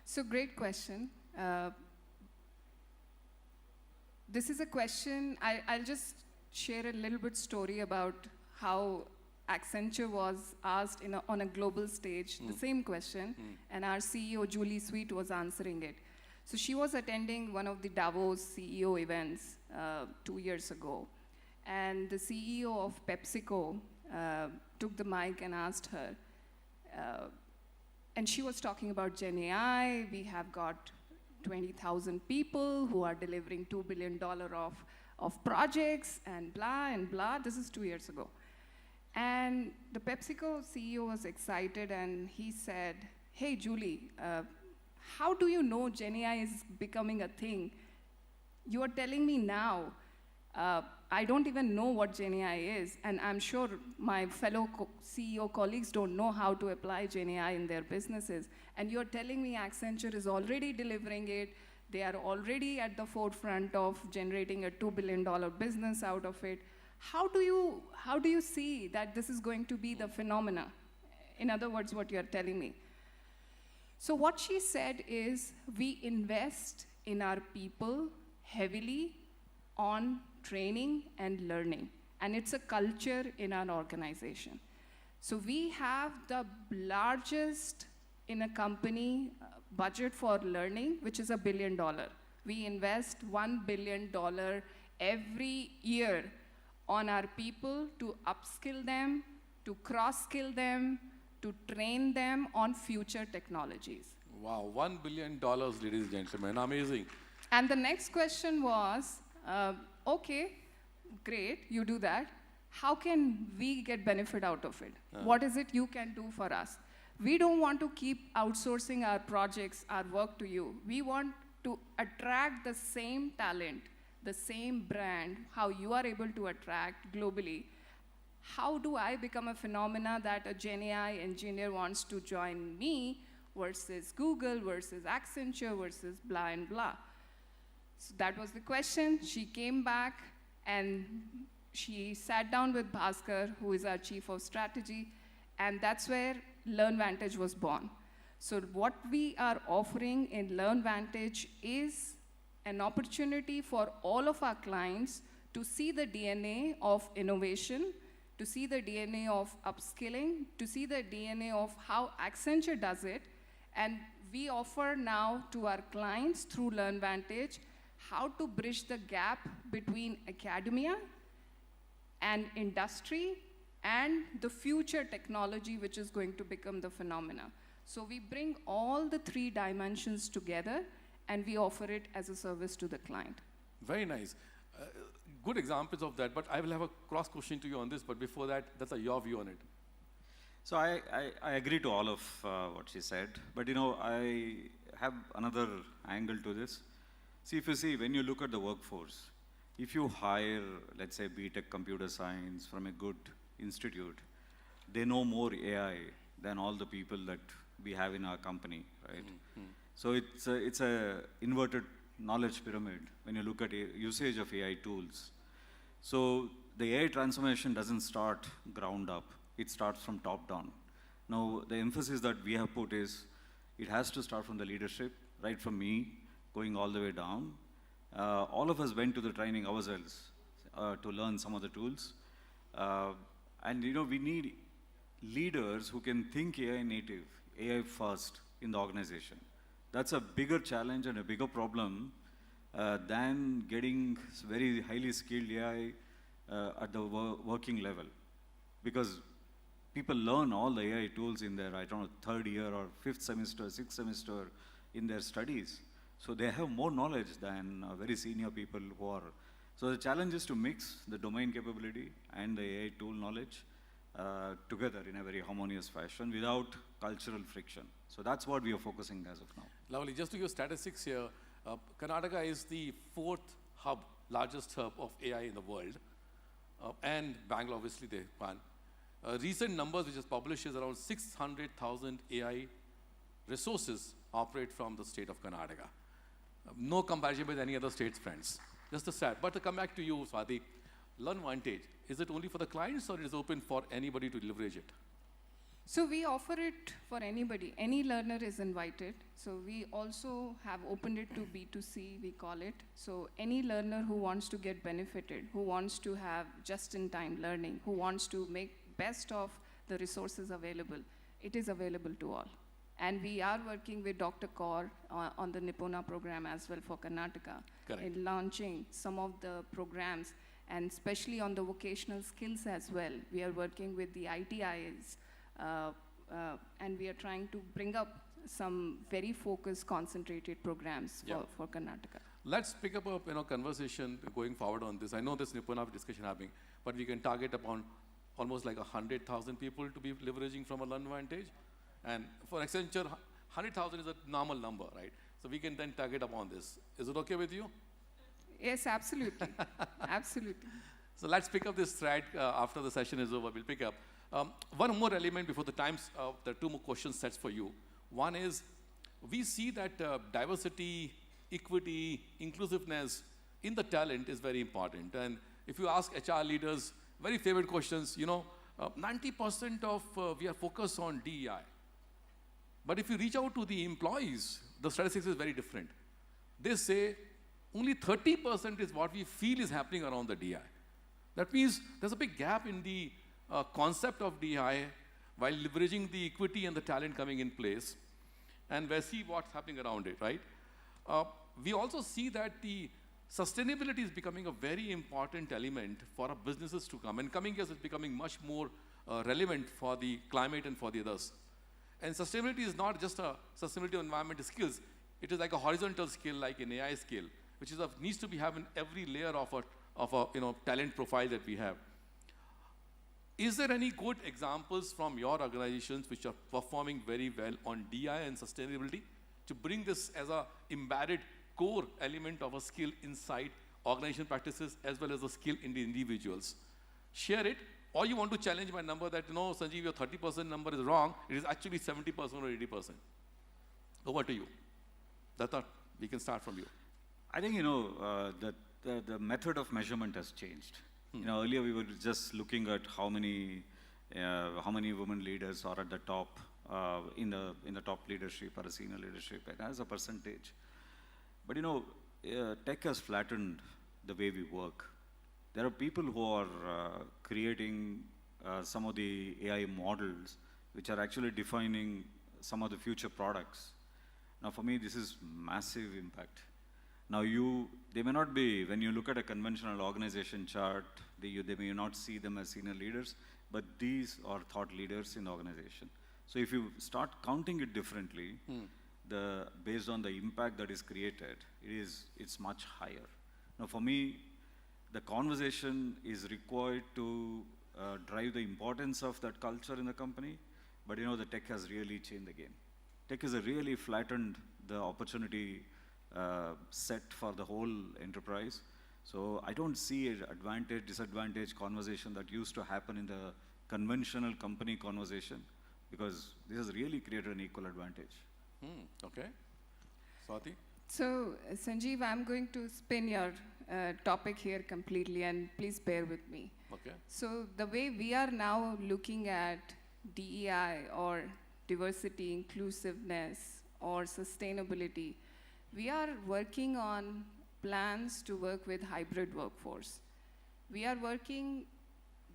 So great question. This is a question, I'll just share a little bit story about how Accenture was asked on a global stage, the same question, and our CEO, Julie Sweet, was answering it. So she was attending one of the Davos CEO events 2 years ago, and the CEO of PepsiCo took the mic and asked her, and she was talking about Gen AI. We have got 20,000 people who are delivering $2 billion of projects and blah. This is 2 years ago. And the PepsiCo CEO was excited and he said, hey, Julie, how do you know Gen AI is becoming a thing? You are telling me now. I don't even know what Gen AI is, and I'm sure my fellow CEO colleagues don't know how to apply Gen AI in their businesses. And you're telling me Accenture is already delivering it. They are already at the forefront of generating a $2 billion business out of it. How do you see that this is going to be the phenomena? In other words, what you're telling me. So what she said is, we invest in our people heavily on training and learning, and it's a culture in our organization. So we have the largest in a company budget for learning, which is $1 billion. We invest $1 billion every year on our people to upskill them, to cross-skill them, to train them on future technologies. Wow, $1 billion, ladies and gentlemen, amazing. And the next question was, okay, great, you do that. How can we get benefit out of it? What is it you can do for us? We don't want to keep outsourcing our projects, our work to you. We want to attract the same talent, the same brand, how you are able to attract globally. How do I become a phenomena that a Gen AI engineer wants to join me versus Google, versus Accenture, versus blah and blah? So that was the question. She came back and she sat down with Bhaskar, who is our chief of strategy, and that's where LearnVantage was born. So what we are offering in LearnVantage is an opportunity for all of our clients to see the DNA of innovation, to see the DNA of upskilling, to see the DNA of how Accenture does it, and we offer now to our clients through LearnVantage how to bridge the gap between academia and industry and the future technology which is going to become the phenomena. So we bring all the three dimensions together and we offer it as a service to the client. Very nice. Good examples of that, but I will have a cross question to you on this, but before that, that's your view on it. So I agree to all of what she said, but I have another angle to this. See, if you see, when you look at the workforce, if you hire, let's say, BTech computer science from a good institute, they know more AI than all the people that we have in our company, right? So it's a inverted knowledge pyramid when you look at usage of AI tools. So the AI transformation doesn't start ground up. It starts from top down. Now, the emphasis that we have put is it has to start from the leadership, right from me, going all the way down. All of us went to the training ourselves to learn some of the tools. And we need leaders who can think AI native, AI first in the organization. That's a bigger challenge and a bigger problem than getting very highly skilled AI at the working level. Because people learn all the AI tools in their, third year or fifth semester, sixth semester in their studies. So they have more knowledge than very senior people who are. So the challenge is to mix the domain capability and the AI tool knowledge together in a very harmonious fashion without cultural friction. So that's what we are focusing as of now. Lovely. Just to give statistics here, Karnataka is the fourth largest hub of AI in the world. And Bangalore, obviously, they won. recent numbers which is published is around 600,000 AI resources operate from the state of Karnataka. No comparison with any other states, friends. Just a stat. But to come back to you, Swati, LearnVantage, is it only for the clients or is it open for anybody to leverage it? So we offer it for anybody. Any learner is invited. So we also have opened it to B2C, we call it. So any learner who wants to get benefited, who wants to have just-in-time learning, who wants to make best of the resources available, it is available to all. And we are working with Dr. Kaur on the Nipuna program as well for Karnataka in launching some of the programs, and especially on the vocational skills as well. We are working with the ITIs, and we are trying to bring up some very focused, concentrated programs for Karnataka. Let's pick up a conversation going forward on this. I know this Nipuna discussion happening, but we can target upon almost like 100,000 people to be leveraging from a LearnVantage. And for Accenture, 100,000 is a normal number, right? So we can then target upon this. Is it okay with you? Yes, absolutely. Absolutely. So let's pick up this thread after the session is over. We'll pick up. One more element before the times, there are two more question sets for you. One is, we see that diversity, equity, inclusiveness in the talent is very important. And if you ask HR leaders, very favorite questions, 90% of we are focused on DEI. But if you reach out to the employees, the statistics is very different. They say only 30% is what we feel is happening around the DI. That means there's a big gap in the concept of DI while leveraging the equity and the talent coming in place. And we see what's happening around it, right? We also see that the sustainability is becoming a very important element for our businesses to come. And coming years, it's becoming much more relevant for the climate and for the others. And sustainability is not just a sustainability of environmental skills. It is like a horizontal skill, like an AI skill, which is needs to be having every layer of a talent profile that we have. Is there any good examples from your organizations which are performing very well on DI and sustainability to bring this as a embedded core element of a skill inside organization practices as well as a skill in the individuals? Share it. Or you want to challenge my number that, Sanjeev, your 30% number is wrong. It is actually 70% or 80%. Over to you. Datta, we can start from you. I think, the method of measurement has changed. Earlier we were just looking at how many women leaders are at the top, in the top leadership or a senior leadership, and as a percentage. But tech has flattened the way we work. There are people who are creating some of the AI models which are actually defining some of the future products. Now for me, this is massive impact. Now they may not be, when you look at a conventional organization chart, they may not see them as senior leaders, but these are thought leaders in the organization. So if you start counting it differently, based on the impact that is created, it's much higher. Now for me, the conversation is required to drive the importance of that culture in the company, but the tech has really changed the game. Tech has really flattened the opportunity set for the whole enterprise. So I don't see an advantage, disadvantage conversation that used to happen in the conventional company conversation, because this has really created an equal advantage. Okay. Swati? So, Sanjeev, I'm going to spin your topic here completely, and please bear with me. Okay. So, the way we are now looking at DEI or diversity, inclusiveness, or sustainability, we are working on plans to work with hybrid workforce. We are working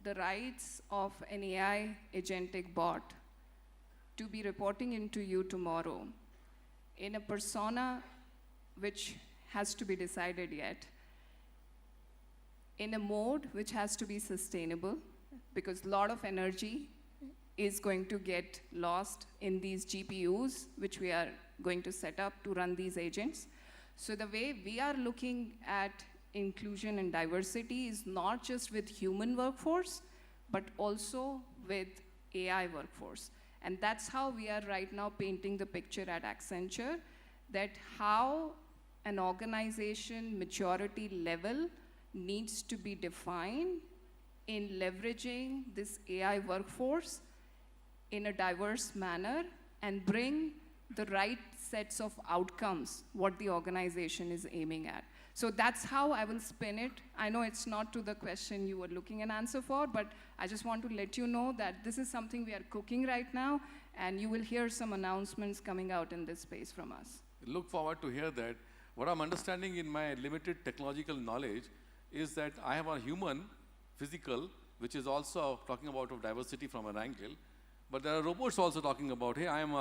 the rights of an AI agentic bot to be reporting into you tomorrow in a persona which has to be decided yet, in a mode which has to be sustainable, because a lot of energy is going to get lost in these GPUs, which we are going to set up to run these agents. So the way we are looking at inclusion and diversity is not just with human workforce, but also with AI workforce. And that's how we are right now painting the picture at Accenture, that how an organization maturity level needs to be defined in leveraging this AI workforce in a diverse manner and bring the right sets of outcomes, what the organization is aiming at. So that's how I will spin it. I know it's not to the question you were looking an answer for, but I just want to let you know that this is something we are cooking right now, and you will hear some announcements coming out in this space from us. Look forward to hear that. What I'm understanding in my limited technological knowledge is that I have a human, physical, which is also talking about of diversity from an angle, but there are robots also talking about, hey, I'm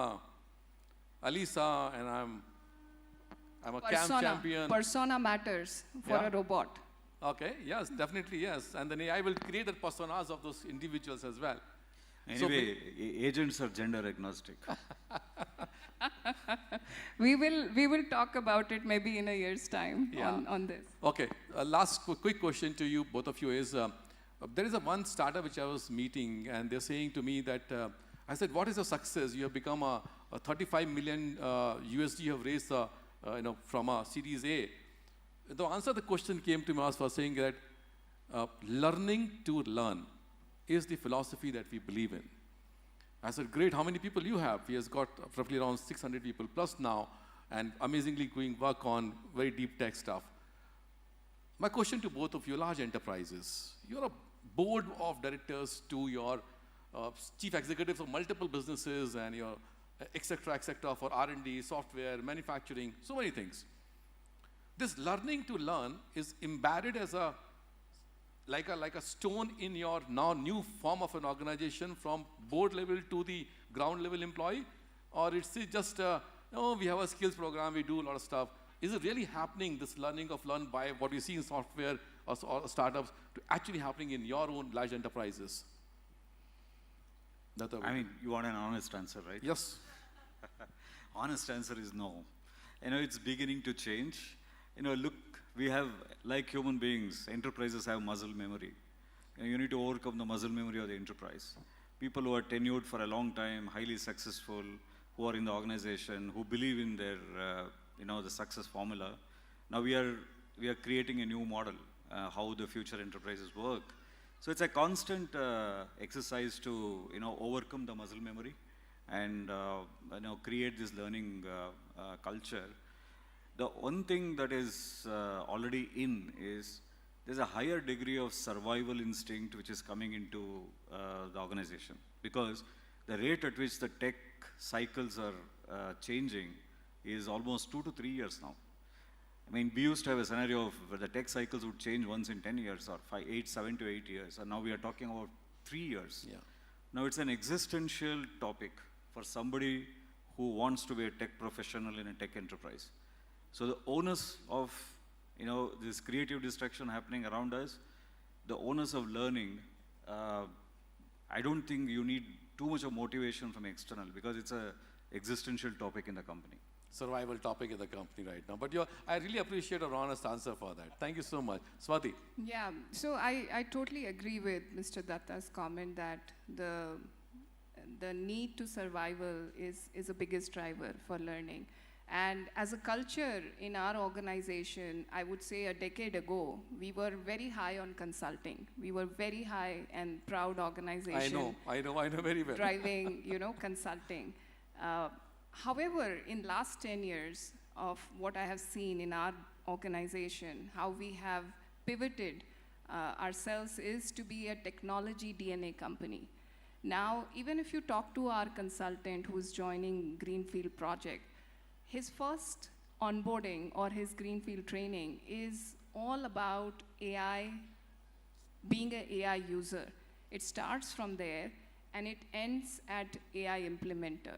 Alisa, and I'm a camp champion. Persona matters for a robot. Okay, yes, definitely yes. And then AI will create the personas of those individuals as well. Anyway, agents are gender agnostic. We will talk about it maybe in a year's time on this. Okay, last quick question to you, both of you is, there is one startup which I was meeting, and they're saying to me that, I said, what is your success? You have become a 35 million USD you have raised from a Series A. The answer to the question came to me was for saying that learning to learn is the philosophy that we believe in. I said, great, how many people you have? He has got roughly around 600 people plus now, and amazingly doing work on very deep tech stuff. My question to both of you, large enterprises, you're a board of directors to your chief executives of multiple businesses and your et cetera, for R&D, software, manufacturing, so many things. This learning to learn is embedded as like a stone in your now new form of an organization from board level to the ground level employee, or it's just, we have a skills program, we do a lot of stuff. Is it really happening, this learning of learn by what we see in software or startups, to actually happening in your own large enterprises? I mean, you want an honest answer, right? Yes. Honest answer is no. It's beginning to change. Look, we have, like human beings, enterprises have muscle memory. You need to overcome the muscle memory of the enterprise. People who are tenured for a long time, highly successful, who are in the organization, who believe in their, the success formula. Now we are creating a new model, how the future enterprises work. So it's a constant exercise to, overcome the muscle memory and, create this learning culture. The one thing that is already in is there's a higher degree of survival instinct which is coming into the organization, because the rate at which the tech cycles are changing is almost 2 to 3 years now. I mean, we used to have a scenario of where the tech cycles would change once in 10 years or 7 to 8 years, and now we are talking about 3 years. Yeah. Now it's an existential topic for somebody who wants to be a tech professional in a tech enterprise. So the onus of, this creative destruction happening around us, the onus of learning, I don't think you need too much of motivation from external, because it's an existential topic in the company. Survival topic in the company right now. But I really appreciate your honest answer for that. Thank you so much. Swati. Yeah, so I totally agree with Mr. Datta's comment that the need to survival is the biggest driver for learning. And as a culture in our organization, I would say a decade ago, we were very high on consulting. We were very high and proud organization. I know very well. Driving, consulting. However, in last 10 years of what I have seen in our organization, how we have pivoted ourselves is to be a technology DNA company. Now, even if you talk to our consultant who's joining Greenfield project, his first onboarding or his Greenfield training is all about AI, being an AI user. It starts from there and it ends at AI implementer.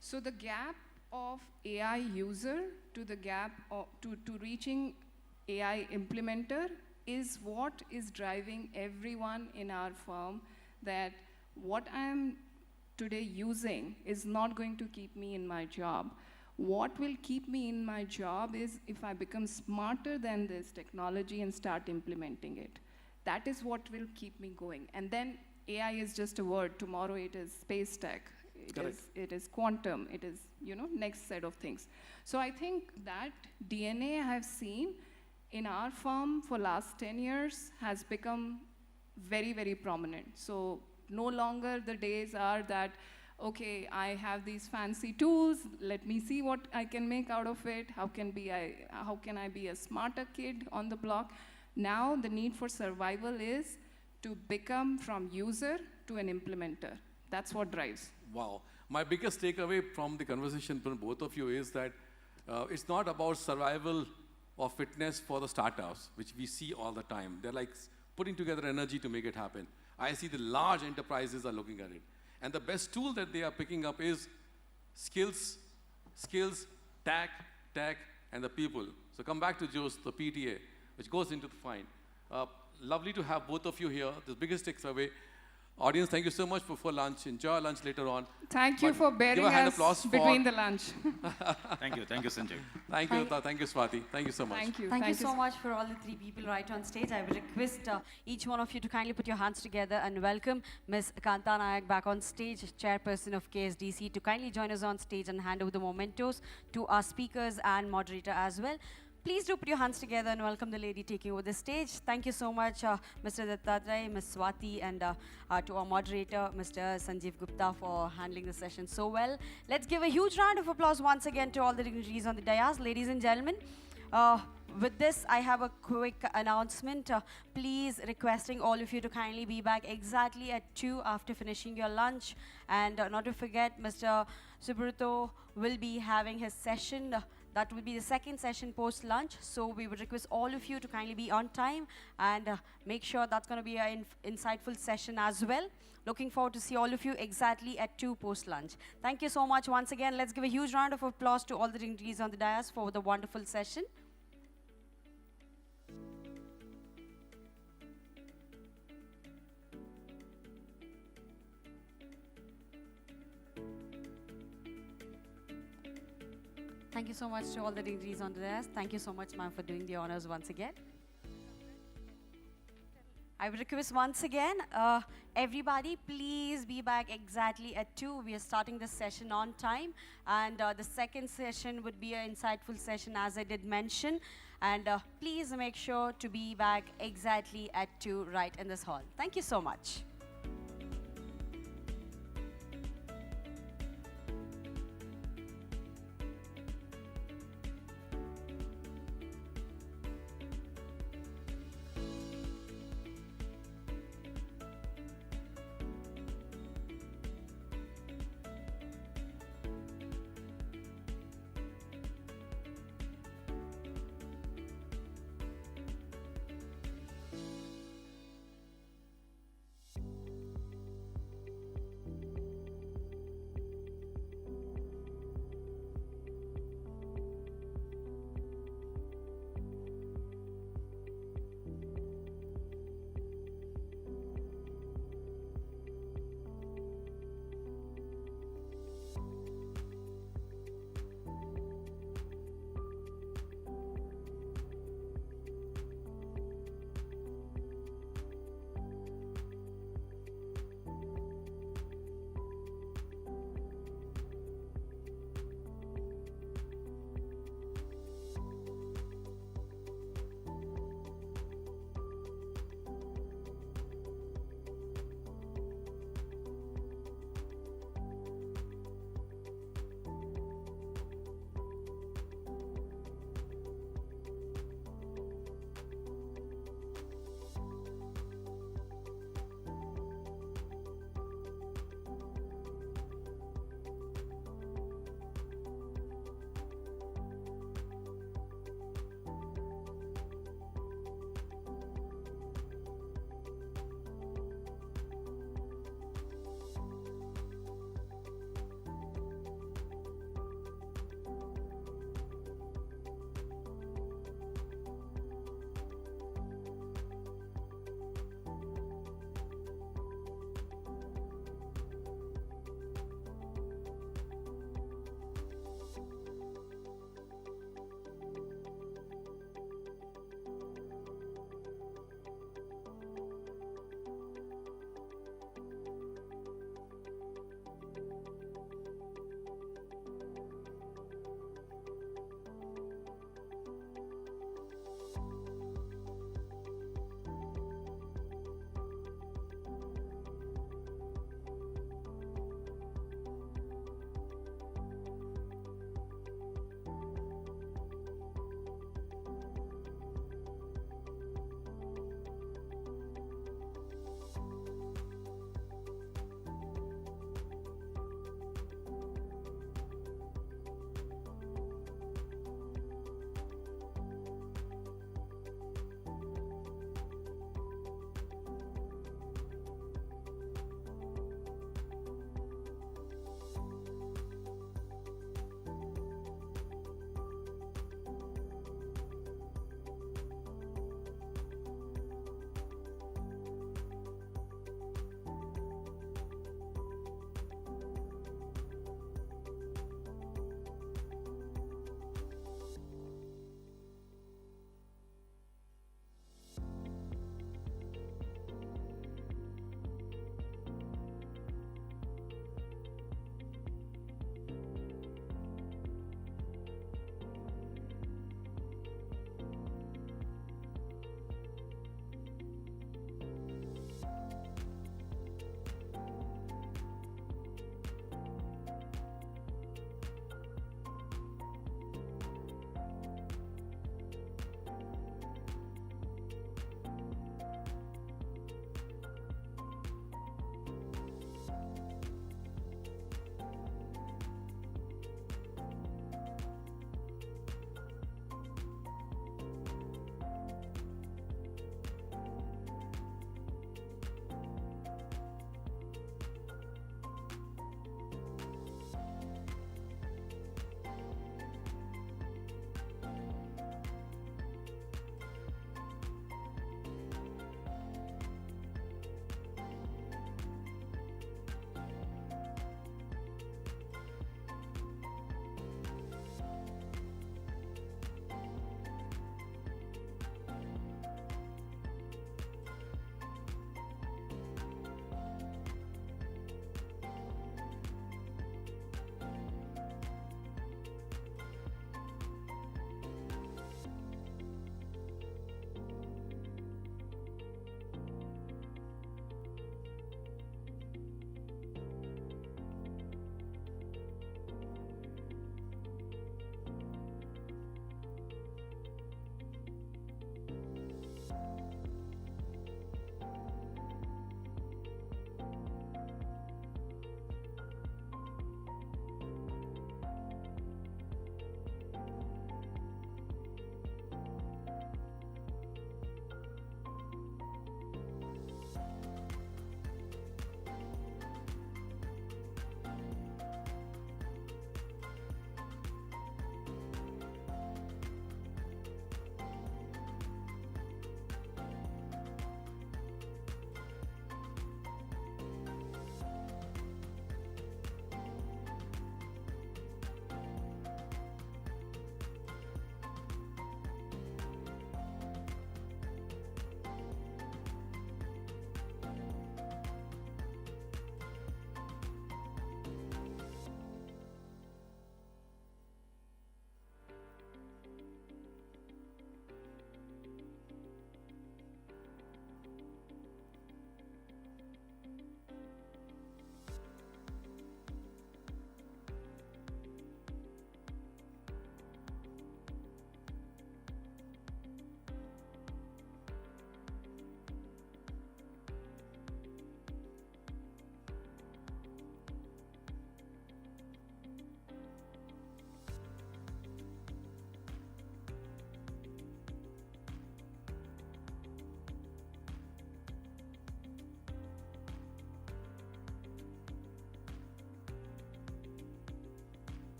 So the gap of AI user to the gap of, to reaching AI implementer is what is driving everyone in our firm, that what I'm today using is not going to keep me in my job. What will keep me in my job is if I become smarter than this technology and start implementing it. That is what will keep me going. And then AI is just a word. Tomorrow it is space tech. It is quantum. It is, next set of things. So I think that DNA I have seen in our firm for last 10 years has become very, very prominent. So no longer the days are that, okay, I have these fancy tools, let me see what I can make out of it, how can I be a smarter kid on the block. Now the need for survival is to become from user to an implementer. That's what drives. Wow. My biggest takeaway from the conversation from both of you is that it's not about survival or fitness for the startups, which we see all the time. They're like putting together energy to make it happen. I see the large enterprises are looking at it. And the best tool that they are picking up is skills, tech, and the people. So come back to Joe's, the PTA, which goes into the find. Lovely to have both of you here. The biggest takeaway. Audience, thank you so much for lunch. Enjoy lunch later on. Thank you for bearing us between the lunch. Thank you, Sanjay. Thank you, Swati. Thank you so much. Thank you. Thank you so much for all the three people right on stage. I would request each one of you to kindly put your hands together and welcome Ms. Kanta Nayak back on stage, chairperson of KSDC, to kindly join us on stage and hand over the mementos to our speakers and moderator as well. Please do put your hands together and welcome the lady taking over the stage. Thank you so much, Mr. Dattatray, Ms. Swati, and to our moderator, Mr. Sanjeev Gupta, for handling the session so well. Let's give a huge round of applause once again to all the dignitaries on the dais. Ladies and gentlemen, with this, I have a quick announcement. Please requesting all of you to kindly be back exactly at 2 after finishing your lunch. And not to forget, Mr. Subrito will be having his session. That will be the second session post-lunch, so we would request all of you to kindly be on time and make sure that's going to be an insightful session as well. Looking forward to see all of you exactly at 2 post-lunch. Thank you so much once again. Let's give a huge round of applause to all the dignitaries on the dais for the wonderful session. Thank you so much to all the dignitaries on the desk. Thank you so much, ma'am, for doing the honors once again. I would request once again, everybody, please be back exactly at 2. We are starting this session on time. And the second session would be an insightful session, as I did mention. And please make sure to be back exactly at 2 right in this hall. Thank you so much.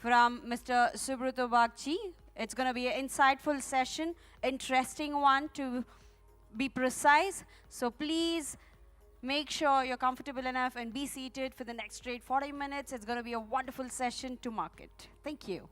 from Mr. Subruto Bagchi. It's going to be an insightful session, interesting one to be precise. So please make sure you're comfortable enough and be seated for the next straight 40 minutes. It's going to be a wonderful session to market. Thank you.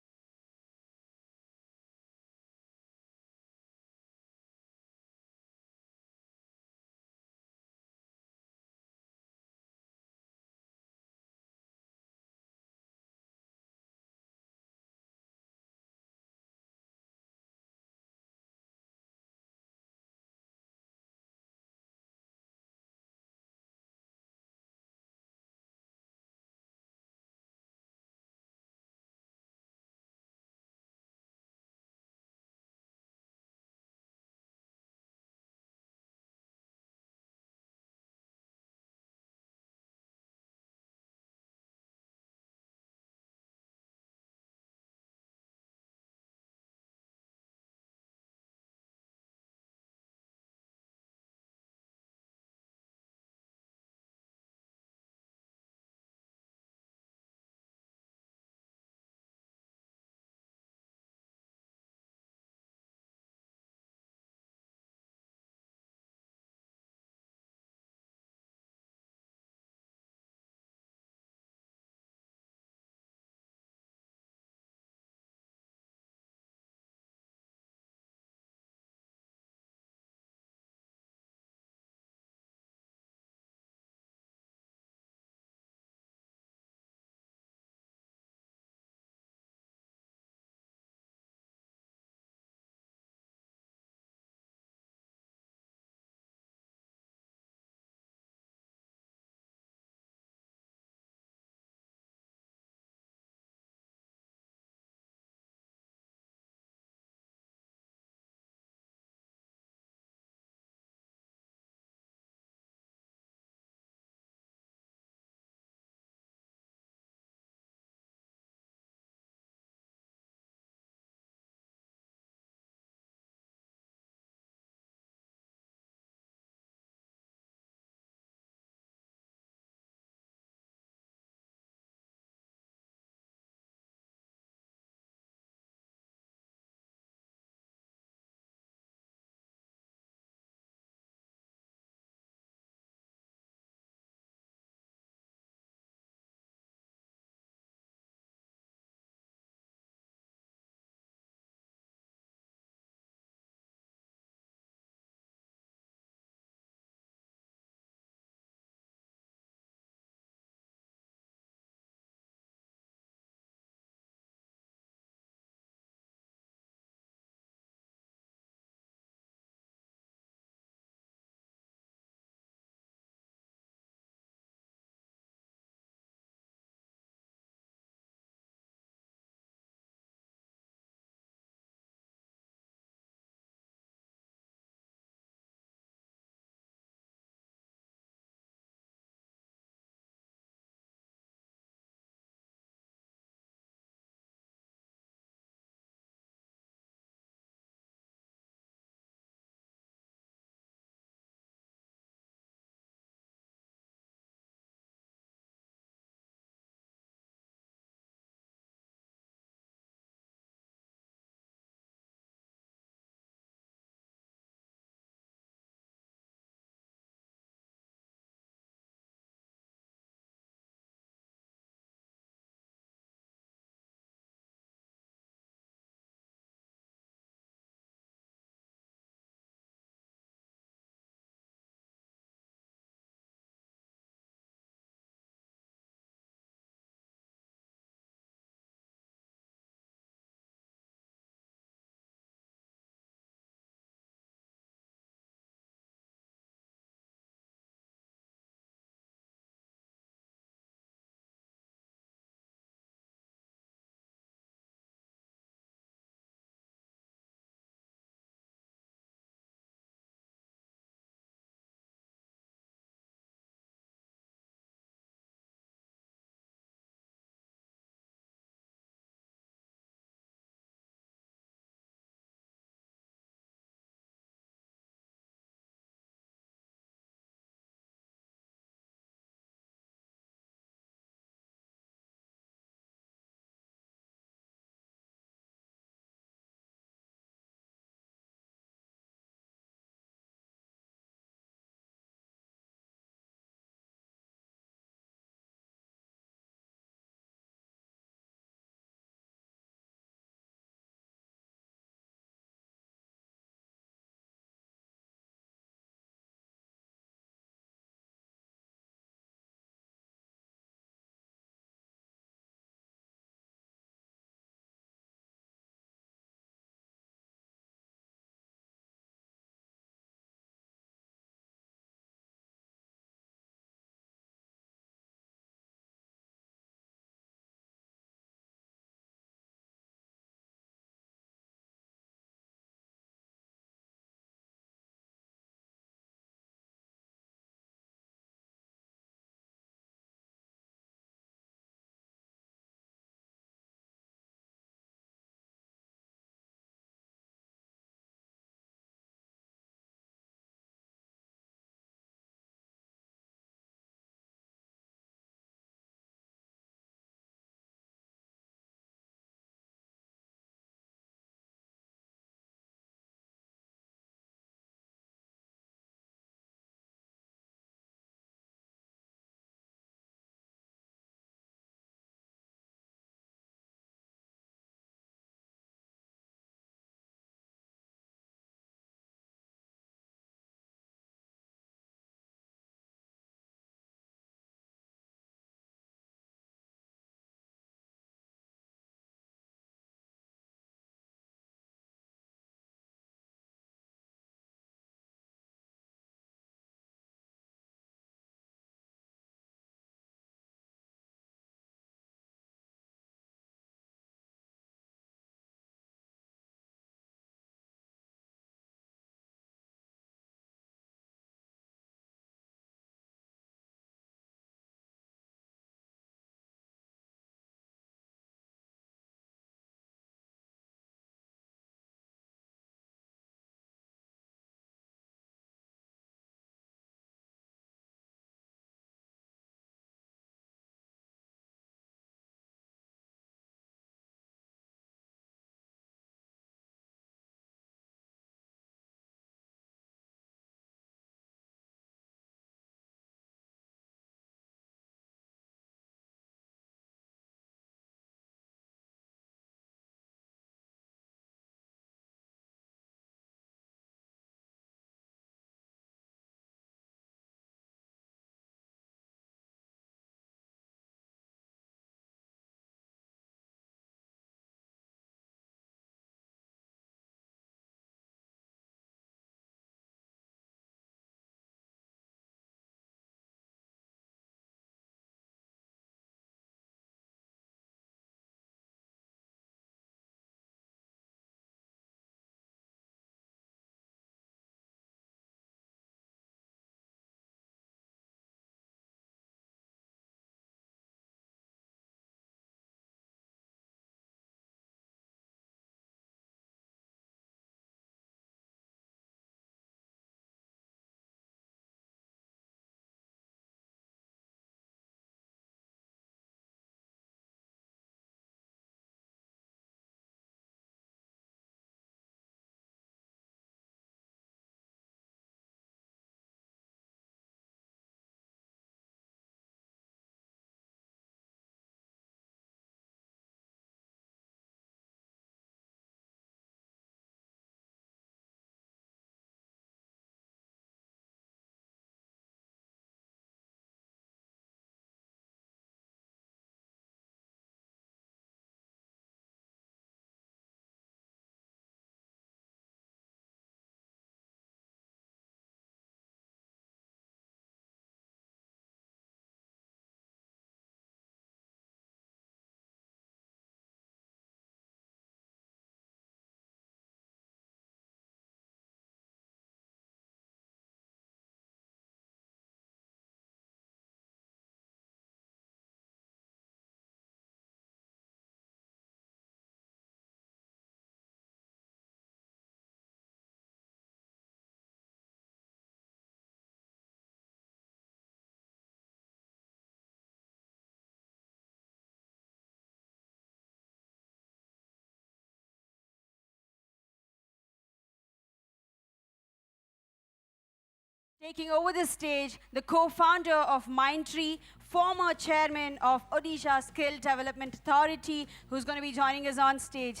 Taking over the stage, the co-founder of Mindtree, former chairman of Odisha Skill Development Authority, who's going to be joining us on stage.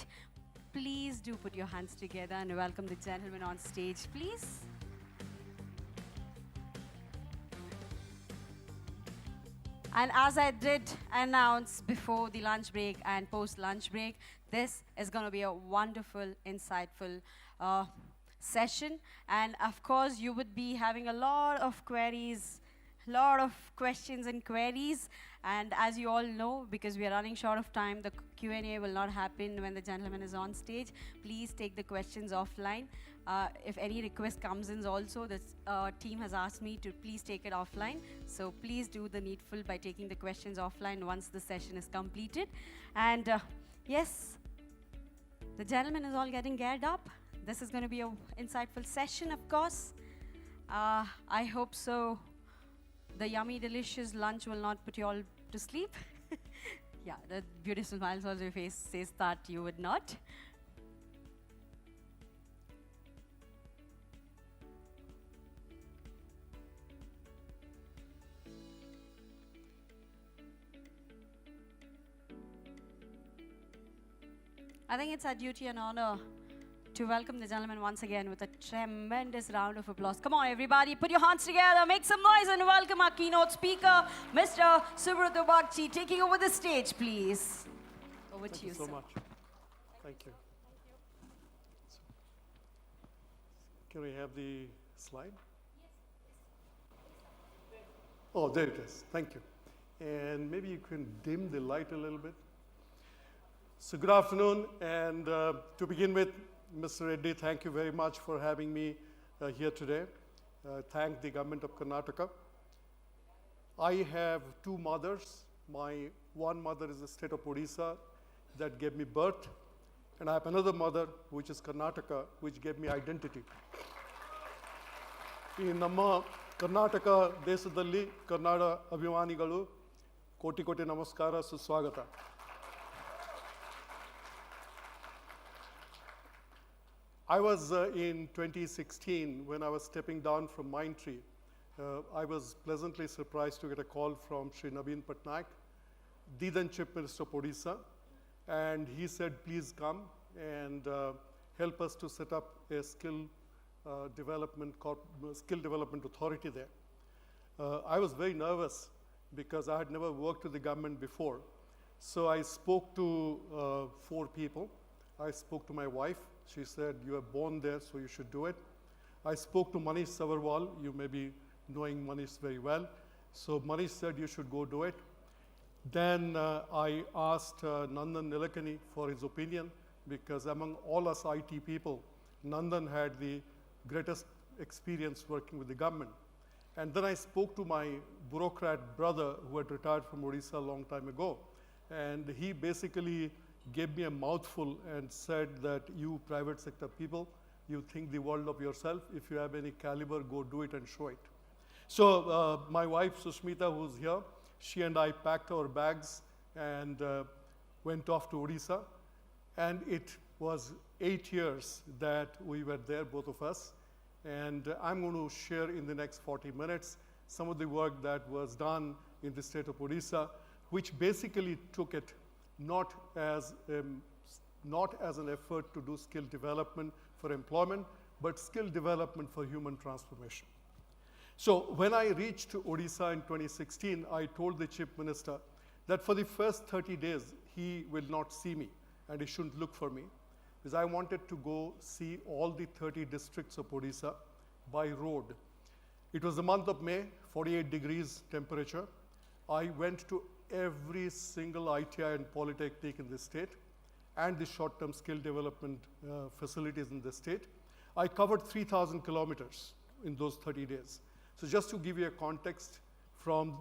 Please do put your hands together and welcome the gentleman on stage, please. And as I did announce before the lunch break and post-lunch break, this is going to be a wonderful, insightful session. And of course, you would be having a lot of queries, lot of questions and queries. And as you all know, because we are running short of time, the Q&A will not happen when the gentleman is on stage. Please take the questions offline. If any request comes in also, the team has asked me to please take it offline. So please do the needful by taking the questions offline once the session is completed. And yes, the gentleman is all getting geared up. This is going to be an insightful session, of course. I hope so. The yummy, delicious lunch will not put you all to sleep. Yeah, the beautiful smiles on your face says that you would not. I think it's our duty and honor to welcome the gentleman once again with a tremendous round of applause. Come on, everybody, put your hands together, make some noise, and welcome our keynote speaker, Mr. Subrata Bagchi, taking over the stage, please. Over to you, Thank you so sir. much. Thank you. Can we have the slide? Oh, there it is. Thank you. And maybe you can dim the light a little bit. So good afternoon, and to begin with, Mr. Reddy, thank you very much for having me here today. Thank the government of Karnataka. I have two mothers. My one mother is the state of Odisha that gave me birth, and I have another mother, which is Karnataka, which gave me identity. ಈ ನಮ್ಮ ಕರ್ನಾಟಕ ದೇಶದಲ್ಲಿ ಕನ್ನಡ ಅಭಿಮಾನಿಗಳು ಕೋಟಿ ಕೋಟಿ ನಮಸ್ಕಾರ ಸುಸ್ವಾಗತ. I was in 2016 when I was stepping down from Mindtree. I was pleasantly surprised to get a call from Sri Naveen Patnaik, the then Chief Minister of Odisha, and he said, please come and help us to set up a skill development authority there. I was very nervous because I had never worked with the government before. So I spoke to 4 people. I spoke to my wife. She said, you were born there, so you should do it. I spoke to Manish Savarwal. You may be knowing Manish very well. So Manish said, you should go do it. Then I asked Nandan Nilekani for his opinion, because among all us IT people, Nandan had the greatest experience working with the government. And then I spoke to my bureaucrat brother who had retired from Odisha a long time ago. And he basically gave me a mouthful and said that you private sector people, you think the world of yourself. If you have any caliber, go do it and show it. So my wife Sushmita, who's here, she and I packed our bags and went off to Odisha. And it was 8 years that we were there, both of us. And I'm going to share in the next 40 minutes some of the work that was done in the state of Odisha, which basically took it not as an effort to do skill development for employment, but skill development for human transformation. So when I reached Odisha in 2016, I told the Chief Minister that for the first 30 days, he will not see me and he shouldn't look for me, because I wanted to go see all the 30 districts of Odisha by road. It was the month of May, 48 degrees temperature. I went to every single ITI and polytechnic in the state and the short-term skill development facilities in the state. I covered 3,000 kilometers in those 30 days. So just to give you a context, from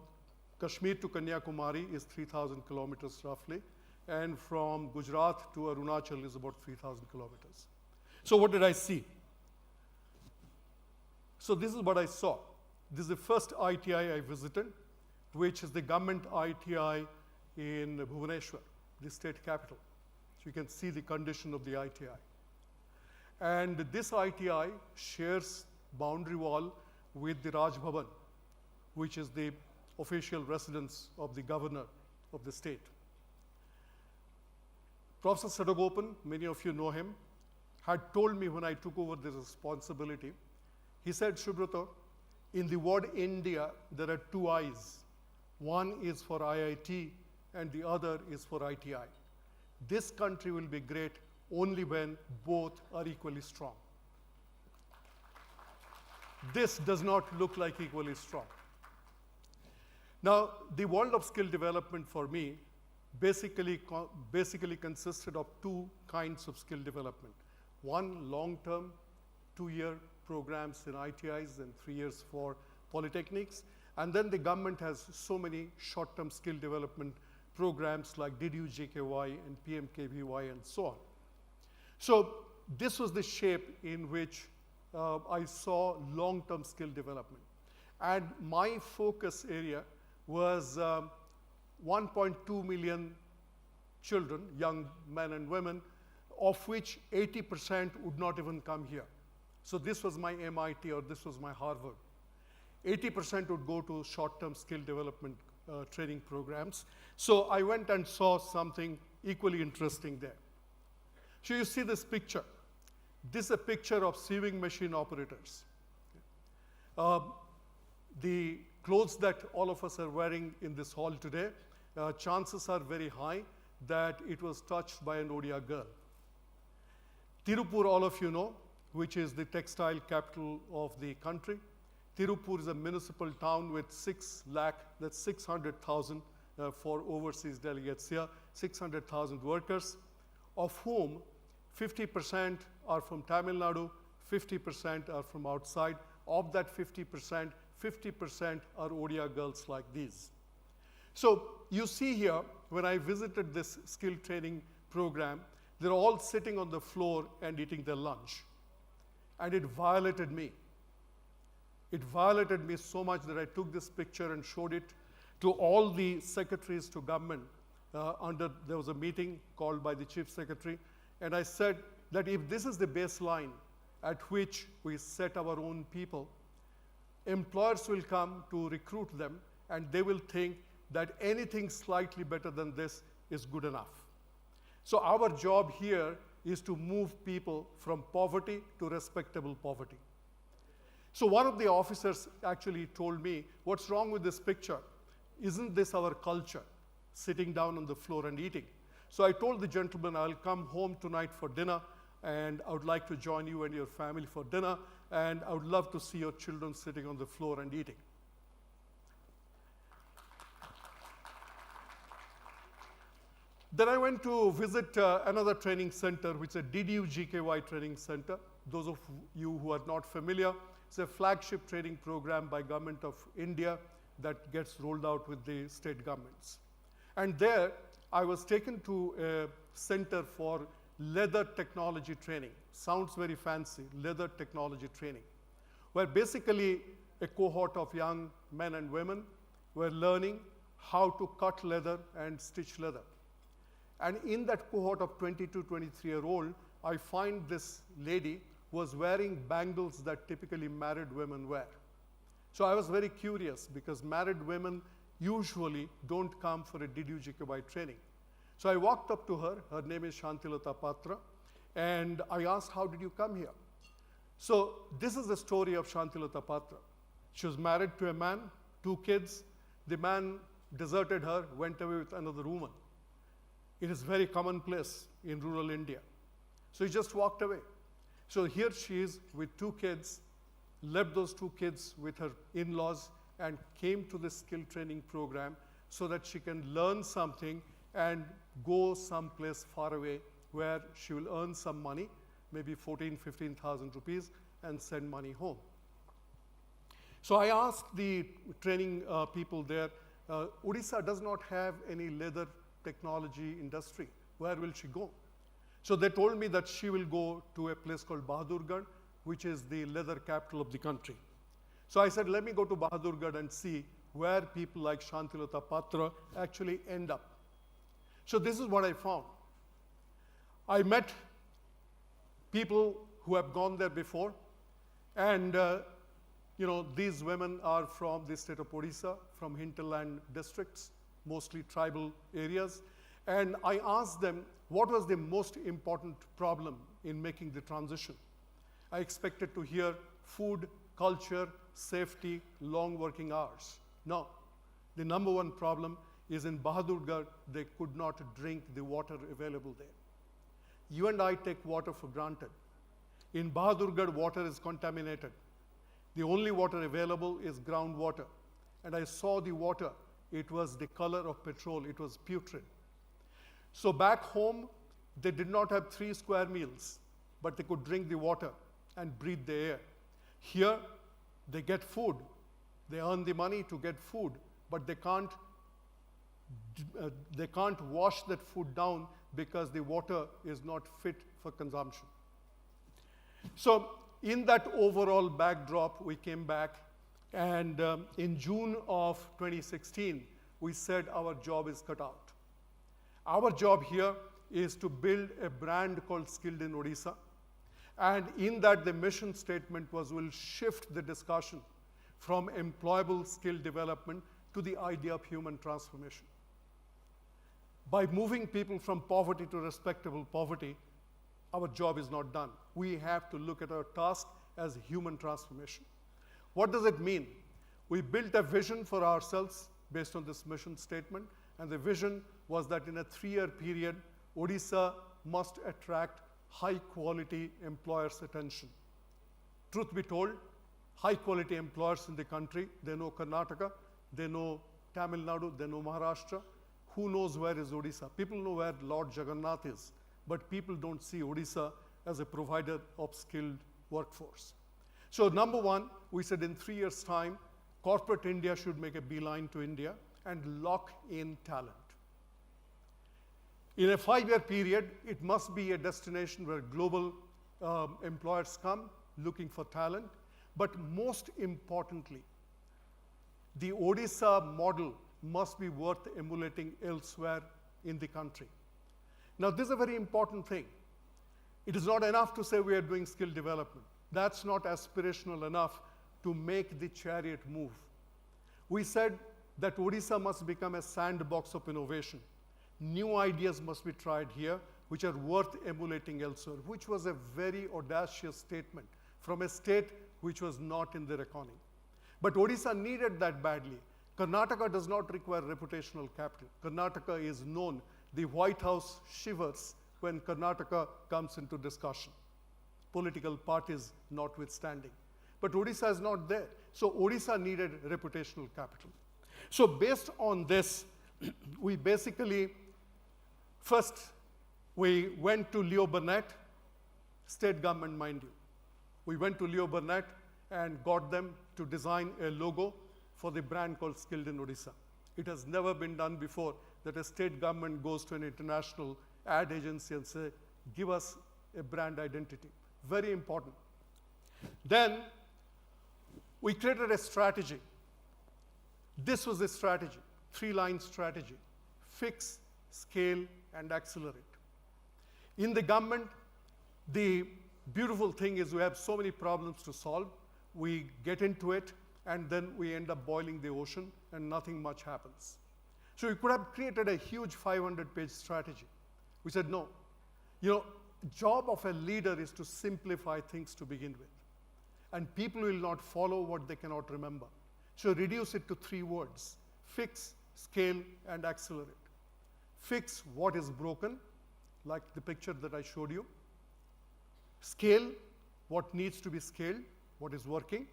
Kashmir to Kanyakumari is 3,000 kilometers roughly, and from Gujarat to Arunachal is about 3,000 kilometers. So what did I see? So this is what I saw. This is the first ITI I visited, which is the government ITI in Bhubaneswar, the state capital. So you can see the condition of the ITI. And this ITI shares boundary wall with the Raj Bhavan, which is the official residence of the governor of the state. Professor Sadagopan, many of you know him, had told me when I took over this responsibility, he said, Subrata, in the word India, there are two I's. One is for IIT and the other is for ITI. This country will be great only when both are equally strong. This does not look like equally strong. Now, the world of skill development for me basically consisted of two kinds of skill development. One, long-term, 2-year programs in ITIs and 3 years for polytechnics. And then the government has so many short-term skill development programs like DDU-GKY and PMKVY and so on. So this was the shape in which I saw long-term skill development. And my focus area was 1.2 million children, young men and women, of which 80% would not even come here. So this was my MIT or this was my Harvard. 80% would go to short-term skill development training programs. So I went and saw something equally interesting there. So you see this picture. This is a picture of sewing machine operators. The clothes that all of us are wearing in this hall today, chances are very high that it was touched by an Odia girl. Tirupur, all of you know, which is the textile capital of the country. Tirupur is a municipal town with 6 lakh, that's 600,000 for overseas delegates here, 600,000 workers, of whom 50% are from Tamil Nadu, 50% are from outside. Of that 50% are Odia girls like these. So you see here, when I visited this skill training program, they're all sitting on the floor and eating their lunch. And it violated me. It violated me so much that I took this picture and showed it to all the secretaries to government. There was a meeting called by the chief secretary, and I said that if this is the baseline at which we set our own people, employers will come to recruit them, and they will think that anything slightly better than this is good enough. So our job here is to move people from poverty to respectable poverty. So one of the officers actually told me, what's wrong with this picture? Isn't this our culture, sitting down on the floor and eating? So I told the gentleman, I'll come home tonight for dinner, and I would like to join you and your family for dinner, and I would love to see your children sitting on the floor and eating. Then I went to visit another training center, which is a DDU-GKY training center. Those of you who are not familiar, it's a flagship training program by Government of India that gets rolled out with the state governments. And there, I was taken to a center for leather technology training. Sounds very fancy, leather technology training, where basically a cohort of young men and women were learning how to cut leather and stitch leather. And in that cohort of 22, 23-year-old, I find this lady was wearing bangles that typically married women wear. So I was very curious because married women usually don't come for a DDU-GKY training. So I walked up to her, her name is Shantilata Patra, and I asked, how did you come here? So this is the story of Shantilata Patra. She was married to a man, 2 kids. The man deserted her, went away with another woman. It is very commonplace in rural India. So he just walked away. So here she is with 2 kids, left those 2 kids with her in-laws and came to this skill training program so that she can learn something and go someplace far away where she will earn some money, maybe 14,000, 15,000 rupees, and send money home. So I asked the training people there, Odisha does not have any leather technology industry. Where will she go? So they told me that she will go to a place called Bahadurgarh, which is the leather capital of the country. So I said, let me go to Bahadurgarh and see where people like Shantilata Patra actually end up. So this is what I found. I met people who have gone there before, and these women are from the state of Odisha, from hinterland districts, mostly tribal areas. And I asked them, what was the most important problem in making the transition? I expected to hear food, culture, safety, long working hours. No, the number one problem is in Bahadurgarh, they could not drink the water available there. You and I take water for granted. In Bahadurgarh, water is contaminated. The only water available is groundwater. And I saw the water. It was the color of petrol. It was putrid. So back home, they did not have 3 square meals, but they could drink the water and breathe the air. Here, they get food. They earn the money to get food, but they can't wash that food down because the water is not fit for consumption. So in that overall backdrop, we came back, and in June of 2016, we said our job is cut out. Our job here is to build a brand called Skilled in Odisha. And in that, the mission statement was we'll shift the discussion from employable skill development to the idea of human transformation. By moving people from poverty to respectable poverty, our job is not done. We have to look at our task as human transformation. What does it mean? We built a vision for ourselves based on this mission statement, and the vision was that in a 3-year period, Odisha must attract high-quality employers' attention. Truth be told, high-quality employers in the country, they know Karnataka, they know Tamil Nadu, they know Maharashtra. Who knows where is Odisha? People know where Lord Jagannath is, but people don't see Odisha as a provider of skilled workforce. So number one, we said in 3 years' time, corporate India should make a beeline to India and lock in talent. In a 5-year period, it must be a destination where global employers come looking for talent. But most importantly, the Odisha model must be worth emulating elsewhere in the country. Now, this is a very important thing. It is not enough to say we are doing skill development. That's not aspirational enough to make the chariot move. We said that Odisha must become a sandbox of innovation. New ideas must be tried here, which are worth emulating elsewhere, which was a very audacious statement from a state which was not in the reckoning. But Odisha needed that badly. Karnataka does not require reputational capital. Karnataka is known. The White House shivers when Karnataka comes into discussion, political parties notwithstanding. But Odisha is not there. So Odisha needed reputational capital. So based on this, we basically, first, we went to Leo Burnett, state government, mind you. We went to Leo Burnett and got them to design a logo for the brand called Skilled in Odisha. It has never been done before that a state government goes to an international ad agency and say, give us a brand identity. Very important. Then we created a strategy. This was a strategy, 3-line strategy: fix, scale, and accelerate. In the government, the beautiful thing is we have so many problems to solve. We get into it, and then we end up boiling the ocean, and nothing much happens. So we could have created a huge 500-page strategy. We said, no. Job of a leader is to simplify things to begin with. And people will not follow what they cannot remember. So reduce it to 3 words: fix, scale, and accelerate. Fix what is broken, like the picture that I showed you. Scale what needs to be scaled, what is working.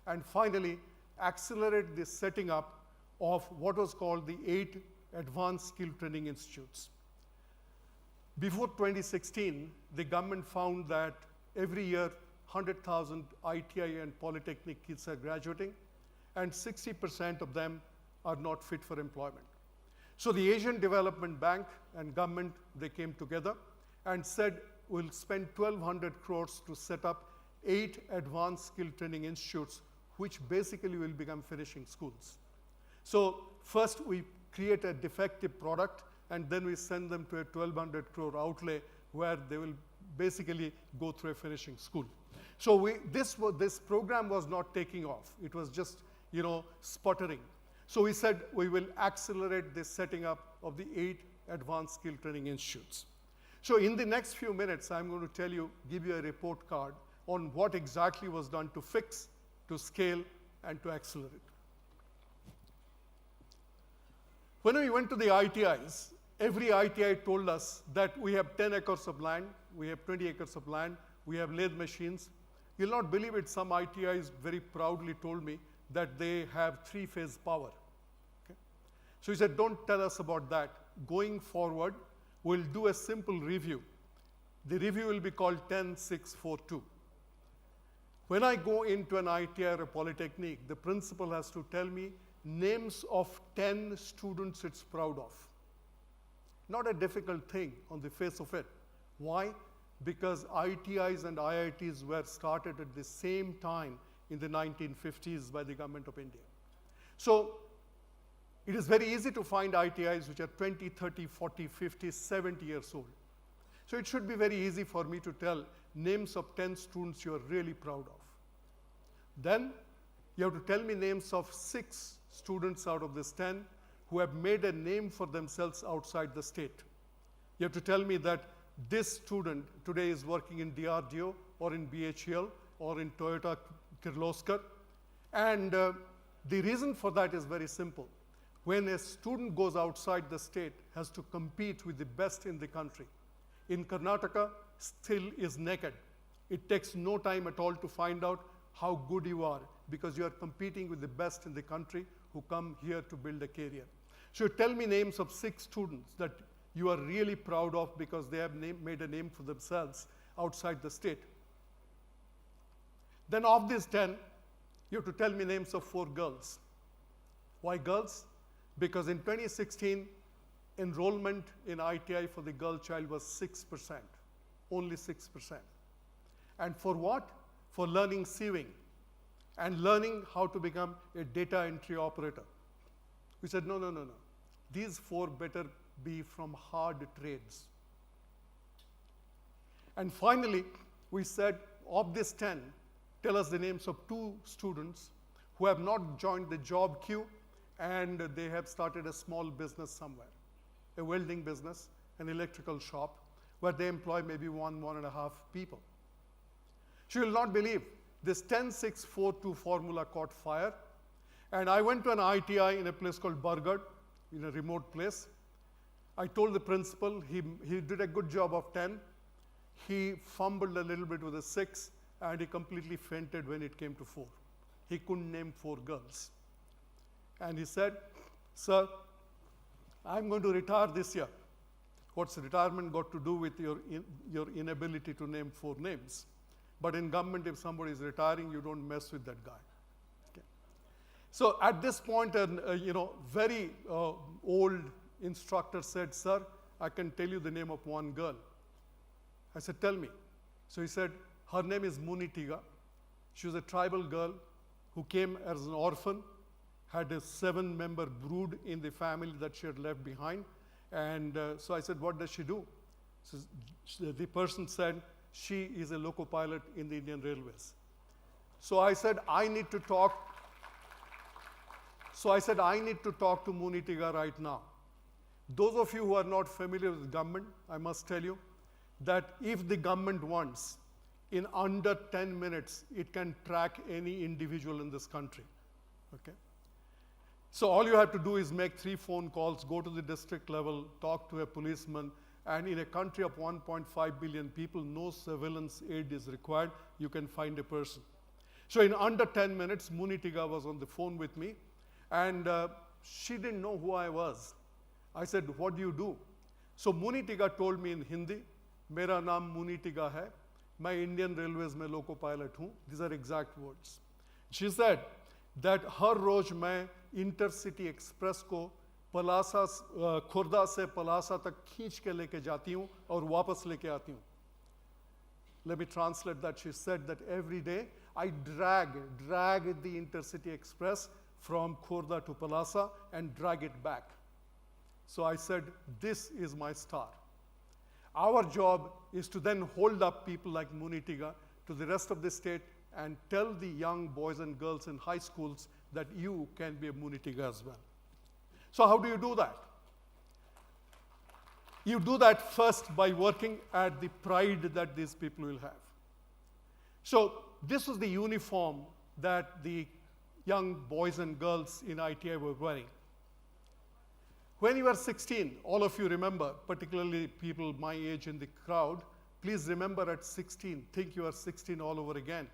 And finally, accelerate the setting up of what was called the 8 Advanced Skill Training Institutes. Before 2016, the government found that every year 100,000 ITI and Polytechnic kids are graduating, and 60% of them are not fit for employment. So the Asian Development Bank and government, they came together and said, we'll spend 1,200 crores to set up 8 advanced skill training institutes, which basically will become finishing schools. So first we create a defective product, and then we send them to a 1,200 crore outlay where they will basically go through a finishing school. So this program was not taking off. It was just, sputtering. So we said we will accelerate the setting up of the 8 advanced skill training institutes. So in the next few minutes, I'm going to give you a report card on what exactly was done to fix, to scale, and to accelerate. When we went to the ITIs, every ITI told us that we have 10 acres of land, we have 20 acres of land, we have lathe machines. You'll not believe it, some ITIs very proudly told me that they have 3-phase power. Okay? So he said, don't tell us about that. Going forward, we'll do a simple review. The review will be called 10-6-4-2. When I go into an ITI or a polytechnic, the principal has to tell me names of 10 students it's proud of. Not a difficult thing on the face of it. Why? Because ITIs and IITs were started at the same time in the 1950s by the government of India. So it is very easy to find ITIs which are 20, 30, 40, 50, 70 years old. So it should be very easy for me to tell names of 10 students you are really proud of. Then you have to tell me names of 6 students out of this 10 who have made a name for themselves outside the state. You have to tell me that this student today is working in DRDO or in BHEL or in Toyota Kirloskar. And the reason for that is very simple. When a student goes outside the state, has to compete with the best in the country. In Karnataka, skill is naked. It takes no time at all to find out how good you are because you are competing with the best in the country who come here to build a career. So tell me names of 6 students that you are really proud of because they have made a name for themselves outside the state. Then of these 10, you have to tell me names of 4 girls. Why girls? Because in 2016, enrollment in ITI for the girl child was 6%, only 6%. And for what? For learning sieving and learning how to become a data entry operator. We said, no. These 4 better be from hard trades. And finally, we said, of this 10, tell us the names of 2 students who have not joined the job queue and they have started a small business somewhere, a welding business, an electrical shop, where they employ maybe 1.5 people. You will not believe this 10-6-4-2 formula caught fire. And I went to an ITI in a place called Bargad, in a remote place. I told the principal, he did a good job of 10. He fumbled a little bit with a 6, and he completely fainted when it came to 4. He couldn't name 4 girls. And he said, sir, I'm going to retire this year. What's retirement got to do with your inability to name 4 names? But in government, if somebody is retiring, you don't mess with that guy. Okay. So at this point, very old instructor said, sir, I can tell you the name of one girl. I said, tell me. So he said, her name is Munitiga. She was a tribal girl who came as an orphan, had a 7-member brood in the family that she had left behind. And so I said, what does she do? So the person said, she is a loco pilot in the Indian Railways. So I said, I need to talk to Munitiga right now. Those of you who are not familiar with government, I must tell you that if the government wants, in under 10 minutes, it can track any individual in this country. Okay? So all you have to do is make 3 phone calls, go to the district level, talk to a policeman, and in a country of 1.5 billion people, no surveillance aid is required. You can find a person. So in under 10 minutes, Munitiga was on the phone with me, and she didn't know who I was. I said, what do you do? So Munitiga told me in Hindi, Mera naam Munitiga hai. Main Indian Railways mein loco pilot hoon. These are exact words. She said that her roj main intercity express ko Palasa Khurda से पलासा तक खींच के लेके जाती हूँ और वापस लेके आती हूँ. Let me translate that. She said that every day I drag the intercity express from Khurda to Palasa and drag it back. So I said, this is my star. Our job is to then hold up people like Munitiga to the rest of the state and tell the young boys and girls in high schools that you can be a Munitiga as well. So how do you do that? You do that first by working at the pride that these people will have. So this was the uniform that the young boys and girls in ITI were wearing. When you were 16, all of you remember, particularly people my age in the crowd, please remember at 16, think you are 16 all over again.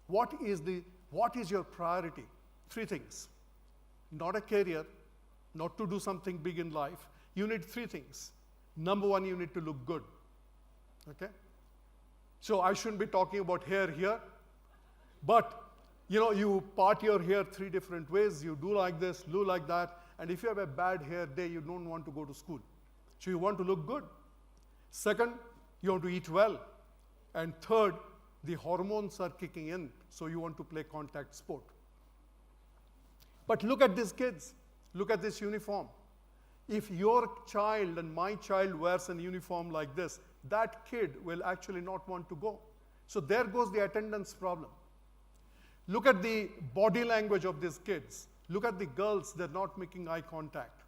What is your priority? 3 things. Not a career, not to do something big in life. You need 3 things. Number 1, you need to look good. Okay? So I shouldn't be talking about hair here, but you part your hair 3 different ways. You do like this, do like that, and if you have a bad hair day, you don't want to go to school. So you want to look good. Second, you want to eat well. And third, the hormones are kicking in, so you want to play contact sport. But look at these kids. Look at this uniform. If your child and my child wears a uniform like this, that kid will actually not want to go. So there goes the attendance problem. Look at the body language of these kids. Look at the girls, they're not making eye contact.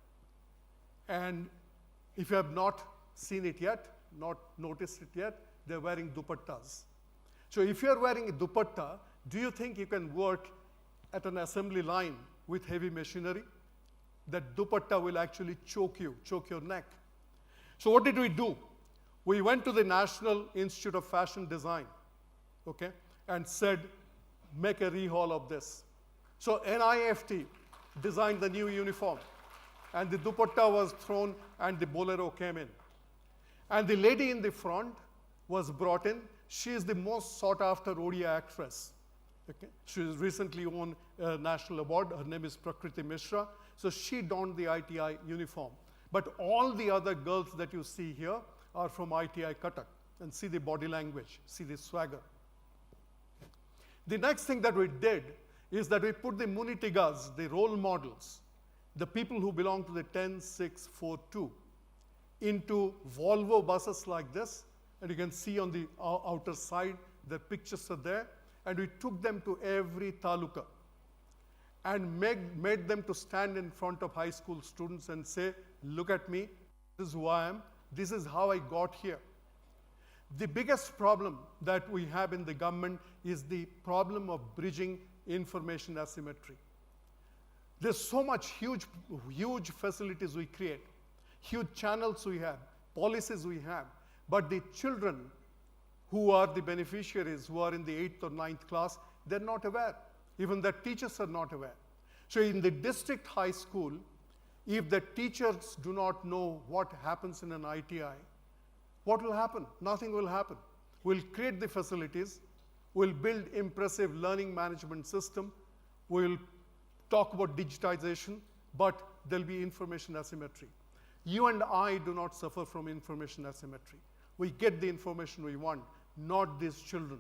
And if you have not seen it yet, not noticed it yet, they're wearing dupattas. So if you're wearing a dupatta, do you think you can work at an assembly line with heavy machinery? That dupatta will actually choke your neck. So what did we do? We went to the National Institute of Fashion Design, okay, and said, make a rehaul of this. So NIFT designed the new uniform, and the dupatta was thrown, and the bolero came in. And the lady in the front was brought in. She is the most sought-after Odia actress. Okay? She has recently won a national award. Her name is Prakriti Mishra. So she donned the ITI uniform. But all the other girls that you see here are from ITI Cuttack. And see the body language, see the swagger. The next thing that we did is that we put the Munitigas, the role models, the people who belong to the 10-6-4-2, into Volvo buses like this. And you can see on the outer side, the pictures are there. And we took them to every taluka and made them to stand in front of high school students and say, look at me, this is who I am, this is how I got here. The biggest problem that we have in the government is the problem of bridging information asymmetry. There's so much huge facilities we create, huge channels we have, policies we have, but the children who are the beneficiaries, who are in the 8th or 9th class, they're not aware. Even the teachers are not aware. So in the district high school, if the teachers do not know what happens in an ITI, what will happen? Nothing will happen. We'll create the facilities, we'll build impressive learning management system, we'll talk about digitization, but there'll be information asymmetry. You and I do not suffer from information asymmetry. We get the information we want, not these children.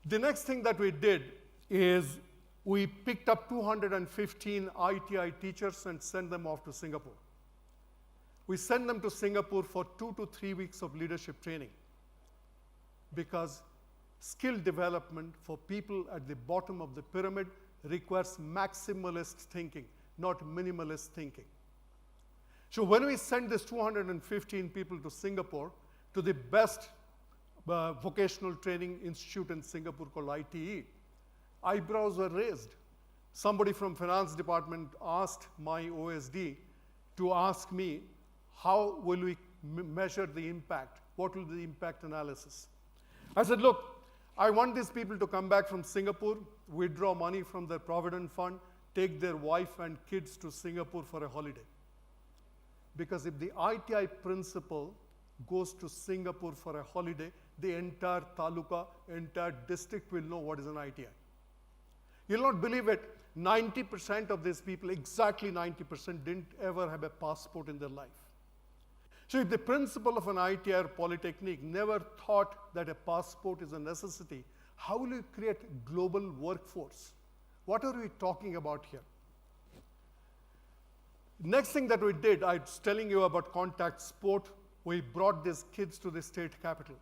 The next thing that we did is we picked up 215 ITI teachers and sent them off to Singapore. We sent them to Singapore for 2 to 3 weeks of leadership training because skill development for people at the bottom of the pyramid requires maximalist thinking, not minimalist thinking. So when we sent this 215 people to Singapore, to the best vocational training institute in Singapore called ITE, eyebrows were raised. Somebody from finance department asked my OSD to ask me, how will we measure the impact? What will be the impact analysis? I said, look, I want these people to come back from Singapore, withdraw money from their provident fund, take their wife and kids to Singapore for a holiday. Because if the ITI principal goes to Singapore for a holiday, the entire taluka, entire district will know what is an ITI. You'll not believe it, 90% of these people, exactly 90%, didn't ever have a passport in their life. So if the principal of an ITI or polytechnic never thought that a passport is a necessity, how will you create a global workforce? What are we talking about here? Next thing that we did, I was telling you about contact sport. We brought these kids to the state capital.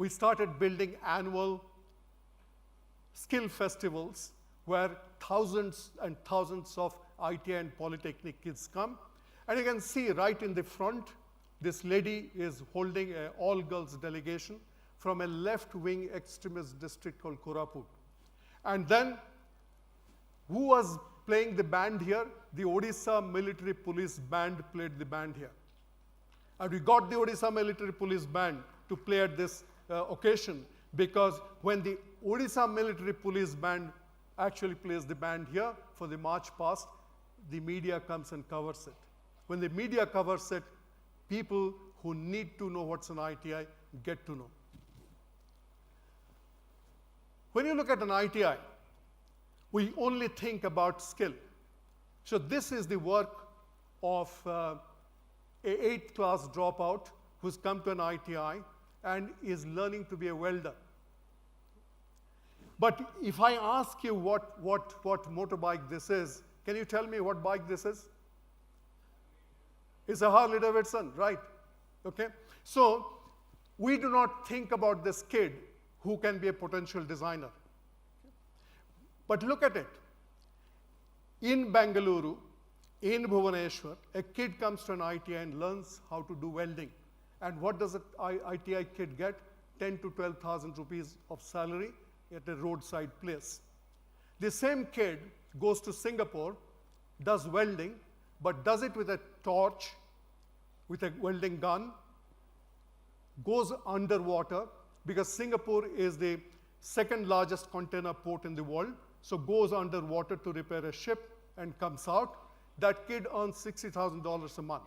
we started building annual skill festivals where thousands and thousands of ITI and Polytechnic kids come. And you can see right in the front, this lady is holding an all-girls delegation from a left-wing extremist district called Koraput. And then, who was playing the band here? The Odisha Military Police Band played the band here. And we got the Odisha Military Police Band to play at this occasion because when the Odisha Military Police Band actually plays the band here for the march past, the media comes and covers it. When the media covers it, people who need to know what's an ITI get to know. When you look at an ITI, we only think about skill. So this is the work of a 8th class dropout who's come to an ITI and is learning to be a welder. But if I ask you what motorbike this is, can you tell me what bike this is? It's a Harley Davidson, right? Okay? So we do not think about this kid who can be a potential designer. But look at it. In Bengaluru, in Bhubaneswar, a kid comes to an ITI and learns how to do welding. And what does an ITI kid get? 10 to 12,000 rupees of salary at a roadside place. The same kid goes to Singapore, does welding, but does it with a torch, with a welding gun, goes underwater, because Singapore is the second largest container port in the world, so goes underwater to repair a ship and comes out. That kid earns $60,000 a month.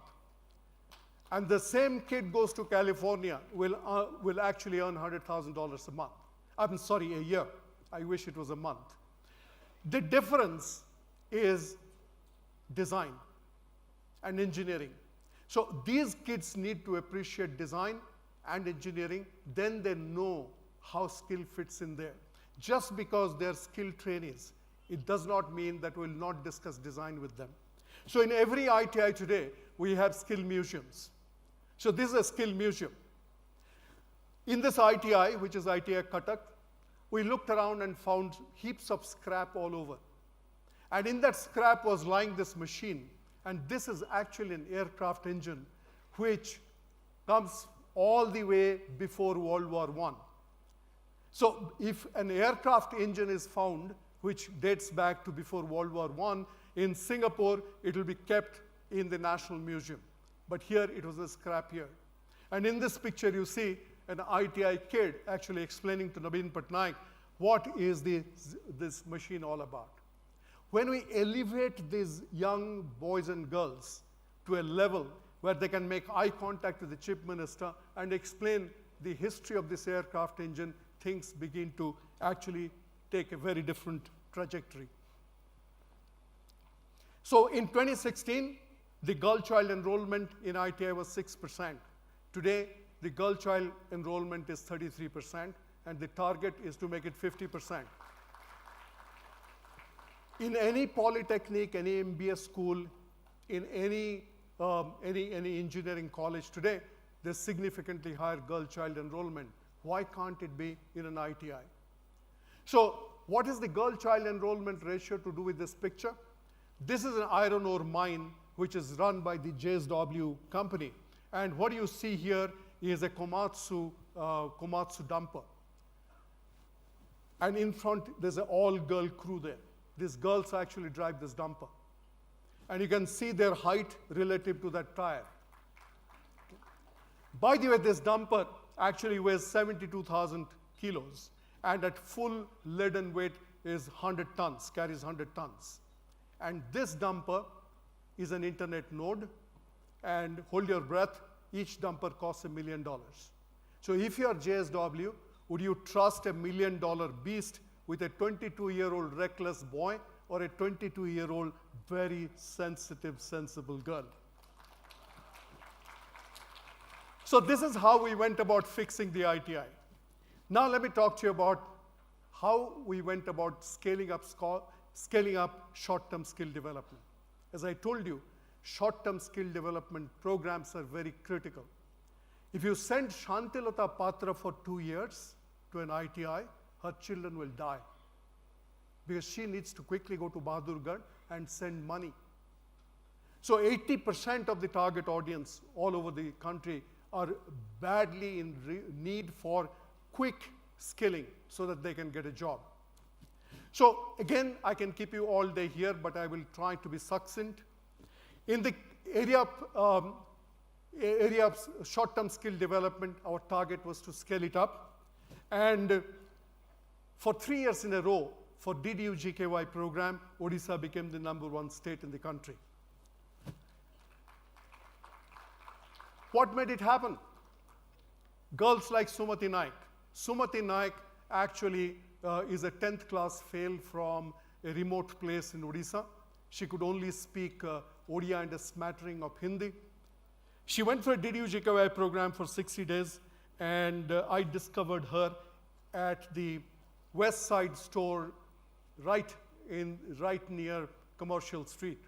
And the same kid goes to California, will actually earn $100,000 a month. I'm sorry, a year. I wish it was a month. The difference is design and engineering. So these kids need to appreciate design and engineering, then they know how skill fits in there. Just because they're skilled trainees, it does not mean that we'll not discuss design with them. So in every ITI today, we have skill museums. So this is a skill museum. In this ITI, which is ITI Cuttack, we looked around and found heaps of scrap all over. And in that scrap was lying this machine. And this is actually an aircraft engine, which comes all the way before World War I. So if an aircraft engine is found, which dates back to before World War I, in Singapore, it will be kept in the National Museum. But here, it was a scrap here. And in this picture, you see an ITI kid actually explaining to Nabin Patnaik what is this machine all about. When we elevate these young boys and girls to a level where they can make eye contact with the chief minister and explain the history of this aircraft engine, things begin to actually take a very different trajectory. So in 2016, the girl child enrollment in ITI was 6%. Today, the girl child enrollment is 33%, and the target is to make it 50%. In any polytechnic, any MBA school, in any engineering college today, there's significantly higher girl child enrollment. Why can't it be in an ITI? So what is the girl child enrollment ratio to do with this picture? This is an iron ore mine which is run by the JSW company. And what you see here is a Komatsu dumper. And in front, there's an all-girl crew there. These girls actually drive this dumper. And you can see their height relative to that tire. By the way, this dumper actually weighs 72,000 kilos. And at full laden weight is 100 tons, carries 100 tons. And this dumper is an internet node. And hold your breath, each dumper costs $1 million. So if you are JSW, would you trust $1 million beast with a 22-year-old reckless boy or a 22-year-old very sensitive, sensible girl? So this is how we went about fixing the ITI. Now let me talk to you about how we went about scaling up short-term skill development. As I told you, short-term skill development programs are very critical. If you send Shantilata Patra for 2 years to an ITI, her children will die because she needs to quickly go to Bahadurgarh and send money. So 80% of the target audience all over the country are badly in need for quick skilling so that they can get a job. So again, I can keep you all day here, but I will try to be succinct. In the area of short-term skill development, our target was to scale it up. And for 3 years in a row, for DDU GKY program, Odisha became the #1 state in the country. What made it happen? Girls like Sumati Naik. Sumati Naik actually is a 10th class fail from a remote place in Odisha. She could only speak Odia and a smattering of Hindi. She went for a DDU GKY program for 60 days, and I discovered her at the West Side store right near Commercial Street.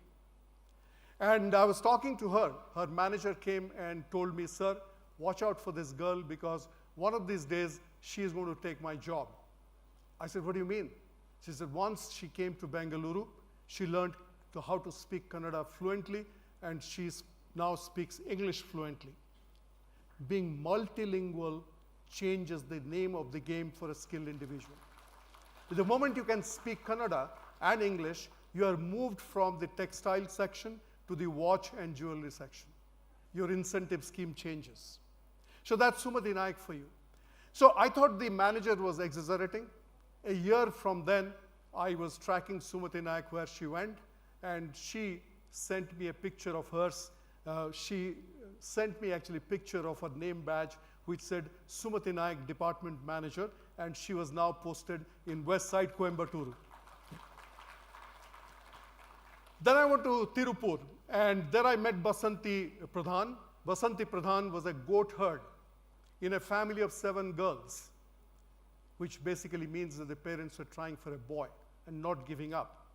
And I was talking to her. Her manager came and told me, sir, watch out for this girl because one of these days she is going to take my job. I said, what do you mean? She said, once she came to Bengaluru, she learned how to speak Kannada fluently, and she now speaks English fluently. Being multilingual changes the name of the game for a skilled individual. The moment you can speak Kannada and English, you are moved from the textile section to the watch and jewelry section. Your incentive scheme changes. So that's Sumati Naik for you. So I thought the manager was exaggerating. A year from then, I was tracking Sumati Naik where she went, and she sent me a picture of hers. She sent me actually a picture of her name badge, which said Sumati Naik, Department Manager, and she was now posted in West Side, Coimbatore. Then I went to Tirupur, and there I met Basanti Pradhan. Basanti Pradhan was a goat herd in a family of 7 girls, which basically means that the parents were trying for a boy and not giving up.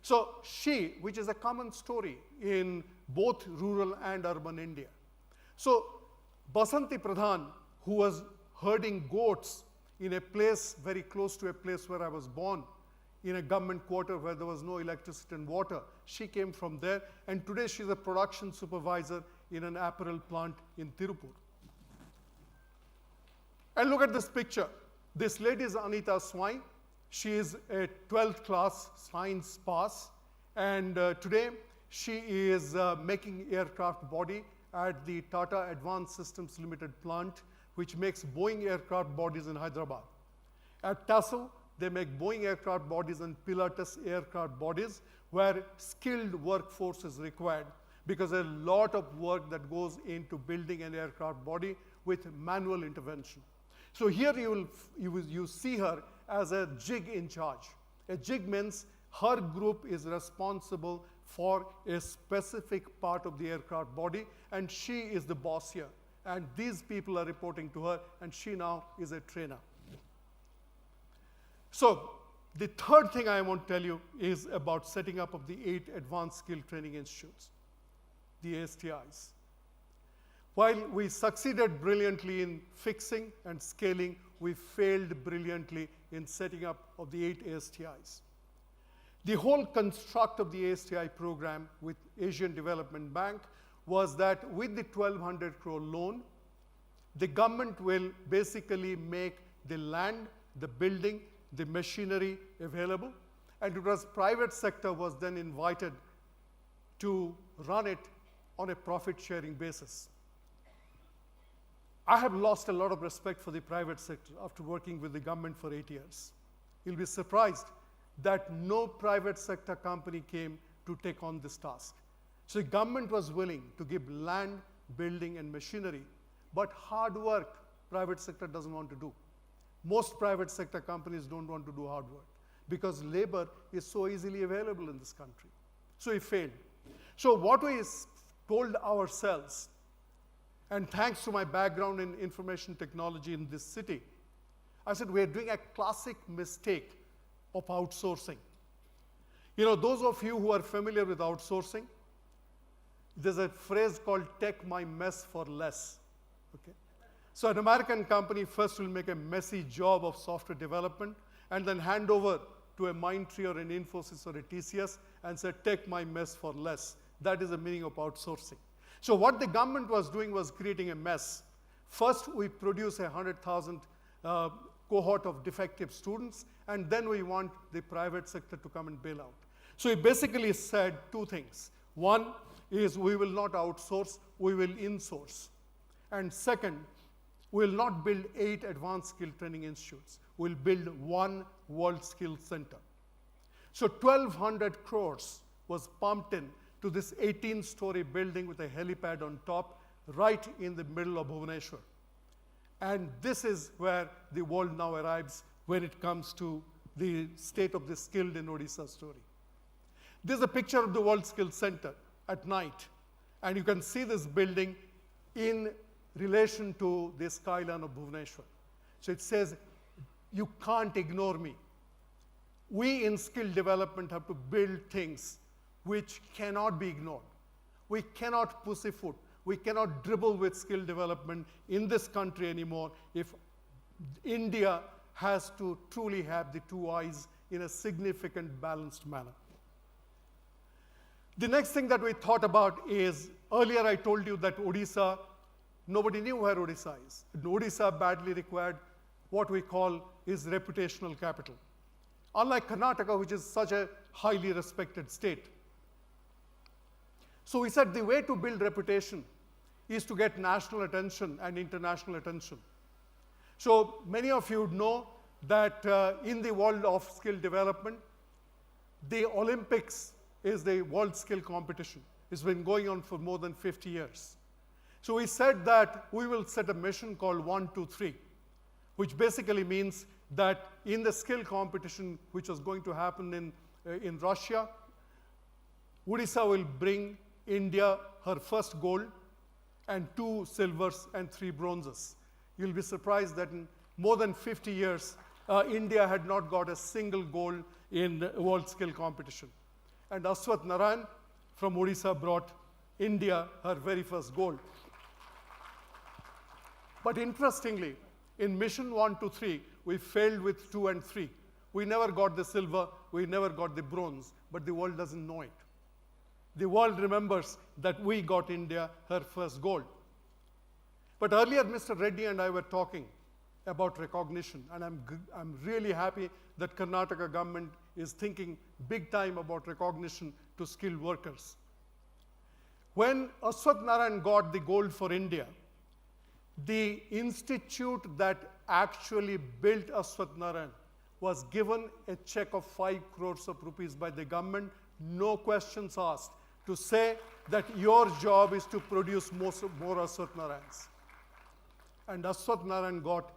So she, which is a common story in both rural and urban India. So Basanti Pradhan, who was herding goats in a place very close to a place where I was born, in a government quarter where there was no electricity and water, she came from there, and today she's a production supervisor in an apparel plant in Tirupur. And look at this picture. This lady is Anita Swai. She is a 12th class science pass, and today she is making aircraft body at the Tata Advanced Systems Limited plant, which makes Boeing aircraft bodies in Hyderabad. At TASO, they make Boeing aircraft bodies and Pilatus aircraft bodies where skilled workforce is required because a lot of work that goes into building an aircraft body with manual intervention. So here you see her as a JIG in charge. A JIG means her group is responsible for a specific part of the aircraft body, and she is the boss here. And these people are reporting to her, and she now is a trainer. So the third thing I want to tell you is about setting up of the 8 Advanced Skill Training Institutes, the ASTIs. While we succeeded brilliantly in fixing and scaling, we failed brilliantly in setting up of the 8 ASTIs. The whole construct of the ASTI program with Asian Development Bank was that with the 1,200 crore loan, the government will basically make the land, the building, the machinery available, and it was private sector was then invited to run it on a profit-sharing basis. I have lost a lot of respect for the private sector after working with the government for 8 years. You'll be surprised that no private sector company came to take on this task. So the government was willing to give land, building, and machinery, but hard work, private sector doesn't want to do. Most private sector companies don't want to do hard work because labor is so easily available in this country. So it failed. So what we told ourselves, and thanks to my background in information technology in this city, I said we're doing a classic mistake of outsourcing. You know, those of you who are familiar with outsourcing, there's a phrase called take my mess for less. Okay? So an American company first will make a messy job of software development and then hand over to a Mindtree or an Infosys or a TCS and say, take my mess for less. That is the meaning of outsourcing. So what the government was doing was creating a mess. First, we produce 100,000 cohort of defective students, and then we want the private sector to come and bail out. So he basically said two things. One is we will not outsource, we will insource. And second, we will not build 8 advanced skill training institutes. We'll build 1 world skill center. So 1,200 crores was pumped in to this 18-story building with a helipad on top, right in the middle of Bhubaneswar. And this is where the world now arrives when it comes to the state of the skilled in Odisha story. This is a picture of the World Skills Center at night. And you can see this building in relation to the skyline of Bhubaneswar. So it says, you can't ignore me. We in skill development have to build things which cannot be ignored. We cannot pussyfoot. We cannot dribble with skill development in this country anymore if India has to truly have the 2 eyes in a significant, balanced manner. The next thing that we thought about is, earlier I told you that Odisha, nobody knew where Odisha is. And Odisha badly required what we call is reputational capital. Unlike Karnataka, which is such a highly respected state. So we said the way to build reputation is to get national attention and international attention. So many of you know that in the world of skill development, the Olympics is the world skill competition. It's been going on for more than 50 years. So we said that we will set a mission called 1, 2, 3, which basically means that in the skill competition, which was going to happen in Russia, Odisha will bring India her first gold and 2 silvers and 3 bronzes. You'll be surprised that in more than 50 years, India had not got a single gold in the world skill competition. And Aswath Narayan from Odisha brought India her very first gold. But interestingly, in mission 1, 2, 3, we failed with 2 and 3. We never got the silver, we never got the bronze, but the world doesn't know it. The world remembers that we got India her first gold. But earlier, Mr. Reddy and I were talking about recognition, and I'm really happy that Karnataka government is thinking big time about recognition to skilled workers. When Aswath Narayan got the gold for India, the institute that actually built Aswath Narayan was given a check of 5 crores of rupees by the government, no questions asked, to say that your job is to produce more Aswath Narayans. And Aswath Narayan got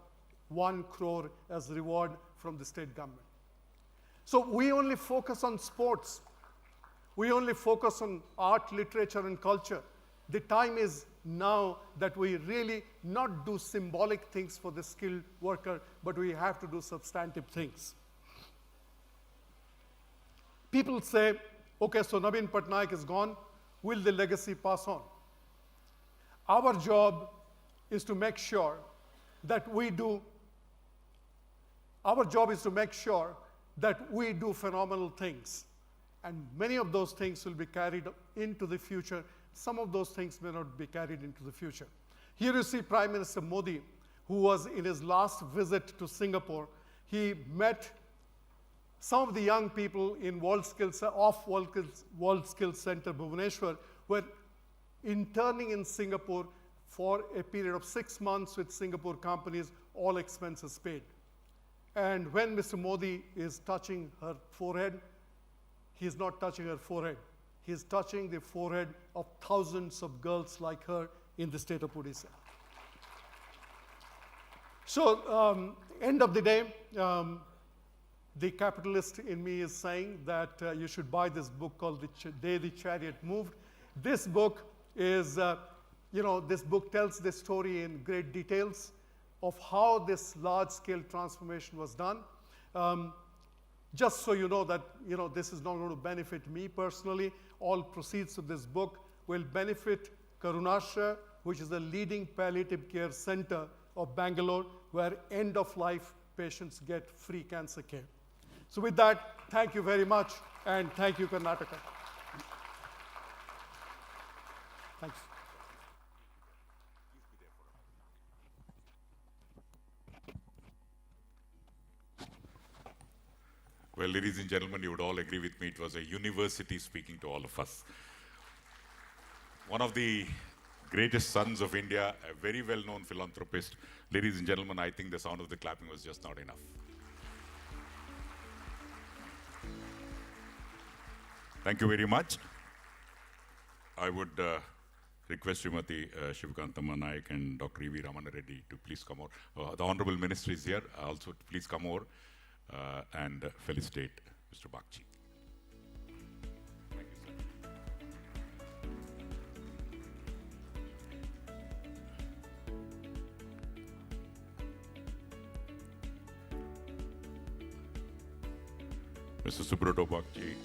1 crore as reward from the state government. So we only focus on sports. We only focus on art, literature, and culture. The time is now that we really not do symbolic things for the skilled worker, but we have to do substantive things. People say, okay, so Naveen Patnaik is gone, will the legacy pass on? Our job is to make sure that we do phenomenal things. And many of those things will be carried into the future. Some of those things may not be carried into the future. Here you see Prime Minister Modi, who was in his last visit to Singapore. He met some of the young people in World Skills Center, Bhubaneswar, were interning in Singapore for a period of 6 months with Singapore companies, all expenses paid. And when Mr. Modi is touching her forehead, he's not touching her forehead. He's touching the forehead of thousands of girls like her in the state of Odisha. So, end of the day, the capitalist in me is saying that you should buy this book called The Day the Chariot Moved. This book is, this book tells the story in great details of how this large-scale transformation was done. Just so you know that, this is not going to benefit me personally. All proceeds of this book will benefit Karunashra, which is the leading palliative care center of Bangalore, where end-of-life patients get free cancer care. So with that, thank you very much, and thank you, Karnataka. Thanks. Well, ladies and gentlemen, you would all agree with me, it was a university speaking to all of us. One of the greatest sons of India, a very well-known philanthropist. Ladies and gentlemen, I think the sound of the clapping was just not enough. Thank you very much. I would request Srimati Shivakantama Naik and Dr. E.V. Ramana Reddy to please come over. The Honorable Minister is here, also please come over and felicitate Mr. Bagchi. Thank you, sir. Mr. Subroto Bagchi,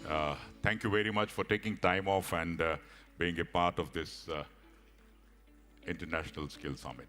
thank you very much for taking time off and being a part of this International Skills Summit.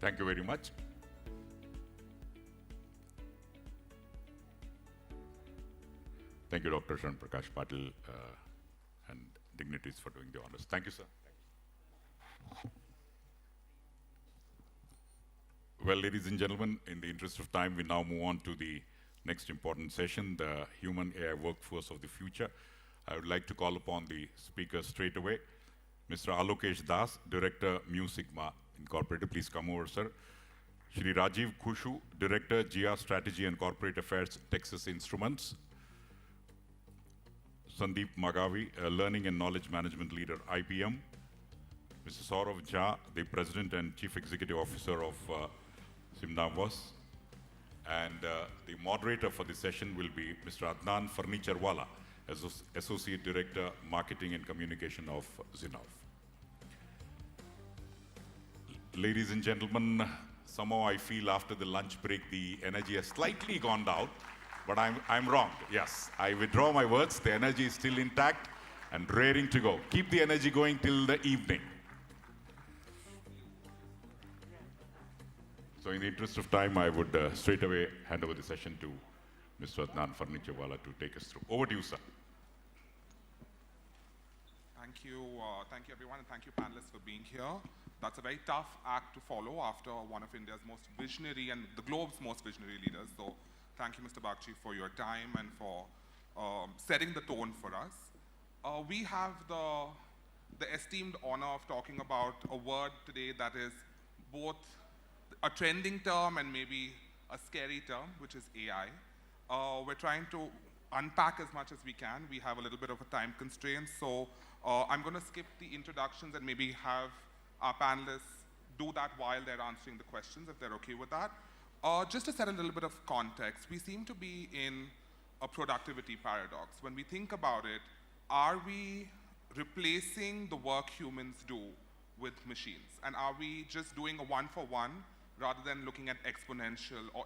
Thank you very much. Thank you, Dr. Sharan Prakash Patil and dignitaries for doing the honors. Thank you, sir. Well, ladies and gentlemen, in the interest of time, we now move on to the next important session, the Human AI Workforce of the Future. I would like to call upon the speaker straight away, Mr. Alokesh Das, Director, Mu Sigma Incorporated. Please come over, sir. Shri Rajiv Khushu, Director, GR Strategy and Corporate Affairs, Texas Instruments. Sandeep Magavi, Learning and Knowledge Management Leader, IBM. Mr. Saurav Jha, the President and Chief Executive Officer of Simnavas. And the moderator for the session will be Mr. Adnan Furniturewala, Associate Director, Marketing and Communication of Zinnov. Ladies and gentlemen, somehow I feel after the lunch break the energy has slightly gone down, but I'm wrong. Yes, I withdraw my words. The energy is still intact and raring to go. Keep the energy going till the evening. So in the interest of time, I would straight away hand over the session to Mr. Adnan Furniturewala to take us through. Over to you, sir. Thank you everyone, and thank you panelists for being here. That's a very tough act to follow after one of India's most visionary and the globe's most visionary leaders. So thank you, Mr. Bagchi, for your time and for setting the tone for us. We have the esteemed honor of talking about a word today that is both a trending term and maybe a scary term, which is AI. We're trying to unpack as much as we can. We have a little bit of a time constraint, so I'm going to skip the introductions and maybe have our panelists do that while they're answering the questions, if they're okay with that. Just to set a little bit of context, we seem to be in a productivity paradox. When we think about it, are we replacing the work humans do with machines? And are we just doing a one-for-one rather than looking at exponential, or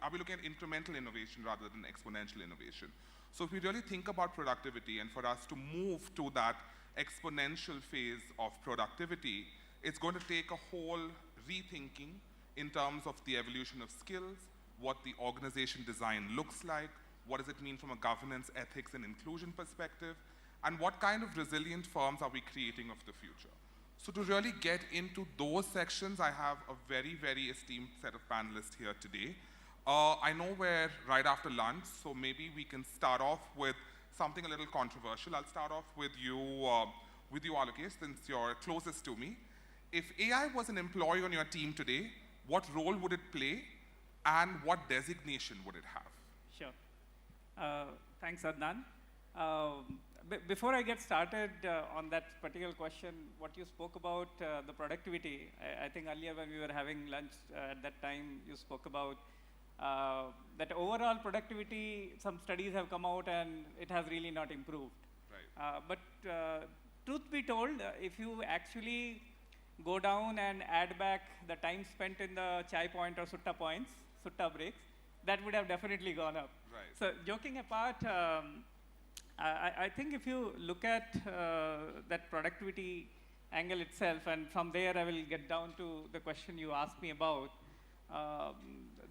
are we looking at incremental innovation rather than exponential innovation? So if we really think about productivity, and for us to move to that exponential phase of productivity, it's going to take a whole rethinking in terms of the evolution of skills, what the organization design looks like, what does it mean from a governance, ethics, and inclusion perspective, and what kind of resilient firms are we creating of the future. So to really get into those sections, I have a very, very esteemed set of panelists here today. I know we're right after lunch, so maybe we can start off with something a little controversial. I'll start off with you, Alokesh, since you're closest to me. If AI was an employee on your team today, what role would it play and what designation would it have? Sure. Thanks, Adnan. Before I get started on that particular question, what you spoke about, the productivity, I think earlier when we were having lunch at that time, you spoke about that overall productivity, some studies have come out and it has really not improved. Right. But truth be told, if you actually go down and add back the time spent in the chai point or sutta points, sutta breaks, that would have definitely gone up. Right. So joking apart, I think if you look at that productivity angle itself, and from there I will get down to the question you asked me about,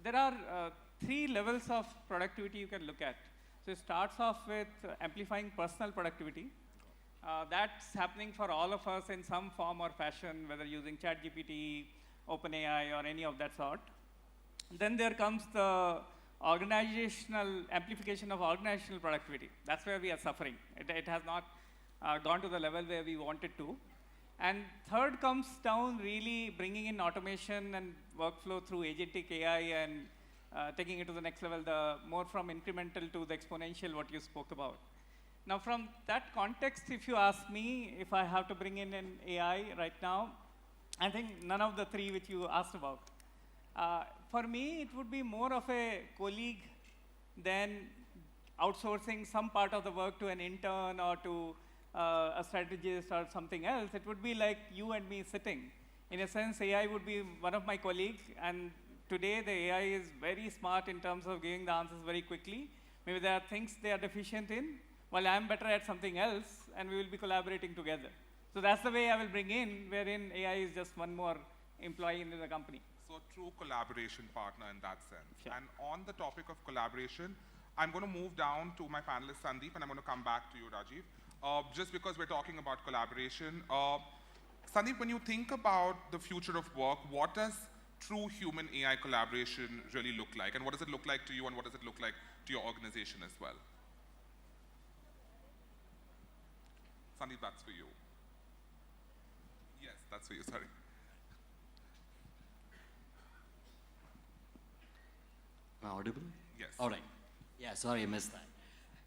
there are 3 levels of productivity you can look at. So it starts off with amplifying personal productivity. That's happening for all of us in some form or fashion, whether using ChatGPT, OpenAI, or any of that sort. Then there comes the organizational amplification of organizational productivity. That's where we are suffering. It has not gone to the level where we wanted to. And third comes down really bringing in automation and workflow through agentic AI and taking it to the next level, the more from incremental to the exponential, what you spoke about. Now from that context, if you ask me if I have to bring in an AI right now, I think none of the 3 which you asked about. For me, it would be more of a colleague than outsourcing some part of the work to an intern or to a strategist or something else. It would be like you and me sitting. In a sense, AI would be one of my colleagues, and today the AI is very smart in terms of giving the answers very quickly. Maybe there are things they are deficient in, while I'm better at something else, and we will be collaborating together. So that's the way I will bring in, wherein AI is just one more employee in the company. So true collaboration partner in that sense. Sure. And on the topic of collaboration, I'm going to move down to my panelist Sandeep, and I'm going to come back to you, Rajiv. Just because we're talking about collaboration. Sandeep, when you think about the future of work, what does true human AI collaboration really look like? And what does it look like to you, and what does it look like to your organization as well? Sandeep, that's for you. Yes, that's for you, sorry. Am I audible? Yes. All right. Yeah, sorry, I missed that.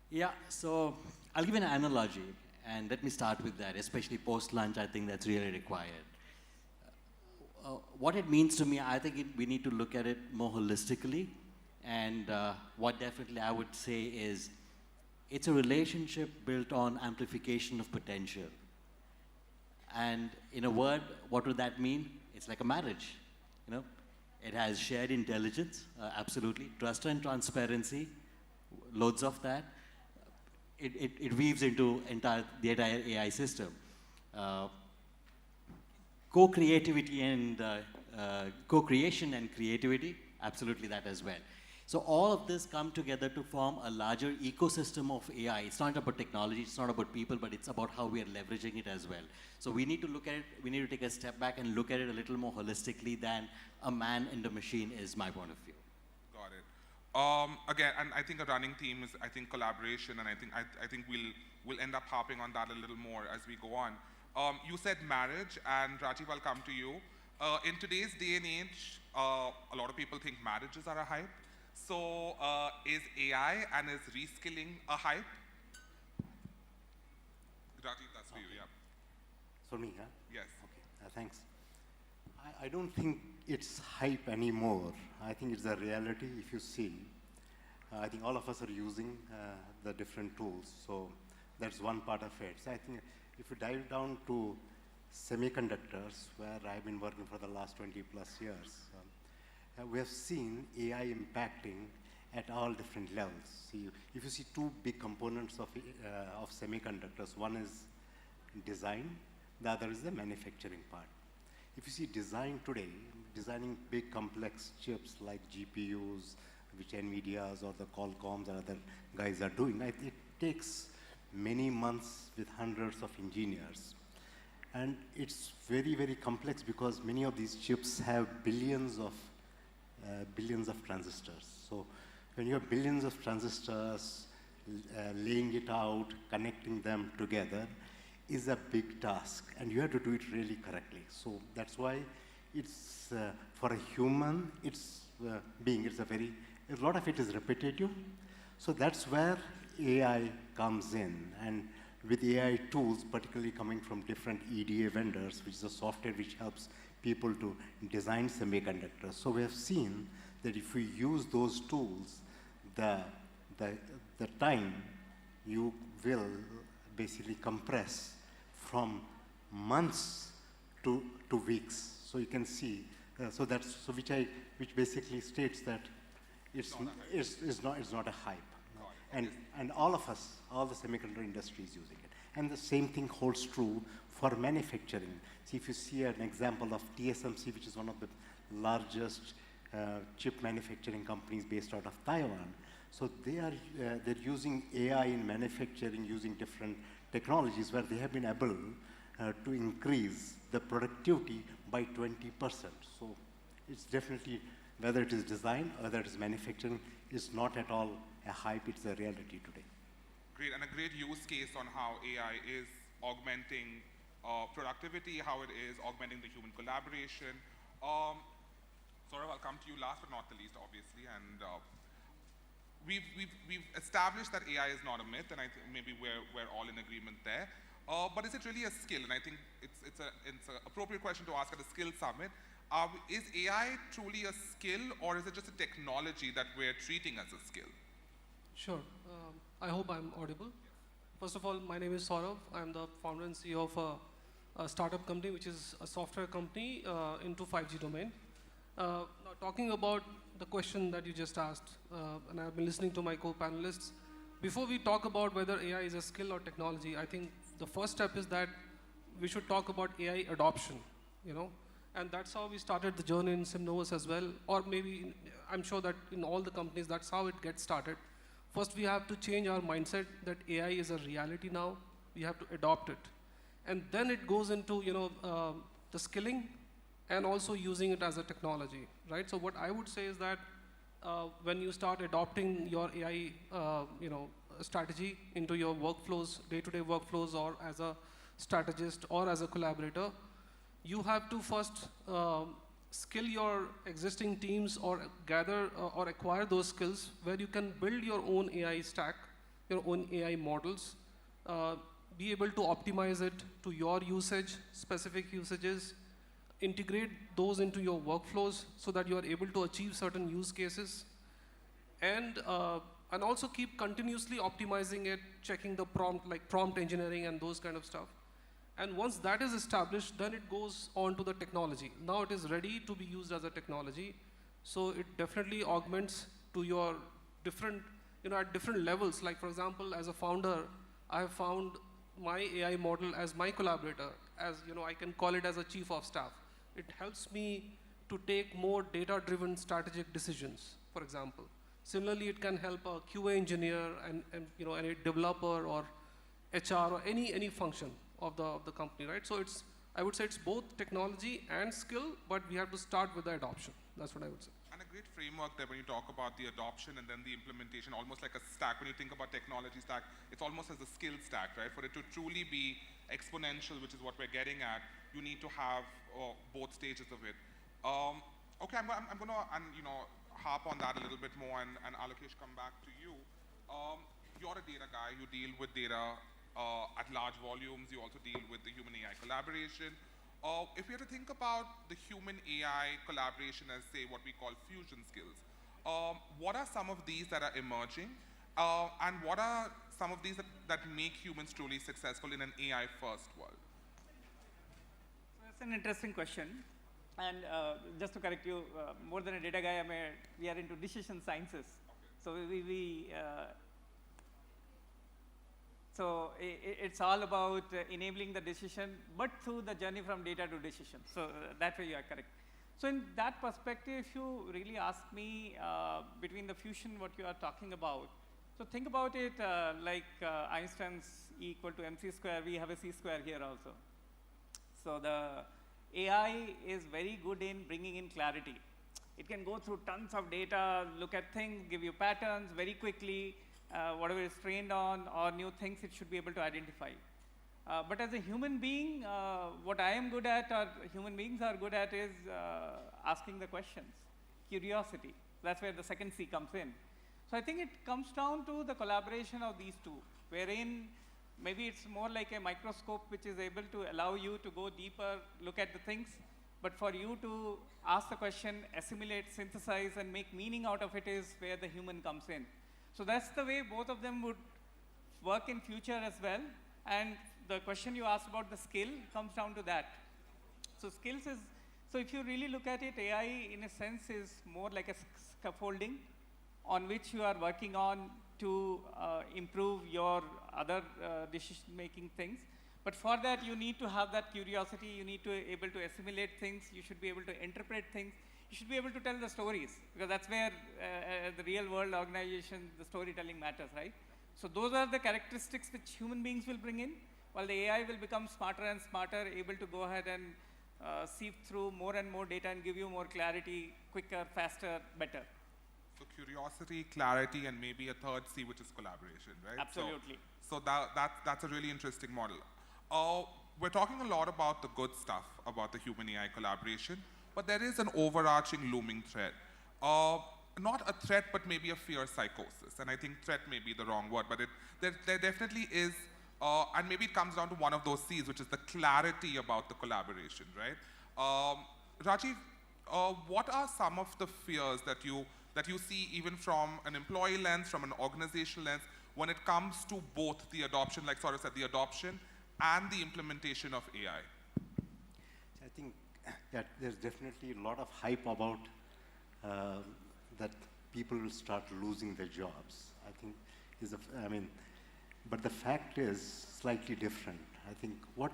Yeah, so I'll give an analogy, and let me start with that, especially post-lunch. I think that's really required. What it means to me, I think we need to look at it more holistically, and what definitely I would say is it's a relationship built on amplification of potential. And in a word, what would that mean? It's like a marriage, you know? It has shared intelligence, absolutely, trust and transparency, loads of that. It weaves into the entire AI system. Co-creativity and co-creation and creativity, absolutely that as well. So all of this come together to form a larger ecosystem of AI. It's not about technology, it's not about people, but it's about how we are leveraging it as well. So we need to look at it, we need to take a step back and look at it a little more holistically than a man and a machine is my point of view. Got it. Again, and I think a running theme is, I think, collaboration, and I think we'll end up harping on that a little more as we go on. You said marriage, and Rajiv, I'll come to you. In today's day and age, a lot of people think marriages are a hype. So is AI and is reskilling a hype? Rajiv, that's for you, yeah. For me, huh? Yes. Okay, thanks. I don't think it's hype anymore. I think it's a reality. If you see, I think all of us are using the different tools. So that's one part of it. So I think if you dive down to semiconductors, where I've been working for the last 20 plus years, we have seen AI impacting at all different levels. See, if you see 2 big components of semiconductors, one is design, the other is the manufacturing part. If you see design today, designing big complex chips like GPUs, which NVIDIA's or the Qualcomm's or other guys are doing, it takes many months with hundreds of engineers. And it's very, very complex because many of these chips have billions of transistors. So when you have billions of transistors, laying it out, connecting them together, is a big task, and you have to do it really correctly. So that's why it's, for a human, it's a lot of it is repetitive. So that's where AI comes in. And with AI tools, particularly coming from different EDA vendors, which is a software which helps people to design semiconductors. So we have seen that if we use those tools, the time you will basically compress from months to weeks. So you can see, which basically states that it's not a hype. And all of us, all the semiconductor industry is using it. And the same thing holds true for manufacturing. See, if you see an example of TSMC, which is one of the largest chip manufacturing companies based out of Taiwan. So they're using AI in manufacturing using different technologies where they have been able to increase the productivity by 20%. So it's definitely, whether it is design or whether it is manufacturing, it's not at all a hype, it's a reality today. Great, and a great use case on how AI is augmenting productivity, how it is augmenting the human collaboration. Saurav, I'll come to you last but not the least, obviously, and we've established that AI is not a myth, and I think maybe we're all in agreement there. But is it really a skill? And I think it's an appropriate question to ask at a skill summit. Is AI truly a skill, or is it just a technology that we're treating as a skill? Sure. I hope I'm audible. First of all, my name is Saurav. I'm the founder and CEO of a startup company, which is a software company into 5G domain. Now, talking about the question that you just asked, and I've been listening to my co-panelists, before we talk about whether AI is a skill or technology, I think the first step is that we should talk about AI adoption, and that's how we started the journey in Simnovus as well, or maybe I'm sure that in all the companies, that's how it gets started. First, we have to change our mindset that AI is a reality now. We have to adopt it. And then it goes into, the skilling and also using it as a technology, right? So what I would say is that when you start adopting your AI, strategy into your workflows, day-to-day workflows, or as a strategist or as a collaborator, you have to first skill your existing teams or gather or acquire those skills where you can build your own AI stack, your own AI models, be able to optimize it to your usage, specific usages, integrate those into your workflows so that you are able to achieve certain use cases, and also keep continuously optimizing it, checking the prompt, like prompt engineering and those kind of stuff. And once that is established, then it goes on to the technology. Now it is ready to be used as a technology. So it definitely augments to your different, at different levels. Like, for example, as a founder, I have found my AI model as my collaborator, as, I can call it as a chief of staff. It helps me to take more data-driven strategic decisions, for example. Similarly, it can help a QA engineer and a developer or HR or any function of the company, right? So I would say it's both technology and skill, but we have to start with the adoption. That's what I would say. And a great framework there when you talk about the adoption and then the implementation, almost like a stack. When you think about technology stack, it's almost as a skill stack, right? For it to truly be exponential, which is what we're getting at, you need to have both stages of it. Okay, I'm going to harp on that a little bit more, and Alokesh, come back to you. You're a data guy. You deal with data at large volumes. You also deal with the human AI collaboration. If we have to think about the human AI collaboration as, say, what we call fusion skills, what are some of these that are emerging? And what are some of these that make humans truly successful in an AI-first world? That's an interesting question. And just to correct you, more than a data guy, we are into decision sciences. So it's all about enabling the decision, but through the journey from data to decision. So that way you are correct. So in that perspective, if you really ask me between the fusion, what you are talking about, so think about it like Einstein's E equal to mc square. We have a c square here also. So the AI is very good in bringing in clarity. It can go through tons of data, look at things, give you patterns very quickly, whatever is trained on or new things it should be able to identify. But as a human being, what I am good at, or human beings are good at, is asking the questions, curiosity. That's where the second C comes in. So I think it comes down to the collaboration of these two, wherein maybe it's more like a microscope which is able to allow you to go deeper, look at the things, but for you to ask the question, assimilate, synthesize, and make meaning out of it is where the human comes in. So that's the way both of them would work in future as well. And the question you asked about the skill comes down to that. So skills is, so if you really look at it, AI in a sense is more like a scaffolding on which you are working on to improve your other decision-making things. But for that, you need to have that curiosity. You need to be able to assimilate things. You should be able to interpret things. You should be able to tell the stories, because that's where the real-world organization, the storytelling matters, right? So those are the characteristics which human beings will bring in, while the AI will become smarter and smarter, able to go ahead and sift through more and more data and give you more clarity, quicker, faster, better. So curiosity, clarity, and maybe a third C, which is collaboration, right? Absolutely. So that's a really interesting model. We're talking a lot about the good stuff, about the human-AI collaboration, but there is an overarching looming threat. Not a threat, but maybe a fear psychosis. And I think threat may be the wrong word, but there definitely is, and maybe it comes down to one of those C's, which is the clarity about the collaboration, right? Rajiv, what are some of the fears that you see even from an employee lens, from an organizational lens, when it comes to both the adoption, like Saurav said, the adoption and the implementation of AI? I think that there's definitely a lot of hype about that people will start losing their jobs. I think but the fact is slightly different. I think what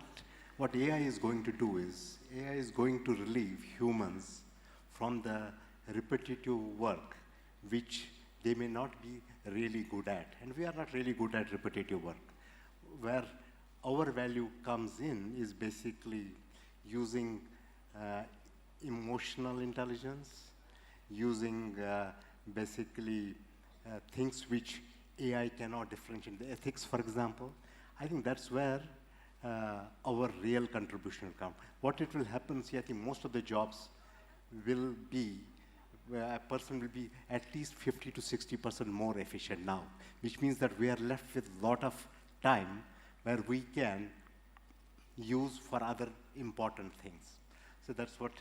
AI is going to do is, AI is going to relieve humans from the repetitive work which they may not be really good at. And we are not really good at repetitive work. Where our value comes in is basically using emotional intelligence, using basically things which AI cannot differentiate. The ethics, for example, I think that's where our real contribution will come. What it will happen, see, I think most of the jobs will be, where a person will be at least 50 to 60% more efficient now, which means that we are left with a lot of time where we can use for other important things. So that's what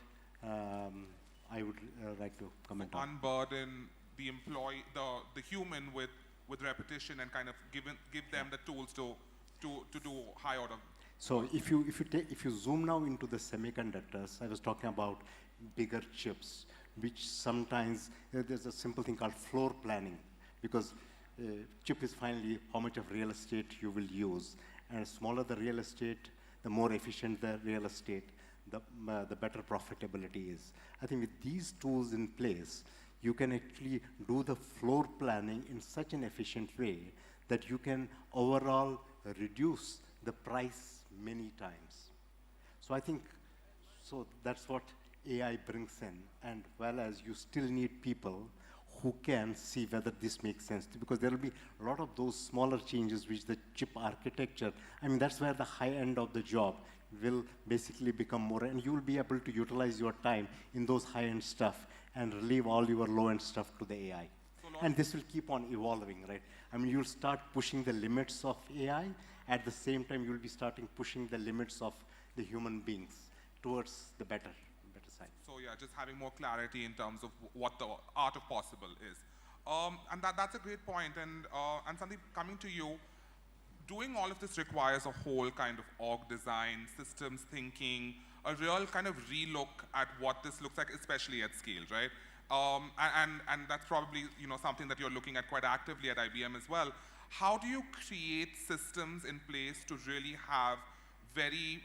I would like to comment on. Unburden the employee, the human with repetition, and kind of give them the tools to do high order. So if you zoom now into the semiconductors, I was talking about bigger chips, which sometimes there's a simple thing called floor planning, because chip is finally how much of real estate you will use, and smaller the real estate, the more efficient the real estate, the better profitability is. I think with these tools in place, you can actually do the floor planning in such an efficient way that you can overall reduce the price many times. So I think, so that's what AI brings in, and well as you still need people who can see whether this makes sense, because there will be a lot of those smaller changes which the chip architecture, that's where the high end of the job will basically become more, and you will be able to utilize your time in those high-end stuff and relieve all your low-end stuff to the AI. And this will keep on evolving, right? You'll start pushing the limits of AI. At the same time, you'll be starting pushing the limits of the human beings towards the better side. So yeah, just having more clarity in terms of what the art of possible is. And that's a great point. And Sandeep, coming to you, doing all of this requires a whole kind of org design, systems thinking, a real kind of relook at what this looks like, especially at scale, right? And that's probably something that you're looking at quite actively at IBM as well. How do you create systems in place to really have very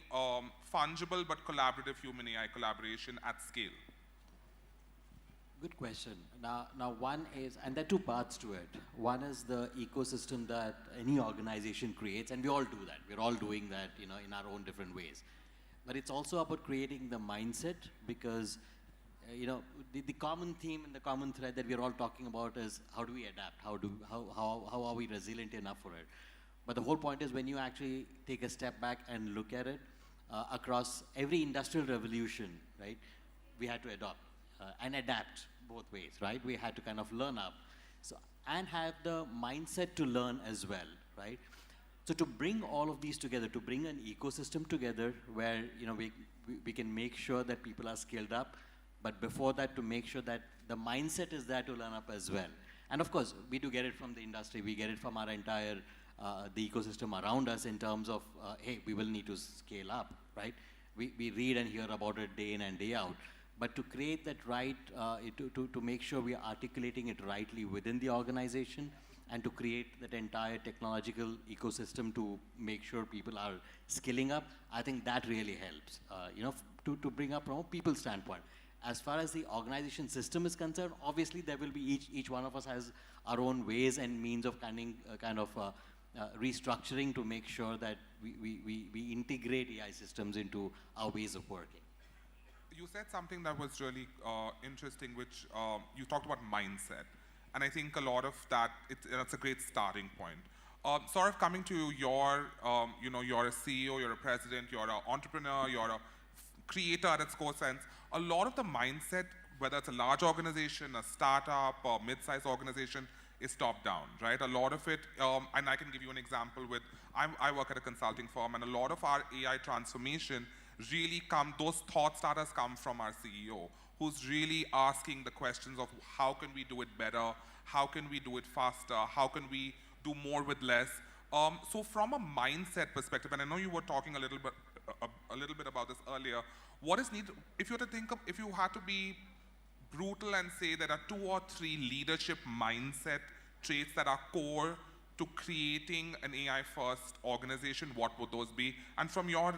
fungible but collaborative human-AI collaboration at scale? Good question. Now one is, and there are two parts to it. One is the ecosystem that any organization creates, and we all do that. We're all doing that, in our own different ways. But it's also about creating the mindset, because the common theme and the common thread that we're all talking about is how do we adapt? How are we resilient enough for it? But the whole point is when you actually take a step back and look at it, across every industrial revolution, right, we had to adopt and adapt both ways, right? We had to kind of learn up, so, and have the mindset to learn as well, right? So to bring all of these together, to bring an ecosystem together where, you know, we can make sure that people are skilled up, but before that, to make sure that the mindset is there to learn up as well. And of course, we do get it from the industry, we get it from our entire, the ecosystem around us in terms of, hey, we will need to scale up, right? We read and hear about it day in and day out. But to create that right, to make sure we are articulating it rightly within the organization, and to create that entire technological ecosystem to make sure people are skilling up, I think that really helps, you know, to bring up from a people standpoint. As far as the organization system is concerned, obviously there will be each one of us has our own ways and means of kind of restructuring to make sure that we integrate AI systems into our ways of working. You said something that was really interesting, which you talked about mindset. And I think a lot of that, it's a great starting point. Sort of coming to your, you know, you're a CEO, you're a president, you're an entrepreneur, you're a creator at its core sense. A lot of the mindset, whether it's a large organization, a startup, or mid-sized organization, is top-down, right? A lot of it, and I can give you an example with, I work at a consulting firm, and a lot of our AI transformation really those thought starters come from our CEO, who's really asking the questions of how can we do it better, how can we do it faster, how can we do more with less. So from a mindset perspective, and I know you were talking a little bit about this earlier, what is needed, if you were to think of, if you had to be brutal and say there are 2 or 3 leadership mindset traits that are core to creating an AI-first organization, what would those be? And from your,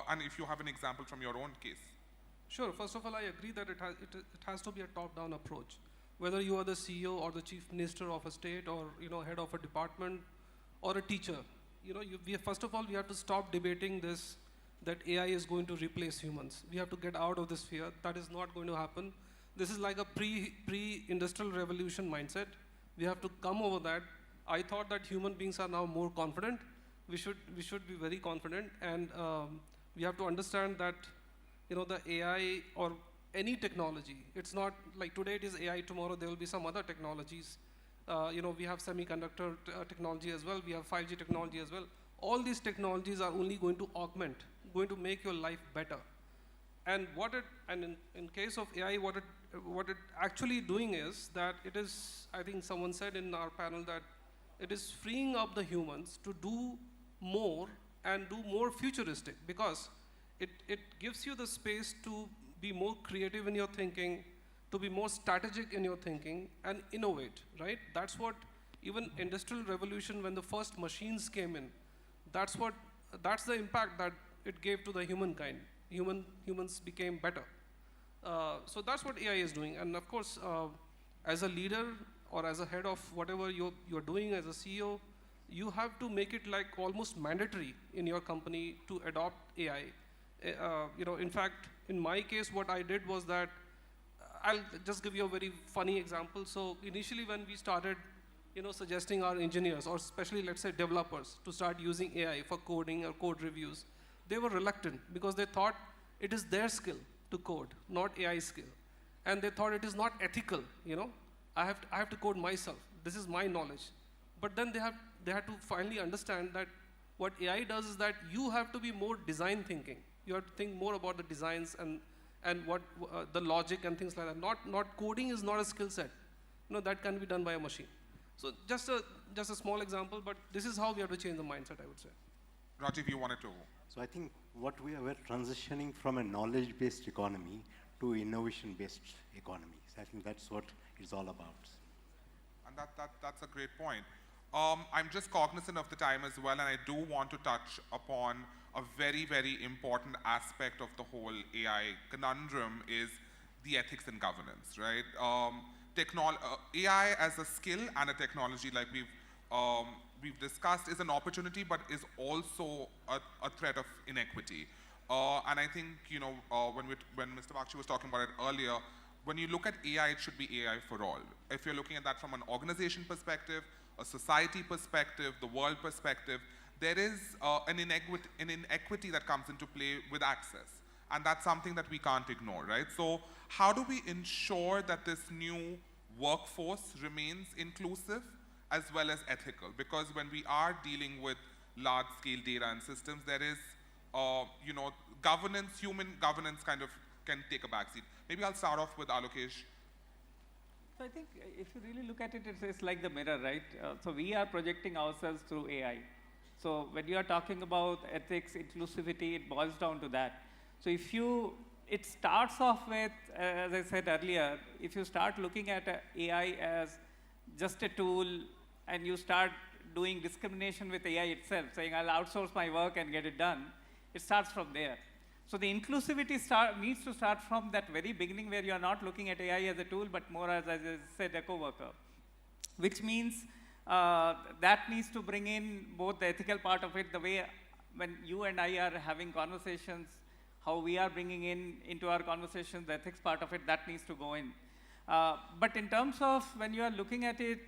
and if you have an example from your own case. Sure. First of all, I agree that it has to be a top-down approach. Whether you are the CEO or the chief minister of a state, or, you know, head of a department, or a teacher, you know, first of all, we have to stop debating this, that AI is going to replace humans. We have to get out of this fear. That is not going to happen. This is like a pre-industrial revolution mindset. We have to come over that. I thought that human beings are now more confident. We should be very confident, and we have to understand that, you know, the AI or any technology, it's not like today it is AI, tomorrow there will be some other technologies. You know, we have semiconductor technology as well, we have 5G technology as well. All these technologies are only going to augment, going to make your life better. And in case of AI, what it actually doing is that it is, I think someone said in our panel that it is freeing up the humans to do more and do more futuristic, because it gives you the space to be more creative in your thinking, to be more strategic in your thinking, and innovate, right? That's what even industrial revolution, when the first machines came in, that's the impact that it gave to the humankind. Humans became better. So that's what AI is doing. And of course, as a leader or as a head of whatever you're doing as a CEO, you have to make it like almost mandatory in your company to adopt AI. You know, in fact, in my case, what I did was that, I'll just give you a very funny example. So initially when we started, you know, suggesting our engineers, or especially let's say developers, to start using AI for coding or code reviews, they were reluctant because they thought it is their skill to code, not AI skill. And they thought it is not ethical, you know. I have to code myself. This is my knowledge. But then they had to finally understand that what AI does is that you have to be more design thinking. You have to think more about the designs and what the logic and things like that. Not coding is not a skill set. You know, that can be done by a machine. So just a small example, but this is how we have to change the mindset, I would say. Rajiv, you wanted to? So I think we're transitioning from a knowledge-based economy to innovation-based economy. So I think that's what it's all about. And that's a great point. I'm just cognizant of the time as well, and I do want to touch upon a very, very important aspect of the whole AI conundrum is the ethics and governance, right? AI as a skill and a technology, like we've discussed, is an opportunity, but is also a threat of inequity. And I think, you know, when Mr. Bakshi was talking about it earlier, when you look at AI, it should be AI for all. If you're looking at that from an organization perspective, a society perspective, the world perspective, there is an inequity that comes into play with access. And that's something that we can't ignore, right? So how do we ensure that this new workforce remains inclusive as well as ethical? Because when we are dealing with large-scale data and systems, there is, governance, human governance kind of can take a backseat. Maybe I'll start off with Alokesh. So I think if you really look at it, it's like the mirror, right? So we are projecting ourselves through AI. So when you are talking about ethics, inclusivity, it boils down to that. So it starts off with, as I said earlier, if you start looking at AI as just a tool and you start doing discrimination with AI itself, saying I'll outsource my work and get it done, it starts from there. So the inclusivity needs to start from that very beginning where you are not looking at AI as a tool, but more as I said, a co-worker, which means that needs to bring in both the ethical part of it, the way when you and I are having conversations, how we are bringing into our conversations, the ethics part of it, that needs to go in. But in terms of when you are looking at it,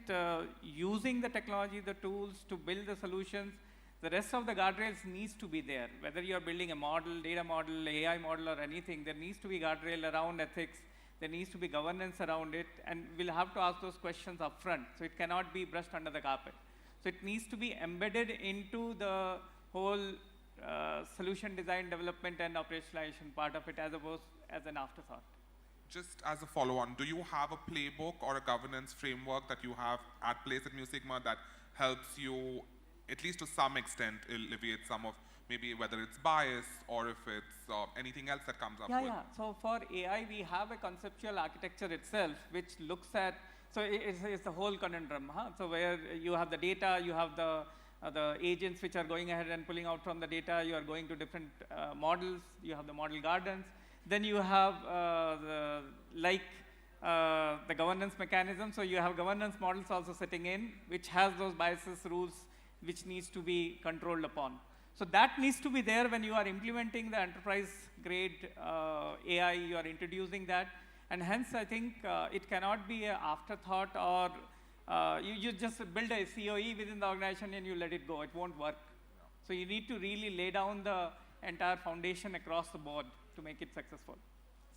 using the technology, the tools to build the solutions, the rest of the guardrails needs to be there. Whether you are building a model, data model, AI model or anything, there needs to be guardrail around ethics, there needs to be governance around it, and we'll have to ask those questions up front. So it cannot be brushed under the carpet. So it needs to be embedded into the whole solution design, development and operationalization part of it as opposed as an afterthought. Just as a follow-on, do you have a playbook or a governance framework that you have at place at Mu Sigma that helps you, at least to some extent, alleviate some of maybe whether it's bias or if it's anything else that comes up with? Yeah. So for AI, we have a conceptual architecture itself, which looks at, so it's the whole conundrum. So where you have the data, you have the agents which are going ahead and pulling out from the data, you are going to different models, you have the model gardens, then you have the governance mechanism. So you have governance models also sitting in, which has those biases, rules, which needs to be controlled upon. So that needs to be there when you are implementing the enterprise-grade AI, you are introducing that. And hence, I think it cannot be an afterthought or you just build a COE within the organization and you let it go. It won't work. So you need to really lay down the entire foundation across the board to make it successful.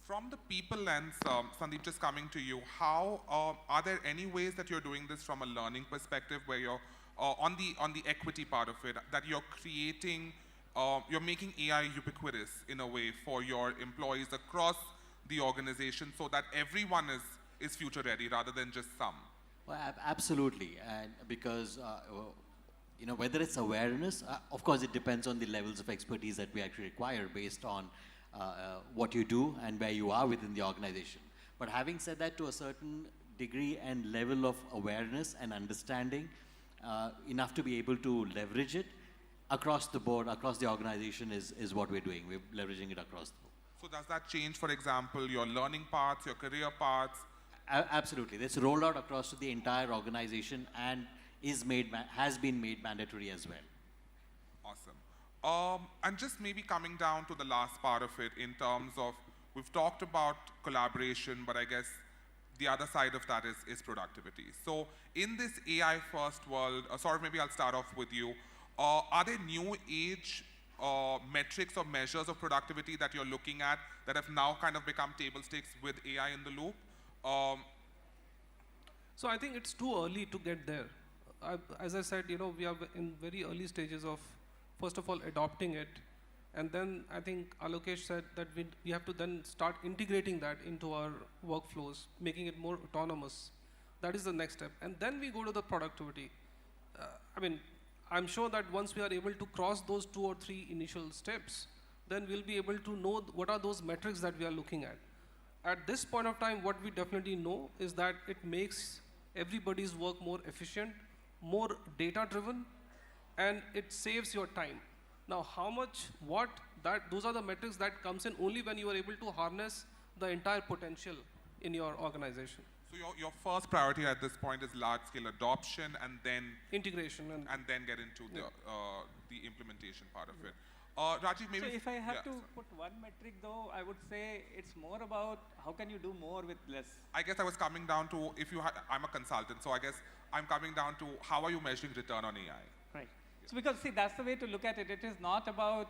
From the people lens, Sandeep, just coming to you, how are there any ways that you're doing this from a learning perspective where you're on the equity part of it, that you're creating, you're making AI ubiquitous in a way for your employees across the organization so that everyone is future ready rather than just some? Well, absolutely, and because whether it's awareness, of course it depends on the levels of expertise that we actually require based on what you do and where you are within the organization. But having said that, to a certain degree and level of awareness and understanding, enough to be able to leverage it across the board, across the organization is what we're doing. We're leveraging it across the board. So does that change, for example, your learning paths, your career paths? Absolutely. It's rolled out across the entire organization and has been made mandatory as well. Awesome. And just maybe coming down to the last part of it in terms of, we've talked about collaboration, but I guess the other side of that is productivity. So in this AI first world, maybe I'll start off with you. Are there new age metrics or measures of productivity that you're looking at that have now kind of become table stakes with AI in the loop? So I think it's too early to get there. As I said, we are in very early stages of, first of all, adopting it. And then I think Alokesh said that we have to then start integrating that into our workflows, making it more autonomous. That is the next step. And then we go to the productivity. I'm sure that once we are able to cross those 2 or 3 initial steps, then we'll be able to know what are those metrics that we are looking at. At this point of time, what we definitely know is that it makes everybody's work more efficient, more data-driven, and it saves your time. Now, how much, those are the metrics that comes in only when you are able to harness the entire potential in your organization. So your first priority at this point is large-scale adoption and then integration and then get into the implementation part of it. Rajiv, maybe. So if I have to put one metric though, I would say it's more about how can you do more with less. I guess I was coming down to, I'm a consultant, so I guess I'm coming down to how are you measuring return on AI? Right. So because see, that's the way to look at it. It is not about,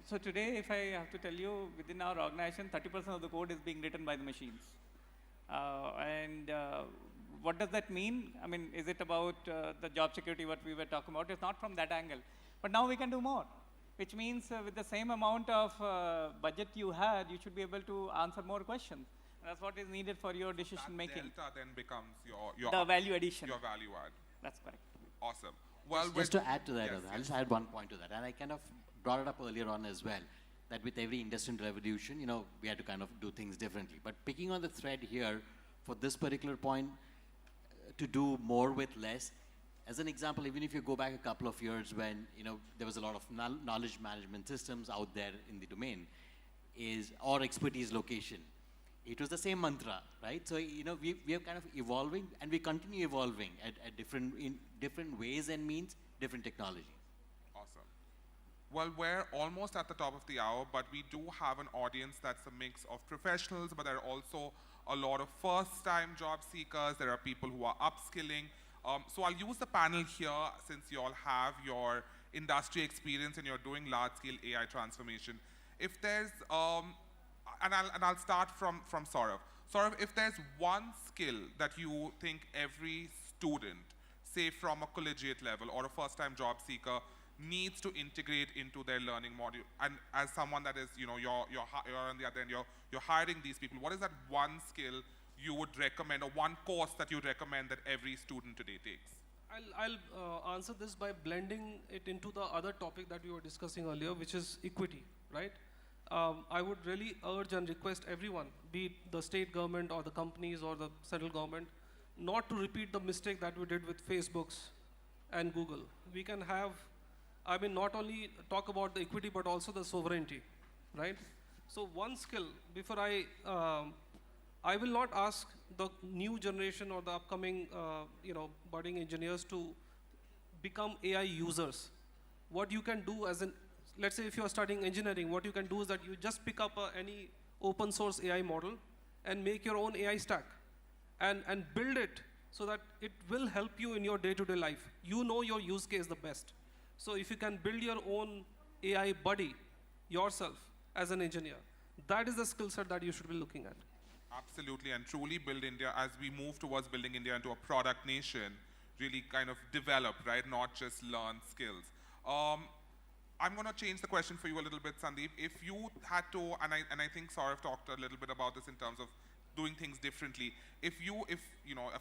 so today if I have to tell you, within our organization, 30% of the code is being written by the machines. What does that mean? I mean, is it about the job security, what we were talking about? It's not from that angle. But now we can do more, which means with the same amount of budget you had, you should be able to answer more questions. That's what is needed for your decision making. Delta then becomes your the value addition. Your value add. That's correct. Awesome. Well, just to add to that, yes, I'll just add one point to that. And I kind of brought it up earlier on as well, that with every industrial revolution, you know, we had to kind of do things differently. But picking on the thread here, for this particular point, to do more with less, as an example, even if you go back a couple of years when, you know, there was a lot of knowledge management systems out there in the domain, or expertise location. It was the same mantra, right? So, you know, we are kind of evolving, and we continue evolving in different ways and means, different technologies. Awesome. Well, we're almost at the top of the hour, but we do have an audience that's a mix of professionals, but there are also a lot of first-time job seekers. There are people who are upskilling. So I'll use the panel here, since you all have your industry experience and you're doing large-scale AI transformation. If there's, and I'll start from Saurav. Saurav, if there's one skill that you think every student, say from a collegiate level or a first-time job seeker, needs to integrate into their learning module, and as someone that is, you know, you're on the other end, you're hiring these people, what is that one skill you would recommend, or one course that you recommend that every student today takes? I'll answer this by blending it into the other topic that we were discussing earlier, which is equity, right? I would really urge and request everyone, be it the state government or the companies or the central government, not to repeat the mistake that we did with Facebooks and Google. We can have, I mean, not only talk about the equity, but also the sovereignty, right? So one skill, before I will not ask the new generation or the upcoming, you know, budding engineers to become AI users. What you can do as an, let's say if you are studying engineering, what you can do is that you just pick up any open source AI model and make your own AI stack and build it so that it will help you in your day-to-day life. You know your use case the best. So if you can build your own AI buddy yourself as an engineer, that is the skill set that you should be looking at. Absolutely, and truly build India, as we move towards building India into a product nation, really kind of develop, right? Not just learn skills. I'm going to change the question for you a little bit, Sandeep. If you had to, and I think Saurav talked a little bit about this in terms of doing things differently. If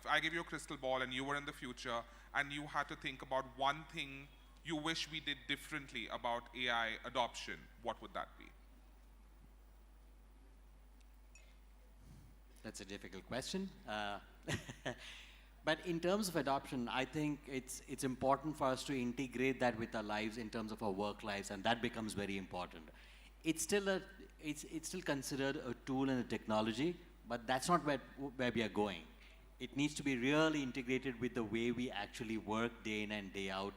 I give you a crystal ball and you were in the future and you had to think about one thing you wish we did differently about AI adoption, what would that be? That's a difficult question. But in terms of adoption, I think it's important for us to integrate that with our lives in terms of our work lives, and that becomes very important. It's still considered a tool and a technology, but that's not where we are going. It needs to be really integrated with the way we actually work day in and day out,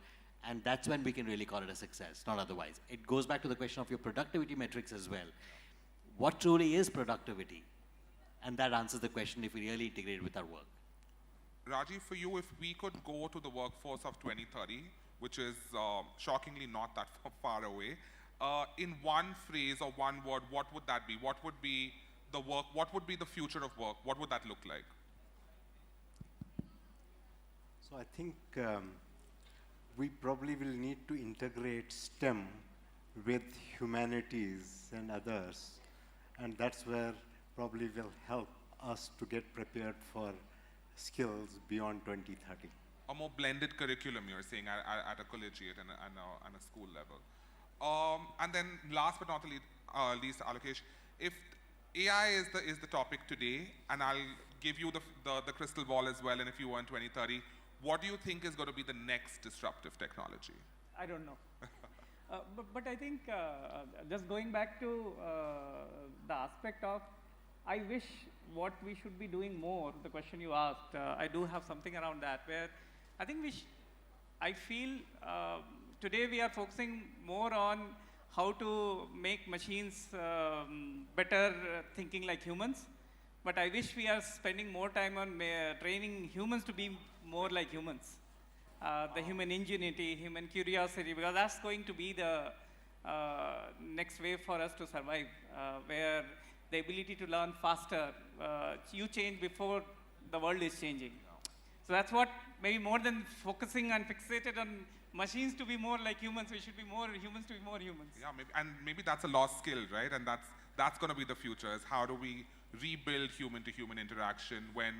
and that's when we can really call it a success, not otherwise. It goes back to the question of your productivity metrics as well. What truly is productivity? And that answers the question if we really integrate it with our work. Rajiv, for you, if we could go to the workforce of 2030, which is shockingly not that far away, in one phrase or one word, what would that be? What would be the work? What would be the future of work? What would that look like? So I think we probably will need to integrate STEM with humanities and others, and that's where probably will help us to get prepared for skills beyond 2030. A more blended curriculum, you're saying, at a collegiate and a school level. And then last but not least, Alokesh, if AI is the topic today, and I'll give you the crystal ball as well, and if you were in 2030, what do you think is going to be the next disruptive technology? I don't know. But I think just going back to the aspect of, I wish what we should be doing more, the question you asked, I do have something around that, where I think I feel today we are focusing more on how to make machines better thinking like humans, but I wish we are spending more time on training humans to be more like humans. the human ingenuity, human curiosity, because that's going to be the next way for us to survive, where the ability to learn faster, you change before the world is changing. So that's what, maybe more than focusing and fixated on machines to be more like humans, we should be more humans to be more humans. Yeah, maybe that's a lost skill, right? And that's going to be the future, is how do we rebuild human-to-human interaction when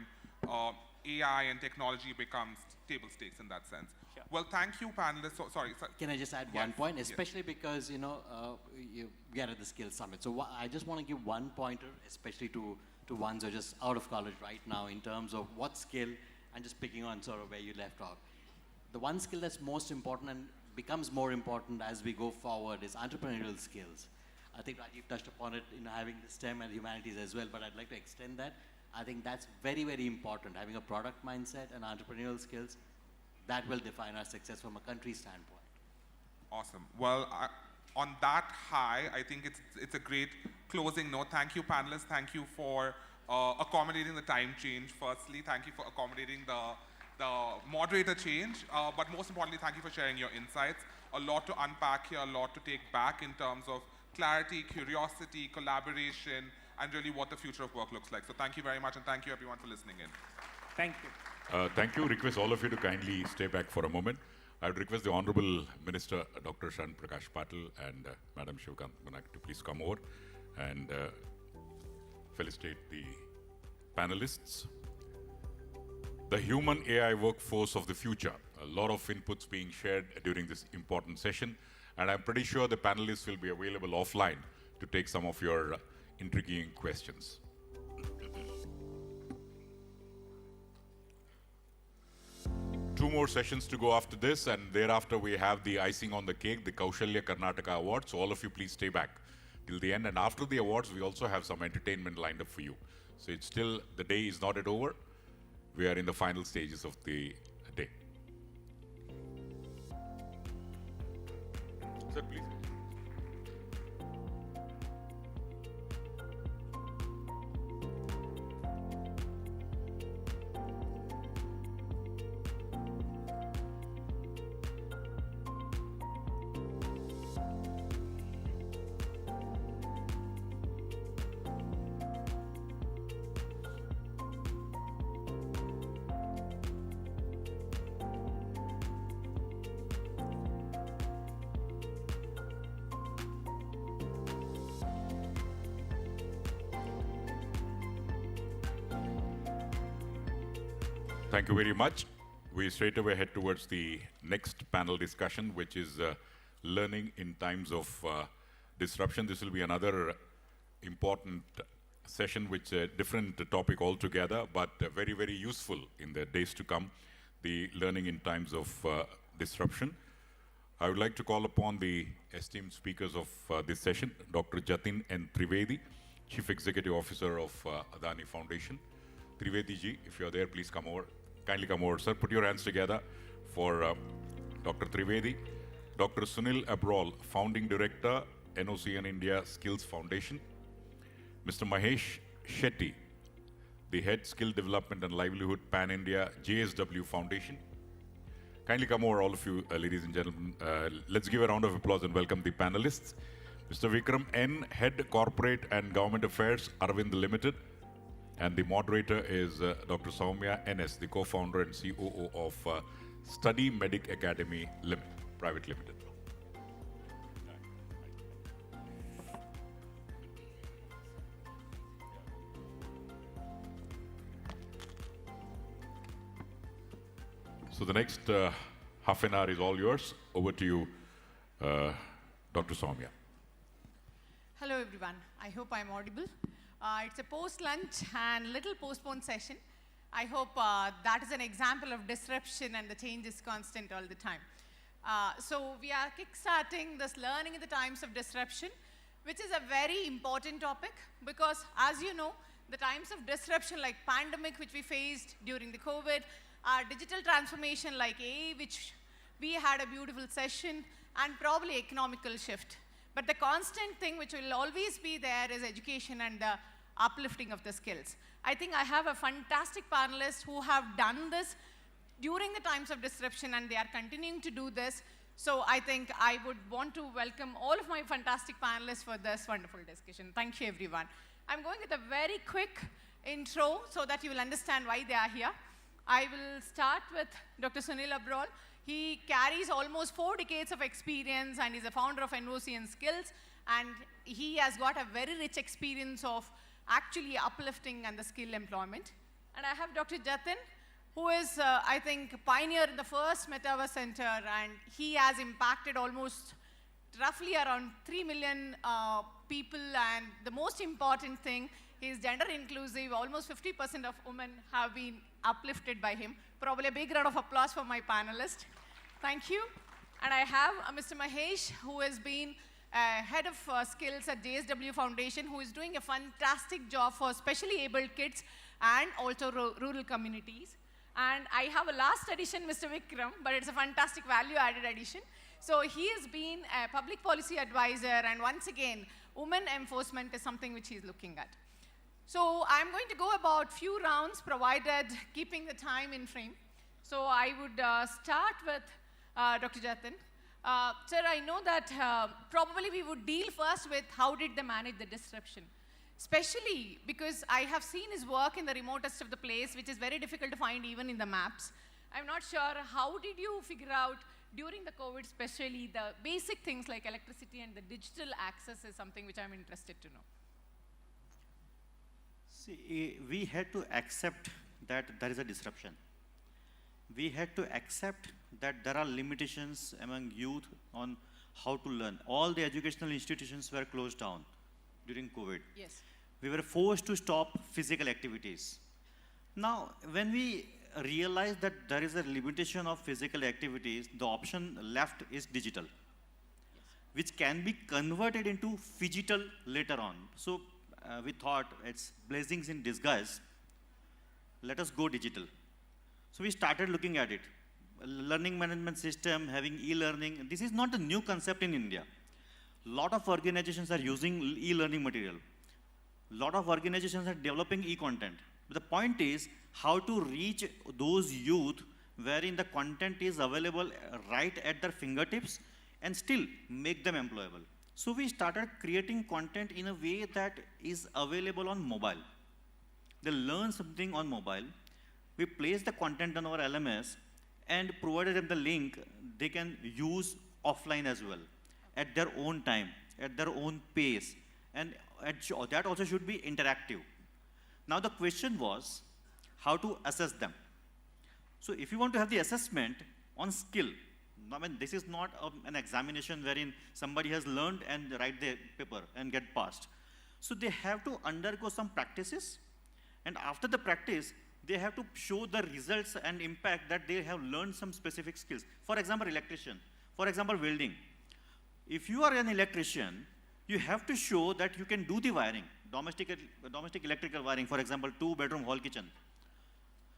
AI and technology becomes table stakes in that sense. Sure. Well, thank you, panelists. Sorry. Can I just add one point, especially because, we are at the Skills Summit. So I just want to give one pointer, especially to ones who are just out of college right now, in terms of what skill, and just picking on sort of where you left off. The one skill that's most important and becomes more important as we go forward is entrepreneurial skills. I think Rajiv touched upon it in having the STEM and humanities as well, but I'd like to extend that. I think that's very, very important. Having a product mindset and entrepreneurial skills, that will define our success from a country standpoint. Awesome. Well, on that high, I think it's a great closing note. Thank you, panelists. Thank you for accommodating the time change, firstly. Thank you for accommodating the moderator change. But most importantly, thank you for sharing your insights. A lot to unpack here, a lot to take back in terms of clarity, curiosity, collaboration, and really what the future of work looks like. So thank you very much, and thank you everyone for listening in. Thank you. Thank you. Request all of you to kindly stay back for a moment. I would request the Honorable Minister, Dr. Shan Prakash Patil, and Madam Shivakant Gunak to please come over and felicitate the panelists. The human AI workforce of the future. A lot of inputs being shared during this important session, and I'm pretty sure the panelists will be available offline to take some of your intriguing questions. Two more sessions to go after this, and thereafter we have the icing on the cake, the Kaushalya Karnataka Awards. So all of you please stay back till the end. And after the awards, we also have some entertainment lined up for you. So it's still, the day is not yet over. We are in the final stages of the day. Sir, please. Thank you very much. We straight away head towards the next panel discussion, which is learning in times of disruption. This will be another important session, which a different topic altogether, but very, very useful in the days to come, the learning in times of disruption. I would like to call upon the esteemed speakers of this session, Dr. Jatin N. Trivedi, Chief Executive Officer of Adani Foundation. Trivedi ji, if you're there, please come over. Kindly come over, sir. Put your hands together for Dr. Trivedi. Dr. Sunil Abrol, Founding Director, NOCN India Skills Foundation. Mr. Mahesh Shetty, the Head Skill Development and Livelihood Pan-India JSW Foundation. Kindly come over, all of you, ladies and gentlemen. Let's give a round of applause and welcome the panelists. Mr. Vikram N, Head Corporate and Government Affairs, Arvind Limited. And the moderator is Dr. Soumya NS, the co-founder and COO of Study Medic Academy Private Limited. So the next half an hour is all yours. Over to you, Dr. Soumya. Hello, everyone. I hope I'm audible. It's a post-lunch and little postponed session. I hope that is an example of disruption and the change is constant all the time. So we are kickstarting this learning in the times of disruption, which is a very important topic because, as you know, the times of disruption like pandemic, which we faced during the COVID, digital transformation like AI, which we had a beautiful session, and probably economical shift. But the constant thing which will always be there is education and the uplifting of the skills. I think I have a fantastic panelist who have done this during the times of disruption, and they are continuing to do this. So I think I would want to welcome all of my fantastic panelists for this wonderful discussion. Thank you, everyone. I'm going with a very quick intro so that you will understand why they are here. I will start with Dr. Sunil Abral. He carries almost 4 decades of experience and is a founder of NOC and Skills. And he has got a very rich experience of actually uplifting and the skill employment. And I have Dr. Jatin, who is, I think, pioneer in the first Metaverse Center, and he has impacted almost roughly around 3 million people. And the most important thing, he is gender inclusive. Almost 50% of women have been uplifted by him. Probably a big round of applause for my panelist. Thank you. And I have Mr. Mahesh, who has been head of skills at JSW Foundation, who is doing a fantastic job for specially abled kids and also rural communities. And I have a last addition, Mr. Vikram, but it's a fantastic value-added addition. So he has been a public policy advisor, and once again, women enforcement is something which he's looking at. So I'm going to go about few rounds, provided keeping the time in frame. So I would start with Dr. Jatin. Sir, I know that probably we would deal first with how did they manage the disruption, especially because I have seen his work in the remotest of the place, which is very difficult to find even in the maps. I'm not sure, how did you figure out during the COVID, especially the basic things like electricity and the digital access is something which I'm interested to know. See, we had to accept that there is a disruption. We had to accept that there are limitations among youth on how to learn. All the educational institutions were closed down during COVID. Yes. We were forced to stop physical activities. Now, when we realize that there is a limitation of physical activities, the option left is digital, which can be converted into phygital later on. So we thought it's blessings in disguise. Let us go digital. So we started looking at it. Learning management system, having e-learning. This is not a new concept in India. Lot of organizations are using e-learning material. Lot of organizations are developing e-content. But the point is how to reach those youth wherein the content is available right at their fingertips and still make them employable. So we started creating content in a way that is available on mobile. They learn something on mobile. We place the content on our LMS and provided them the link they can use offline as well, at their own time, at their own pace. And that also should be interactive. Now the question was how to assess them. So if you want to have the assessment on skill, I mean, this is not an examination wherein somebody has learned and write the paper and get passed. So they have to undergo some practices, and after the practice, they have to show the results and impact that they have learned some specific skills. For example, electrician. For example, welding. If you are an electrician, you have to show that you can do the wiring, domestic electrical wiring, for example, 2-bedroom hall kitchen.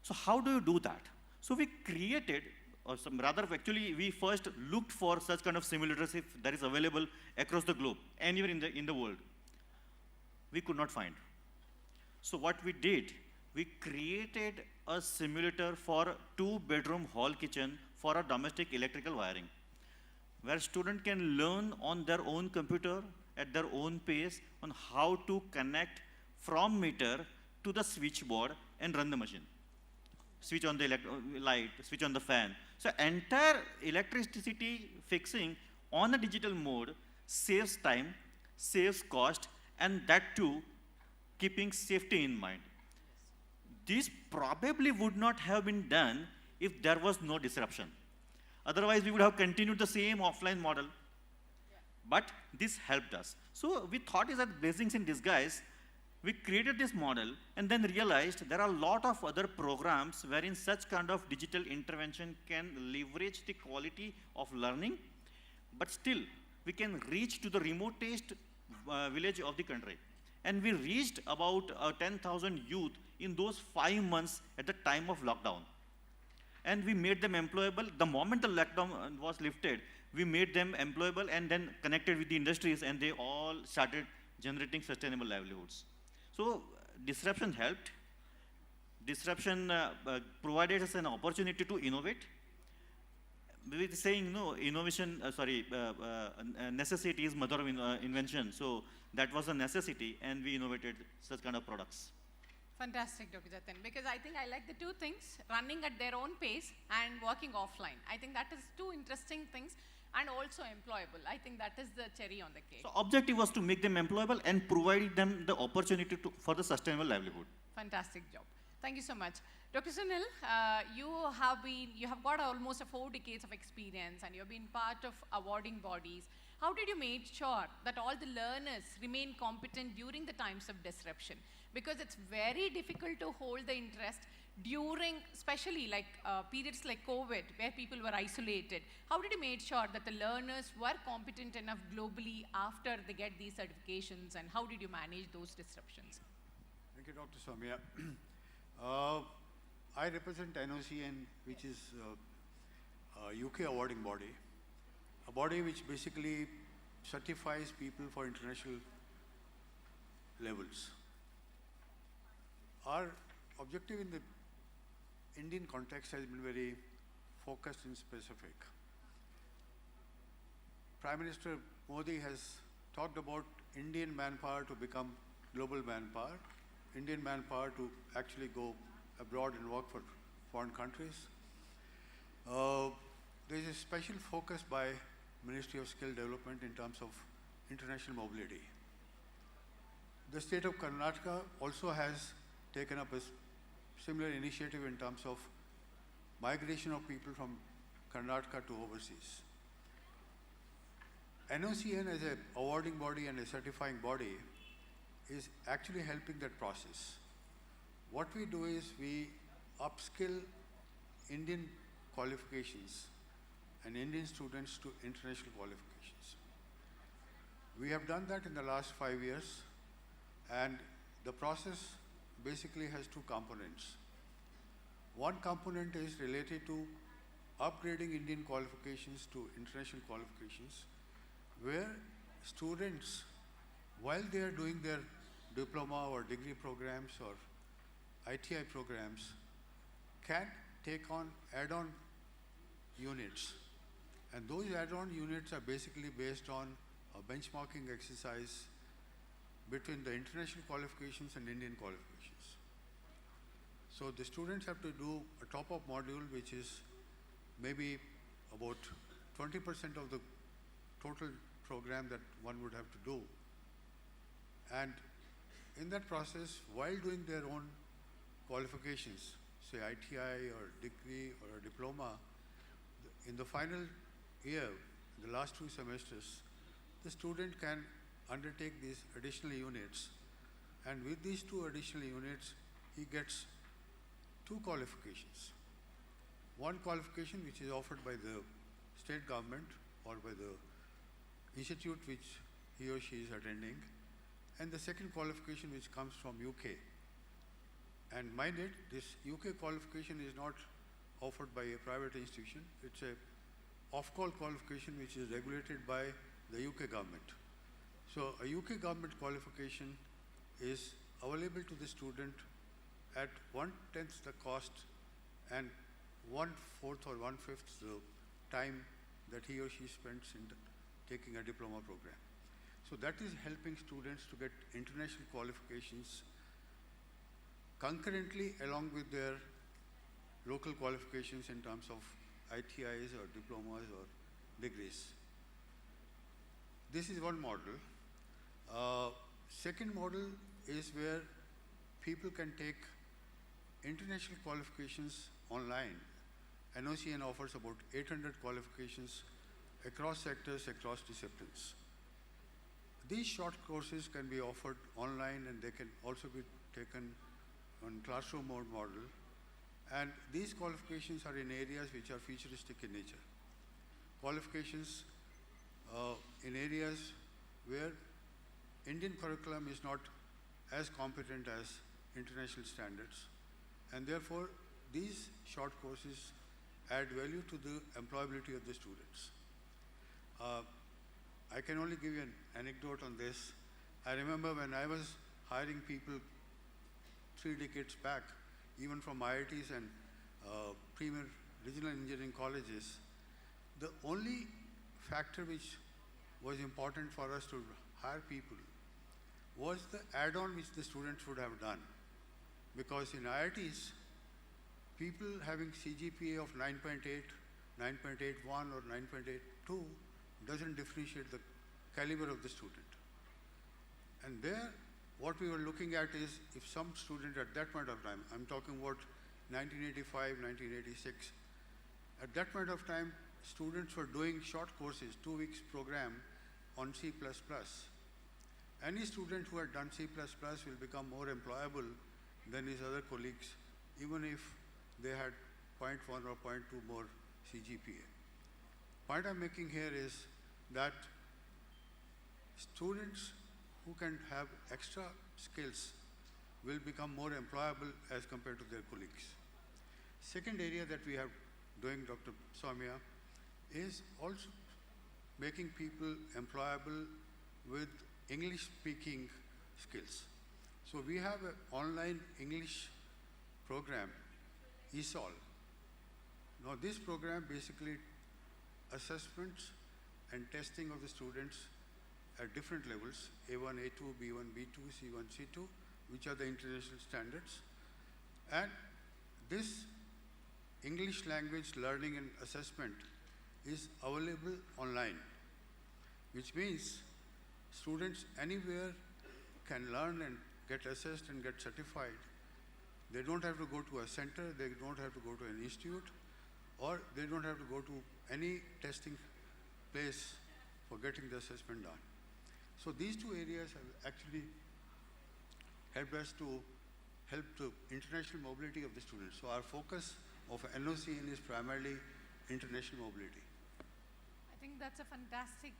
So how do you do that? So we created, or actually we first looked for such kind of simulators if that is available across the globe, anywhere in the world. We could not find. So what we did, we created a simulator for 2-bedroom hall kitchen for a domestic electrical wiring, where student can learn on their own computer at their own pace on how to connect from meter to the switchboard and run the machine. Switch on the light, switch on the fan. So entire electricity fixing on a digital mode saves time, saves cost, and that too keeping safety in mind. This probably would not have been done if there was no disruption. Otherwise, we would have continued the same offline model. But this helped us. So we thought is that blessings in disguise. We created this model and then realized there are a lot of other programs wherein such kind of digital intervention can leverage the quality of learning, but still we can reach to the remotest village of the country. And we reached about 10,000 youth in those 5 months at the time of lockdown. And we made them employable. The moment the lockdown was lifted, we made them employable and then connected with the industries, and they all started generating sustainable livelihoods. So disruption helped. disruption provided us an opportunity to innovate. With saying no, innovation, necessity is mother of invention. So that was a necessity, and we innovated such kind of products. Fantastic, Dr. Jatin, because I think I like the two things, running at their own pace and working offline. I think that is two interesting things, and also employable. I think that is the cherry on the cake. So objective was to make them employable and provide them the opportunity for the sustainable livelihood. Fantastic job. Thank you so much. Dr. Sunil, you have got almost 4 decades of experience, and you've been part of awarding bodies. How did you make sure that all the learners remain competent during the times of disruption? Because it's very difficult to hold the interest during, especially like periods like COVID, where people were isolated. How did you make sure that the learners were competent enough globally after they get these certifications, and how did you manage those disruptions? Thank you, Dr. Soumya. I represent NOCN, which is a UK awarding body, a body which basically certifies people for international levels. Our objective in the Indian context has been very focused and specific. Prime Minister Modi has talked about Indian manpower to become global manpower, Indian manpower to actually go abroad and work for foreign countries. There is a special focus by Ministry of Skill Development in terms of international mobility. The state of Karnataka also has taken up a similar initiative in terms of migration of people from Karnataka to overseas. NOCN as an awarding body and a certifying body is actually helping that process. What we do is we upskill Indian qualifications and Indian students to international qualifications. We have done that in the last 5 years, and the process basically has 2 components. One component is related to upgrading Indian qualifications to international qualifications, where students, while they are doing their diploma or degree programs or ITI programs, can take on add-on units. And those add-on units are basically based on a benchmarking exercise between the international qualifications and Indian qualifications. So the students have to do a top-up module, which is maybe about 20% of the total program that one would have to do. And in that process, while doing their own qualifications, say ITI or degree or a diploma, in the final year, the last 2 semesters, the student can undertake these additional units, and with these 2 additional units, he gets 2 qualifications. One qualification which is offered by the state government or by the institute which he or she is attending, and the second qualification which comes from UK. And mind it, this UK qualification is not offered by a private institution. It's a off-call qualification which is regulated by the UK government. So a UK government qualification is available to the student at 1/10 the cost and 1/4 or 1/5 the time that he or she spends in taking a diploma program. So that is helping students to get international qualifications concurrently along with their local qualifications in terms of ITIs or diplomas or degrees. This is one model. Second model is where people can take international qualifications online. NOCN offers about 800 qualifications across sectors, across disciplines. These short courses can be offered online, and they can also be taken on classroom mode model. And these qualifications are in areas which are futuristic in nature. Qualifications in areas where Indian curriculum is not as competent as international standards. And therefore, these short courses add value to the employability of the students. I can only give you an anecdote on this. I remember when I was hiring people 3 decades back, even from IITs and premier regional engineering colleges, the only factor which was important for us to hire people was the add-on which the students would have done. Because in IITs, people having CGPA of 9.8, 9.81 or 9.82 doesn't differentiate the caliber of the student. And there, what we were looking at is if some student at that point of time, I'm talking about 1985, 1986, at that point of time, students were doing short courses, 2 weeks program on C++. Any student who had done C++ will become more employable than his other colleagues, even if they had 0.1 or 0.2 more CGPA. Point I'm making here is that students who can have extra skills will become more employable as compared to their colleagues. Second area that we are doing, Dr. Soumya, is also making people employable with English-speaking skills. So we have an online English program, ESOL. Now this program basically assessments and testing of the students at different levels, A1, A2, B1, B2, C1, C2, which are the international standards. And this English language learning and assessment is available online, which means students anywhere can learn and get assessed and get certified. They don't have to go to a center, they don't have to go to an institute, or they don't have to go to any testing place for getting the assessment done. So these two areas have actually helped us to help the international mobility of the students. So our focus of NOCN is primarily international mobility. I think that's a fantastic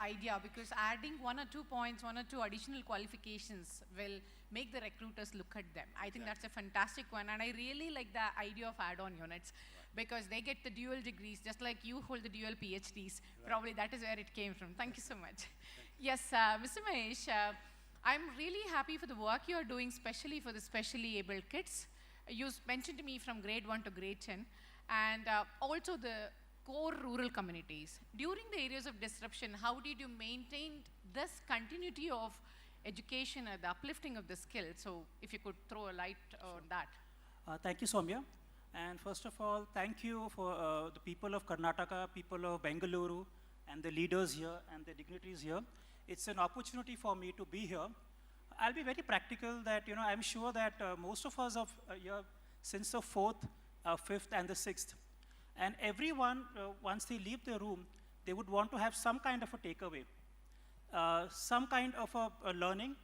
idea, because adding 1 or 2 points, 1 or 2 additional qualifications will make the recruiters look at them. I think that's a fantastic one, and I really like the idea of add-on units, because they get the dual degrees, just like you hold the dual PhDs. Probably that is where it came from. Thank you so much. Yes, Mr. Mahesh, I'm really happy for the work you are doing, especially for the specially abled kids. You mentioned to me from grade 1 to grade 10, and also the core rural communities. During the areas of disruption, how did you maintain this continuity of education and the uplifting of the skills? So if you could throw a light on that. Thank you, Soumya. And first of all, thank you for the people of Karnataka, people of Bengaluru, and the leaders here and the dignitaries here. It's an opportunity for me to be here. I'll be very practical that, I'm sure that most of us are here since the 4th, 5th, and the 6th. And everyone, once they leave the room, they would want to have some kind of a takeaway, some kind of a learning,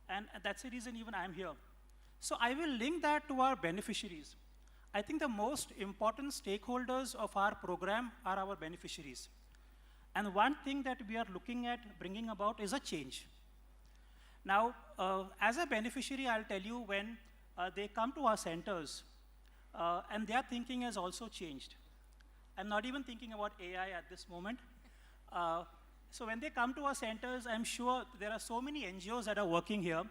and that's the reason even I'm here. So I will link that to our beneficiaries. I think the most important stakeholders of our program are our beneficiaries. And one thing that we are looking at bringing about is a change. Now, as a beneficiary, I'll tell you, when they come to our centers, and their thinking has also changed. I'm not even thinking about AI at this moment. So when they come to our centers, I'm sure there are so many NGOs that are working here.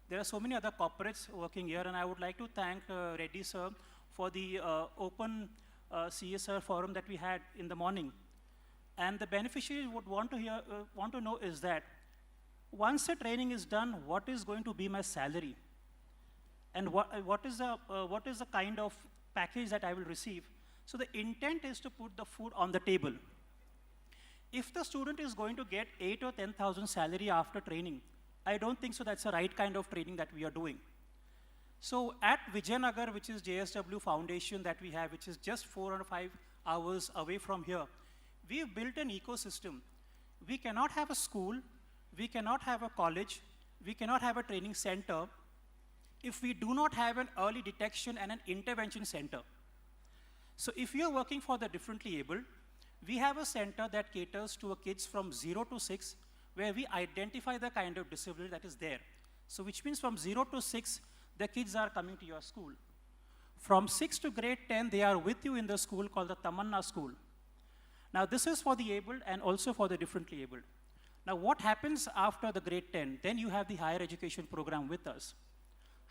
There are so many other corporates working here, and I would like to thank Reddy sir for the open CSR forum that we had in the morning. And the beneficiaries would want to know is that once the training is done, what is going to be my salary? And what is the kind of package that I will receive? So the intent is to put the food on the table. If the student is going to get 8 or 10,000 salary after training, I don't think so that's the right kind of training that we are doing. So at Vijayanagar, which is JSW Foundation that we have, which is just 4 or 5 hours away from here, we've built an ecosystem. We cannot have a school, we cannot have a college, we cannot have a training center if we do not have an early detection and an intervention center. So if you're working for the differently abled, we have a center that caters to kids from 0 to 6, where we identify the kind of disability that is there. So which means from 0 to 6, the kids are coming to your school. From 6 to grade 10, they are with you in the school called the Tamanna School. Now this is for the abled and also for the differently abled. Now what happens after the grade 10? Then you have the higher education program with us.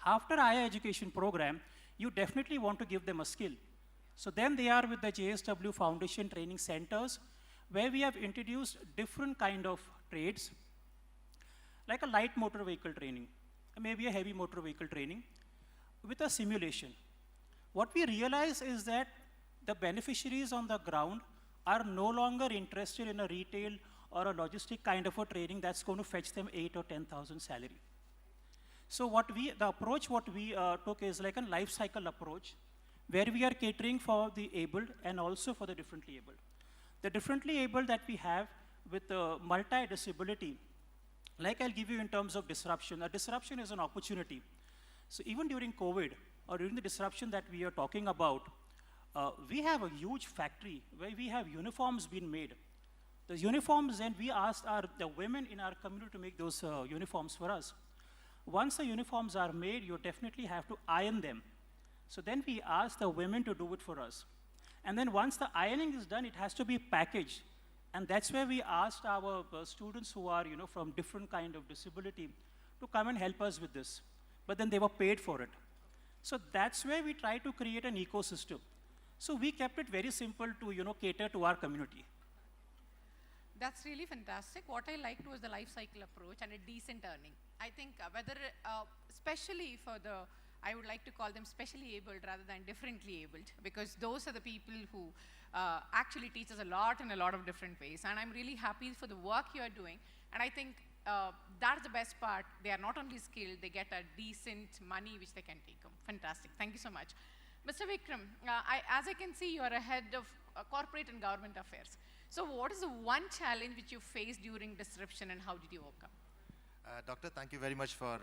After higher education program, you definitely want to give them a skill. So then they are with the JSW Foundation Training Centers, where we have introduced different kind of trades, like a light motor vehicle training, maybe a heavy motor vehicle training, with a simulation. What we realize is that the beneficiaries on the ground are no longer interested in a retail or a logistic kind of a training that's going to fetch them 8 or 10,000 salary. So the approach what we took is like a life cycle approach, where we are catering for the abled and also for the differently abled. The differently abled that we have with multi-disability, like I'll give you in terms of disruption. A disruption is an opportunity. So even during COVID, or during the disruption that we are talking about, we have a huge factory where we have uniforms being made. The uniforms, then we asked the women in our community to make those uniforms for us. Once the uniforms are made, you definitely have to iron them. So then we asked the women to do it for us. And then once the ironing is done, it has to be packaged. And that's where we asked our students who are from different kind of disability to come and help us with this. But then they were paid for it. So that's where we try to create an ecosystem. So we kept it very simple to cater to our community. That's really fantastic. What I liked was the life cycle approach and a decent earning. I think especially for I would like to call them specially abled rather than differently abled, because those are the people who actually teach us a lot in a lot of different ways. And I'm really happy for the work you are doing. And I think that's the best part. They are not only skilled, they get a decent money which they can take home. Fantastic. Thank you so much. Mr. Vikram, as I can see, you are a head of corporate and government affairs. So what is the one challenge which you faced during disruption and how did you overcome? Doctor, thank you very much for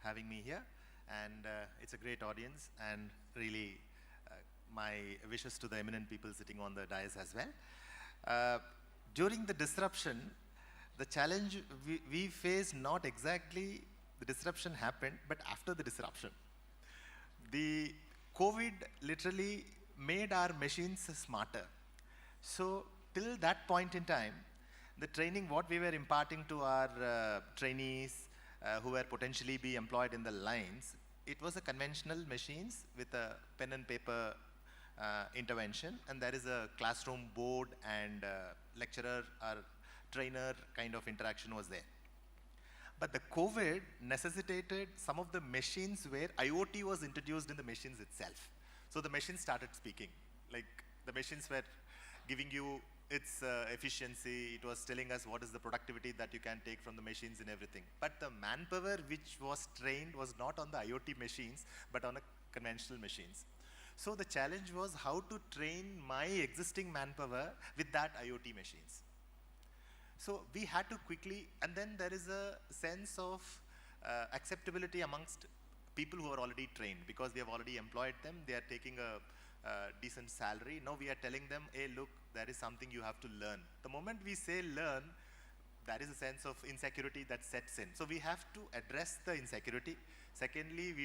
having me here. And it's a great audience, and really my wishes to the eminent people sitting on the dais as well. During the disruption, the challenge we faced, not exactly the disruption happened, but after the disruption. The COVID literally made our machines smarter. So till that point in time, the training what we were imparting to our trainees who were potentially be employed in the lines, it was a conventional machines with a pen and paper intervention, and there is a classroom board and lecturer or trainer kind of interaction was there. But the COVID necessitated some of the machines where IoT was introduced in the machines itself. So the machines started speaking. Like the machines were giving you its efficiency. It was telling us what is the productivity that you can take from the machines and everything. But the manpower which was trained was not on the IoT machines, but on a conventional machines. So the challenge was how to train my existing manpower with that IoT machines. So we had to quickly, and then there is a sense of acceptability amongst people who are already trained, because we have already employed them, they are taking a decent salary. Now we are telling them, hey, look, there is something you have to learn. The moment we say learn, there is a sense of insecurity that sets in. So we have to address the insecurity. Secondly,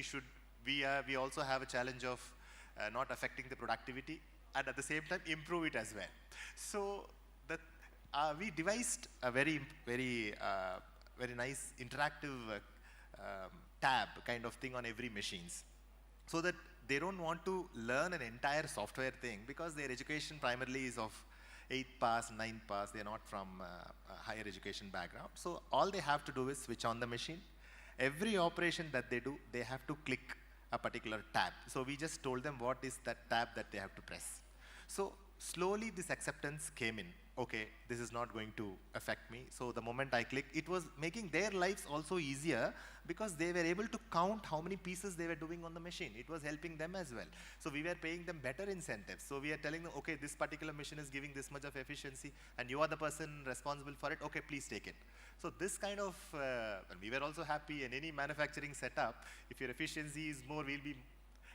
we also have a challenge of not affecting the productivity, and at the same time improve it as well. So we devised a very nice interactive tab kind of thing on every machines, so that they don't want to learn an entire software thing, because their education primarily is of 8th pass, 9th pass. They're not from a higher education background. So all they have to do is switch on the machine. Every operation that they do, they have to click a particular tab. So we just told them what is that tab that they have to press. So slowly this acceptance came in. Okay, this is not going to affect me. So the moment I click, it was making their lives also easier, because they were able to count how many pieces they were doing on the machine. It was helping them as well. So we were paying them better incentives. So we are telling them, okay, this particular machine is giving this much of efficiency, and you are the person responsible for it. Okay, please take it. So this kind of, and we were also happy in any manufacturing setup. If your efficiency is more, we'll be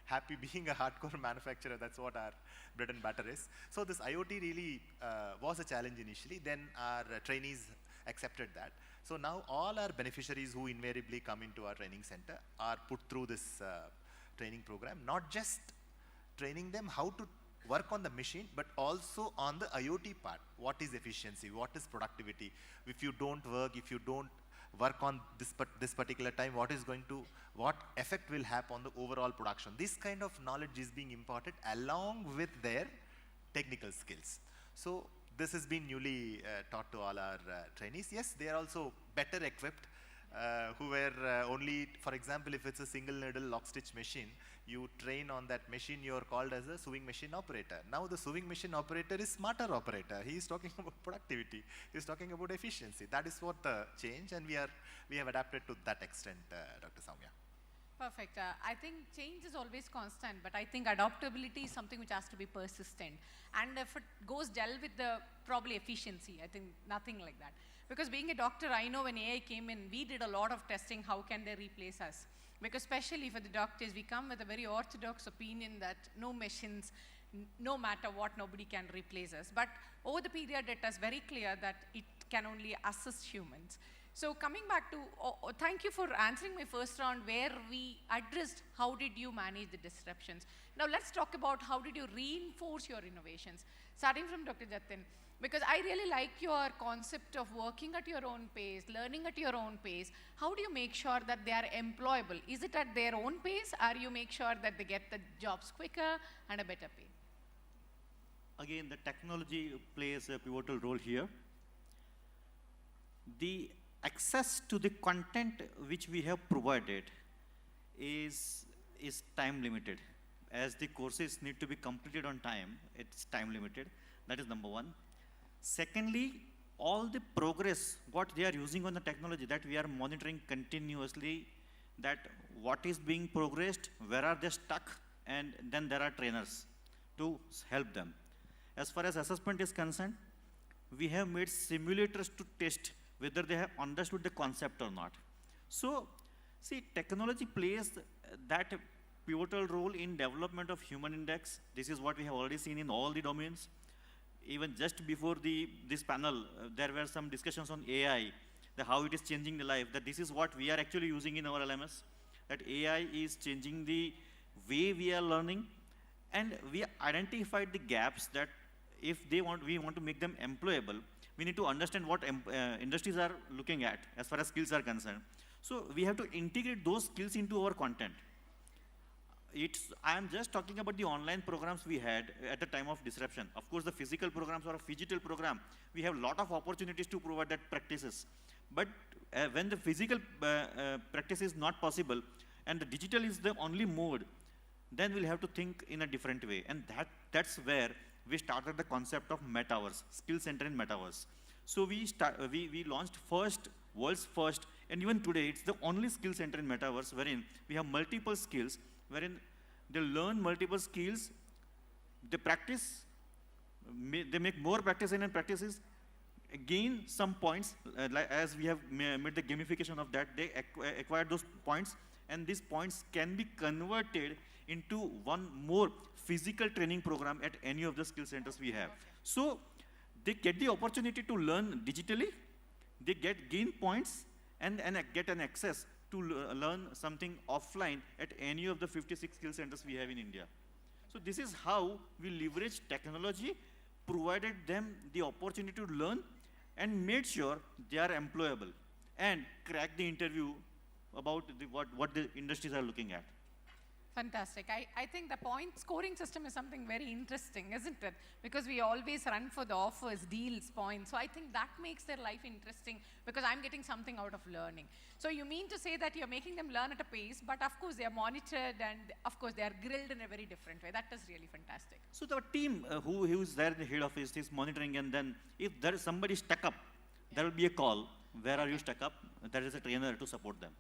happy being a hardcore manufacturer. That's what our bread and butter is. So this IoT really was a challenge initially. Then our trainees accepted that. So now all our beneficiaries who invariably come into our training center are put through this training program, not just training them how to work on the machine, but also on the IoT part. What is efficiency? What is productivity? If you don't work, if you don't work on this particular time, what effect will have on the overall production. This kind of knowledge is being imparted along with their technical skills. So this has been newly taught to all our trainees. Yes, they are also better equipped, who were only, for example, if it's a single needle lock stitch machine, you train on that machine, you are called as a sewing machine operator. Now the sewing machine operator is smarter operator. He is talking about productivity. He is talking about efficiency. That is what the change, and we have adapted to that extent, Dr. Soumya. Perfect. I think change is always constant, but I think adaptability is something which has to be persistent. And if it goes gel with the probably efficiency, I think nothing like that. Because being a doctor, I know when AI came in, we did a lot of testing, how can they replace us? Because especially for the doctors, we come with a very orthodox opinion that no machines, no matter what, nobody can replace us. But over the period, it is very clear that it can only assist humans. So coming back to, thank you for answering my first round where we addressed how did you manage the disruptions. Now let's talk about how did you reinforce your innovations. Starting from Dr. Jatin, because I really like your concept of working at your own pace, learning at your own pace. How do you make sure that they are employable? Is it at their own pace, or you make sure that they get the jobs quicker and a better pay? Again, the technology plays a pivotal role here. The access to the content which we have provided is time limited. As the courses need to be completed on time, it's time limited. That is number one. Secondly, all the progress, what they are using on the technology, that we are monitoring continuously, that what is being progressed, where are they stuck, and then there are trainers to help them. As far as assessment is concerned, we have made simulators to test whether they have understood the concept or not. So, see, technology plays that pivotal role in development of human index. This is what we have already seen in all the domains. Even just before this panel, there were some discussions on AI, how it is changing the life, that this is what we are actually using in our LMS, that AI is changing the way we are learning, and we identified the gaps that if we want to make them employable, we need to understand what industries are looking at as far as skills are concerned. So we have to integrate those skills into our content. I am just talking about the online programs we had at the time of disruption. Of course, the physical programs or a phygital program, we have a lot of opportunities to provide that practices. But when the physical practice is not possible and the digital is the only mode, then we'll have to think in a different way. And that's where we started the concept of metaverse, skill center in metaverse. So we launched world's first, and even today it's the only skill center in metaverse wherein we have multiple skills, wherein they learn multiple skills, they practice, they make more practice and practices, gain some points, as we have made the gamification of that, they acquire those points, and these points can be converted into one more physical training program at any of the skill centers we have. So they get the opportunity to learn digitally, they gain points, and get an access to learn something offline at any of the 56 skill centers we have in India. So this is how we leverage technology, provided them the opportunity to learn, and made sure they are employable and crack the interview about what the industries are looking at. Fantastic. I think the point scoring system is something very interesting, isn't it? Because we always run for the offers, deals, points. So I think that makes their life interesting because I'm getting something out of learning. So you mean to say that you're making them learn at a pace, but of course they are monitored and of course they are grilled in a very different way. That is really fantastic. So the team who is there in the head office is monitoring, and then if there is somebody stuck up, there will be a call. Where are you stuck up? There is a trainer to support them.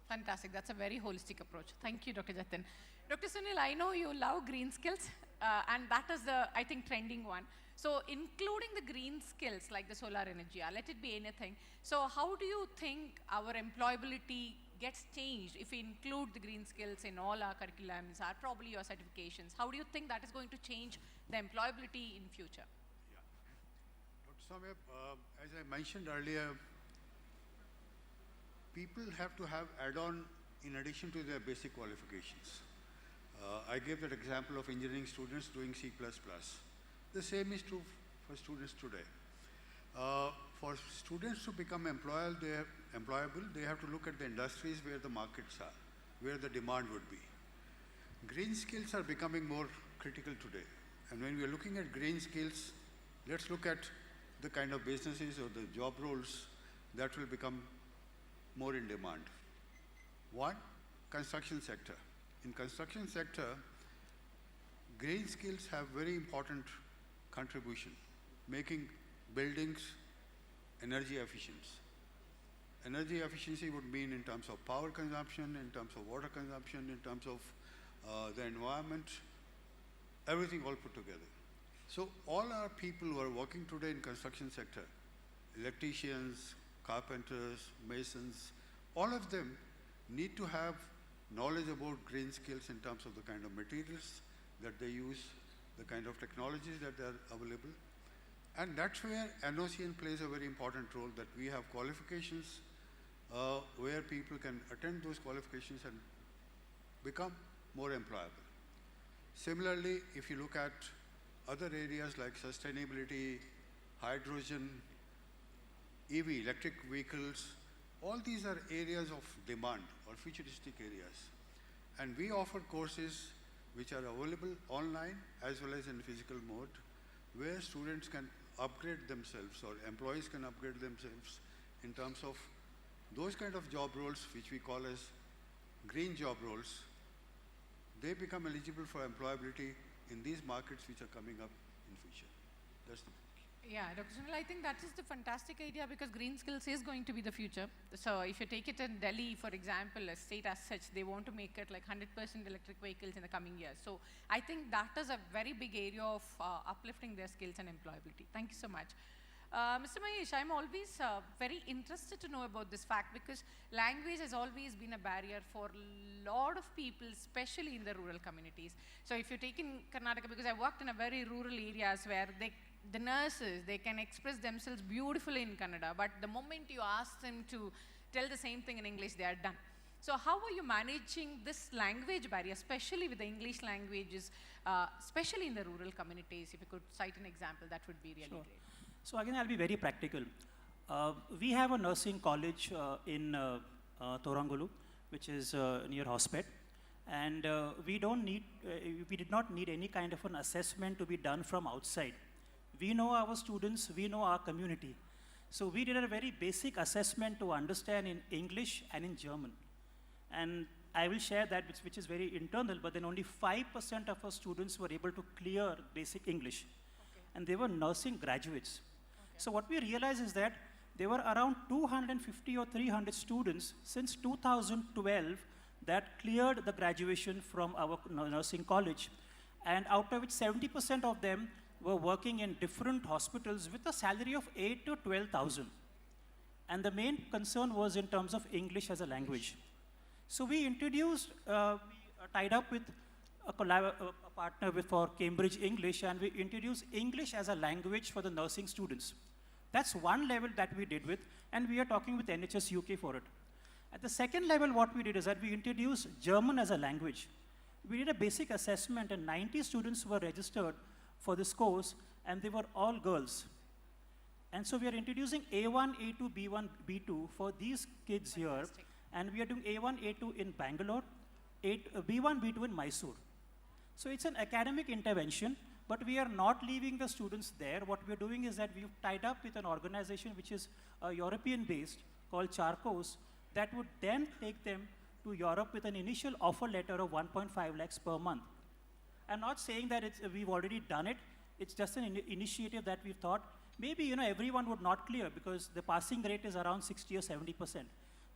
Fantastic. That's a very holistic approach. Thank you, Dr. Jatin. Dr. Sunil, I know you love green skills, and that is the, I think, trending one. So including the green skills like the solar energy, let it be anything. So how do you think our employability gets changed if we include the green skills in all our curriculums, or probably your certifications? How do you think that is going to change the employability in future? Yeah. Dr. Soumya, as I mentioned earlier, people have to have add-on in addition to their basic qualifications. I gave that example of engineering students doing C++. The same is true for students today. for students to become employable, they have to look at the industries where the markets are, where the demand would be. Green skills are becoming more critical today. And when we are looking at green skills, let's look at the kind of businesses or the job roles that will become more in demand. One, construction sector. In construction sector, green skills have very important contribution, making buildings energy efficient. Energy efficiency would mean in terms of power consumption, in terms of water consumption, in terms of the environment, everything all put together. So all our people who are working today in construction sector, electricians, carpenters, masons, all of them need to have knowledge about green skills in terms of the kind of materials that they use, the kind of technologies that are available. And that's where NOCN plays a very important role, that we have qualifications where people can attend those qualifications and become more employable. Similarly, if you look at other areas like sustainability, hydrogen, EV, electric vehicles, all these are areas of demand or futuristic areas. And we offer courses which are available online as well as in physical mode, where students can upgrade themselves or employees can upgrade themselves in terms of those kind of job roles which we call as green job roles. They become eligible for employability in these markets which are coming up in future. That's the Yeah, Dr. Sunil, I think that is the fantastic idea, because green skills is going to be the future. So if you take it in Delhi, for example, a state as such, they want to make it like 100% electric vehicles in the coming years. So I think that is a very big area of uplifting their skills and employability. Thank you so much. Mr. Mahesh, I'm always very interested to know about this fact, because language has always been a barrier for a lot of people, especially in the rural communities. So if you take in Karnataka, because I worked in a very rural areas where the nurses, they can express themselves beautifully in Kannada, but the moment you ask them to tell the same thing in English, they are done. So how are you managing this language barrier, especially with the English languages, especially in the rural communities? If you could cite an example, that would be really great. So again, I'll be very practical. We have a nursing college in Torangulu, which is near Hospet, and we did not need any kind of an assessment to be done from outside. We know our students, we know our community. So we did a very basic assessment to understand in English and in German. And I will share that, which is very internal, but then only 5% of our students were able to clear basic English. Okay. And they were nursing graduates. Okay. So what we realized is that there were around 250 or 300 students since 2012 that cleared the graduation from our nursing college. And out of which 70% of them were working in different hospitals with a salary of 8 to 12,000. And the main concern was in terms of English as a language. So we introduced, we tied up with a partner for Cambridge English, and we introduced English as a language for the nursing students. That's one level that we did with, and we are talking with NHS UK for it. At the second level, what we did is that we introduced German as a language. We did a basic assessment, and 90 students were registered for this course, and they were all girls. And so we are introducing A1, A2, B1, B2 for these kids here, and we are doing A1, A2 in Bangalore, B1, B2 in Mysore. So it's an academic intervention, but we are not leaving the students there. What we are doing is that we've tied up with an organization which is European-based called Charcos, that would then take them to Europe with an initial offer letter of 1.5 lakhs per month. I'm not saying that we've already done it. It's just an initiative that we've thought. Maybe everyone would not clear because the passing rate is around 60 or 70%.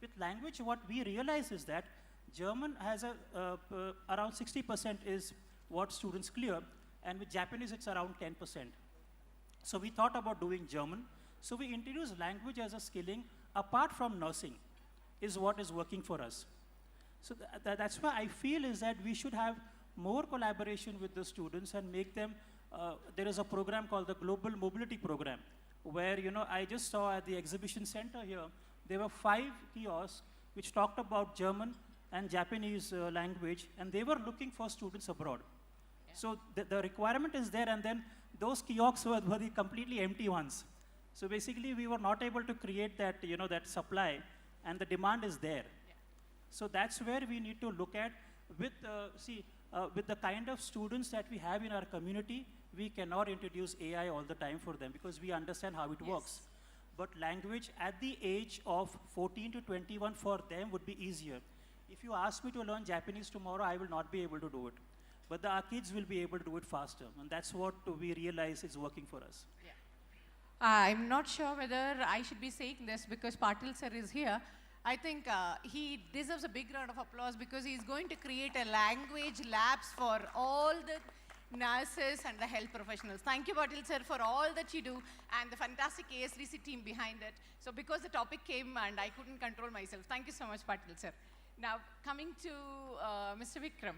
With language, what we realize is that German has around 60% is what students clear, and with Japanese it's around 10%. So we thought about doing German. So we introduced language as a skilling apart from nursing is what is working for us. So that's why I feel is that we should have more collaboration with the students and make them, there is a program called the Global Mobility Program, where, I just saw at the exhibition center here, there were 5 kiosks which talked about German and Japanese language, and they were looking for students abroad. Yeah. So the requirement is there, and then those kiosks were the completely empty ones. So basically, we were not able to create that, that supply, and the demand is there. So that's where we need to look at with, with the kind of students that we have in our community, we cannot introduce AI all the time for them because we understand how it works. But language at the age of 14 to 21 for them would be easier. If you ask me to learn Japanese tomorrow, I will not be able to do it. But our kids will be able to do it faster. And that's what we realize is working for us. I'm not sure whether I should be saying this because Patil sir is here. I think he deserves a big round of applause because he's going to create a language labs for all the nurses and the health professionals. Thank you, Patil sir, for all that you do and the fantastic ASDC team behind it. So because the topic came and I couldn't control myself, thank you so much, Patil sir. Now, coming to Mr. Vikram.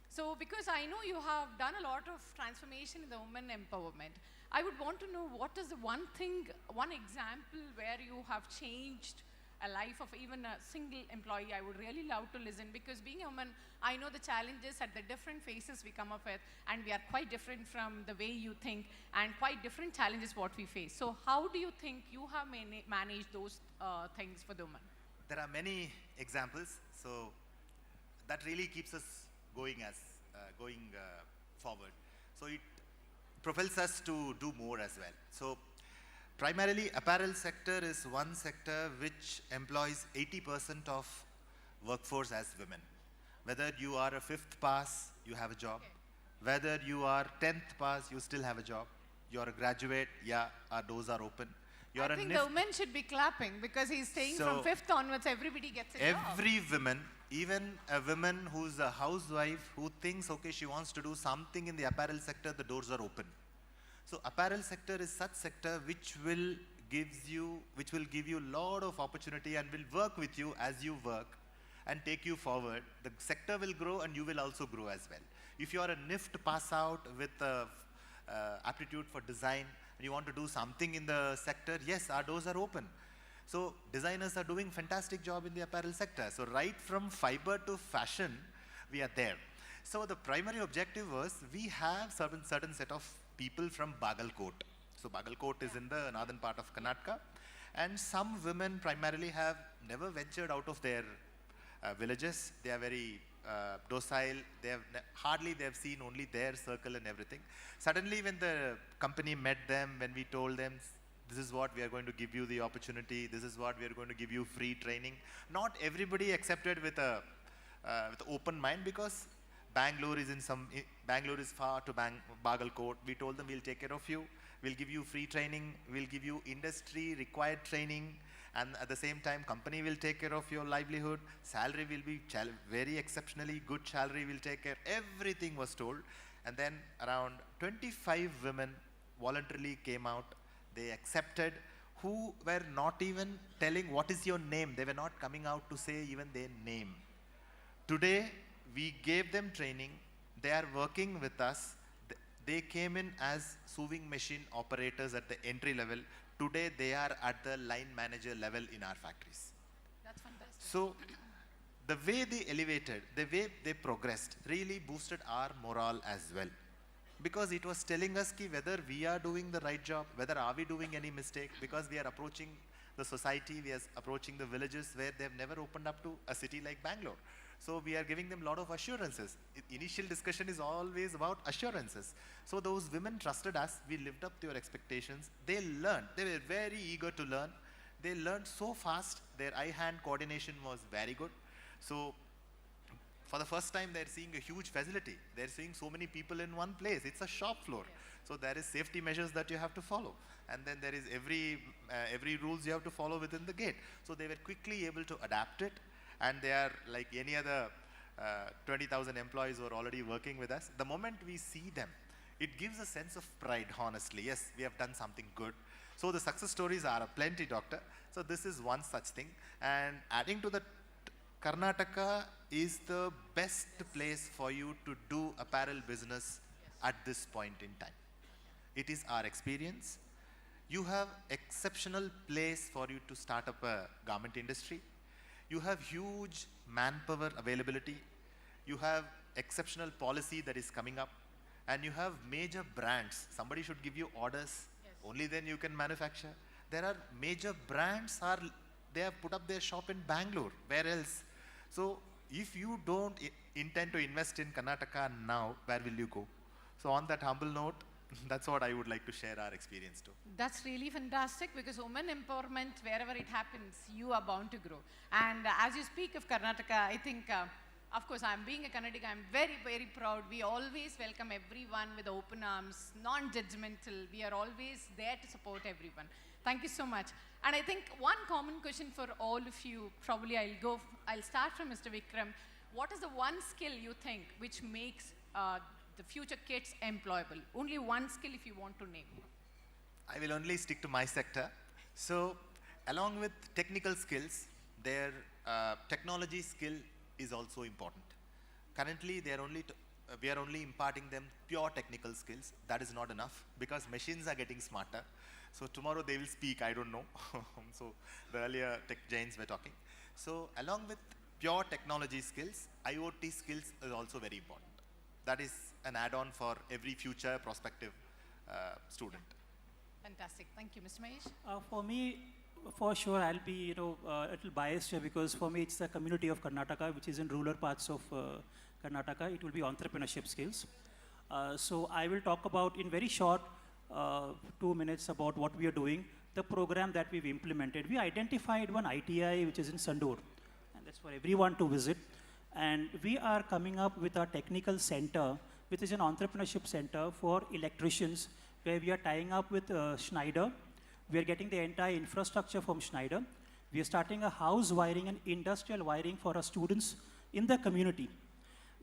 So because I know you have done a lot of transformation in the women empowerment, I would want to know what is the one thing, one example where you have changed a life of even a single employee. I would really love to listen because being a woman, I know the challenges at the different phases we come up with, and we are quite different from the way you think and quite different challenges what we face. So how do you think you have managed those things for the women? There are many examples, so that really keeps us going forward. So it propels us to do more as well. So primarily, apparel sector is one sector which employs 80% of workforce as women. Whether you are a 5th pass, you have a job. Whether you are 10th pass, you still have a job. You are a graduate, yeah, our doors are open. I think the women should be clapping because he's saying from 5th onwards, everybody gets a job. Every woman, even a woman who's a housewife who thinks, okay, she wants to do something in the apparel sector, the doors are open. So apparel sector is such sector which will give you a lot of opportunity and will work with you as you work and take you forward. The sector will grow and you will also grow as well. If you are a NIFT pass out with aptitude for design and you want to do something in the sector, yes, our doors are open. So designers are doing fantastic job in the apparel sector. So right from fiber to fashion, we are there. So the primary objective was we have certain set of people from Bagalkot. So Bagalkot is in the northern part of Karnataka, and some women primarily have never ventured out of their villages. They are very docile. They have seen only their circle and everything. Suddenly when the company met them, when we told them, this is what we are going to give you the opportunity, this is what we are going to give you free training. Not everybody accepted with open mind because Bangalore is far to Bagalkot. We told them we'll take care of you, we'll give you free training, we'll give you industry required training, and at the same time company will take care of your livelihood, salary will be very exceptionally good, salary will take care, everything was told. And then around 25 women voluntarily came out, they accepted, who were not even telling what is your name, they were not coming out to say even their name. Today, we gave them training, they are working with us, they came in as sewing machine operators at the entry level. Today they are at the line manager level in our factories. That's fantastic. So the way they elevated, the way they progressed really boosted our morale as well. Because it was telling us whether we are doing the right job, whether are we doing any mistake, because we are approaching the society, we are approaching the villages where they have never opened up to a city like Bangalore. So we are giving them a lot of assurances. Initial discussion is always about assurances. So those women trusted us, we lived up to your expectations. They learned, they were very eager to learn. They learned so fast, their eye-hand coordination was very good. So for the first time, they're seeing a huge facility. They're seeing so many people in one place. It's a shop floor. So there is safety measures that you have to follow. And then there is every rules you have to follow within the gate. So they were quickly able to adapt it. And they are like any other 20,000 employees who are already working with us. The moment we see them, it gives a sense of pride, honestly. Yes, we have done something good. So the success stories are plenty, doctor. So this is one such thing. And adding to that, Karnataka is the best place for you to do apparel business at this point in time. It is our experience. You have exceptional place for you to start up a garment industry. You have huge manpower availability. You have exceptional policy that is coming up. And you have major brands. Somebody should give you orders. Only then you can manufacture. there are major brands they have put up their shop in Bangalore. Where else? So if you don't intend to invest in Karnataka now, where will you go? So on that humble note, that's what I would like to share our experience to. That's really fantastic, because women empowerment, wherever it happens, you are bound to grow. And as you speak of Karnataka, I think, of course, I'm being a Kannadiga, I'm very, very proud. We always welcome everyone with open arms, non-judgmental. We are always there to support everyone. Thank you so much. And I think one common question for all of you, probably I'll start from Mr. Vikram. What is the one skill you think which makes the future kids employable? Only one skill if you want to name. I will only stick to my sector. So along with technical skills, their technology skill is also important. Currently, we are only imparting them pure technical skills. That is not enough, because machines are getting smarter. So tomorrow they will speak, I don't know. So the earlier tech giants were talking. So along with pure technology skills, IoT skills is also very important. That is an add-on for every future prospective student. Fantastic. Thank you. Mr. Mahesh? For me, for sure, I'll be a little biased here, because for me it's the community of Karnataka, which is in rural parts of Karnataka. It will be entrepreneurship skills. So I will talk about, in very short 2 minutes, about what we are doing, the program that we've implemented. We identified one ITI which is in Sandur, and that's for everyone to visit. And we are coming up with a technical center, which is an entrepreneurship center for electricians, where we are tying up with Schneider. We are getting the entire infrastructure from Schneider. We are starting a house wiring and industrial wiring for our students in the community.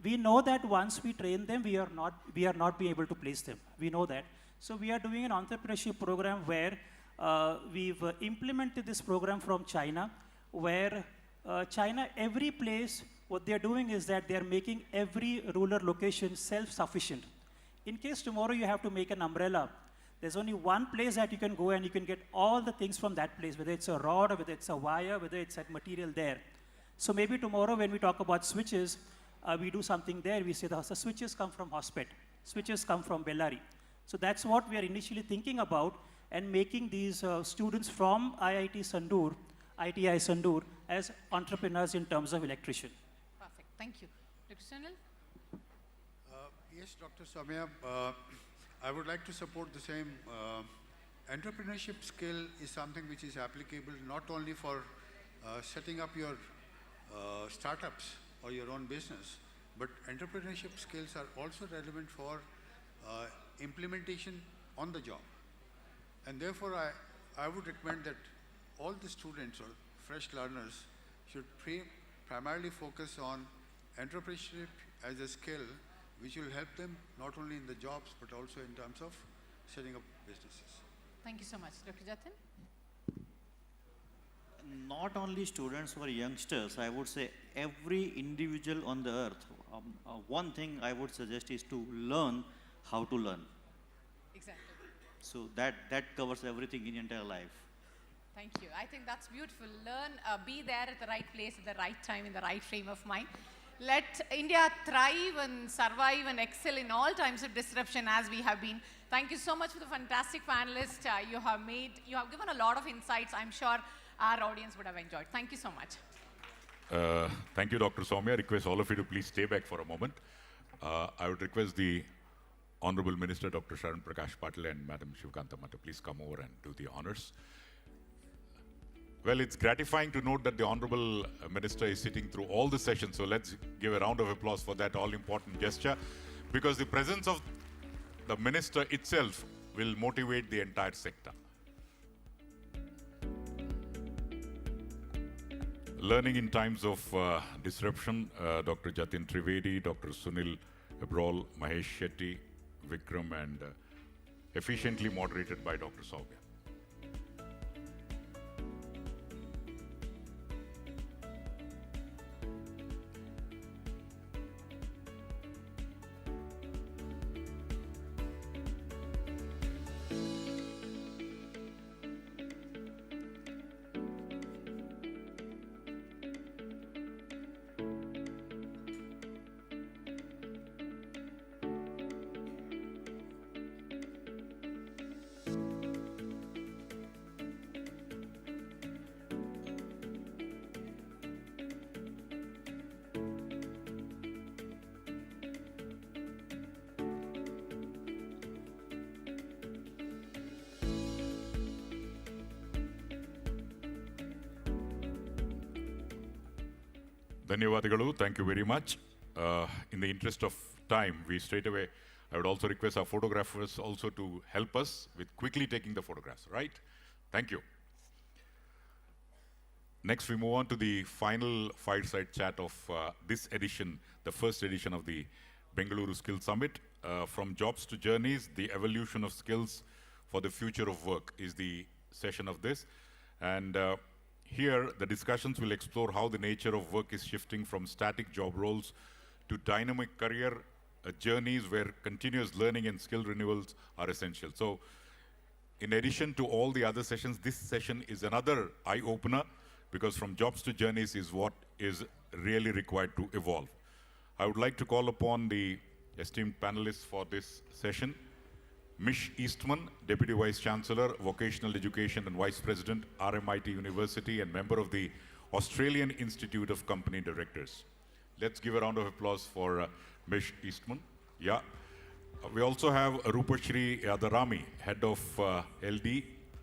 We know that once we train them, we are not being able to place them. We know that. So we are doing an entrepreneurship program where we've implemented this program from China, where China, every place, what they're doing is that they're making every rural location self-sufficient. In case tomorrow you have to make an umbrella, there's only one place that you can go and you can get all the things from that place, whether it's a rod, or whether it's a wire, whether it's a material there. So maybe tomorrow when we talk about switches, we do something there. We say the switches come from Hospet, switches come from Bellary. So that's what we are initially thinking about, and making these students from IIT Sandur, ITI Sandur, as entrepreneurs in terms of electrician. Perfect. Thank you. Dr. Sunil? Yes, Dr. Samya, I would like to support the same. Entrepreneurship skill is something which is applicable not only for setting up your startups or your own business, but entrepreneurship skills are also relevant for implementation on the job. And therefore, I would recommend that all the students or fresh learners should primarily focus on entrepreneurship as a skill which will help them not only in the jobs but also in terms of setting up businesses. Thank you so much. Dr. Jatin? Not only students or youngsters, I would say every individual on the earth, one thing I would suggest is to learn how to learn. Exactly. So that covers everything in your entire life. Thank you. I think that's beautiful. Learn, be there at the right place at the right time in the right frame of mind. Let India thrive and survive and excel in all times of disruption as we have been. Thank you so much for the fantastic panelists you have given a lot of insights. I'm sure our audience would have enjoyed. Thank you so much. Thank you, Dr. Soumya. I request all of you to please stay back for a moment. I would request the Honorable Minister, Dr. Sharan Prakash Patil, and Madam Shivkantamma to please come over and do the honors. Well, it's gratifying to note that the Honorable Minister is sitting through all the sessions, so let's give a round of applause for that all-important gesture, because the presence of the Minister itself will motivate the entire sector. Learning in times of disruption, Dr. Jatin Trivedi, Dr. Sunil Abrol, Mahesh Shetty, Vikram, and efficiently moderated by Dr. Soumya. Dhanyavadigalu, thank you very much. In the interest of time, I would also request our photographers also to help us with quickly taking the photographs, right? Thank you. Next, we move on to the final fireside chat of this edition, the first edition of the Bengaluru Skills Summit. From jobs to journeys, the evolution of skills for the future of work is the session of this. And here, the discussions will explore how the nature of work is shifting from static job roles to dynamic career journeys where continuous learning and skill renewals are essential. So, in addition to all the other sessions, this session is another eye-opener, because from jobs to journeys is what is really required to evolve. I would like to call upon the esteemed panelists for this session. Mish Eastman, Deputy Vice Chancellor, Vocational Education and Vice President, RMIT University, and member of the Australian Institute of Company Directors. Let's give a round of applause for Mish Eastman. Yeah. We also have Rupashri Yadarami, Head of LD,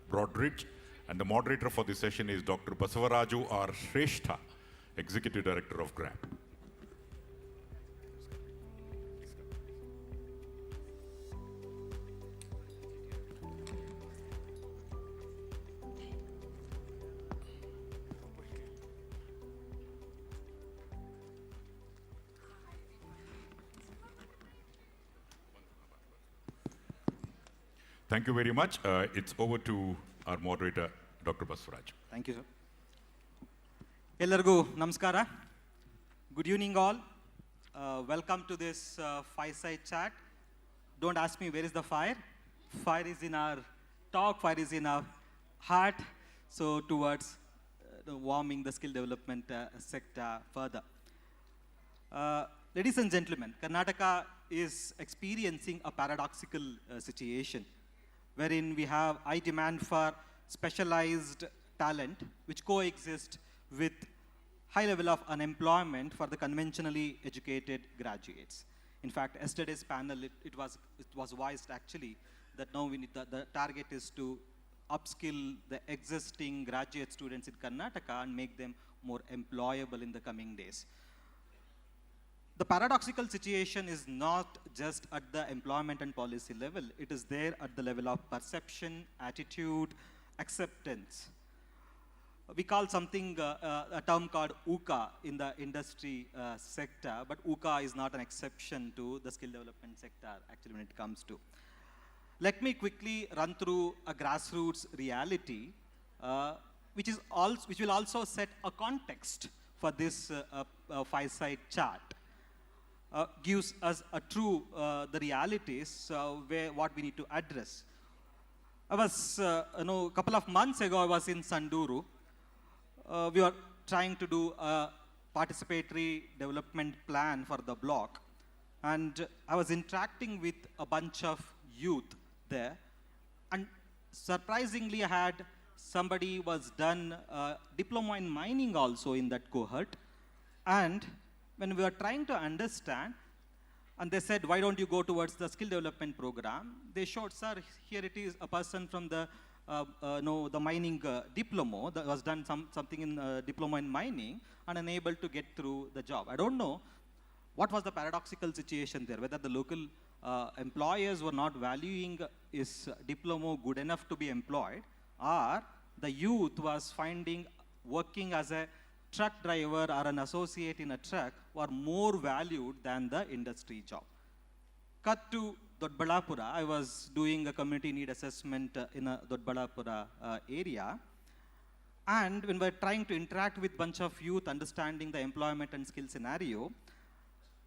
Broadridge, and the moderator for this session is Dr. Basavaraju R. Shrestha, Executive Director of GRAP. Thank you very much. It's over to our moderator, Dr. Basavaraju. Thank you, sir. Ellargu namaskara. Good evening, all. Welcome to this fireside chat. Don't ask me where is the fire. Fire is in our talk, fire is in our heart. So towards warming the skill development sector further. Ladies and gentlemen, Karnataka is experiencing a paradoxical situation wherein we have high demand for specialized talent which coexist with high level of unemployment for the conventionally educated graduates. In fact, yesterday's panel, it was voiced actually that now we need the target is to upskill the existing graduate students in Karnataka and make them more employable in the coming days. The paradoxical situation is not just at the employment and policy level, it is there at the level of perception, attitude, acceptance. We call something, a term called UCA in the industry sector, but UCA is not an exception to the skill development sector actually when it comes to. Let me quickly run through a grassroots reality, which will also set a context for this fireside chat. Gives us a true, the realities what we need to address. I was, a couple of months ago, I was in Sanduru. We were trying to do a participatory development plan for the block. And I was interacting with a bunch of youth there. And surprisingly, I had somebody was done diploma in mining also in that cohort. And when we were trying to understand, and they said, why don't you go towards the skill development program? They showed, sir, here it is a person from the the mining diploma that was done something in diploma in mining and unable to get through the job. I don't know what was the paradoxical situation there, whether the local employers were not valuing his diploma good enough to be employed, or the youth was finding working as a truck driver or an associate in a truck were more valued than the industry job. Cut to Dodbalapura, I was doing a community need assessment in a Dodbalapura area. And when we're trying to interact with a bunch of youth understanding the employment and skill scenario,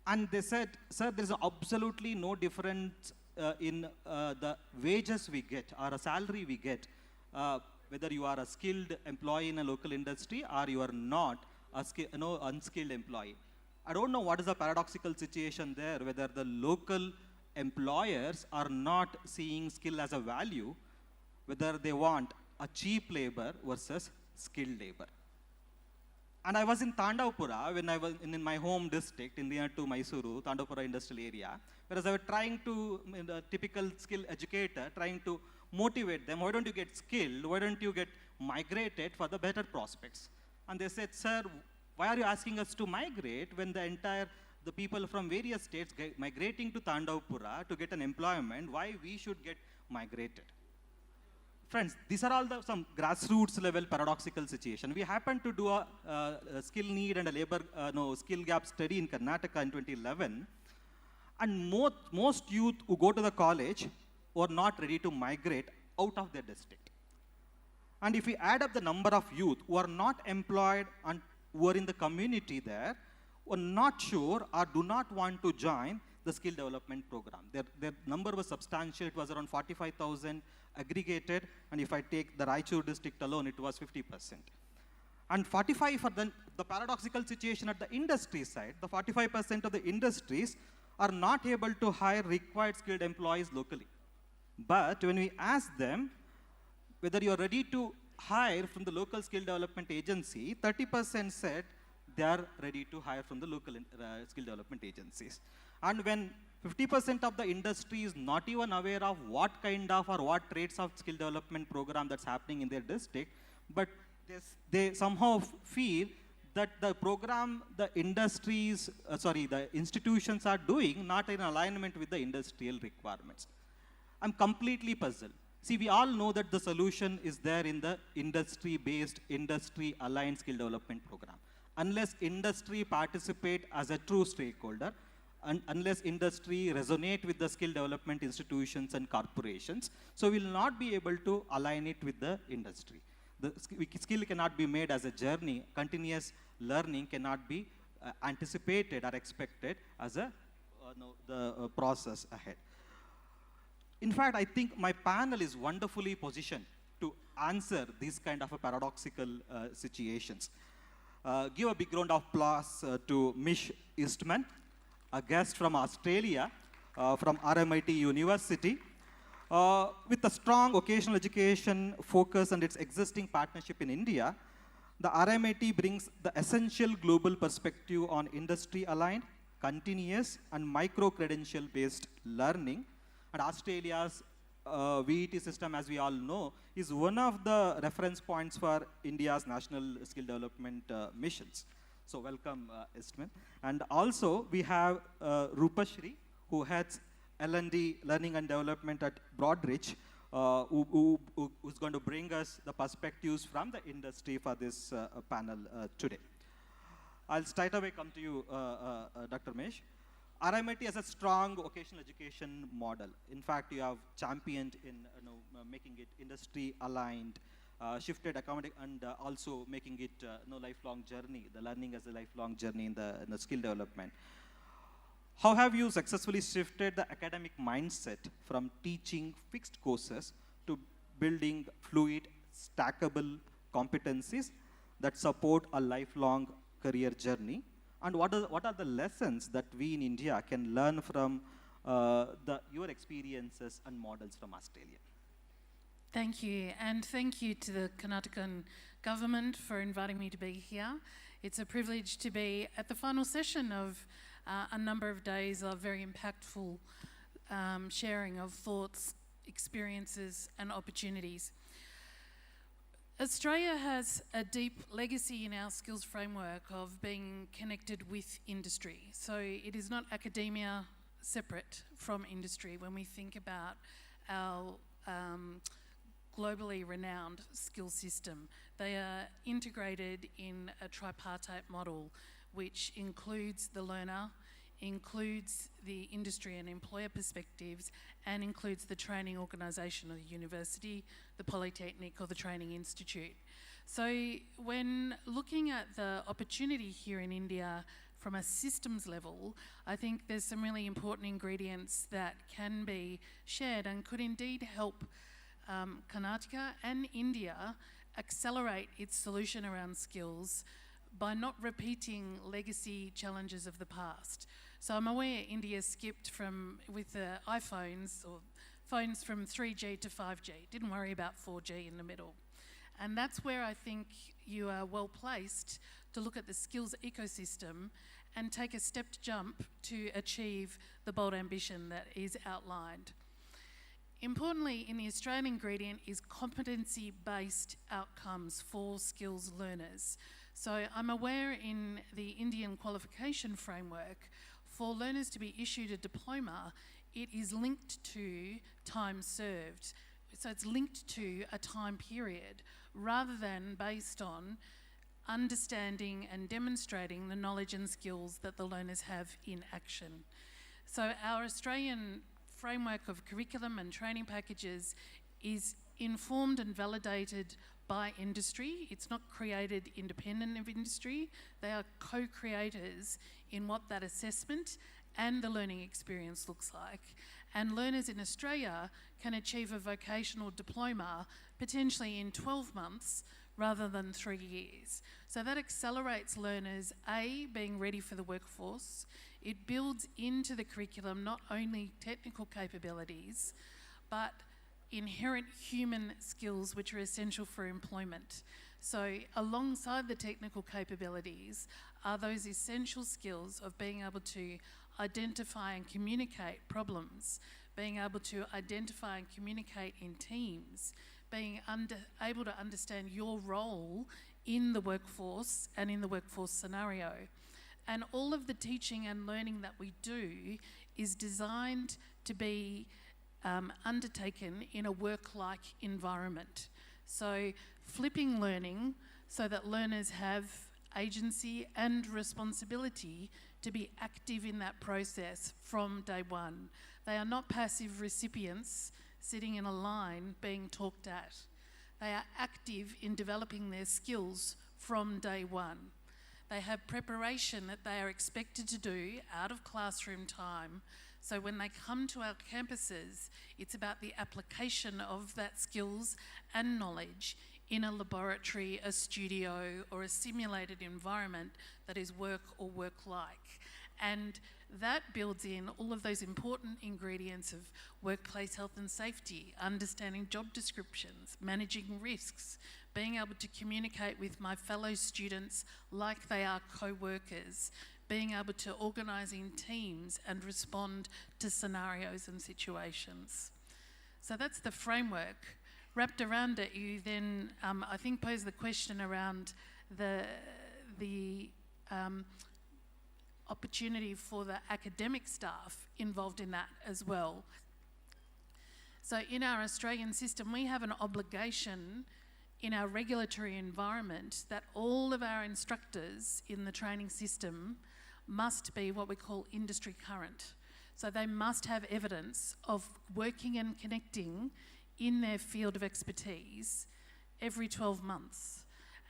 and they said, sir, there's absolutely no difference in the wages we get or a salary we get, whether you are a skilled employee in a local industry or you are not a unskilled employee. I don't know what is the paradoxical situation there, whether the local employers are not seeing skill as a value, whether they want a cheap labor versus skilled labor. And I was in Tandavpura when I was in my home district, near to Mysuru, Tandavpura industrial area, whereas I was trying to, the typical skill educator, trying to motivate them, why don't you get skilled, why don't you get migrated for the better prospects? And they said, sir, Why are you asking us to migrate when the people from various states migrating to Tandavpura to get an employment, why we should get migrated? Friends, these are all some grassroots level paradoxical situation. We happened to do a skill need and a skill gap study in Karnataka in 2011, and most youth who go to the college were not ready to migrate out of their district. And if we add up the number of youth who are not employed and who are in the community there, who are not sure or do not want to join the skill development program. Their number was substantial. It was around 45,000 aggregated, and if I take the Raichur district alone, it was 50%. And 45 for the paradoxical situation at the industry side, the 45% of the industries are not able to hire required skilled employees locally. But when we ask them whether you're ready to hire from the local skill development agency, 30% said they are ready to hire from the local skill development agencies. And when 50% of the industry is not even aware of what kind of or what traits of skill development program that's happening in their district, but they somehow feel that the program the institutions are doing not in alignment with the industrial requirements. I'm completely puzzled. See, we all know that the solution is there in the industry-based, industry-aligned skill development program. Unless industry participate as a true stakeholder, and unless industry resonate with the skill development institutions and corporations, so we will not be able to align it with the industry. The skill cannot be made as a journey. Continuous learning cannot be anticipated or expected as the process ahead. In fact, I think my panel is wonderfully positioned to answer these kind of a paradoxical situations. Give a big round of applause to Mish Eastman, a guest from Australia, from RMIT University. With a strong vocational education focus and its existing partnership in India, the RMIT brings the essential global perspective on industry-aligned, continuous, and micro-credential based learning. And Australia's VET system, as we all know, is one of the reference points for India's national skill development missions. So welcome, Eastman. And also, we have Rupashri, who heads L&D Learning and Development at Broadridge, who's going to bring us the perspectives from the industry for this panel today. I'll straight away come to you, Dr. Mesh. RMIT has a strong vocational education model. In fact, you have championed in making it industry aligned, shifted accommodate, and also making it lifelong journey, the learning as a lifelong journey in the skill development. How have you successfully shifted the academic mindset from teaching fixed courses to building fluid, stackable competencies that support a lifelong career journey? And what are the lessons that we in India can learn from your experiences and models from Australia? Thank you, and thank you to the Karnataka government for inviting me to be here. It's a privilege to be at the final session of a number of days of very impactful sharing of thoughts, experiences, and opportunities. Australia has a deep legacy in our skills framework of being connected with industry. So it is not academia separate from industry when we think about our globally renowned skill system. They are integrated in a tripartite model which includes the learner, includes the industry and employer perspectives, and includes the training organisation of the university, the polytechnic or the training institute. So when looking at the opportunity here in India from a systems level, I think there's some really important ingredients that can be shared and could indeed help Karnataka and India accelerate its solution around skills by not repeating legacy challenges of the past. So I'm aware India skipped with the iPhones or phones from 3G to 5G. Didn't worry about 4G in the middle. And that's where I think you are well placed to look at the skills ecosystem and take a stepped jump to achieve the bold ambition that is outlined. Importantly, in the Australian ingredient is competency-based outcomes for skills learners. So I'm aware in the Indian qualification framework, for learners to be issued a diploma, it is linked to time served. So it's linked to a time period rather than based on understanding and demonstrating the knowledge and skills that the learners have in action. So our Australian framework of curriculum and training packages is informed and validated by industry. It's not created independent of industry. They are co-creators in what that assessment and the learning experience looks like. And learners in Australia can achieve a vocational diploma potentially in 12 months rather than 3 years. So that accelerates learners, A, being ready for the workforce. It builds into the curriculum not only technical capabilities, but inherent human skills which are essential for employment. So alongside the technical capabilities are those essential skills of being able to identify and communicate problems, being able to identify and communicate in teams, being able to understand your role in the workforce and in the workforce scenario. And all of the teaching and learning that we do is designed to be undertaken in a work-like environment. So flipping learning so that learners have agency and responsibility to be active in that process from day one. They are not passive recipients sitting in a line being talked at. They are active in developing their skills from day one. They have preparation that they are expected to do out of classroom time. So when they come to our campuses, it's about the application of that skills and knowledge in a laboratory, a studio, or a simulated environment that is work or work-like. And that builds in all of those important ingredients of workplace health and safety, understanding job descriptions, managing risks, being able to communicate with my fellow students like they are co-workers, being able to organise in teams and respond to scenarios and situations. So that's the framework. Wrapped around it, you then, I think, pose the question around the opportunity for the academic staff involved in that as well. So in our Australian system, we have an obligation in our regulatory environment that all of our instructors in the training system must be what we call industry current. So they must have evidence of working and connecting in their field of expertise every 12 months.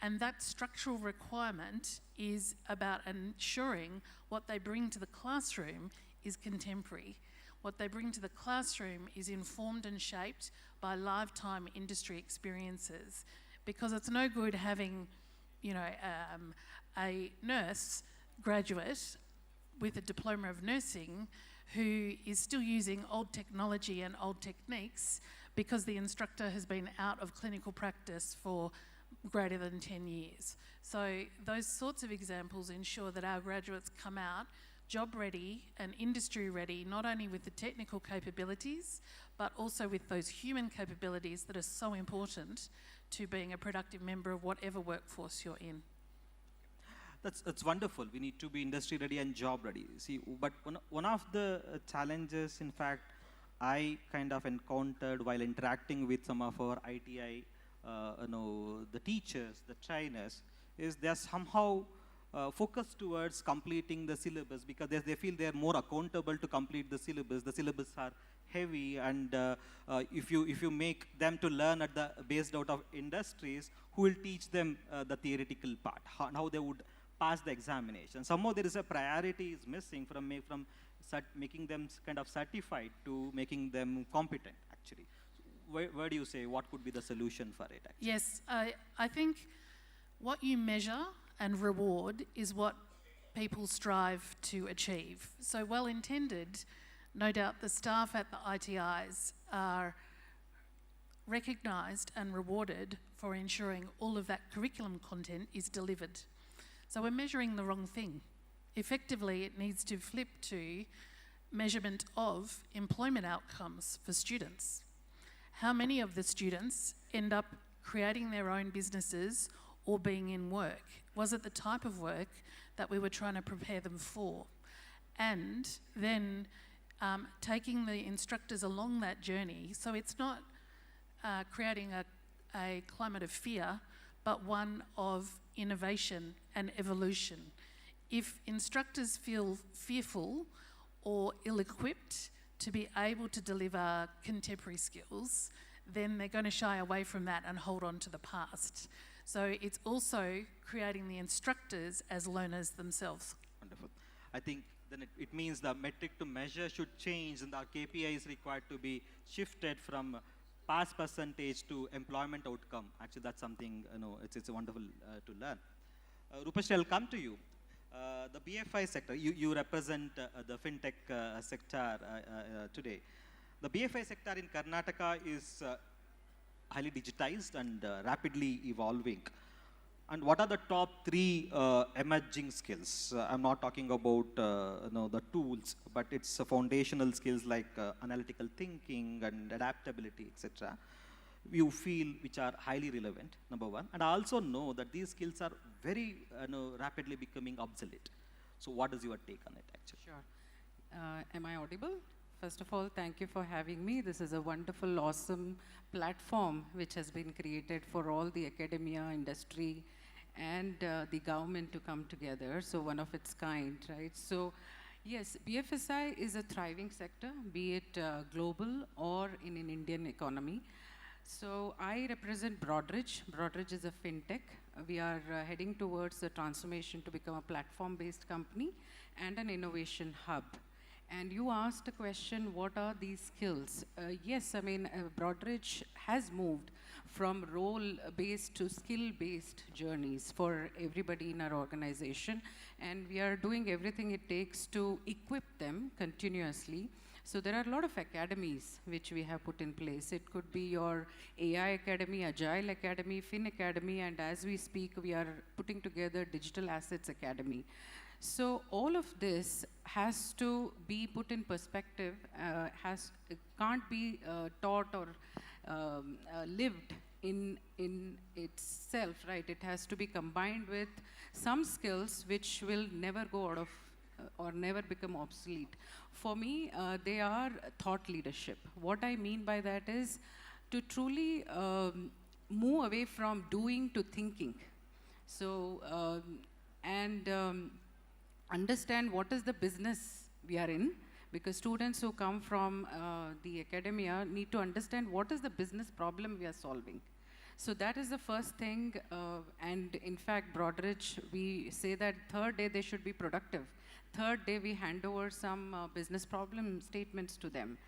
And that structural requirement is about ensuring what they bring to the classroom is contemporary. What they bring to the classroom is informed and shaped by lifetime industry experiences. Because it's no good having, you know, a nurse graduate with a diploma of nursing who is still using old technology and old techniques because the instructor has been out of clinical practice for greater than 10 years. So those sorts of examples ensure that our graduates come out job ready and industry ready, not only with the technical capabilities, but also with those human capabilities that are so important to being a productive member of whatever workforce you're in. That's wonderful. We need to be industry ready and job ready. See, but one of the challenges, in fact, I kind of encountered while interacting with some of our ITI, the teachers, the trainers, is they're somehow focused towards completing the syllabus because they feel they're more accountable to complete the syllabus. The syllabus are heavy, and if you make them to learn based out of industries, who will teach them the theoretical part, how they would pass the examination. Somehow there is a priority is missing from making them kind of certified to making them competent, actually. Where do you say, what could be the solution for it, actually? Yes, I think what you measure and reward is what people strive to achieve. So well intended, no doubt the staff at the ITIs are recognised and rewarded for ensuring all of that curriculum content is delivered. So we're measuring the wrong thing. Effectively, it needs to flip to measurement of employment outcomes for students. How many of the students end up creating their own businesses or being in work? Was it the type of work that we were trying to prepare them for? And then taking the instructors along that journey, so it's not creating a climate of fear, but one of innovation and evolution. If instructors feel fearful or ill-equipped to be able to deliver contemporary skills, then they're going to shy away from that and hold on to the past. So it's also creating the instructors as learners themselves. Wonderful. I think then it means the metric to measure should change, and the KPI is required to be shifted from pass percentage to employment outcome. Actually, that's something, it's wonderful to learn. Rupesh, I'll come to you. The BFI sector, you represent the fintech sector today. The BFI sector in Karnataka is highly digitized and rapidly evolving. And what are the top 3 emerging skills? I'm not talking about the tools, but it's foundational skills like analytical thinking and adaptability, etc. You feel which are highly relevant, number one. And I also know that these skills are very rapidly becoming obsolete. So what is your take on it, actually? Sure. Am I audible? First of all, thank you for having me. This is a wonderful, awesome platform which has been created for all the academia, industry, and the government to come together. So one of its kind, right? So yes, BFSI is a thriving sector, be it global or in an Indian economy. So I represent Broadridge. Broadridge is a fintech. We are heading towards the transformation to become a platform-based company and an innovation hub. And you asked a question, what are these skills? Yes, I mean, Broadridge has moved from role-based to skill-based journeys for everybody in our organization. And we are doing everything it takes to equip them continuously. So there are a lot of academies which we have put in place. It could be your AI Academy, Agile Academy, Fin Academy, and as we speak, we are putting together Digital Assets Academy. So all of this has to be put in perspective, it can't be taught or lived in itself, right? It has to be combined with some skills which will never go out of or never become obsolete. For me, they are thought leadership. What I mean by that is to truly move away from doing to thinking. So, understand what is the business we are in, because students who come from the academia need to understand what is the business problem we are solving. So that is the first thing, and in fact, Broadridge, we say that third day they should be productive. Third day we hand over some business problem statements to them,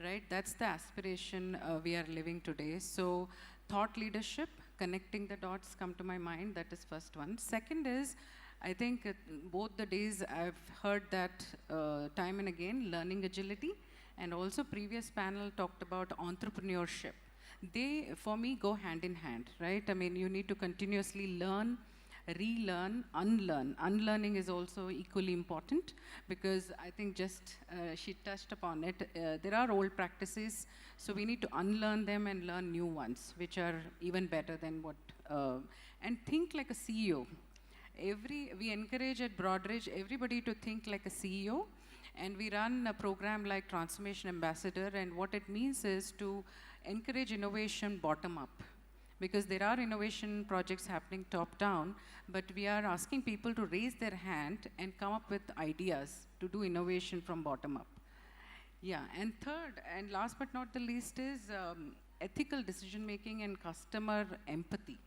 right? That's the aspiration we are living today. So thought leadership, connecting the dots come to my mind, that is first one. Second is, I think both the days I've heard that time and again, learning agility, and also previous panel talked about entrepreneurship. They, for me, go hand in hand, right? I mean, you need to continuously learn, relearn, unlearn. Unlearning is also equally important because I think just she touched upon it. There are old practices, so we need to unlearn them and learn new ones, which are even better than what, and think like a CEO. We encourage at Broadridge everybody to think like a CEO, and we run a program like Transformation Ambassador, and what it means is to encourage innovation bottom up. Because there are innovation projects happening top down, but we are asking people to raise their hand and come up with ideas to do innovation from bottom up. Yeah, and third, and last but not the least is ethical decision making and customer empathy.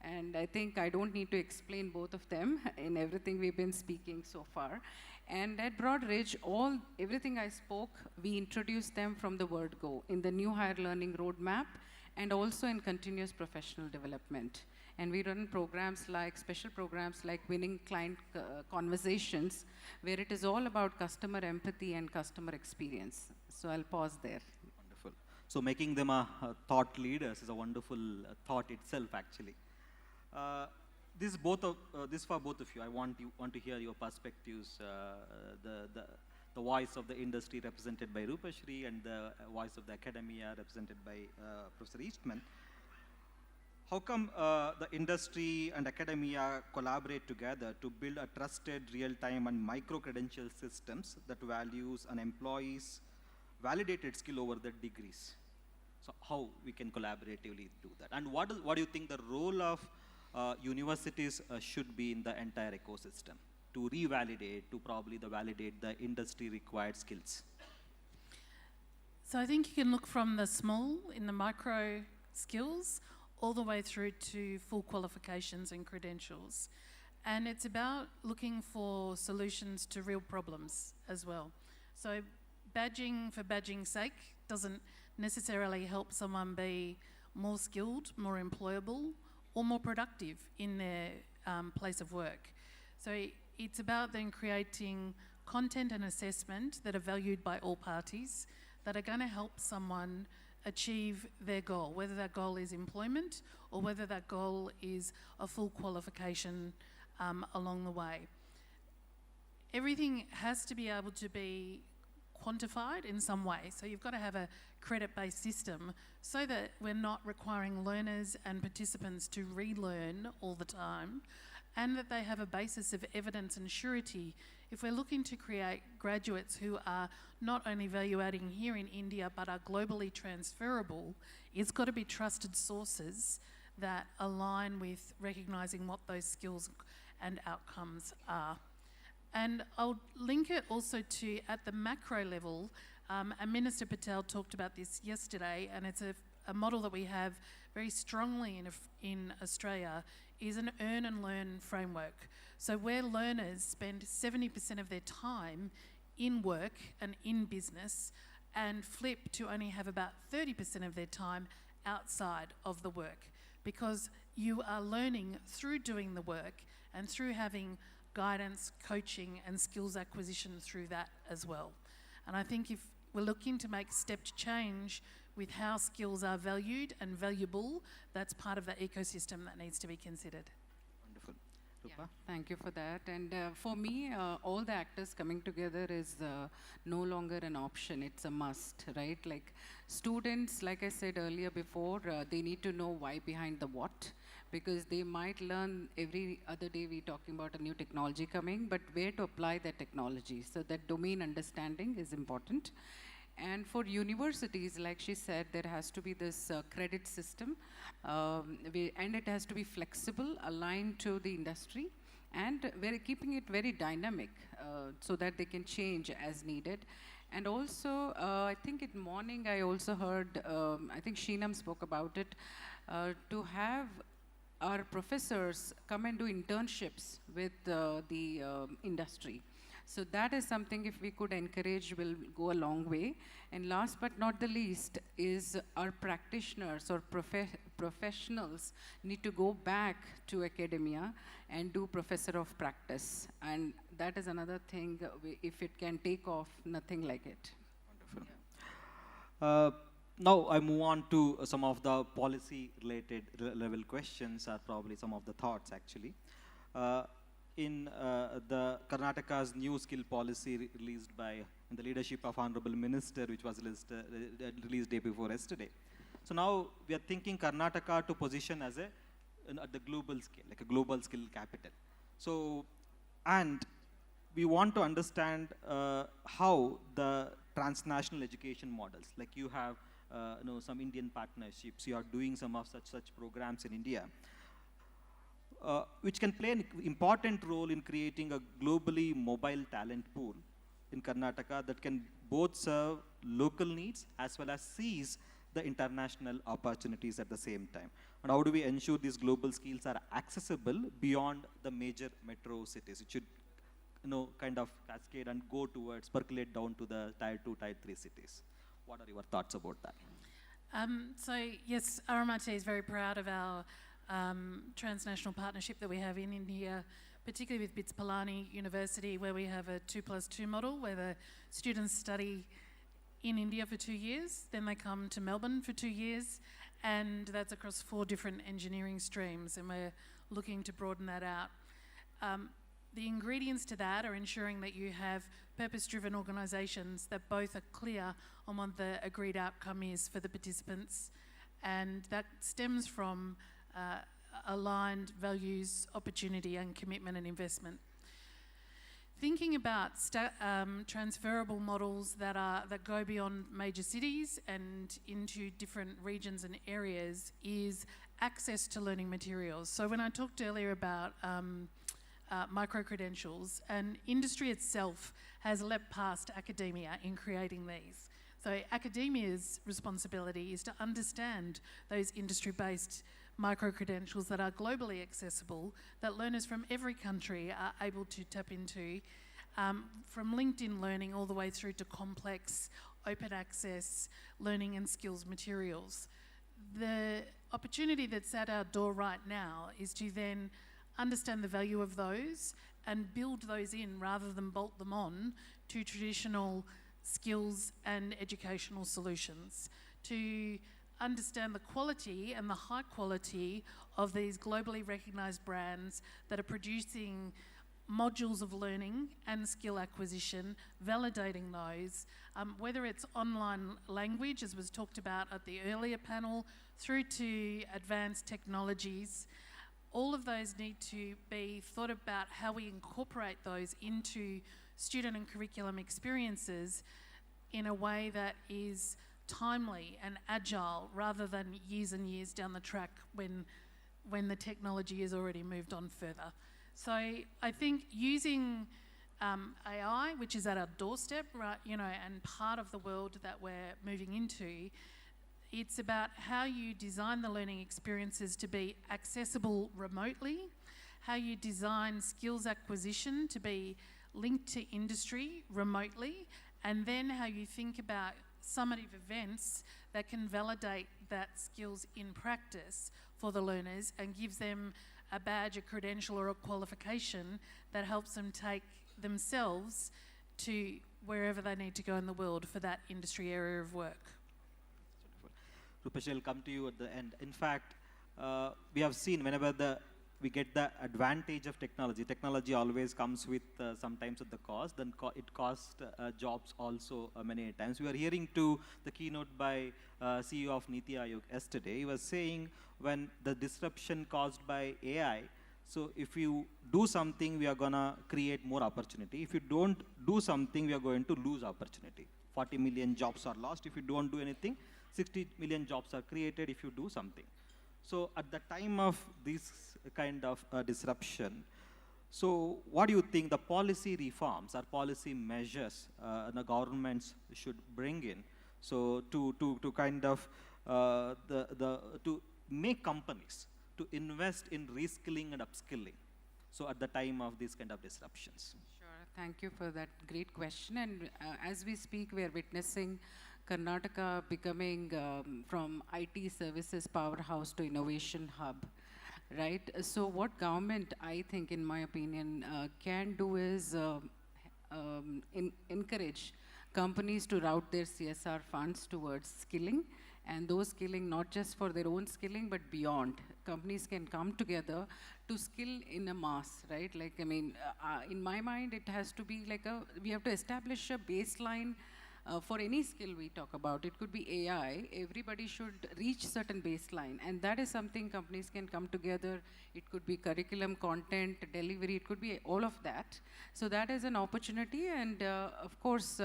And I think I don't need to explain both of them in everything we've been speaking so far. And at Broadridge, everything I spoke, we introduced them from the word go in the new higher learning roadmap, and also in continuous professional development. And we run programs like, special programs like Winning Client Conversations, where it is all about customer empathy and customer experience. So I'll pause there. Wonderful. So making them a thought leaders is a wonderful thought itself, actually. This for both of you. I want to hear your perspectives, the voice of the industry represented by Rupashri and the voice of the academia represented by Professor Eastman. how come the industry and academia collaborate together to build a trusted real-time and micro-credential systems that values an employee's validated skill over the degrees? So how we can collaboratively do that? And what do you think the role of universities should be in the entire ecosystem to revalidate, to probably validate the industry required skills? So I think you can look from the small in the micro skills all the way through to full qualifications and credentials. And it's about looking for solutions to real problems as well. So badging for badging's sake doesn't necessarily help someone be more skilled, more employable, or more productive in their place of work. So it's about then creating content and assessment that are valued by all parties, that are going to help someone achieve their goal, whether that goal is employment or whether that goal is a full qualification along the way. Everything has to be able to be quantified in some way. So you've got to have a credit-based system so that we're not requiring learners and participants to relearn all the time, and that they have a basis of evidence and surety. If we're looking to create graduates who are not only value-adding here in India but are globally transferable, it's got to be trusted sources that align with recognising what those skills and outcomes are. And I'll link it also to, at the macro level, and Minister Patel talked about this yesterday, and it's a model that we have very strongly in Australia, is an earn and learn framework. So where learners spend 70% of their time in work and in business, and flip to only have about 30% of their time outside of the work, because you are learning through doing the work and through having guidance, coaching and skills acquisition through that as well. And I think if we're looking to make stepped change with how skills are valued and valuable, that's part of the ecosystem that needs to be considered. Wonderful. Yeah, thank you for that. And for me, all the actors coming together is no longer an option, it's a must, right? Like students, like I said earlier before, they need to know why behind the what, because they might learn every other day we're talking about a new technology coming, but where to apply that technology. So that domain understanding is important. And for universities, like she said, there has to be this credit system, and it has to be flexible, aligned to the industry, and we're keeping it very dynamic so that they can change as needed. And also, I think in morning I also heard, I think Sheenam spoke about it, to have our professors come and do internships with the industry. So that is something, if we could encourage, will go a long way. And last but not the least is our practitioners or professionals need to go back to academia and do professor of practice. And that is another thing, if it can take off, nothing like it. Wonderful. Now I move on to some of the policy-related level questions, or probably some of the thoughts actually. In the Karnataka's new skill policy released by the leadership of Honorable Minister, which was released day before yesterday. So now we are thinking Karnataka to position as at the global scale, like a global skill capital. So, and we want to understand how the transnational education models, like you have some Indian partnerships, you are doing some of such programs in India, which can play an important role in creating a globally mobile talent pool in Karnataka that can both serve local needs as well as seize the international opportunities at the same time. And how do we ensure these global skills are accessible beyond the major metro cities? It should kind of cascade and go towards, percolate down to the tier 2, tier 3 cities. What are your thoughts about that? So yes, RMIT is very proud of our transnational partnership that we have in India, particularly with BITS Pilani University, where we have a 2+2 model, where the students study in India for 2 years, then they come to Melbourne for 2 years, and that's across 4 different engineering streams, and we're looking to broaden that out. The ingredients to that are ensuring that you have purpose-driven organisations that both are clear on what the agreed outcome is for the participants, and that stems from aligned values, opportunity and commitment and investment. Thinking about transferable models that go beyond major cities and into different regions and areas is access to learning materials. So when I talked earlier about micro-credentials, and industry itself has leapt past academia in creating these. So academia's responsibility is to understand those industry-based micro-credentials that are globally accessible, that learners from every country are able to tap into, from LinkedIn learning all the way through to complex open access learning and skills materials. The opportunity that's at our door right now is to then understand the value of those and build those in rather than bolt them on to traditional skills and educational solutions, to understand the quality and the high quality of these globally recognised brands that are producing modules of learning and skill acquisition, validating those, whether it's online language, as was talked about at the earlier panel, through to advanced technologies. All of those need to be thought about how we incorporate those into student and curriculum experiences in a way that is timely and agile rather than years and years down the track when the technology has already moved on further. So I think using AI, which is at our doorstep, right, you know, and part of the world that we're moving into, it's about how you design the learning experiences to be accessible remotely, how you design skills acquisition to be linked to industry remotely, and then how you think about summative events that can validate that skills in practice for the learners and gives them a badge, a credential or a qualification that helps them take themselves to wherever they need to go in the world for that industry area of work. Rupesh, I'll come to you at the end. In fact, we have seen whenever we get the advantage of technology, technology always comes with sometimes at the cost, then it costs jobs also many times. We were hearing to the keynote by CEO of Niti Aayog yesterday. He was saying when the disruption caused by AI, so if you do something, we are going to create more opportunity. If you don't do something, we are going to lose opportunity. 40 million jobs are lost if you don't do anything. 60 million jobs are created if you do something. So at the time of this kind of disruption, so what do you think the policy reforms or policy measures the governments should bring in, so to kind of to make companies to invest in reskilling and upskilling, so at the time of these kind of disruptions? Sure, thank you for that great question. And as we speak, we are witnessing Karnataka becoming from IT services powerhouse to innovation hub, right? So what government, I think, in my opinion, can do is encourage companies to route their CSR funds towards skilling, and those skilling not just for their own skilling, but beyond. Companies can come together to skill in a mass, right? Like, I mean, in my mind, it has to be like we have to establish a baseline for any skill we talk about. It could be AI. Everybody should reach certain baseline, and that is something companies can come together. It could be curriculum, content, delivery. It could be all of that. So that is an opportunity, and of course,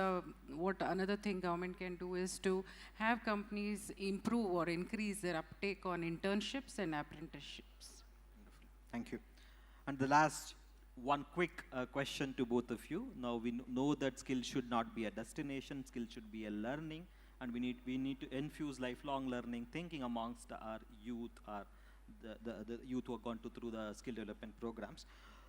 what another thing government can do is to have companies improve or increase their uptake on internships and apprenticeships. Thank you. And the last one quick question to both of you. Now we know that skill should not be a destination, skill should be a learning, and we need to infuse lifelong learning thinking amongst our youth, or the youth who are gone through the skill development programs.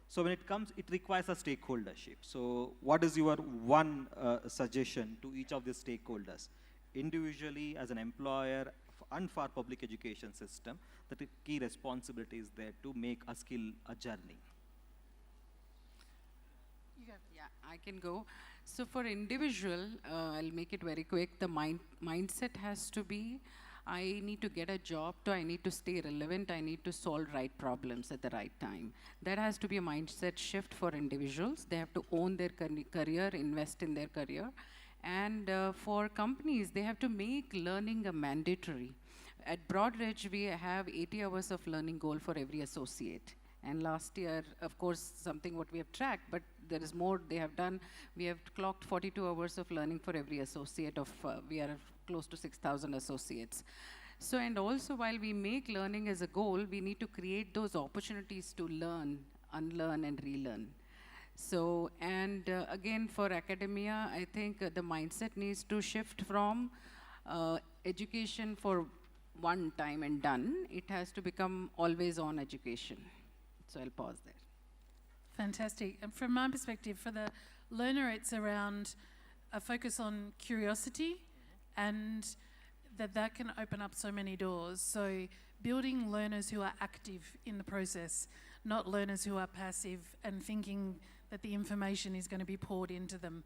So when it comes, it requires a stakeholdership. So what is your one suggestion to each of the stakeholders, individually as an employer and for public education system, that the key responsibility is there to make a skill a journey? Yeah, I can go. So for individual, I'll make it very quick. The mindset has to be, I need to get a job, I need to stay relevant, I need to solve right problems at the right time. That has to be a mindset shift for individuals. They have to own their career, invest in their career. And for companies, they have to make learning a mandatory. at Broadridge, we have 80 hours of learning goal for every associate. And last year, of course, something what we have tracked, but there is more they have done. We have clocked 42 hours of learning for every associate of, we are close to 6,000 associates. So, and also while we make learning as a goal, we need to create those opportunities to learn, unlearn, and relearn. So, and again, for academia, I think the mindset needs to shift from education for one time and done. It has to become always on education. So I'll pause there. Fantastic. And from my perspective, for the learner, it's around a focus on curiosity, and that can open up so many doors. So building learners who are active in the process, not learners who are passive and thinking that the information is going to be poured into them.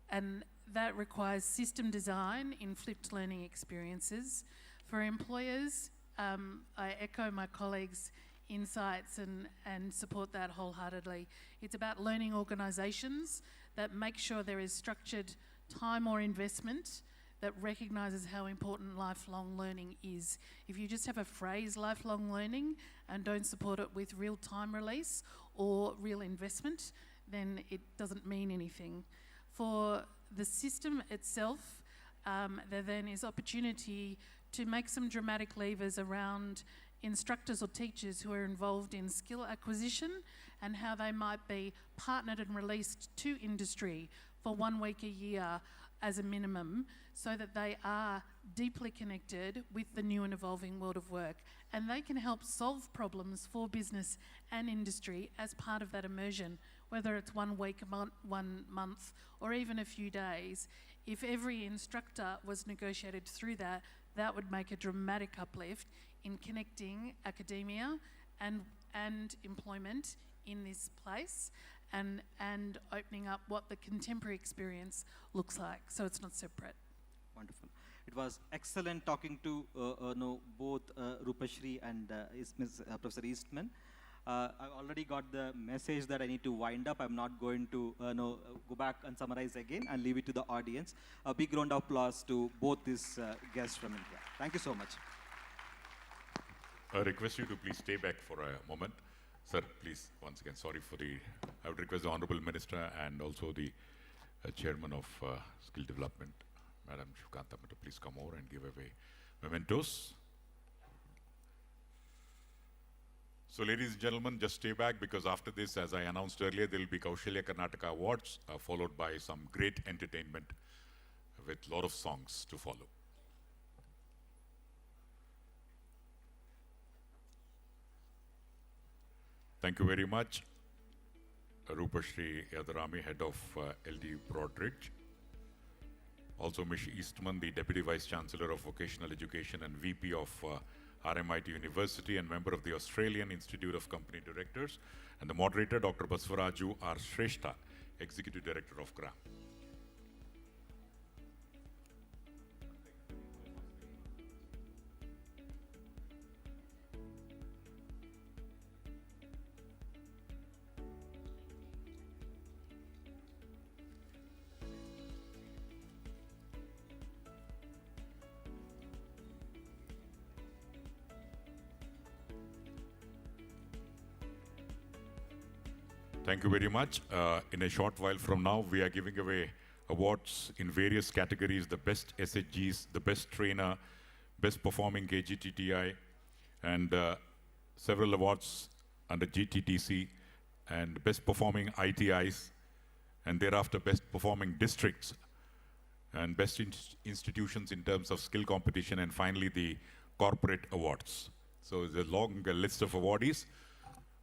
And that requires system design in flipped learning experiences. For employers, I echo my colleagues' insights and support that wholeheartedly. It's about learning organisations that make sure there is structured time or investment that recognises how important lifelong learning is. If you just have a phrase, lifelong learning, and don't support it with real time release or real investment, then it doesn't mean anything. For the system itself, there then is opportunity to make some dramatic levers around instructors or teachers who are involved in skill acquisition and how they might be partnered and released to industry for 1 week a year as a minimum, so that they are deeply connected with the new and evolving world of work, and they can help solve problems for business and industry as part of that immersion, whether it's 1 week, 1 month, or even a few days. If every instructor was negotiated through that, that would make a dramatic uplift in connecting academia and employment in this place, and opening up what the contemporary experience looks like, so it's not separate. Wonderful. It was excellent talking to both Rupashri and Professor Eastman. I already got the message that I need to wind up. I'm not going to go back and summarize again and leave it to the audience. A big round of applause to both these guests from India. Thank you so much. I request you to please stay back for a moment. Sir, please, once again, sorry for the, I would request the Honorable Minister and also the Chairman of Skill Development, Madam Shukanta, to please come over and give away mementos. So ladies and gentlemen, just stay back, because after this, as I announced earlier, there will be Kaushalya Karnataka Awards, followed by some great entertainment with a lot of songs to follow. Thank you very much, Rupashri Yadarami, Head of LD Broadridge. Also, Ms. Eastman, the Deputy Vice Chancellor of Vocational Education and VP of RMIT University and member of the Australian Institute of Company Directors. And the moderator, Dr. Basvaraju R. Shrestha, Executive Director of GRAM. Thank you very much. In a short while from now, we are giving away awards in various categories: the best SHGs, the best trainer, best performing KGTTI, and several awards under GTTC, and best performing ITIs, and thereafter best performing districts, and best institutions in terms of skill competition, and finally the corporate awards. So there's a long list of awardees.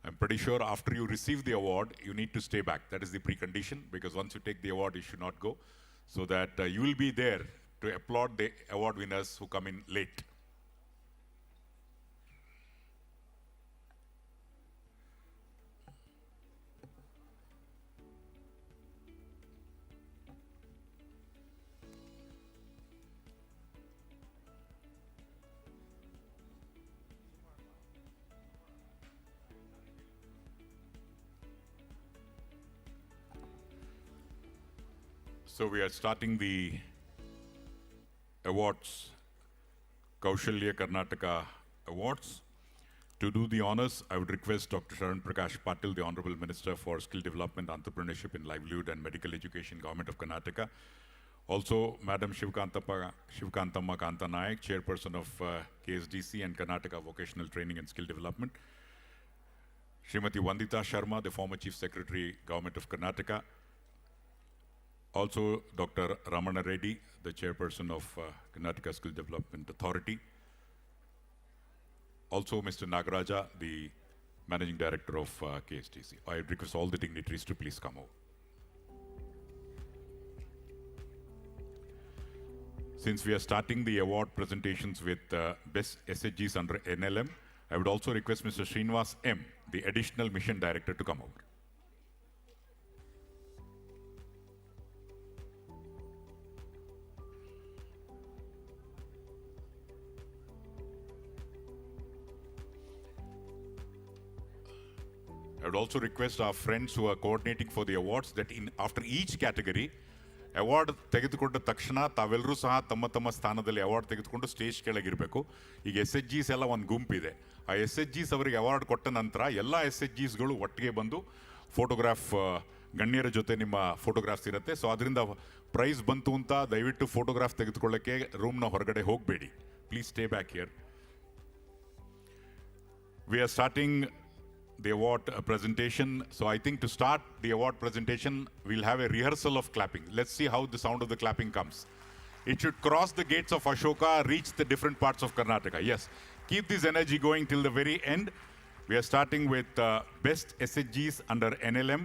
I'm pretty sure after you receive the award, you need to stay back. That is the precondition, because once you take the award, you should not go, so that you will be there to applaud the award winners who come in late. So we are starting the awards Kaushalya Karnataka Awards. To do the honors, I would request Dr. Sharan Prakash Patil, the Honorable Minister for Skill Development, Entrepreneurship in Livelihood and Medical Education, Government of Karnataka. Also, Madam Shivkantamma Kanta Nayak, Chairperson of KSDC and Karnataka Vocational Training and Skill Development. Srimati Vandita Sharma, the former Chief Secretary, Government of Karnataka. Also, Dr. Ramana Reddy, the Chairperson of Karnataka Skill Development Authority. Also, Mr. Nagaraja, the Managing Director of KSTC. I request all the dignitaries to please come over. Since we are starting the award presentations with Best SHGs under NLM, I would also request Mr. Srinivas M., the Additional Mission Director, to come over. I would also request our friends who are coordinating for the awards that after each category, award ತೆಗೆದುಕೊಂಡ ತಕ್ಷಣ ತಾವೆಲ್ಲರೂ ಸಹ ತಮ್ಮ ತಮ್ಮ ಸ್ಥಾನದಲ್ಲಿ award ತೆಗೆದುಕೊಂಡು stage ಕೆಳಗಿರಬೇಕು. ಈಗ SHGs ಎಲ್ಲ ಒಂದು ಗುಂಪಿದೆ. ಆ SHGs ಅವರಿಗೆ ಅವಾರ್ಡ್ ಕೊಟ್ಟ ನಂತರ ಎಲ್ಲ SHGsಗಳು ಒಟ್ಟಿಗೆ ಬಂದು ಫೋಟೋಗ್ರಾಫ್ ಗಣ್ಯರ ಜೊತೆ ನಿಮ್ಮ ಫೋಟೋಗ್ರಾಫ್ಸ್ ಇರುತ್ತೆ. ಸೊ ಅದರಿಂದ ಪ್ರೈಸ್ ಬಂತು ಅಂತ ದಯವಿಟ್ಟು ಫೋಟೋಗ್ರಾಫ್ ತೆಗೆದುಕೊಳ್ಳಕ್ಕೆ ರೂಮ್ನ ಹೊರಗಡೆ ಹೋಗಬೇಡಿ. Please stay back here. We are starting the award presentation. So I think to start the award presentation, we'll have a rehearsal of clapping. Let's see how the sound of the clapping comes. It should cross the gates of Ashoka, reach the different parts of Karnataka. Yes, keep this energy going till the very end. We are starting with Best SHGs under NLM.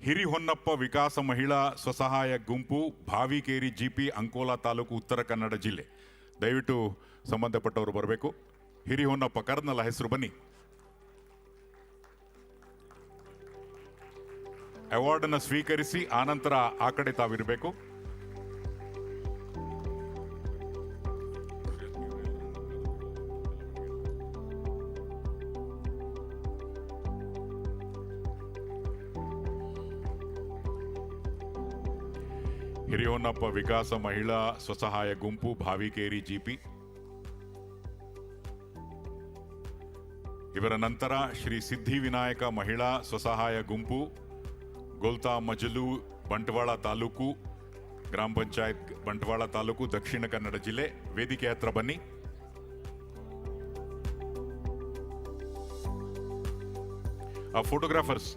Hiri Honnappa Vikasa Mahila Swasahaya Gumpu, Bhavi Keri GP, Ankola Taluku, Uttara Kannada Jille. ದಯವಿಟ್ಟು ಸಂಬಂಧಪಟ್ಟವರು ಬರಬೇಕು. ಹಿರಿ Honnappa colonel ಹೆಸರು ಬನ್ನಿ. Award ಅನ್ನು ಸ್ವೀಕರಿಸಿ ಆನಂತರ ಆ ಕಡೆ ತಾವಿರಬೇಕು. ಹಿರಿಯೊನ್ನಪ್ಪ ವಿಕಾಸ ಮಹಿಳಾ ಸ್ವಸಹಾಯ ಗುಂಪು ಭಾವಿಕೇರಿ ಜಿಪಿ. ಇವರ ನಂತರ ಶ್ರೀ ಸಿದ್ಧಿವಿನಾಯಕ ಮಹಿಳಾ ಸ್ವಸಹಾಯ ಗುಂಪು ಗೋಲ್ತಾ ಮಜಲು ಬಂಟ್ವಾಳ ತಾಲೂಕು ಗ್ರಾಮ ಪಂಚಾಯತ್ ಬಂಟ್ವಾಳ ತಾಲೂಕು ದಕ್ಷಿಣ ಕನ್ನಡ ಜಿಲ್ಲೆ. ವೇದಿಕೆ ಹತ್ರ ಬನ್ನಿ. ಆ ಫೋಟೋಗ್ರಾಫರ್ಸ್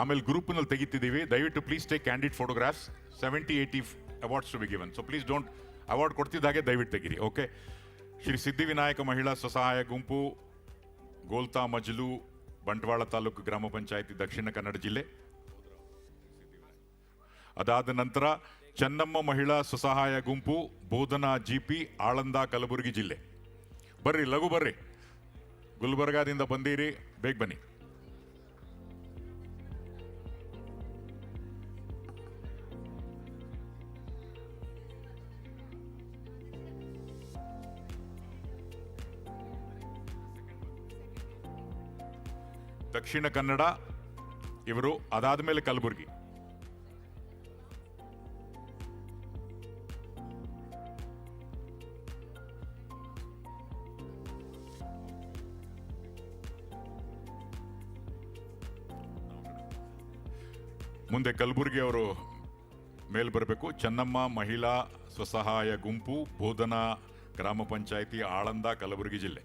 ಆಮೇಲೆ ಗ್ರೂಪ್ನಲ್ಲಿ ತೆಗಿತಿದ್ದೀವಿ. ದಯವಿಟ್ಟು please take candid photographs. 70-80 awards to be given. So please don't award ಕೊಡ್ತಿದ್ದಾಗೆ ದಯವಿಟ್ಟು ತೆಗಿರಿ. ಓಕೆ. ಶ್ರೀ ಸಿದ್ಧಿವಿನಾಯಕ ಮಹಿಳಾ ಸ್ವಸಹಾಯ ಗುಂಪು ಗೋಲ್ತಾ ಮಜಲು ಬಂಟ್ವಾಳ ತಾಲೂಕು ಗ್ರಾಮ ಪಂಚಾಯತಿ ದಕ್ಷಿಣ ಕನ್ನಡ ಜಿಲ್ಲೆ. ಅದಾದ ನಂತರ ಚೆನ್ನಮ್ಮ ಮಹಿಳಾ ಸ್ವಸಹಾಯ ಗುಂಪು ಬೋಧನಾ ಜಿಪಿ ಆಳಂದ ಕಲಬುರಗಿ ಜಿಲ್ಲೆ. ಬರ್ರಿ, ಲಘು ಬರ್ರಿ, ಗುಲ್ಬರ್ಗಾದಿಂದ ಬಂದಿರಿ, ಬೇಗ ಬನ್ನಿ. ದಕ್ಷಿಣ ಕನ್ನಡ ಇವರು, ಅದಾದ ಮೇಲೆ ಕಲಬುರಗಿ. ಮುಂದೆ ಕಲಬುರಗಿ ಅವರು ಮೇಲ್ ಬರಬೇಕು. ಚೆನ್ನಮ್ಮ ಮಹಿಳಾ ಸ್ವಸಹಾಯ ಗುಂಪು ಬೋಧನಾ ಗ್ರಾಮ ಪಂಚಾಯಿತಿ ಆಳಂದ ಕಲಬುರಗಿ ಜಿಲ್ಲೆ.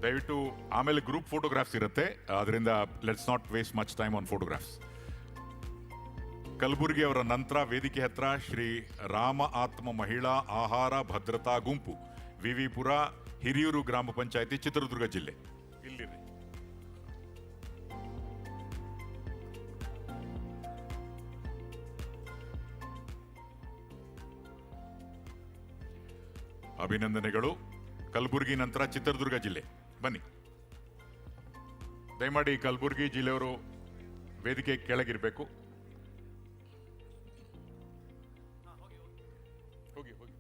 ದಯವಿಟ್ಟು ಆಮೇಲೆ ಗ್ರೂಪ್ ಫೋಟೋಗ್ರಾಫ್ಸ್ ಇರುತ್ತೆ, ಅದರಿಂದ let's not waste much time on photographs. Kalaburagi ಅವರ ನಂತರ ವೇದಿಕೆ ಹತ್ರ ಶ್ರೀ ರಾಮ ಆತ್ಮ ಮಹಿಳಾ ಆಹಾರ ಭದ್ರತಾ ಗುಂಪು ವಿವಿಪುರ ಹಿರಿಯೂರು ಗ್ರಾಮ ಪಂಚಾಯಿತಿ ಚಿತ್ರದುರ್ಗ ಜಿಲ್ಲೆ. ಇಲ್ಲಿರಿ. ಅಭಿನಂದನೆಗಳು. ಕಲಬುರಗಿ ನಂತರ ಚಿತ್ರದುರ್ಗ ಜಿಲ್ಲೆ. ಬನ್ನಿ. ದಯಮಾಡಿ ಕಲಬುರಗಿ ಜಿಲ್ಲೆಯವರು ವೇದಿಕೆ ಕೆಳಗಿರಬೇಕು. ಹೋಗಿ ಹೋಗಿ.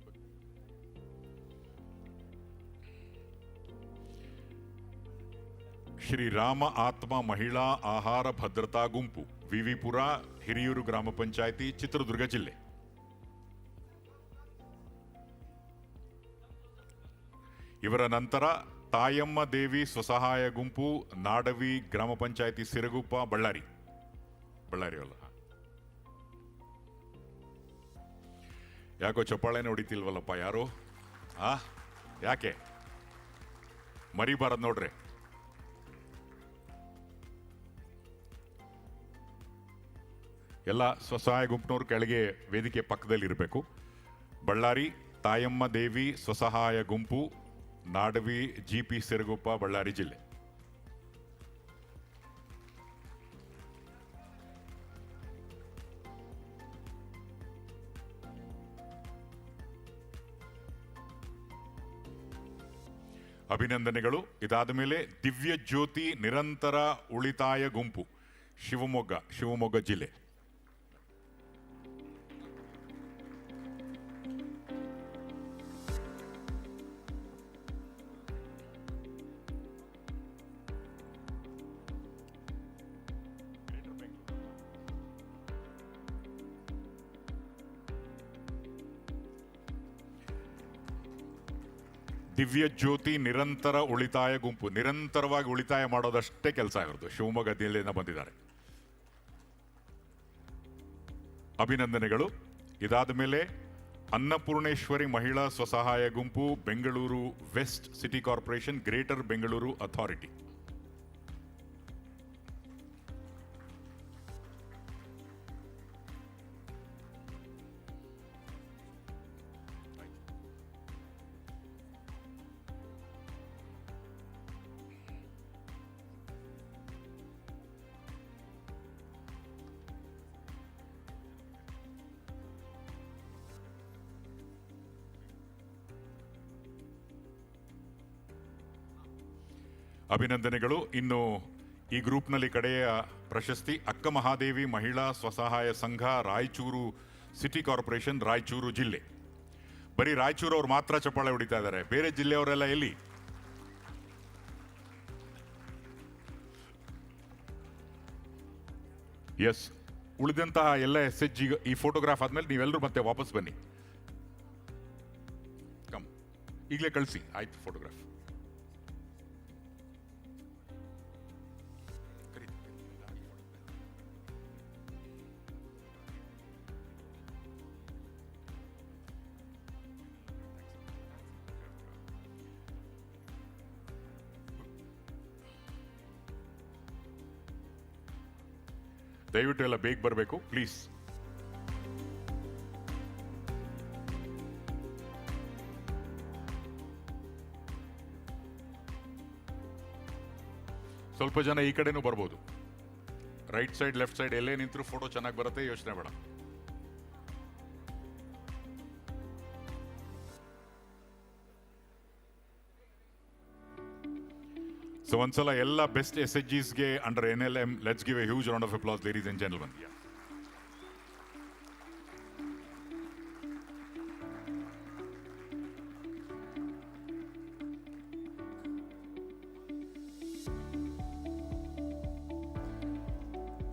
ಶ್ರೀ ರಾಮ ಆತ್ಮ ಮಹಿಳಾ ಆಹಾರ ಭದ್ರತಾ ಗುಂಪು ವಿವಿಪುರ ಹಿರಿಯೂರು ಗ್ರಾಮ ಪಂಚಾಯಿತಿ ಚಿತ್ರದುರ್ಗ ಜಿಲ್ಲೆ. ಇವರ ನಂತರ ತಾಯಮ್ಮ ದೇವಿ ಸ್ವಸಹಾಯ ಗುಂಪು, ನಾಡವಿ ಗ್ರಾಮ ಪಂಚಾಯಿತಿ, ಸಿರಗುಪ್ಪ, ಬಳ್ಳಾರಿ. ಅಲ್ಲ, ಯಾಕೋ ಚಪ್ಪಾಳೆನೇ ಹೊಡಿತಿಲ್ವಲ್ಲಪ್ಪ ಯಾರು? ಯಾಕೆ ಮರಿಬಾರದು ನೋಡ್ರಿ. ಎಲ್ಲ ಸ್ವಸಹಾಯ ಗುಂಪಿನವ್ರು ಕೆಳಗೆ ವೇದಿಕೆ ಪಕ್ಕದಲ್ಲಿ ಇರಬೇಕು. ಬಳ್ಳಾರಿ ತಾಯಮ್ಮ ದೇವಿ ಸ್ವಸಹಾಯ ಗುಂಪು, ನಾಡವಿ, GP ಸಿರಗುಪ್ಪ, ಬಳ್ಳಾರಿ ಜಿಲ್ಲೆ. ಅಭಿನಂದನೆಗಳು. ಇದಾದ ಮೇಲೆ ದಿವ್ಯ ಜ್ಯೋತಿ ನಿರಂತರ ಉಳಿತಾಯ ಗುಂಪು, ಶಿವಮೊಗ್ಗ ಜಿಲ್ಲೆ. ದಿವ್ಯ ಜ್ಯೋತಿ ನಿರಂತರ ಉಳಿತಾಯ ಗುಂಪು, ನಿರಂತರವಾಗಿ ಉಳಿತಾಯ ಮಾಡೋದಷ್ಟೇ ಕೆಲಸ ಇರೋದು. ಶಿವಮೊಗ್ಗ ಜಿಲ್ಲೆಯಿಂದ ಬಂದಿದ್ದಾರೆ. ಅಭಿನಂದನೆಗಳು. ಇದಾದ ಮೇಲೆ ಅನ್ನಪೂರ್ಣೇಶ್ವರಿ ಮಹಿಳಾ ಸ್ವಸಹಾಯ ಗುಂಪು, Bengaluru West City Corporation, Greater Bengaluru Authority. ಅಭಿನಂದನೆಗಳು. ಇನ್ನು ಈ ಗ್ರೂಪ್ನಲ್ಲಿ ಕಡೆಯ ಪ್ರಶಸ್ತಿ ಅಕ್ಕ ಮಹಾದೇವಿ ಮಹಿಳಾ ಸ್ವಸಹಾಯ ಸಂಘ, ರಾಯಚೂರು ಸಿಟಿ ಕಾರ್ಪೊರೇಷನ್, ರಾಯಚೂರು ಜಿಲ್ಲೆ. ಬರೀ ರಾಯಚೂರು ಅವ್ರು ಮಾತ್ರ ಚಪ್ಪಾಳೆ ಹೊಡಿತಾ ಇದ್ದಾರೆ, ಬೇರೆ ಜಿಲ್ಲೆಯವರೆಲ್ಲ ಎಲ್ಲಿ? ಎಸ್, ಉಳಿದಂತಹ ಎಲ್ಲ SHG ಈ ಫೋಟೋಗ್ರಾಫ್ ಆದ್ಮೇಲೆ ನೀವೆಲ್ಲರೂ ಮತ್ತೆ ವಾಪಸ್ ಬನ್ನಿ. ಕಮ್, ಈಗಲೇ ಕಳಿಸಿ. ಆಯ್ತು, ಫೋಟೋಗ್ರಾಫ್. ದಯವಿಟ್ಟು ಎಲ್ಲ ಬೇಗ ಬರಬೇಕು ಪ್ಲೀಸ್. ಸ್ವಲ್ಪ ಜನ ಈ ಕಡೆನೂ ಬರ್ಬೋದು. ರೈಟ್ ಸೈಡ್, ಲೆಫ್ಟ್ ಸೈಡ್ ಎಲ್ಲೇ ನಿಂತರೂ ಫೋಟೋ ಚೆನ್ನಾಗಿ ಬರುತ್ತೆ, ಯೋಚನೆ ಬೇಡ. So ಒಂದ್ಸಲ ಎಲ್ಲ ಬೆಸ್ಟ್ SHGsಗೆ under NLM, let's give a huge round of applause, ladies and gentlemen.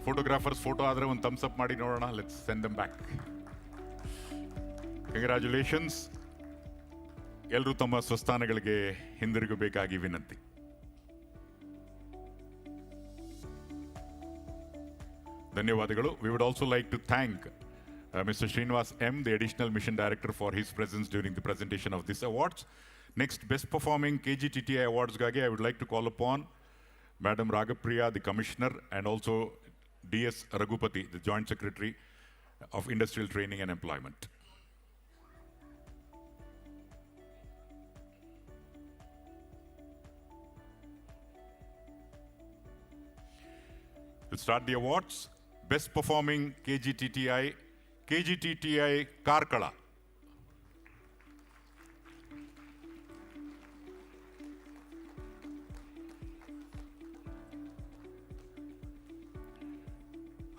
Photographers photo ಆದ್ರೆ ಒಂದು ಥಮ್ಸ್ ಅಪ್ ಮಾಡಿ ನೋಡೋಣ. Let's send them back. Congratulations. ಎಲ್ಲರೂ ತಮ್ಮ ಸ್ವಸ್ಥಾನಗಳಿಗೆ ಹಿಂದಿರುಗಬೇಕಾಗಿ ವಿನಂತಿ. ಧನ್ಯವಾದಗಳು. We would also like to thank Mr. Srinivas M, the Additional Mission Director, for his presence during the presentation of this awards. Next, Best Performing KGTTI Awards gage I would like to call upon Madam Ragapriya, the Commissioner, and also DS Raghupati, the Joint Secretary of Industrial Training and Employment. We'll start the awards. Best Performing KGTTI Karkala.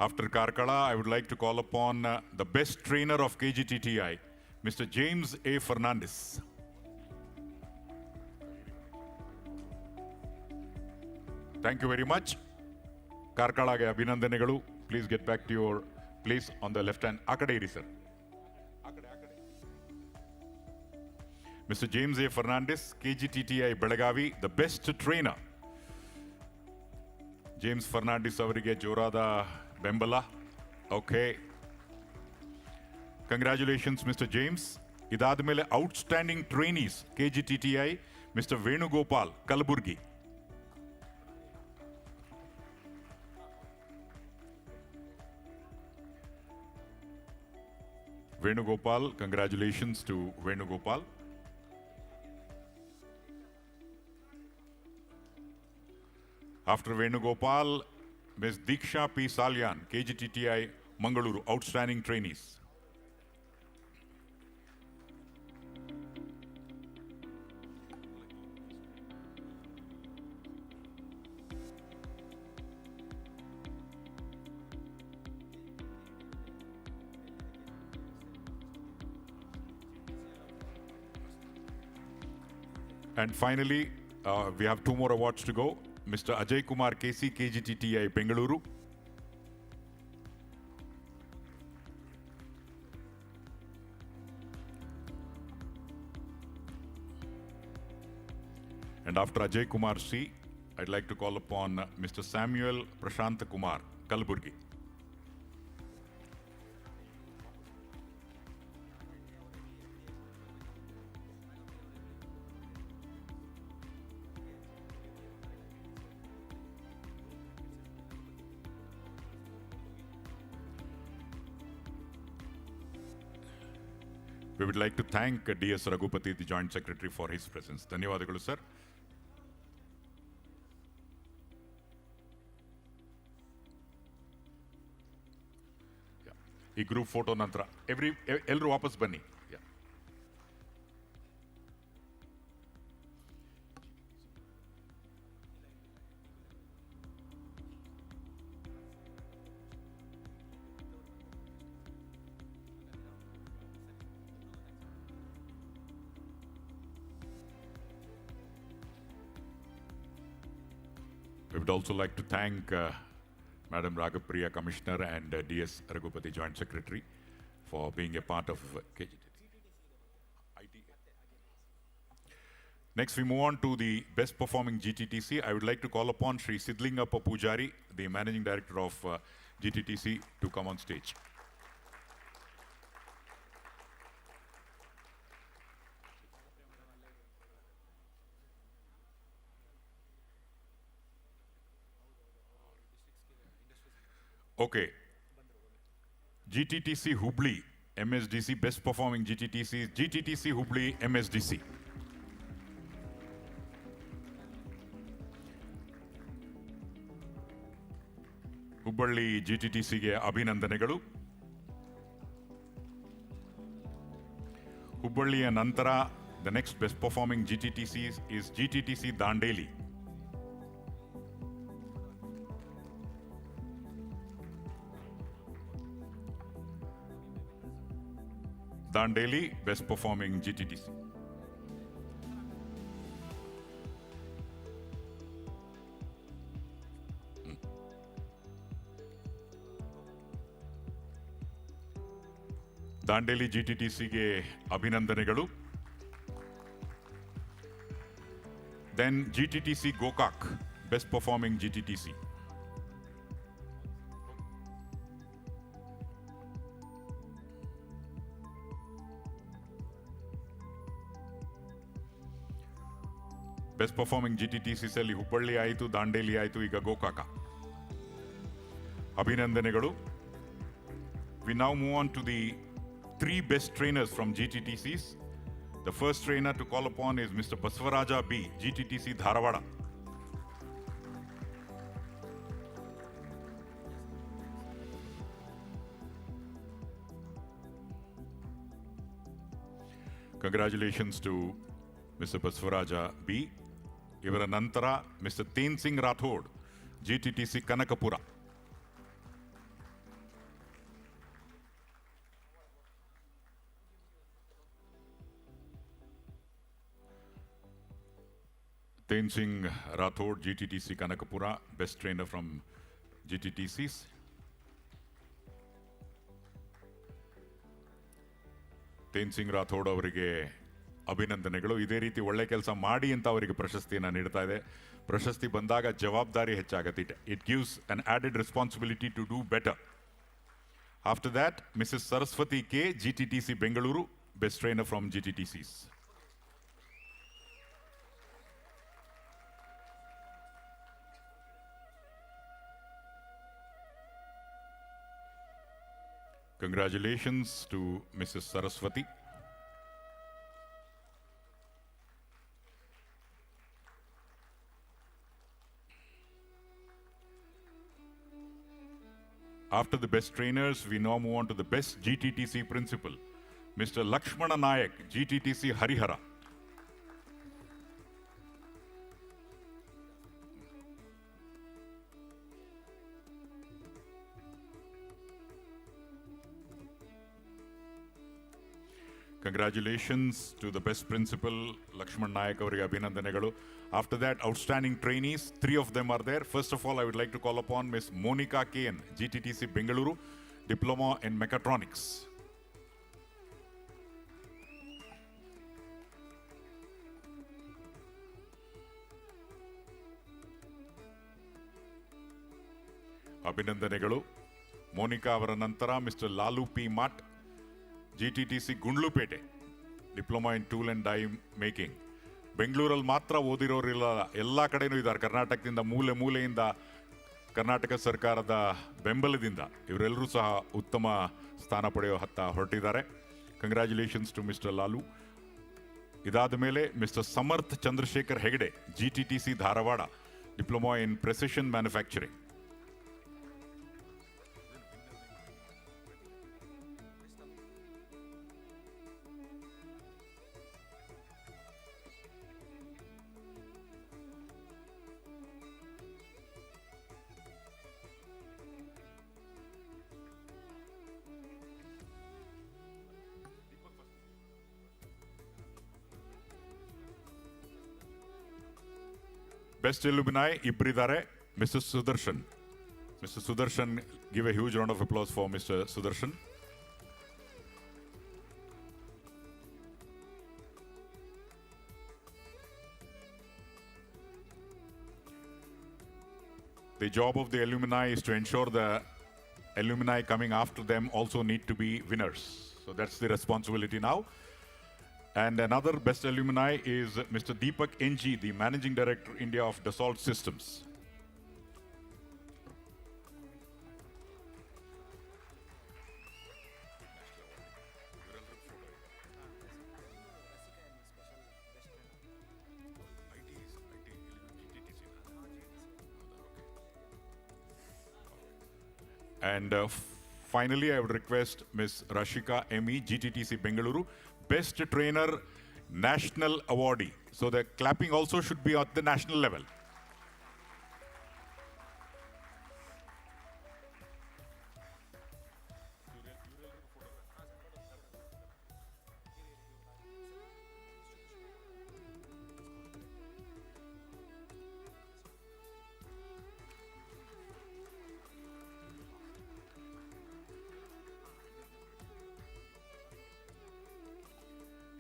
After Karkala, I would like to call upon the best trainer of KGTTI, Mr. James A. Fernandez. Thank you very much. ಕಾರ್ಕಳಗೆ ಅಭಿನಂದನೆಗಳು. Please get back to your place on the left hand. ಆ ಕಡೆ ಇರಿ sir. Mr. James A. Fernandez, KGTTI Belagavi, the best trainer. James Fernandez avarige jorada bembala. Okay. Congratulations, Mr. James. Idadmele outstanding trainees, KGTTI, Mr. Venugopal, Kalaburgi. Venugopal, congratulations to Venugopal. After Venugopal, Ms. Diksha P. Salyan, KGTTI, Bengaluru, outstanding trainees. And finally, we have two more awards to go. Mr. Ajay Kumar KC, KGTTI, Bengaluru. And after Ajay Kumar C, I'd like to call upon Mr. Samuel Prashant Kumar, Kalaburgi. We would like to thank D.S. Raghupati, the Joint Secretary, for his presence. Dhanyavadagalu, sir. Yeah. Group photo nantra. Elru vapas banni. Yeah. We would also like to thank Madam Raghapriya, Commissioner, and D.S. Raghupati, Joint Secretary, for being a part of KGT. Next, we move on to the best performing GTTC. I would like to call upon Sri Sidlingappa Pujari, the Managing Director of GTTC, to come on stage. Okay. GTTC Hubli, MSDC, best performing GTTC, GTTC Hubli, MSDC. Hubballi GTTC ge abhinandanegalu. Hubballi and Nantara, the next best performing GTTC is GTTC Dandeli. Dandeli, best performing GTTC. Dandeli GTTC ge abhinandanegalu. Then GTTC Gokak, best performing GTTC. Best performing GTTC ಸಲ್ಲಿ ಹುಬ್ಬಳ್ಳಿ ಆಯಿತು, ದಾಂಡೇಲಿ ಆಯಿತು, ಈಗ ಗೋಕಾಕ. ಅಭಿನಂದನೆಗಳು. We now move on to the three best trainers from GTTCs. The first trainer to call upon is Mr. Basavaraja B, GTTC Dharwada. Congratulations to Mr. Basavaraja B. ಇವರ ನಂತರ mister Thain Singh Rathod, GTTC Kanakapura. Thain Singh Rathod, GTTC Kanakapura, best trainer from GTTCs. Thain Singh Rathod ಅವರಿಗೆ ಅಭಿನಂದನೆಗಳು. ಇದೇ ರೀತಿ ಒಳ್ಳೆ ಕೆಲಸ ಮಾಡಿ ಅಂತ ಅವರಿಗೆ ಪ್ರಶಸ್ತಿಯನ್ನು ನೀಡ್ತಾ ಇದೆ. ಪ್ರಶಸ್ತಿ ಬಂದಾಗ ಜವಾಬ್ದಾರಿ ಹೆಚ್ಚಾಗುತ್ತೆ. It gives an added responsibility to do better. After that Mrs Saraswati K, GTTC Bengaluru, best trainer from GTTCs. Congratulations to Mrs. Saraswati. After the best trainers, we now move on to the best GTTC principal, Mr. Lakshmana Nayak, GTTC Harihara. Congratulations to the best principal, Lakshman Nayak avarige abhinandanegalu. After that, outstanding trainees, 3 of them are there. First of all, I would like to call upon Ms. Monica Kane, GTTC Bengaluru, Diploma in Mechatronics. ಅಭಿನಂದನೆಗಳು. ಮೋನಿಕಾ ಅವರ ನಂತರ mister Lalu P ಮಾಟ್, GTTC Gundlupet, diploma in tool and dye making. ಬೆಂಗಳೂರಲ್ಲಿ ಮಾತ್ರ ಓದಿರೋರಿಲ್ಲ, ಎಲ್ಲ ಕಡೆನೂ ಇದ್ದಾರೆ. ಕರ್ನಾಟಕದಿಂದ ಮೂಲೆ ಮೂಲೆಯಿಂದ, ಕರ್ನಾಟಕ ಸರ್ಕಾರದ ಬೆಂಬಲದಿಂದ ಇವರೆಲ್ಲರೂ ಸಹ ಉತ್ತಮ ಸ್ಥಾನ ಪಡೆಯೋ ಹೊರಟಿದ್ದಾರೆ. Congratulations to mister Lalu. ಇದಾದ ಮೇಲೆ mister Samarth Chandrashekhar Hegde, GTTC Dharwad, diploma in precision manufacturing. Best alumni ಇಬ್ಬರಿದ್ದಾರೆ. Mr. Sudarshan. Mr. Sudarshan, give a huge round of applause for Mr. Sudarshan. The job of the alumni is to ensure the alumni coming after them also need to be winners. So that's the responsibility now. And another best alumni is Mr. Deepak NG, the Managing Director, India of Dassault Systems. And finally, I would request Ms. Rashika ME, GTTC Bengaluru, Best Trainer National Awardee. So the clapping also should be at the national level.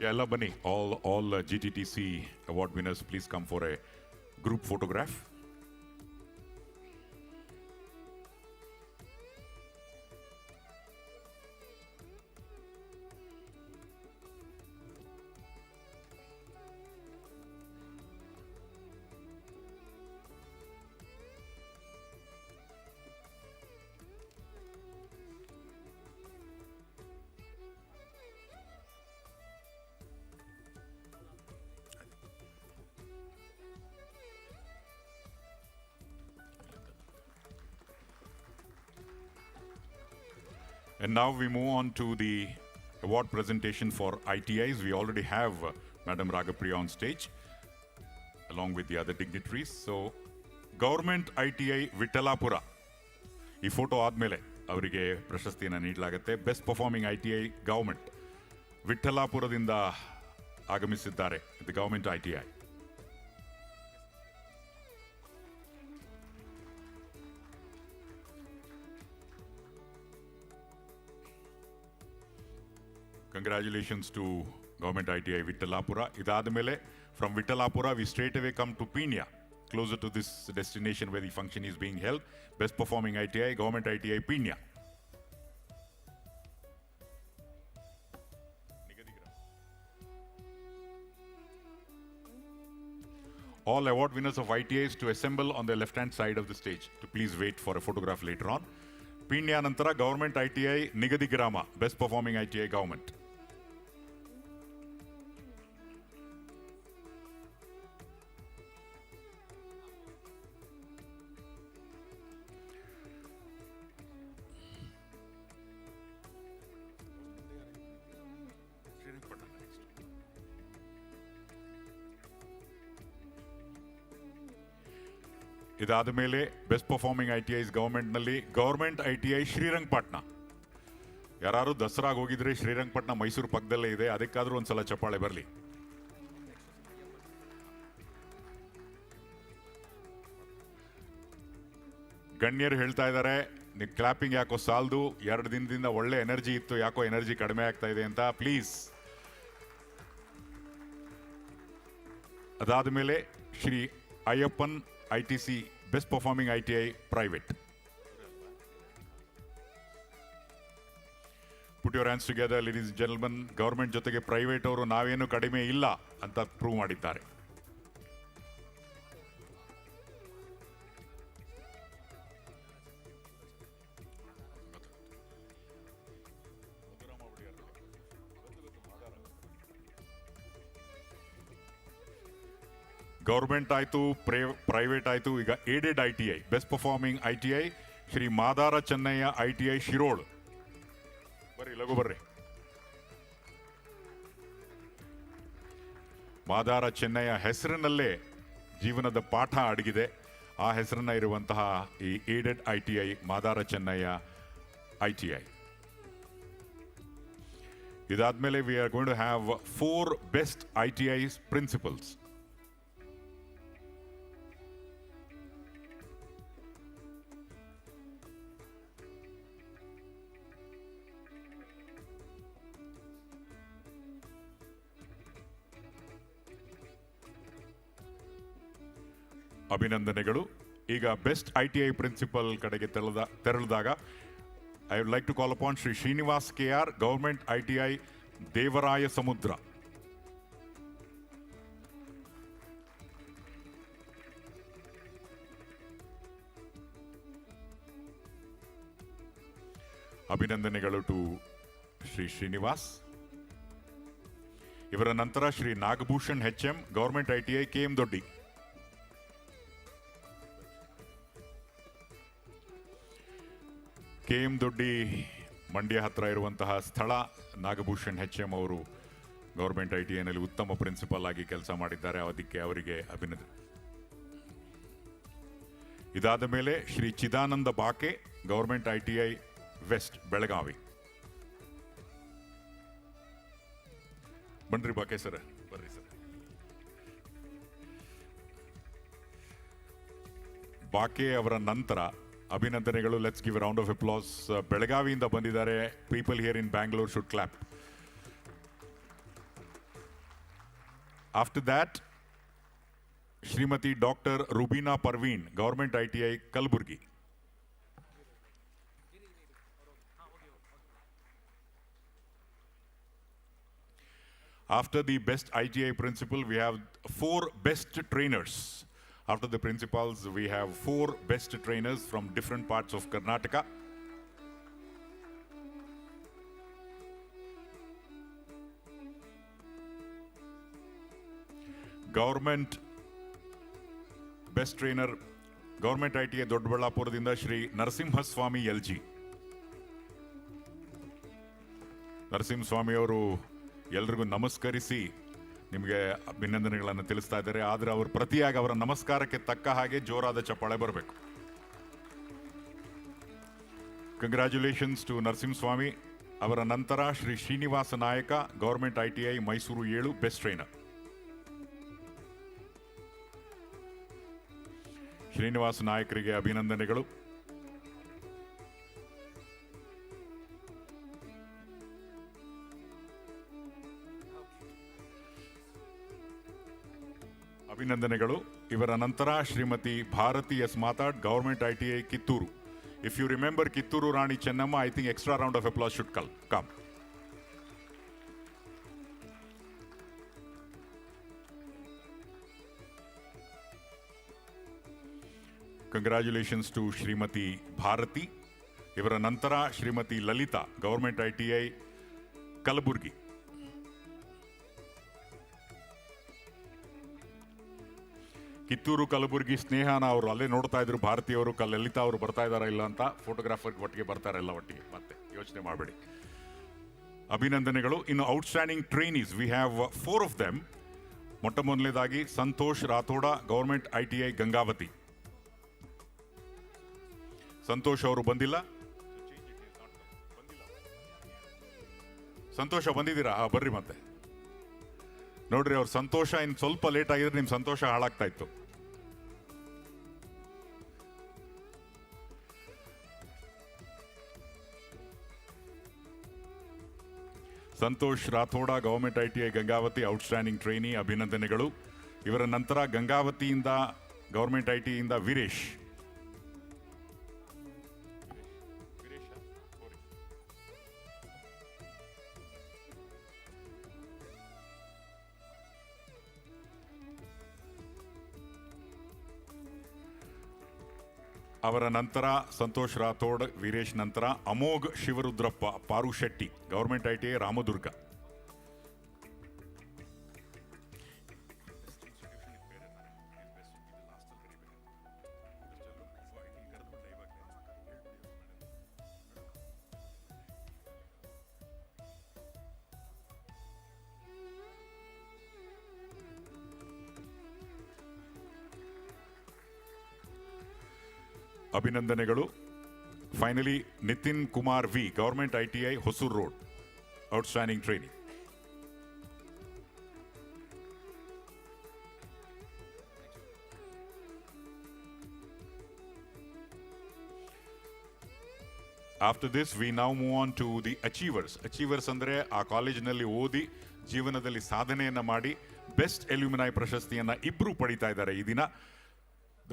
Yeah, ಎಲ್ಲ ಬನ್ನಿ. All GTTC award winners, please come for a group photograph. And now we move on to the award presentation for ITIs. We already have Madam Ragapriya on stage, along with the other dignitaries. So, Government ITI Vittalapura. ಈ photo ಆದಮೇಲೆ ಅವರಿಗೆ ಪ್ರಶಸ್ತಿಯನ್ನು ನೀಡಲಾಗುತ್ತೆ. Best performing ITI government ವಿಠಲಾಪುರದಿಂದ ಆಗಮಿಸಿದ್ದಾರೆ. The government ITI. Congratulations to government ITI Vithalapura. ಇದಾದ ಮೇಲೆ from Vittalapura we straight away come to Pina, closer to this destination where the function is being held. Best performing ITI, Government ITI Pina. All award winners of ITIs to assemble on the left-hand side of the stage. To please wait for a photograph later on. Pina Nantara, Government ITI Nigadigrama, best performing ITI government. ಇದಾದ ಮೇಲೆ best performing ITIs ಗವರ್ಮೆಂಟ್ನಲ್ಲಿ government ITI Srirangapatna. ಯಾರು ದಸರಾಗ ಹೋಗಿದ್ರೆ ಶ್ರೀರಂಗಪಟ್ಟಣ ಮೈಸೂರು ಪಕ್ಕದಲ್ಲೇ ಇದೆ, ಅದಕ್ಕಾದ್ರೂ ಒಂದ್ಸಲ ಚಪ್ಪಾಳೆ ಬರಲಿ. ಗಣ್ಯರು ಹೇಳ್ತಾ ಇದ್ದಾರೆ ನೀವು ಕ್ಲಾಪಿಂಗ್ ಯಾಕೋ ಸಾಲದು, 2 ದಿನದಿಂದ ಒಳ್ಳೆ ಎನರ್ಜಿ ಇತ್ತು, ಯಾಕೋ ಎನರ್ಜಿ ಕಡಿಮೆ ಆಗ್ತಾ ಇದೆ ಅಂತ. ಪ್ಲೀಸ್. ಅದಾದ ಮೇಲೆ Shri Ayyappan ITC best performing ITI private. Put your hands together, ladies and gentlemen. Government ಜೊತೆಗೆ ಪ್ರೈವೇಟ್ ಅವರು ನಾವೇನು ಕಡಿಮೆ ಇಲ್ಲ ಅಂತ ಪ್ರೂವ್ ಮಾಡಿದ್ದಾರೆ. ಗೌರ್ಮೆಂಟ್ ಆಯಿತು, ಪ್ರೈವೇಟ್ ಆಯಿತು, ಈಗ aided ITI best performing ITI Shri Madara Chennaiah ITI Shirol. ಬರ್ರಿ ಲಘು ಬರ್ರಿ. ಮಾದಾರ ಚೆನ್ನಯ್ಯ ಹೆಸರಿನಲ್ಲೇ ಜೀವನದ ಪಾಠ ಅಡಗಿದೆ. ಆ ಹೆಸರನ್ನ ಇರುವಂತಹ ಈ aided ITI Madara Chennaiah ITI. ಇದಾದ್ಮೇಲೆ we are going to have 4 best ITIs principals. ಅಭಿನಂದನೆಗಳು. ಈಗ ಬೆಸ್ಟ್ ITI ಪ್ರಿನ್ಸಿಪಲ್ ಕಡೆಗೆ ತೆರಳಿದಾಗ I would like to call upon Shri Srinivas KR, government ITI Devaraya Samudra. ಅಭಿನಂದನೆಗಳು ಟು ಶ್ರೀ ಶ್ರೀನಿವಾಸ್. ಇವರ ನಂತರ Shri Nagabhushan HM, government ITI KM Doddi. KM Doddi Mandya ಹತ್ರ ಇರುವಂತಹ ಸ್ಥಳ. ನಾಗಭೂಷಣ್ HM ಅವರು ಗವರ್ಮೆಂಟ್ ITIನಲ್ಲಿ ಉತ್ತಮ ಪ್ರಿನ್ಸಿಪಲ್ ಆಗಿ ಕೆಲಸ ಮಾಡಿದ್ದಾರೆ, ಅದಕ್ಕೆ ಅವರಿಗೆ ಅಭಿನಂದನೆ. ಇದಾದ ಮೇಲೆ Shri Chidananda Bake, government ITI west Belagavi. ಬನ್ರಿ ಬಾಕೆ ಸರ್, ಬರ್ರಿ ಸರ್. ಬಾಕೆ ಅವರ ನಂತರ ಅಭಿನಂದನೆಗಳು. Let's give round of applause. ಬೆಳಗಾವಿಯಿಂದ ಬಂದಿದ್ದಾರೆ. People here in Bangalore should clap. After that Shrimati doctor Rubina Parveen, government ITI Kalaburagi. After the best ITI principal, we have 4 best trainers. After the principals, we have 4 best trainers from different parts of Karnataka. Government best trainer, Government ITI ದೊಡ್ಡಬಳ್ಳಾಪುರದಿಂದ Shri Narasimhaswamy LG. Narasimhaswamy ಅವರು ಎಲ್ರಿಗೂ ನಮಸ್ಕರಿಸಿ ನಿಮಗೆ ಅಭಿನಂದನೆಗಳನ್ನು ತಿಳಿಸ್ತಾ ಇದ್ದಾರೆ. ಆದರೆ ಅವರು ಪ್ರತಿಯಾಗಿ ಅವರ ನಮಸ್ಕಾರಕ್ಕೆ ತಕ್ಕ ಹಾಗೆ ಜೋರಾದ ಚಪ್ಪಾಳೆ ಬರಬೇಕು. Congratulations to Narasimhaswamy. ಅವರ ನಂತರ Shri Srinivasa Nayaka, government ITI Mysuru 7, best trainer. Srinivasa ನಾಯಕರಿಗೆ ಅಭಿನಂದನೆಗಳು. ಅಭಿನಂದನೆಗಳು. ಇವರ ನಂತರ Shrimati Bharati S Matad, government ITI Kittur. If you remember Kitturu Rani Chennamma, I think extra round of applause should come. Congratulations to Srimati Bharati. ಇವರ ನಂತರ ಶ್ರೀಮತಿ ಲಲಿತಾ, ಗವರ್ಮೆಂಟ್ ITI ಕಲಬುರ್ಗಿ. ಕಿತ್ತೂರು ಕಲಬುರ್ಗಿ ಸ್ನೇಹನ ಅವರು ಅಲ್ಲೇ ನೋಡ್ತಾ ಇದ್ರು, ಭಾರತೀಯವರು ಲಲಿತಾ ಅವರು ಬರ್ತಾ ಇದಾರ ಇಲ್ಲ ಅಂತ. ಫೋಟೋಗ್ರಾಫರ್ ಒಟ್ಟಿಗೆ ಬರ್ತಾರಲ್ಲ ಒಟ್ಟಿಗೆ, ಮತ್ತೆ ಯೋಚನೆ ಮಾಡಬೇಡಿ. ಅಭಿನಂದನೆಗಳು. ಇನ್ನು outstanding trainees we have 4 of them. ಮೊಟ್ಟ ಮೊದಲನೇದಾಗಿ ಸಂತೋಷ್ ರಾಥೋಡ, ಗವರ್ಮೆಂಟ್ ITI ಗಂಗಾವತಿ. ಸಂತೋಷ್ ಅವರು ಬಂದಿಲ್ಲ. ಸಂತೋಷ ಬಂದಿದ್ದೀರಾ? ಬರ್ರಿ ಮತ್ತೆ. ನೋಡ್ರಿ, ಅವ್ರ ಸಂತೋಷ ಇನ್ನು ಸ್ವಲ್ಪ ಲೇಟ್ ಆಗಿದ್ರೆ ನಿಮ್ ಸಂತೋಷ ಹಾಳಾಗ್ತಾ ಇತ್ತು. Santosh Rathod, government ITI Gangavati, outstanding trainee, ಅಭಿನಂದನೆಗಳು. ಇವರ ನಂತರ ಗಂಗಾವತಿಯಿಂದ ಗವರ್ಮೆಂಟ್ ITI ಇಂದ ವೀರೇಶ್. ಅವರ ನಂತರ ಸಂತೋಷ್ ರಾಥೋಡ್, ವೀರೇಶ್ ನಂತರ ಅಮೋಘ್ ಶಿವರುದ್ರಪ್ಪ ಪಾರುಶೆಟ್ಟಿ, ಗವರ್ಮೆಂಟ್ ITI ರಾಮದುರ್ಗ. ಅಭಿನಂದನೆಗಳು. Finally Nitin Kumar V, government ITI Hosur road, outstanding training. After this we now move on to the achievers. Achievers ಅಂದರೆ ಆ ಕಾಲೇಜಿನಲ್ಲಿ ಓದಿ ಜೀವನದಲ್ಲಿ ಸಾಧನೆಯನ್ನ ಮಾಡಿ ಬೆಸ್ಟ್ ಅಲ್ಯೂಮಿನೈ ಪ್ರಶಸ್ತಿಯನ್ನ ಇಬ್ರು ಪಡಿತಾ ಇದ್ದಾರೆ ಈ ದಿನ.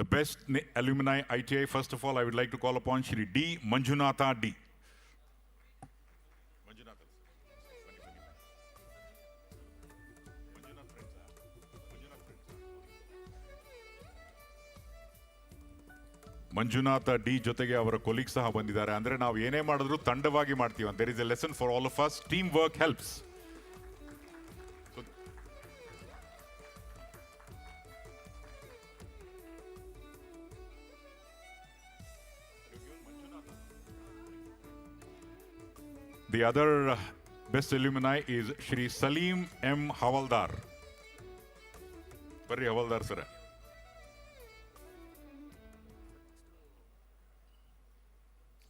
The best alumni ITI, first of all, I would like to call upon Shri D. Manjunatha D. Manjunatha D ಜೊತೆಗೆ ಅವರ ಕೊಲೀಗ್ ಸಹ ಬಂದಿದ್ದಾರೆ. ಅಂದ್ರೆ ನಾವು ಏನೇ ಮಾಡಿದ್ರು ತಂಡವಾಗಿ ಮಾಡ್ತೀವಿ. There is a lesson for all of us. Teamwork helps. The other best alumni is Shri Salim M. Havaldar. Barri Havaldar sir.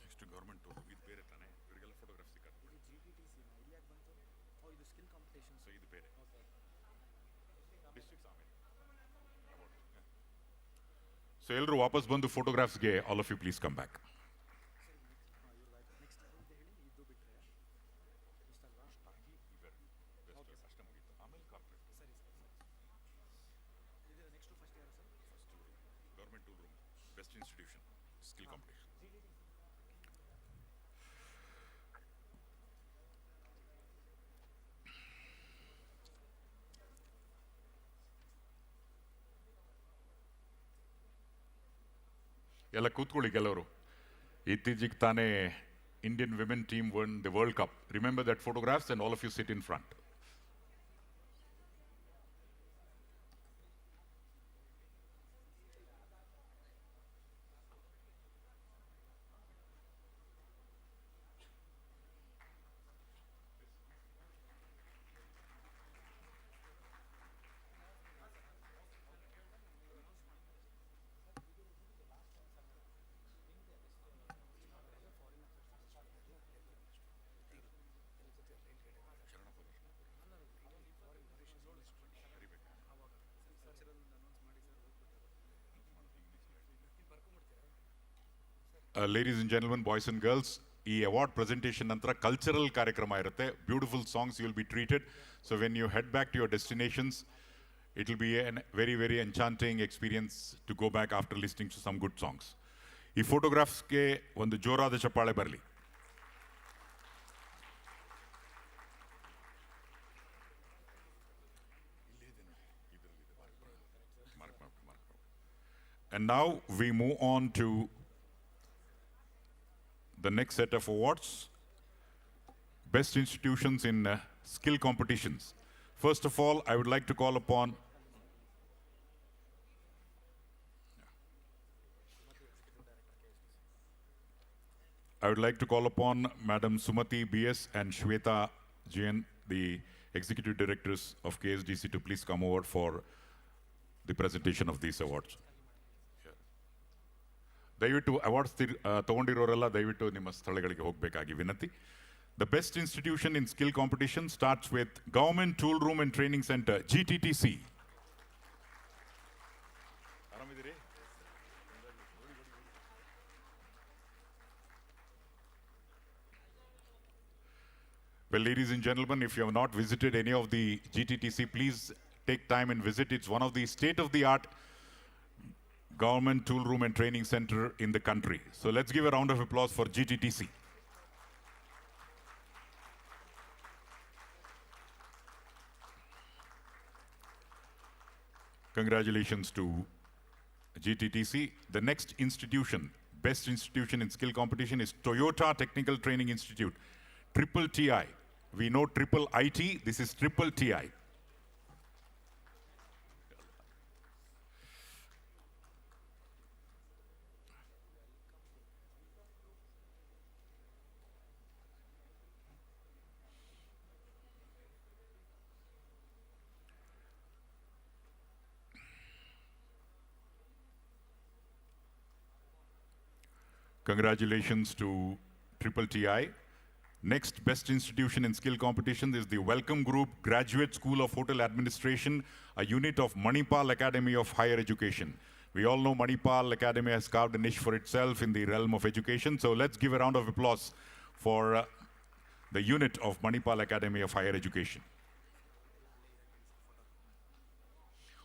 Next government to ಇದು ಬೇರೆ ತಾನೆ, ಇವರಿಗೆಲ್ಲ ಫೋಟೋಗ್ರಾಫ್ ಸಿಕ್ಕತ್ತೆ. ಇದು ಸ್ಕಿಲ್ ಕಾಂಪಿಟೇಷನ್, ಸೊ ಇದು ಬೇರೆ ಡಿಸ್ಟ್ರಿಕ್ಟ್ಸ್ ಆಮೇಲೆ. ಸೊ ಎಲ್ಲರೂ ವಾಪಸ್ ಬಂದು ಫೋಟೋಗ್ರಾಫ್ಸ್ಗೆ all of you please come back. ಎಲ್ಲ ಕೂತ್ಕೊಳ್ಳಿ ಕೆಲವರು. ಇತ್ತೀಚೆಗೆ ತಾನೇ Indian women team won the World Cup. Remember that photographs and all of you sit in front. Ladies and gentlemen, boys and girls, ಈ ಅವಾರ್ಡ್ ಪ್ರೆಸೆಂಟೇಷನ್ ನಂತರ cultural ಕಾರ್ಯಕ್ರಮ ಇರುತ್ತೆ. Beautiful songs you will be treated. So when you head back to your destinations, It will be a very, very enchanting experience to go back after listening to some good songs. ಈ ಫೋಟೋಗ್ರಾಫ್ಸ್ಗೆ ಒಂದು ಜೋರಾದ ಚಪ್ಪಾಳೆ ಬರಲಿ. And now we move on to the next set of awards. Best institutions in skill competitions. First of all, I would like to call upon Madam Sumati BS and Shweta Jain, the Executive Directors of KSDC, to please come over for the presentation of these awards. ದಯವಿಟ್ಟು awards ತಗೊಂಡಿರೋರೆಲ್ಲ ದಯವಿಟ್ಟು ನಿಮ್ಮ ಸ್ಥಳಗಳಿಗೆ ಹೋಗಬೇಕಾಗಿ ವಿನಂತಿ. The best institution in skill competition starts with Government Tool Room and Training Center, GTTC. Well, ladies and gentlemen, if you have not visited any of the GTTC, please take time and visit. It's one of the state-of-the-art Government Tool Room and Training Center in the country. So let's give a round of applause for GTTC. Congratulations to GTTC. The next institution, best institution in skill competition, is Toyota Technical Training Institute, Triple TI. We know Triple IT, this is Triple TI. Congratulations to Triple TI. Next best institution in skill competition is the Welcome Group Graduate School of Hotel Administration, a unit of Manipal Academy of Higher Education. We all know Manipal Academy has carved a niche for itself in the realm of education, so let's give a round of applause for the unit of Manipal Academy of Higher Education.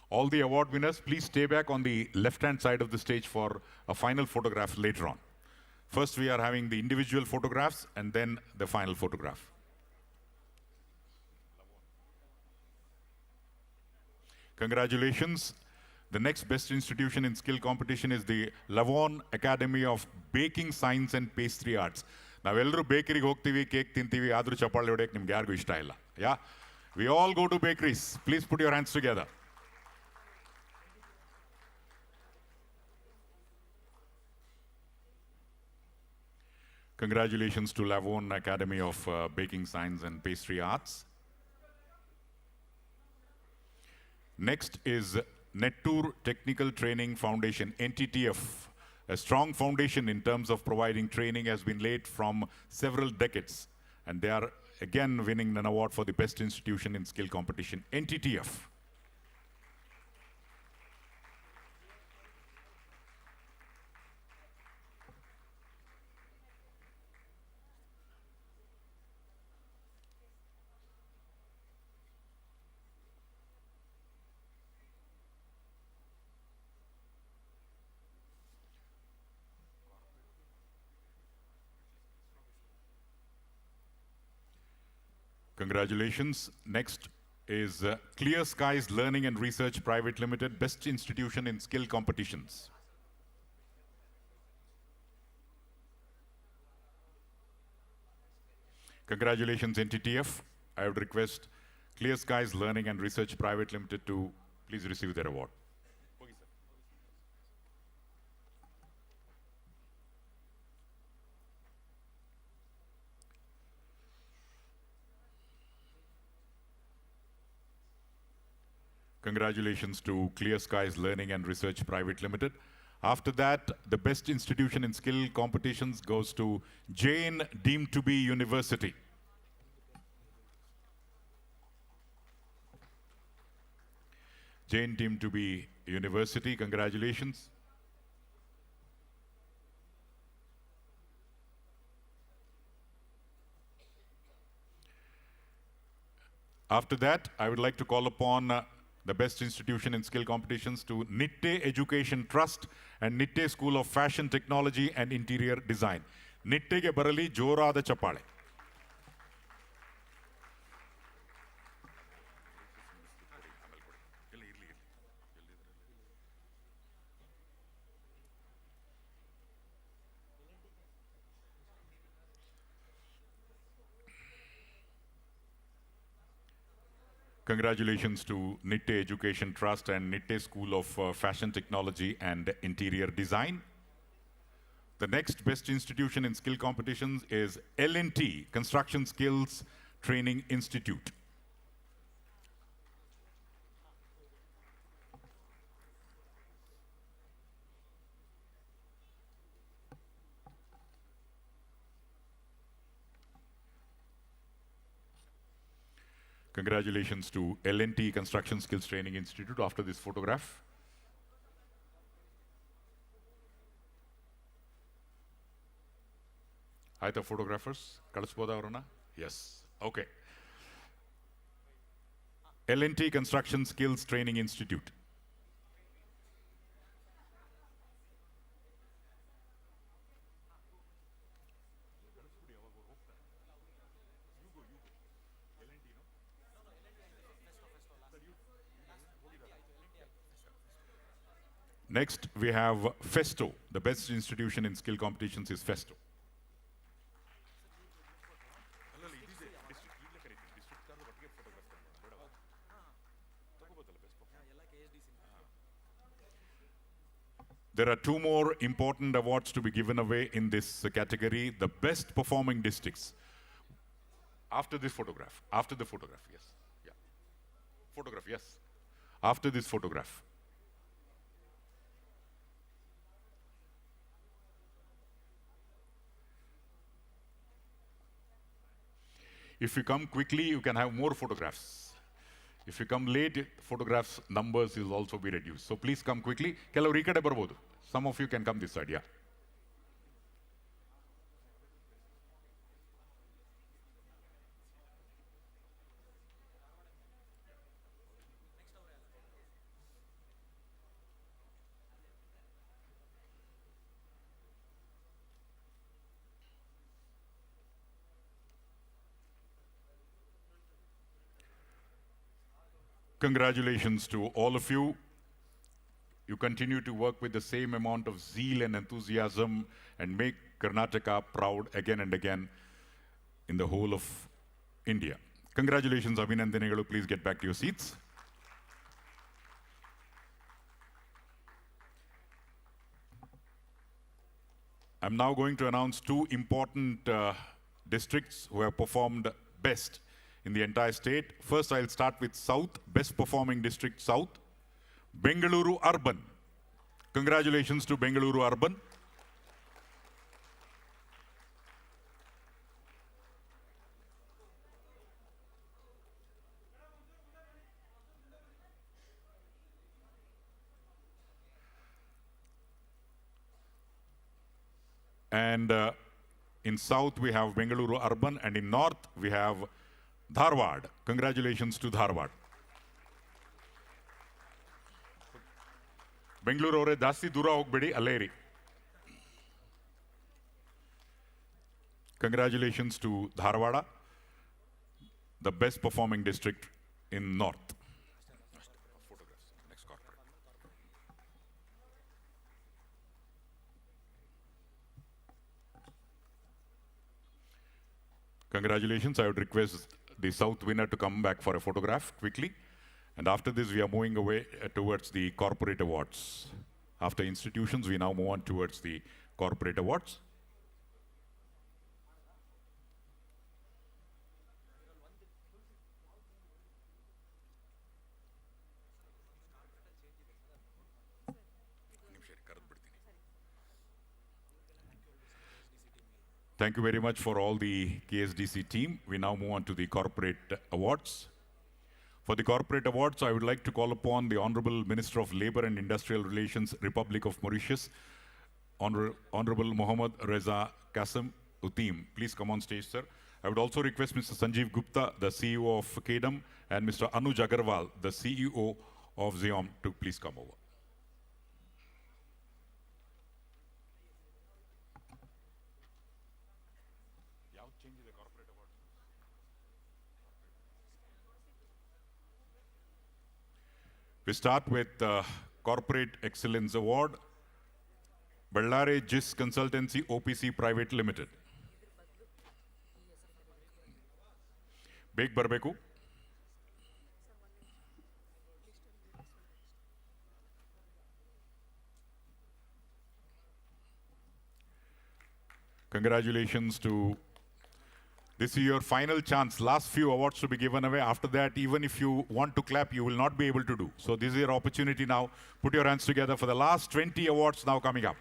All the award winners, please stay back on the left-hand side of the stage for a final photograph later on. First, we are having the individual photographs and then the final photograph. Congratulations. The next best institution in skill competition is the Lavon Academy of Baking Science and Pastry Arts. ನಾವೆಲ್ಲರೂ ಬೇಕರಿಗೆ ಹೋಗ್ತೀವಿ, cake ತಿಂತೀವಿ, ಆದರೂ ಚಪ್ಪಾಳೆ ಹೊಡೆಯಕ್ಕೆ ನಿಮ್ಗೆ ಯಾರಿಗೂ ಇಷ್ಟ ಇಲ್ಲ. Yeah? We all go to bakeries. Please put your hands together. Congratulations to Lavon Academy of Baking Science and Pastry Arts. Next is Nettour Technical Training Foundation, NTTF. A strong foundation in terms of providing training has been laid from several decades, and they are again winning an award for the best institution in skill competition, NTTF. Congratulations. Next is Clear Skies Learning and Research Private Limited, best institution in skill competitions. Congratulations, NTTF. I would request Clear Skies Learning and Research Private Limited to please receive their award. Congratulations to Clear Skies Learning and Research Private Limited. After that, the best institution in skill competitions goes to Jain Deemed to be University. Jain Deemed to be University, congratulations. After that, I would like to call upon the best institution in skill competitions, to Nitte Education Trust and Nitte School of Fashion Technology and Interior Design. Nittege barali jorada chappale. Congratulations to Nitte Education Trust and Nitte School of Fashion Technology and Interior Design. The next best institution in skill competitions is L&T, Construction Skills Training Institute. Congratulations to L&T Construction Skills Training Institute after this photograph. Aita photographers, Kalaspoda Aruna? Yes, okay. L&T Construction Skills Training Institute. Next, we have Festo. The best institution in skill competitions is Festo. There are two more important awards to be given away in this category. The best performing districts. After this photograph. After the photograph, yes. Yeah. Photograph, yes. After this photograph. If you come quickly, you can have more photographs. If you come late, photographs numbers will also be reduced. So please come quickly. Some of you can come this side, yeah. Congratulations to all of you. You continue to work with the same amount of zeal and enthusiasm and make Karnataka proud again and again in the whole of India. Congratulations, Abhinandanegalu. Please get back to your seats. I'm now going to announce two important districts who have performed best in the entire state. First, I'll start with South, best performing district South, Bengaluru Urban. Congratulations to Bengaluru Urban. And in South, we have Bengaluru Urban, and in North, we have Dharwad. Congratulations to Dharwad. Bengaluru avare dasti dura hogbedi alleri. Congratulations to Dharwada, the best performing district in North. Congratulations. I would request the South winner to come back for a photograph quickly. And after this, we are moving away towards the corporate awards. After institutions, we now move on towards the corporate awards. Thank you very much for all the KSDC team. We now move on to the corporate awards. For the corporate awards, I would like to call upon the Honorable Minister of Labour and Industrial Relations, Republic of Mauritius, Honorable Mohammad Reza Qasim Uteem. Please come on stage, sir. I would also request Mr. Sanjeev Gupta, the CEO of KEDAM, and Mr. Anuj Agarwal, the CEO of Xeon to please come over. We start with Corporate Excellence Award, Bellare GIS Consultancy OPC Private Limited. Beg Barbeku. Congratulations to this is your final chance, last few awards to be given away. After that, even if you want to clap, you will not be able to do. So this is your opportunity now. Put your hands together for the last 20 awards now coming up.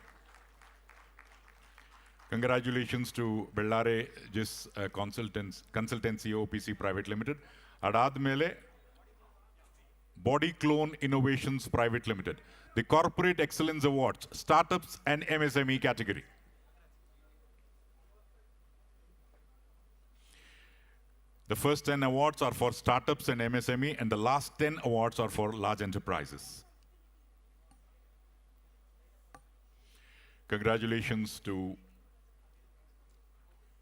Congratulations to Bellare GIS Consultancy OPC Private Limited. Adadmele, Body Clone Innovations Private Limited. The Corporate Excellence Awards, Startups and MSME category. The first 10 awards are for startups and MSME, and the last 10 awards are for large enterprises. Congratulations to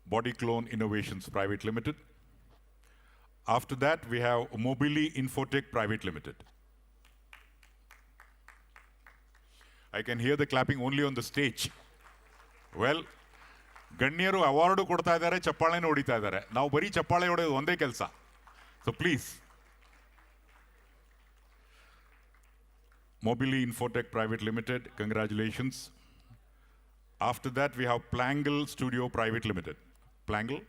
Body Clone Innovations Private Limited. After that, we have Mobili Infotech Private Limited. I can hear the clapping only on the stage. Well, ಗಣ್ಯರು award ಕೊಡ್ತಾ ಇದ್ದಾರೆ, ಚಪ್ಪಾಳೆನ ಹೊಡಿತಾ ಇದ್ದಾರೆ. ನಾವು ಬರೀ ಚಪ್ಪಾಳೆ ಹೊಡೆಯೋದು ಒಂದೇ ಕೆಲಸ. So please. Mobili Infotech Private Limited, congratulations. After that, we have Plangle Studio Private Limited. Plangle?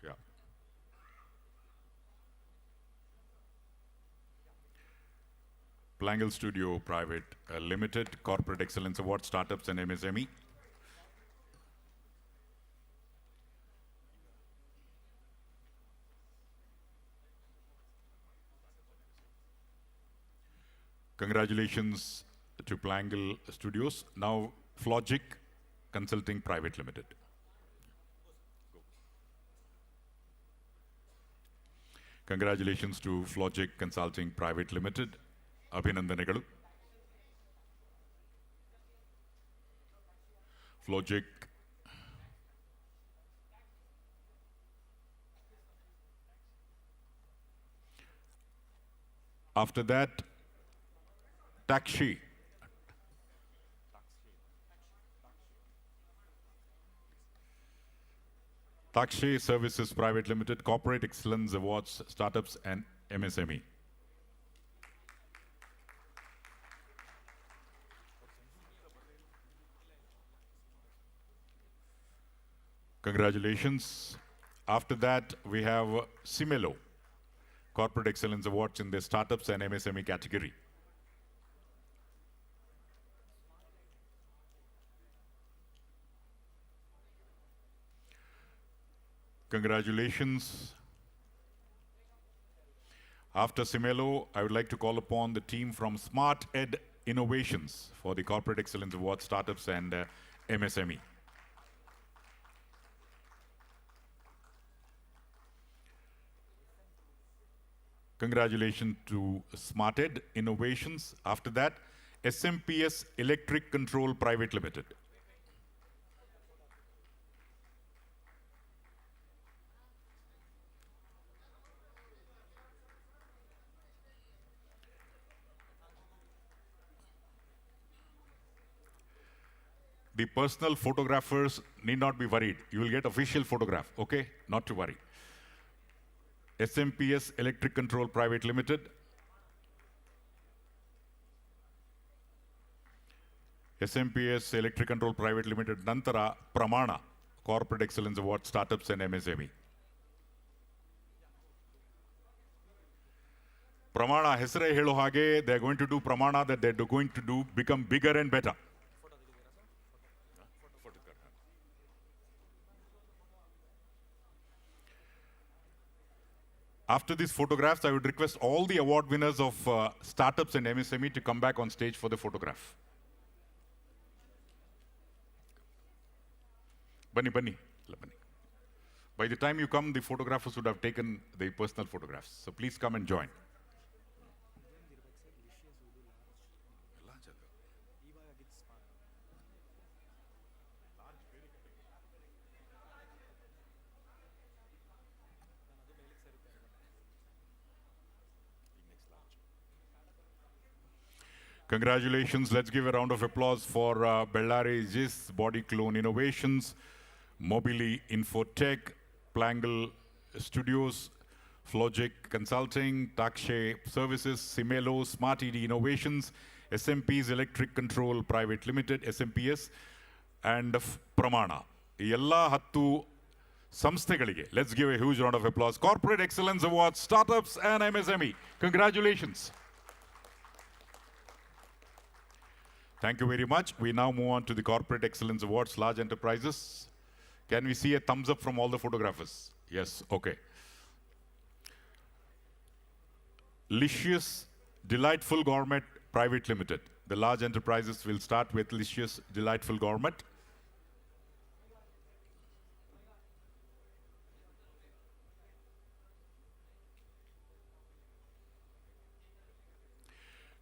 Yeah. Plangle Studio Private Limited, Corporate Excellence Award, Startups and MSME. Congratulations to Plangle Studios. Now, Flogic Consulting Private Limited. Congratulations to Flogic Consulting Private Limited. Abhinandanagalu. Flogic. After that, Taxi. Taxi Services Private Limited, Corporate Excellence Awards, Startups and MSME. Congratulations. After that, we have Simelo, Corporate Excellence Awards in the Startups and MSME category. Congratulations. After Simelo, I would like to call upon the team from Smart Ed Innovations for the Corporate Excellence Award, Startups and MSME. Congratulations to Smart Ed Innovations. After that, SMPS Electric Control Private Limited. The personal photographers need not be worried. You will get official photograph, okay? Not to worry. SMPS Electric Control Private Limited. SMPS Electric Control Private Limited. Nantara Pramana, Corporate Excellence Award, Startups and MSME. Pramana, Hesare Helo Hage, they're going to do Pramana that they're going to do become bigger and better. After these photographs, I would request all the award winners of startups and MSME to come back on stage for the photograph. Bunny. By the time you come, the photographers would have taken the personal photographs. So please come and join. Congratulations. Let's give a round of applause for Bellary Gis, Body Clone Innovations, Mobili Infotech, Plangle Studios, Flogic Consulting, Takshay Services, Simelo, Smart ED Innovations, SMP's Electric Control Private Limited, SMPS, and Pramana. Yella Hattu Samstegalige. Let's give a huge round of applause. Corporate Excellence Awards, Startups and MSME. Congratulations. Thank you very much. We now move on to the Corporate Excellence Awards, Large Enterprises. Can we see a thumbs up from all the photographers? Yes, okay. Licious Delightful Gourmet Private Limited. The large enterprises will start with Licious Delightful Gourmet.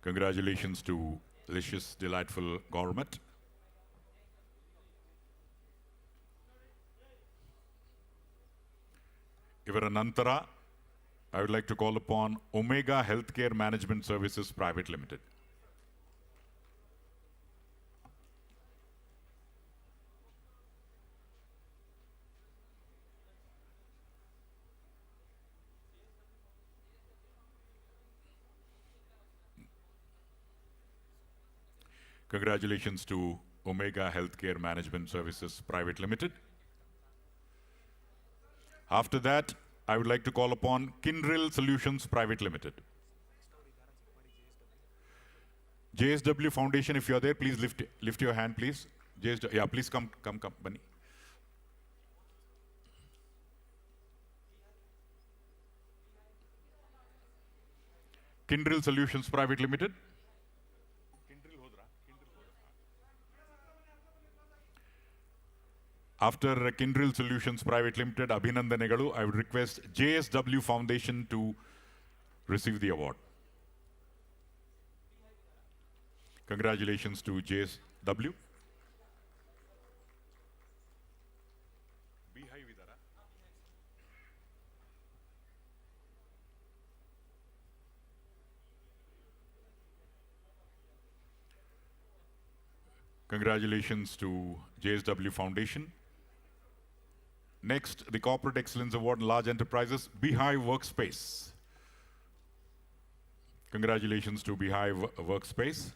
Congratulations to Licious Delightful Gourmet. Ivaranantara, I would like to call upon Omega Healthcare Management Services Private Limited. Congratulations to Omega Healthcare Management Services Private Limited. After that, I would like to call upon Kindrel Solutions Private Limited. JSW Foundation, if you're there, please lift your hand, please. JSW, yeah, please come, Bunny. Kindrel Solutions Private Limited. After Kindrel Solutions Private Limited, Abhinandanegalu, I would request JSW Foundation to receive the award. Congratulations to JSW. Congratulations to JSW Foundation. Next, the Corporate Excellence Award in Large Enterprises, Beehive Workspace. Congratulations to Beehive Workspace.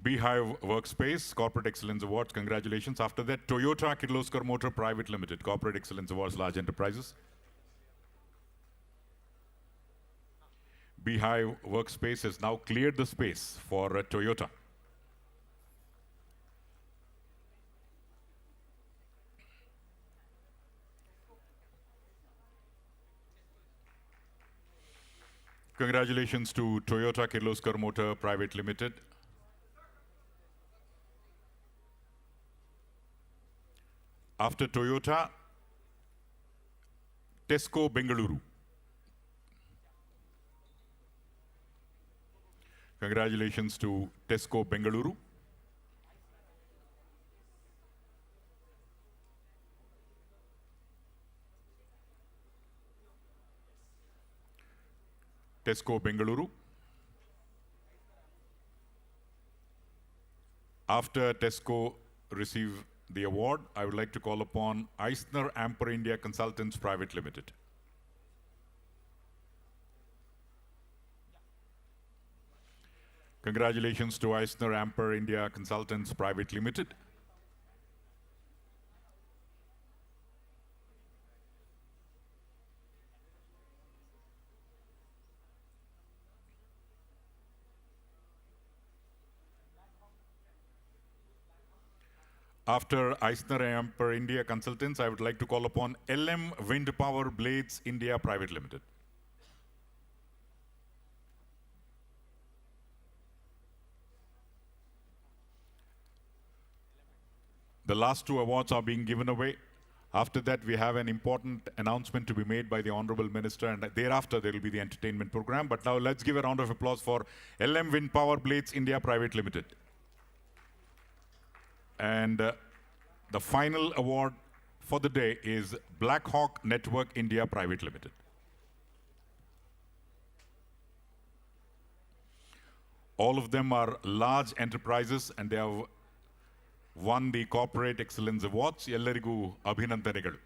Beehive Workspace, Corporate Excellence Awards, congratulations. After that, Toyota Kirloskar Motor Private Limited, Corporate Excellence Awards, Large Enterprises. Beehive Workspace has now cleared the space for Toyota. Congratulations to Toyota Kirloskar Motor Private Limited. After Toyota, Tesco Bengaluru. Congratulations to Tesco Bengaluru. Tesco Bengaluru. After Tesco receive the award, I would like to call upon Eisner Amper India Consultants Private Limited. Congratulations to Eisner Amper India Consultants Private Limited. After Eisner Amper India Consultants, I would like to call upon LM Wind Power Blades India Private Limited. The last two awards are being given away. After that, we have an important announcement to be made by the Honorable Minister, and thereafter there will be the entertainment program. But now let's give a round of applause for LM Wind Power Blades India Private Limited. And the final award for the day is Black Hawk Network India Private Limited. All of them are large enterprises and they have won the Corporate Excellence Awards. Ellarigu abhinandanegalu.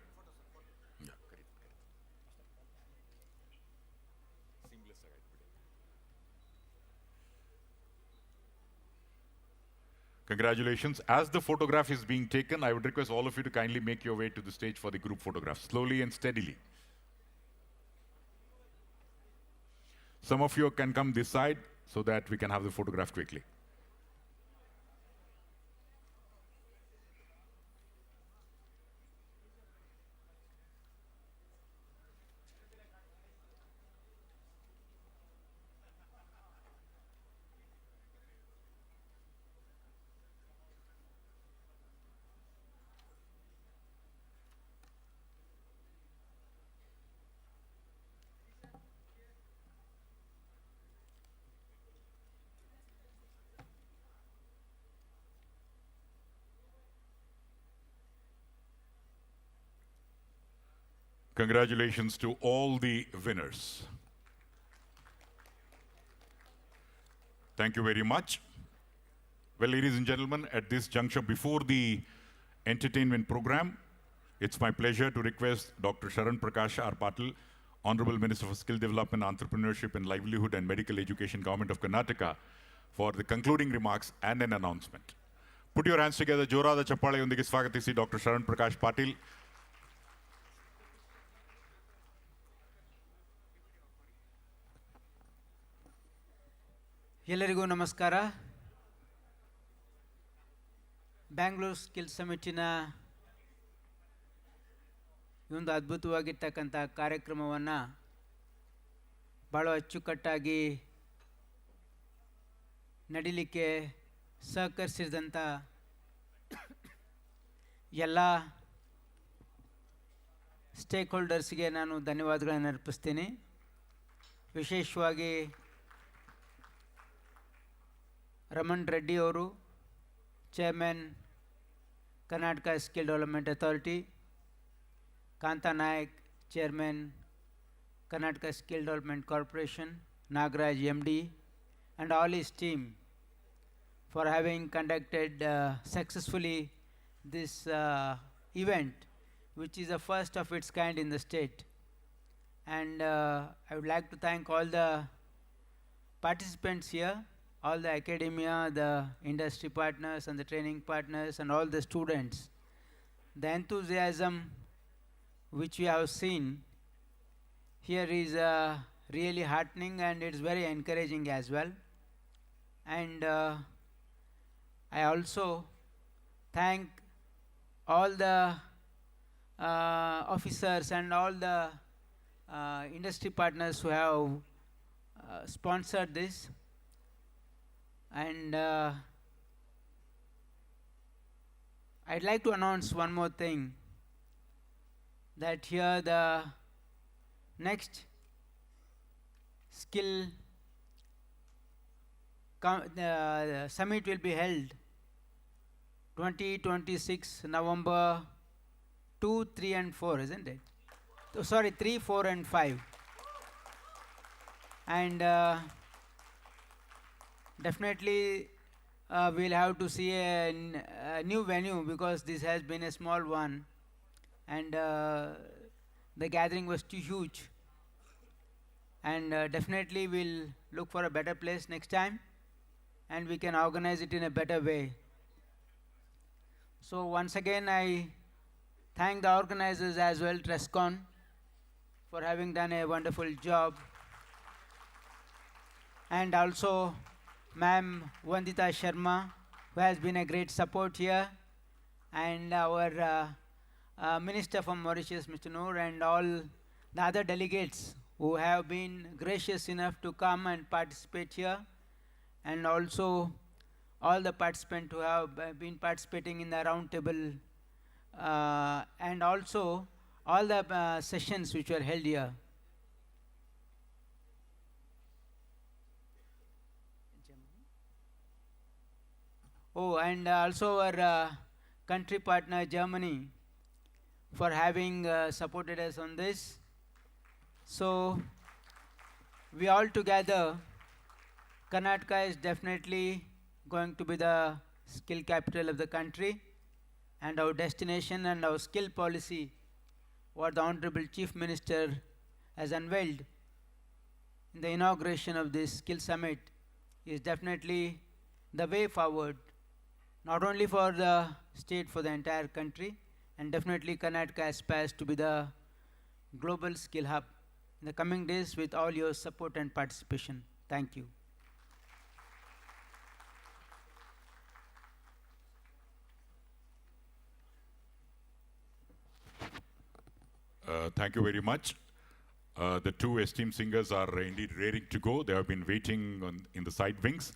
Congratulations. As the photograph is being taken, I would request all of you to kindly make your way to the stage for the group photograph, slowly and steadily. Some of you can come this side so that we can have the photograph quickly. Congratulations to all the winners. Thank you very much. Well, ladies and gentlemen, at this juncture, before the entertainment program, it's my pleasure to request Dr. Sharan Prakash R. Patil, Honorable Minister for Skill Development, Entrepreneurship and Livelihood and Medical Education, Government of Karnataka, for the concluding remarks and an announcement. Put your hands together. Jorada Chappale yondike swagatisi Dr. Sharan Prakash Patil. ಎಲ್ಲರಿಗೂ ನಮಸ್ಕಾರ. Bangalore skill ಸಮಿಟಿನ ಈ ಒಂದು ಅದ್ಭುತವಾಗಿರ್ತಕ್ಕಂಥ ಕಾರ್ಯಕ್ರಮವನ್ನು ಭಾಳ ಅಚ್ಚುಕಟ್ಟಾಗಿ ನಡೀಲಿಕ್ಕೆ ಸಹಕರಿಸಿದಂಥ ಎಲ್ಲ stake ಹೋಲ್ಡರ್ಸ್ಗೆ ನಾನು ಧನ್ಯವಾದಗಳನ್ನು ಅರ್ಪಿಸ್ತೀನಿ. ವಿಶೇಷವಾಗಿ ರಮಣ್ ರೆಡ್ಡಿ ಅವರು, chairman Karnataka skill development authority, Kanta Nayak, chairman Karnataka skill development corporation, Nagaraj MD, and all his team for having conducted successfully this event, which is the first of its kind in the state. And I would like to thank all the participants here, all the academia, the industry partners and the training partners and all the students. The enthusiasm which we have seen here is really heartening and it's very encouraging as well. And I also thank all the officers and all the industry partners who have sponsored this. And I'd like to announce one more thing, that here the next skill summit will be held 26 November 2, 3 and 4, isn't it? Oh, sorry, 3, 4 and 5. And definitely we'll have to see a new venue because this has been a small one and the gathering was too huge. And definitely we'll look for a better place next time and we can organize it in a better way. So once again I thank the organizers as well, Trescon, for having done a wonderful job. And also Ma'am Vandita Sharma, who has been a great support here, and our Minister from Mauritius, Mr. Noor, and all the other delegates who have been gracious enough to come and participate here, and also all the participants who have been participating in the roundtable and also all the sessions which were held here. Oh, and also our country partner Germany for having supported us on this. So we all together, Karnataka is definitely going to be the skill capital of the country, and our destination and our skill policy, what the Honorable Chief Minister has unveiled in the inauguration of this skill summit, is definitely the way forward, not only for the state, for the entire country, and definitely Karnataka aspires to be the global skill hub in the coming days with all your support and participation. Thank you. Thank you very much. The two esteemed singers are indeed ready to go. They have been waiting in the side wings.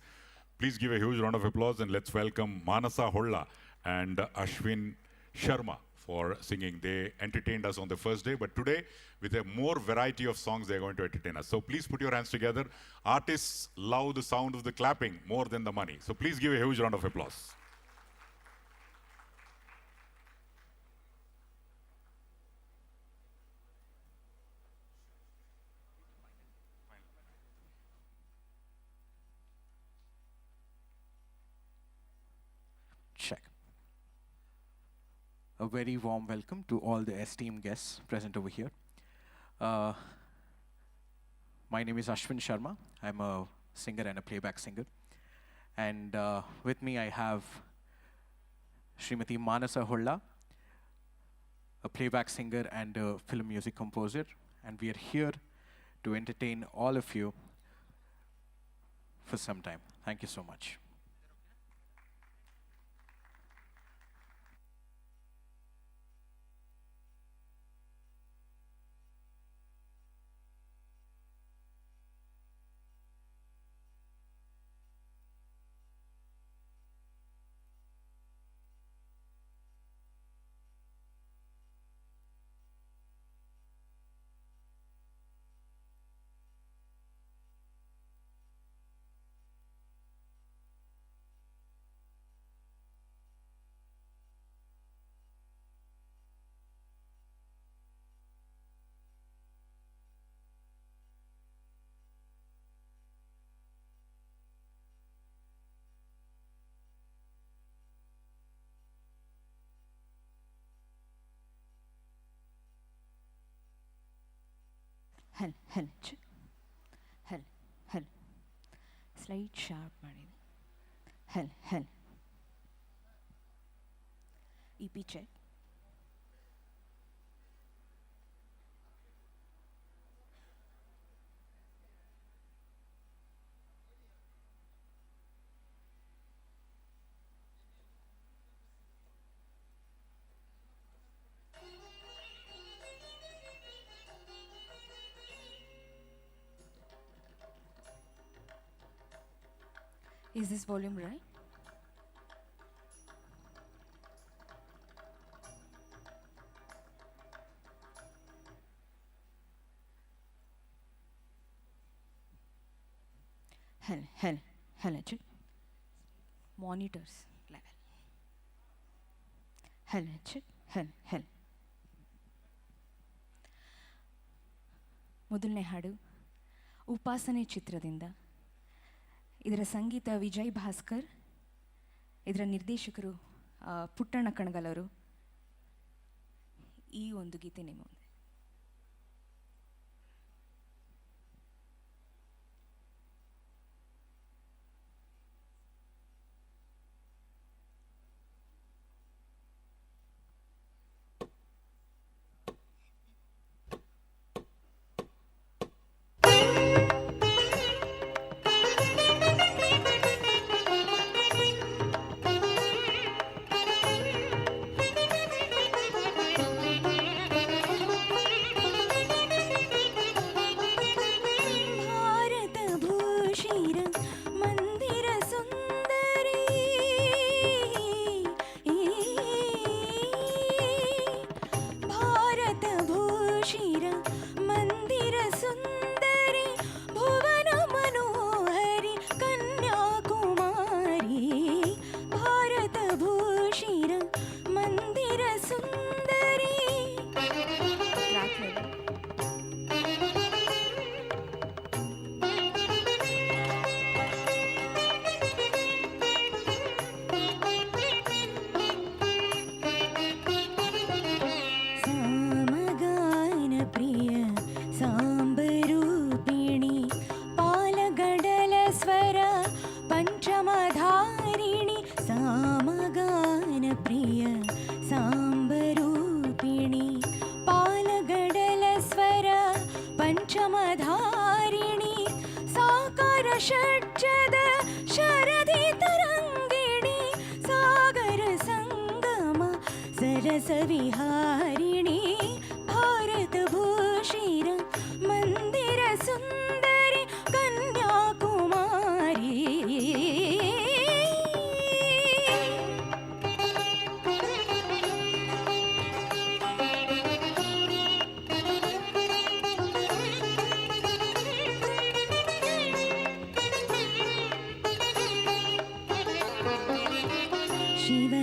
Please give a huge round of applause and let's welcome Manasa Holla and Ashwin Sharma for singing. They entertained us on the first day, but today, with a more variety of songs, they're going to entertain us. So please put your hands together. Artists love the sound of the clapping more than the money. So please give a huge round of applause. Check. A very warm welcome to all the esteemed guests present over here. My name is Ashwin Sharma. I'm a singer and a playback singer. And with me I have Srimati Manasa Holla, a playback singer and a film music composer. And we are here to entertain all of you for some time. Thank you so much. Hell. Slide sharp ಮಾಡಿದೆ. Hell. EP check. Is this volume right? Hell, check. Monitors level. Hell, check. Hell. ಮೊದಲನೇ ಹಾಡು ಉಪಾಸನೆ ಚಿತ್ರದಿಂದ. ಇದರ ಸಂಗೀತ ವಿಜಯ್ ಭಾಸ್ಕರ್, ಇದರ ನಿರ್ದೇಶಕರು ಪುಟ್ಟಣ್ಣ ಕಣಗಲವರು. ಈ ಒಂದು ಗೀತೆ ನಿಮ್ಮ ಮುಂದೆ. रसविहारिणी भारतभूषिर मन्दिर सुन्दरि कन्याकुमारी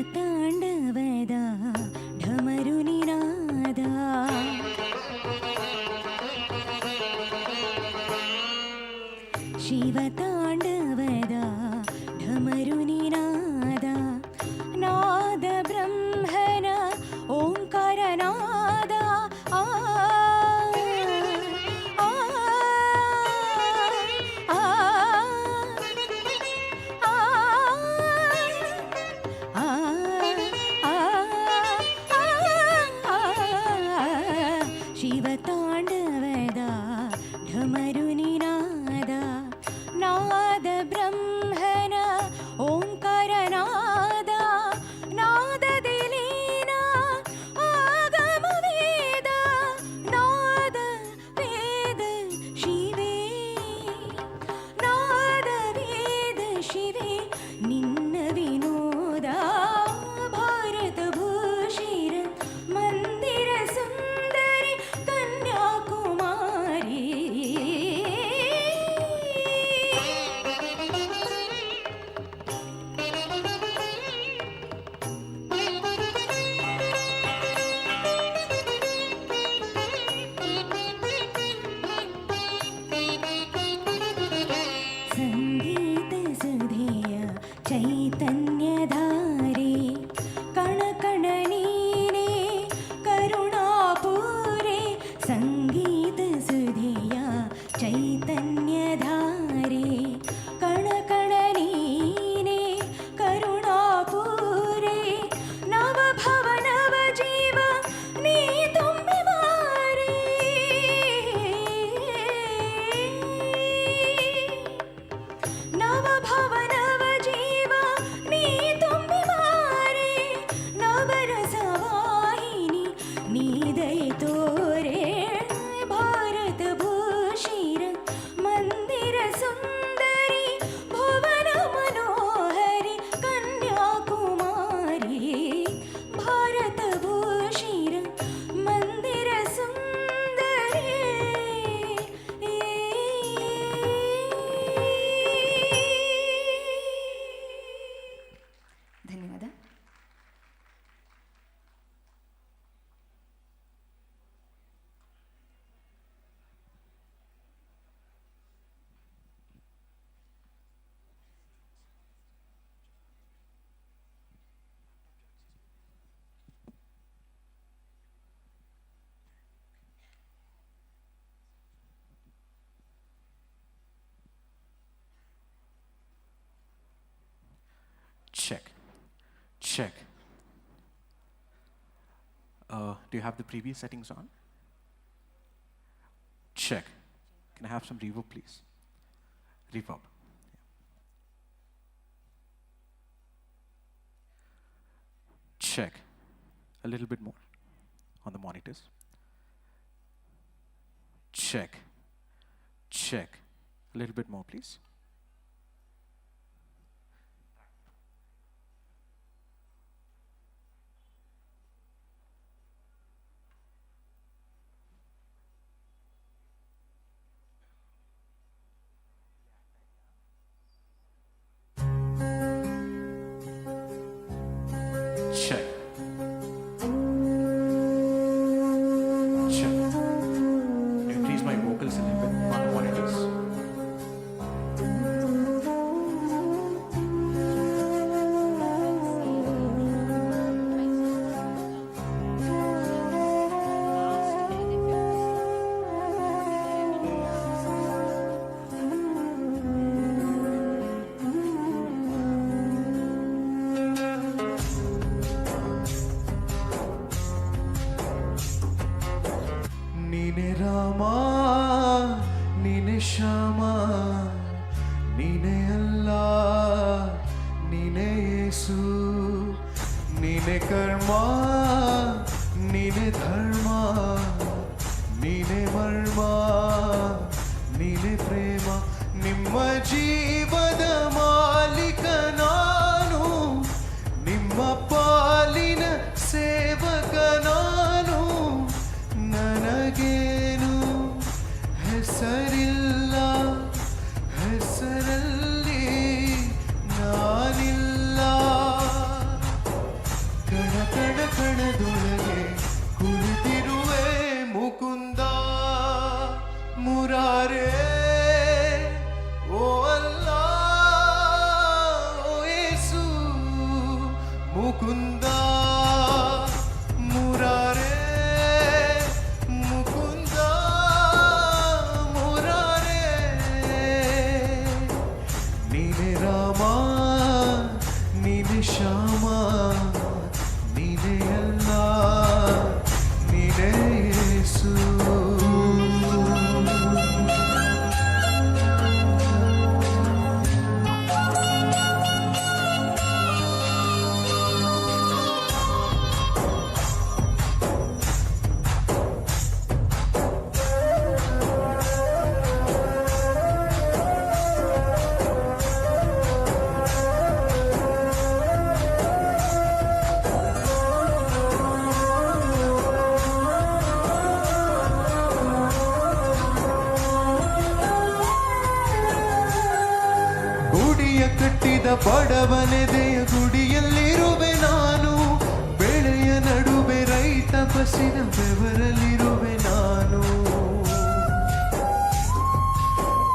ಶಿವತಾಂಡವದ ಢಮರುನಿನಾದ ಶಿವತಾಂಡವದ ಢಮರುನಿನಾದ ನಾದ ಬ್ರಹ್ಮನ ಓಂಕಾರನಾದ ಆ ಆ ಆ ಶಿವತಾಂಡವದ ಢಮರುನಿನಾದ ನಾದ ಬ್ರಹ್ಮನ ಓಂಕಾರನಾದ ನಾದದಿಲೀನ ಆಗಮ ವೇದ ನಾದ ವೇದ ಶಿವೇ ನಾದ ವೇದ ಶಿವೇ ನಿನ್ನ ವಿನೋದ ಭಾರತ ಭೂಷಿರ ಮಂದಿರ ಸುಂದರಿ ಕನ್ಯಾಕುಮಾರಿ ಸಂಗೀತ ಸುಧೆಯ ಚೈತನ್ಯಧಾರೆ ಕಣ ಕಣ ನೀನೇ ಕರುಣಾಪೂರೆ ಸಂಗೀತ ಸುಧೆಯ ಚೈತನ್ಯಧಾರೆ ಕಣ ಕಣ ನೀನೇ ಕರುಣಾಪೂರೆ ನವಭವ ನವ ಜೀವ ನೀ ತುಂಬಿ ಮಾರೆ ನವಭವ ನವ ಜೀವ ನೀ ತುಂಬಿ ಮಾರೆ ನವರಸವಾಹಿನಿ ನೀ ದಯ ತೋರೆ ಭಾರತ ಭೂಷಿರ ಮಂದಿರ ಸುಂದರಿ ಭುವನ ಮನೋಹರಿ ಕನ್ಯಾಕುಮಾರಿ ಭಾರತ ಭೂಷಿರ ಮಂದಿರ ಸುಂದರಿ ಧನ್ಯವಾದ. Check. Check. Do you have the preview settings on? Check. Can I have some reverb, please? Reverb. Check. A little bit more on the monitors. Check. Check. A little bit more, please. Check. Check. Increase my vocals a little bit on the monitors. ನೀನೆ ರಾಮ ನೀನೆ ಶ್ಯಾಮ ನೀನೆ ಅಲ್ಲ ನೀನೆ ಯೇಸು ನೀನೆ ಕರ್ಮ ನೀನೆ ಧರ್ಮ ನೀನೆ ಮರ್ಮ ನೀನೆ ಪ್ರೇಮ ನಿಮ್ಮ ಜೀವದ ಮಾಲೀಕ ನಾನು ನಿಮ್ಮ ಪಾಲಿನ ಸೇವಕ ನಾನು ನನಗೇನು ಹೆಸರಿಲ್ಲ ಹೆಸರಲ್ಲಿ ನಾನಿಲ್ಲ ಕಣ ಕಣ ಕಣದೊಳಗೆ ಕುಳಿತಿರುವೆ ಮುಕುಂದ ಮುರಾರೇ ಓ ಅಲ್ಲ ಓ ಯೇಸು ಮುಕುಂದ ಮುರಾರೇ ಮುಕುಂದ ಮುರಾರೇ ನೀನೆ ರಾಮ ನೀನೆ ಶ್ಯಾಮ ನೀನೆ ಎಲ್ಲ ನೀನೆ ಯೇಸು ಗುಡಿಯ ಕಟ್ಟಿದ ಬಡವನೆದೆಯ ಗುಡಿಯಲ್ಲಿರುವೆ ನಾನು ಬೆಳೆಯ ನಡುವೆ ರೈತ ಬಸಿನ ಬೆವರಲ್ಲಿರುವೆ ನಾನು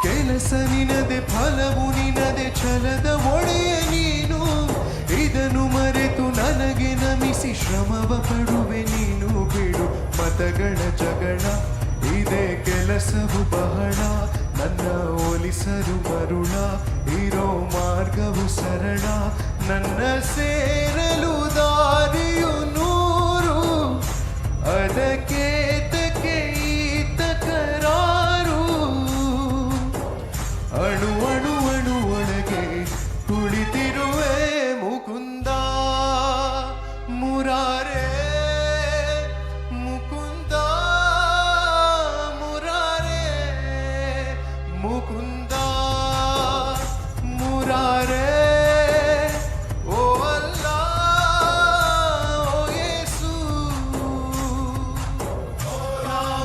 ಕೆಲಸ ನಿನದೆ ಫಲವು ನಿನದೆ ಛಲದ ಒಡೆಯ ನೀನು ಇದನ್ನು ಮರೆತು ನನಗೆ ನಮಿಸಿ ಶ್ರಮವ ಪಡುವೆ ನೀನು ಬಿಡು ಮತಗಳ ಜಗಳ ಇದೇ ಕೆಲಸವು ಬಹಳ ನನ್ನ ಒಲಿಸರು ಮರುಳ ಇರೋ ಮಾರ್ಗವು ಸರಳ ನನ್ನ ಸೇರಲು ದಾರಿಯು ನೂರು ಅದಕ್ಕೇತಕ್ಕೆ ಈತ ಕರಾರು ಅಣು ಅಣು ಅಣು ಒಳಗೆ ಕುಳಿತಿರುವೆ ಮುಕುಂದ ಮುರಾರೇ ಮುಕುಂದ ಮುರಾರೇ ಮುಕುಂದ ಮುರಾರೇ ಓ ಅಲ್ಲ ಓ ಯೇಸು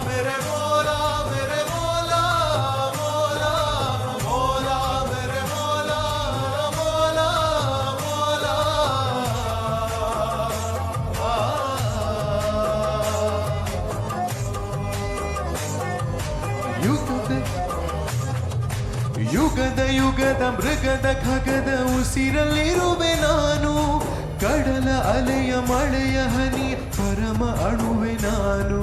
ಮೇರೆ ಮೋಲಾ ಮೇರೆ ಮೋಲಾ ಮೋಲಾ ಮೋಲಾ ಮೇರೆ ಮೋಲಾ ಮೋಲಾ ಮೋಲಾ ಯುಗದ ಯುಗದ ಮೃಗದ ಖಗದ ಉಸಿರಲ್ಲಿರುವೆ ನಾನು ಕಡಲ ಅಲೆಯ ಮಳೆಯ ಹನಿ ಪರಮ ಅಣುವೆ ನಾನು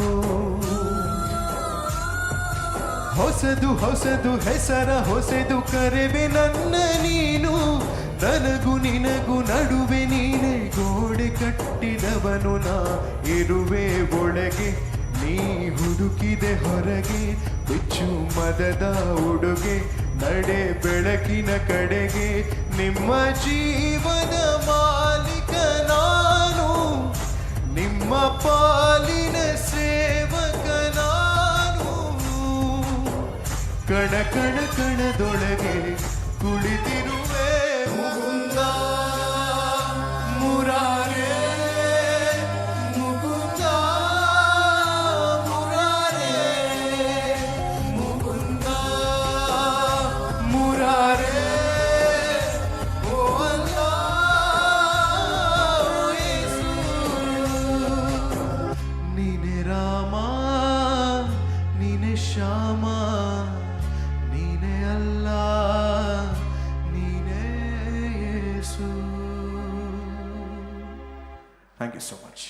ಹೊಸದು ಹೊಸದು ಹೆಸರ ಹೊಸದು ಕರೆವೆ ನನ್ನ ನೀನು ನನಗೂ ನಿನಗೂ ನಡುವೆ ನೀನೆ ಗೋಡೆ ಕಟ್ಟಿದವನು ನಾ ಇರುವೆ ಒಳಗೆ ನೀ ಹುಡುಕಿದೆ ಹೊರಗೆ ಬಿಚ್ಚು ಮದದ ಉಡುಗೆ ನಡೆ ಬೆಳಕಿನ ಕಡೆಗೆ ನಿಮ್ಮ ಜೀವನ ಮಾಲೀಕ ನಾನು ನಿಮ್ಮ ಪಾಲಿನ ಸೇವಕ ನಾನು ಕಣ ಕಣ ಕಣದೊಳಗೆ ಕುಳಿತಿರುವೆ ಮುಕುಂದ ಮುರಾರೇ ಮುಕುಂದ ಮುರಾರೇ ಮುಕುಂದ ಮುರಾರೇ ಓ ಅಲ್ಲ ಓ ಯೇಸು ನೀನೆ ರಾಮ ನೀನೆ ಶ್ಯಾಮ ನೀನೆ ಅಲ್ಲ ನೀನೆ ಯೇಸು. Thank you so much.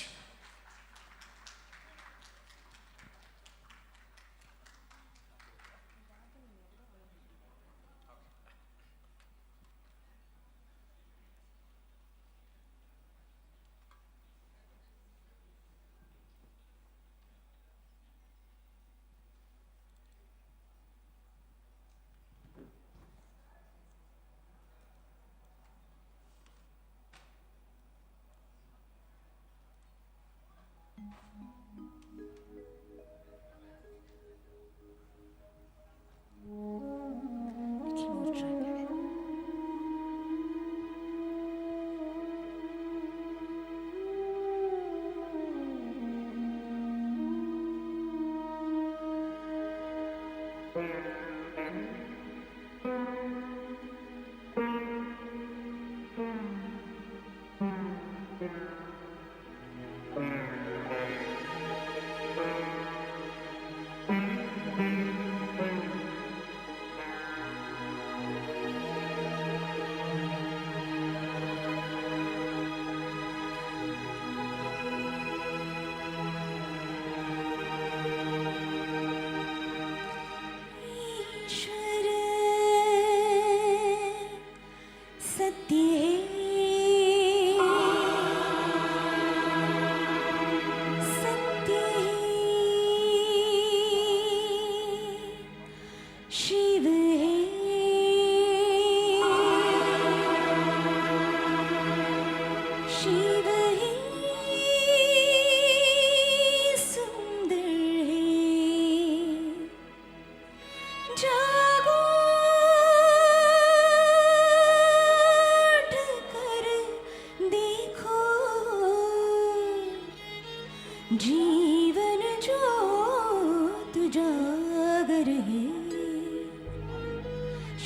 जीवन ज्योत जागर है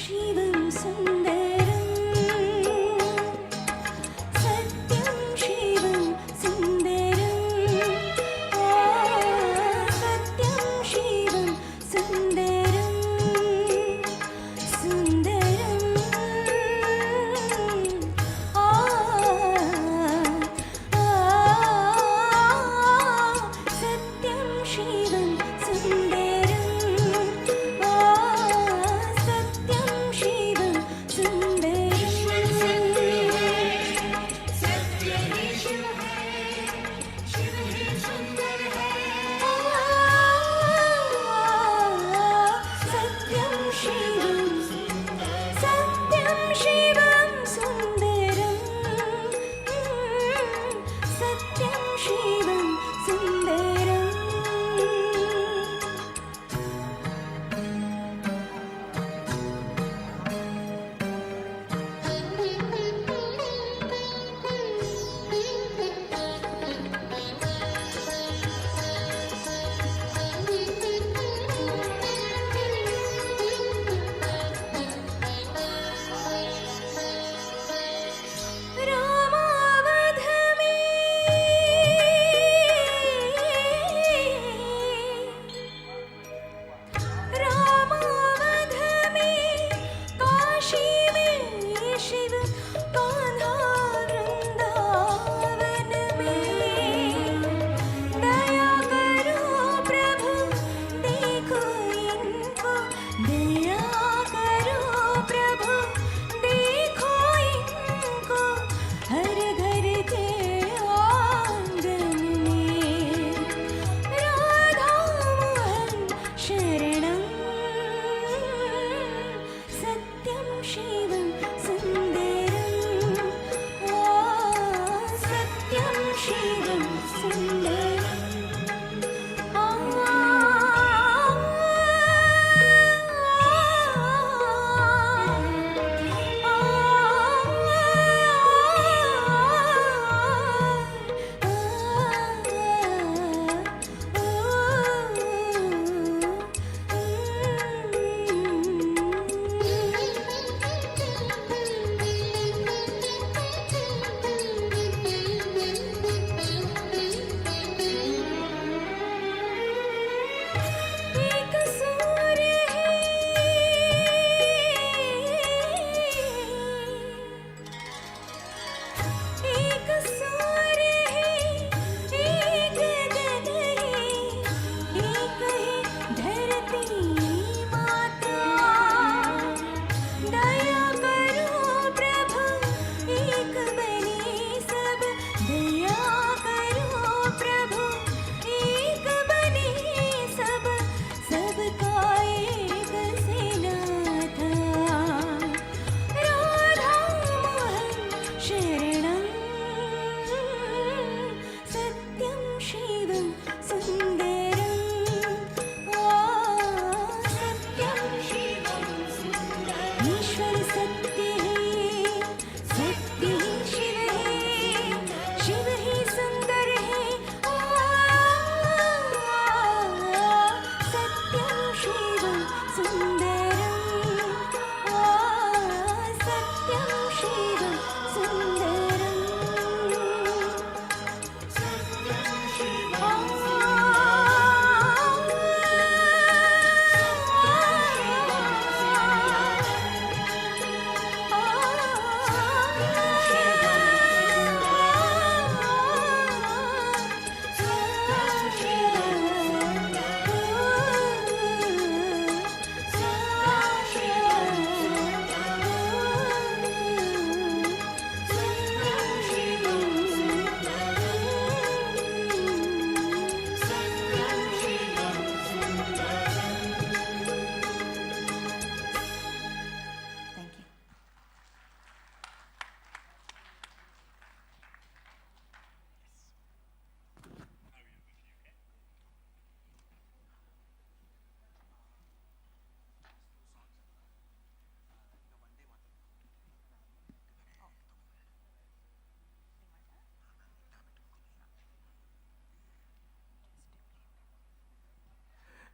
शिवं सुंदरं सत्यं शिवं सुंदरं सत्यं शिवं सुंदरं सुंदरं सत्यं शिवं सुंदरं सत्यं शिवं सुंदरं सत्य ही शिव है शिव ही सुंदर है सत्यं शिवं सत्यं शिवं सुंदरं सत्यं शिवं सुंदरं रामावध में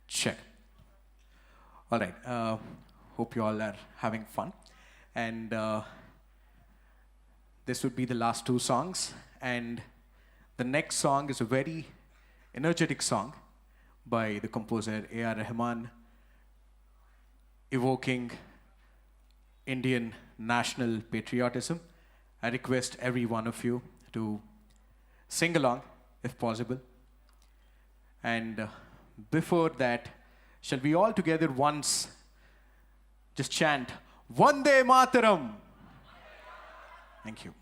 Check. All right. Hope you all are having fun. And this would be the last two songs. And the next song is a very energetic song by the composer A.R. Rahman, evoking Indian national patriotism. I request every one of you to sing along, if possible. And before that, shall we all together once just chant, Vande Mataram? Thank you.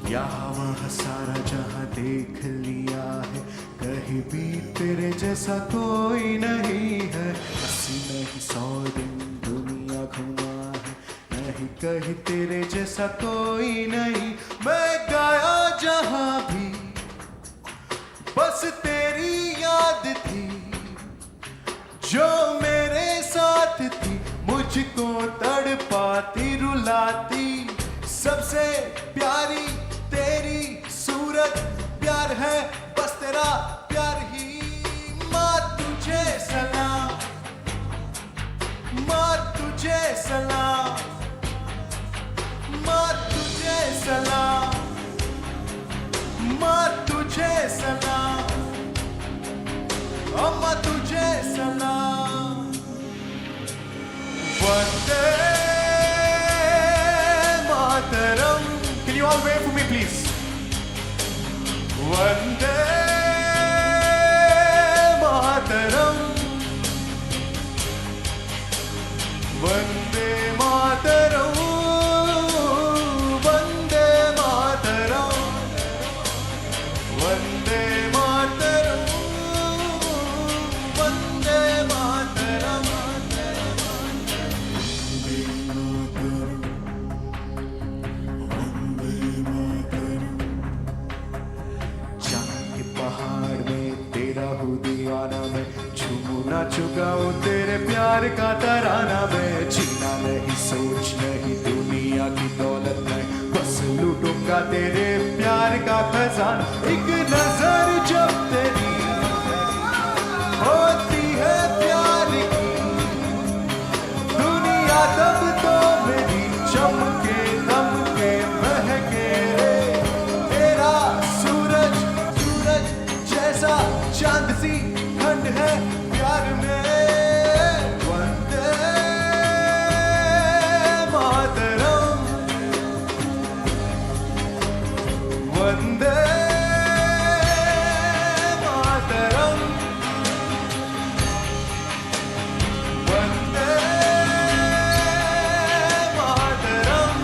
यहाँ वहाँ सारा जहाँ देख लिया है, कहीं भी तेरे जैसा कोई नहीं है। 80 नहीं 100 दिन दुनिया घुमा है, नहीं कहीं तेरे जैसा कोई नहीं। मैं गाया जहाँ भी बस तेरी याद थी, जो मेरे साथ थी, मुझको तड़पाती रुलाती। सबसे प्यारी तेरी सूरत, प्यार है बस तेरा प्यार ही। माँ तुझे सलाम, माँ तुझे सलाम, माँ तुझे सलाम, माँ तुझे सलाम, अम्मा तुझे सलाम। Vande Mataram. Can you all wave for me, please? Vande Mataram, Vande Mataram, Vande Mataram, Vande Mataram, Vande Mataram. पहाड़ में तेरा हूँ दीवाना, मैं झूमू नाचू गाऊं तेरे प्यार का तराना। मैं जीना नहीं सोच नहीं दुनिया की दौलत नहीं, बस लूटूंगा तेरे प्यार का खजाना। एक नजर जब तेरी होती है प्यार की, दुनिया तब तो मेरी चमके दमके महके रे। तेरा सूरज जैसा चांद सी ठंड है प्यार में। वंदे मातरम, वंदे मातरम, वंदे मातरम।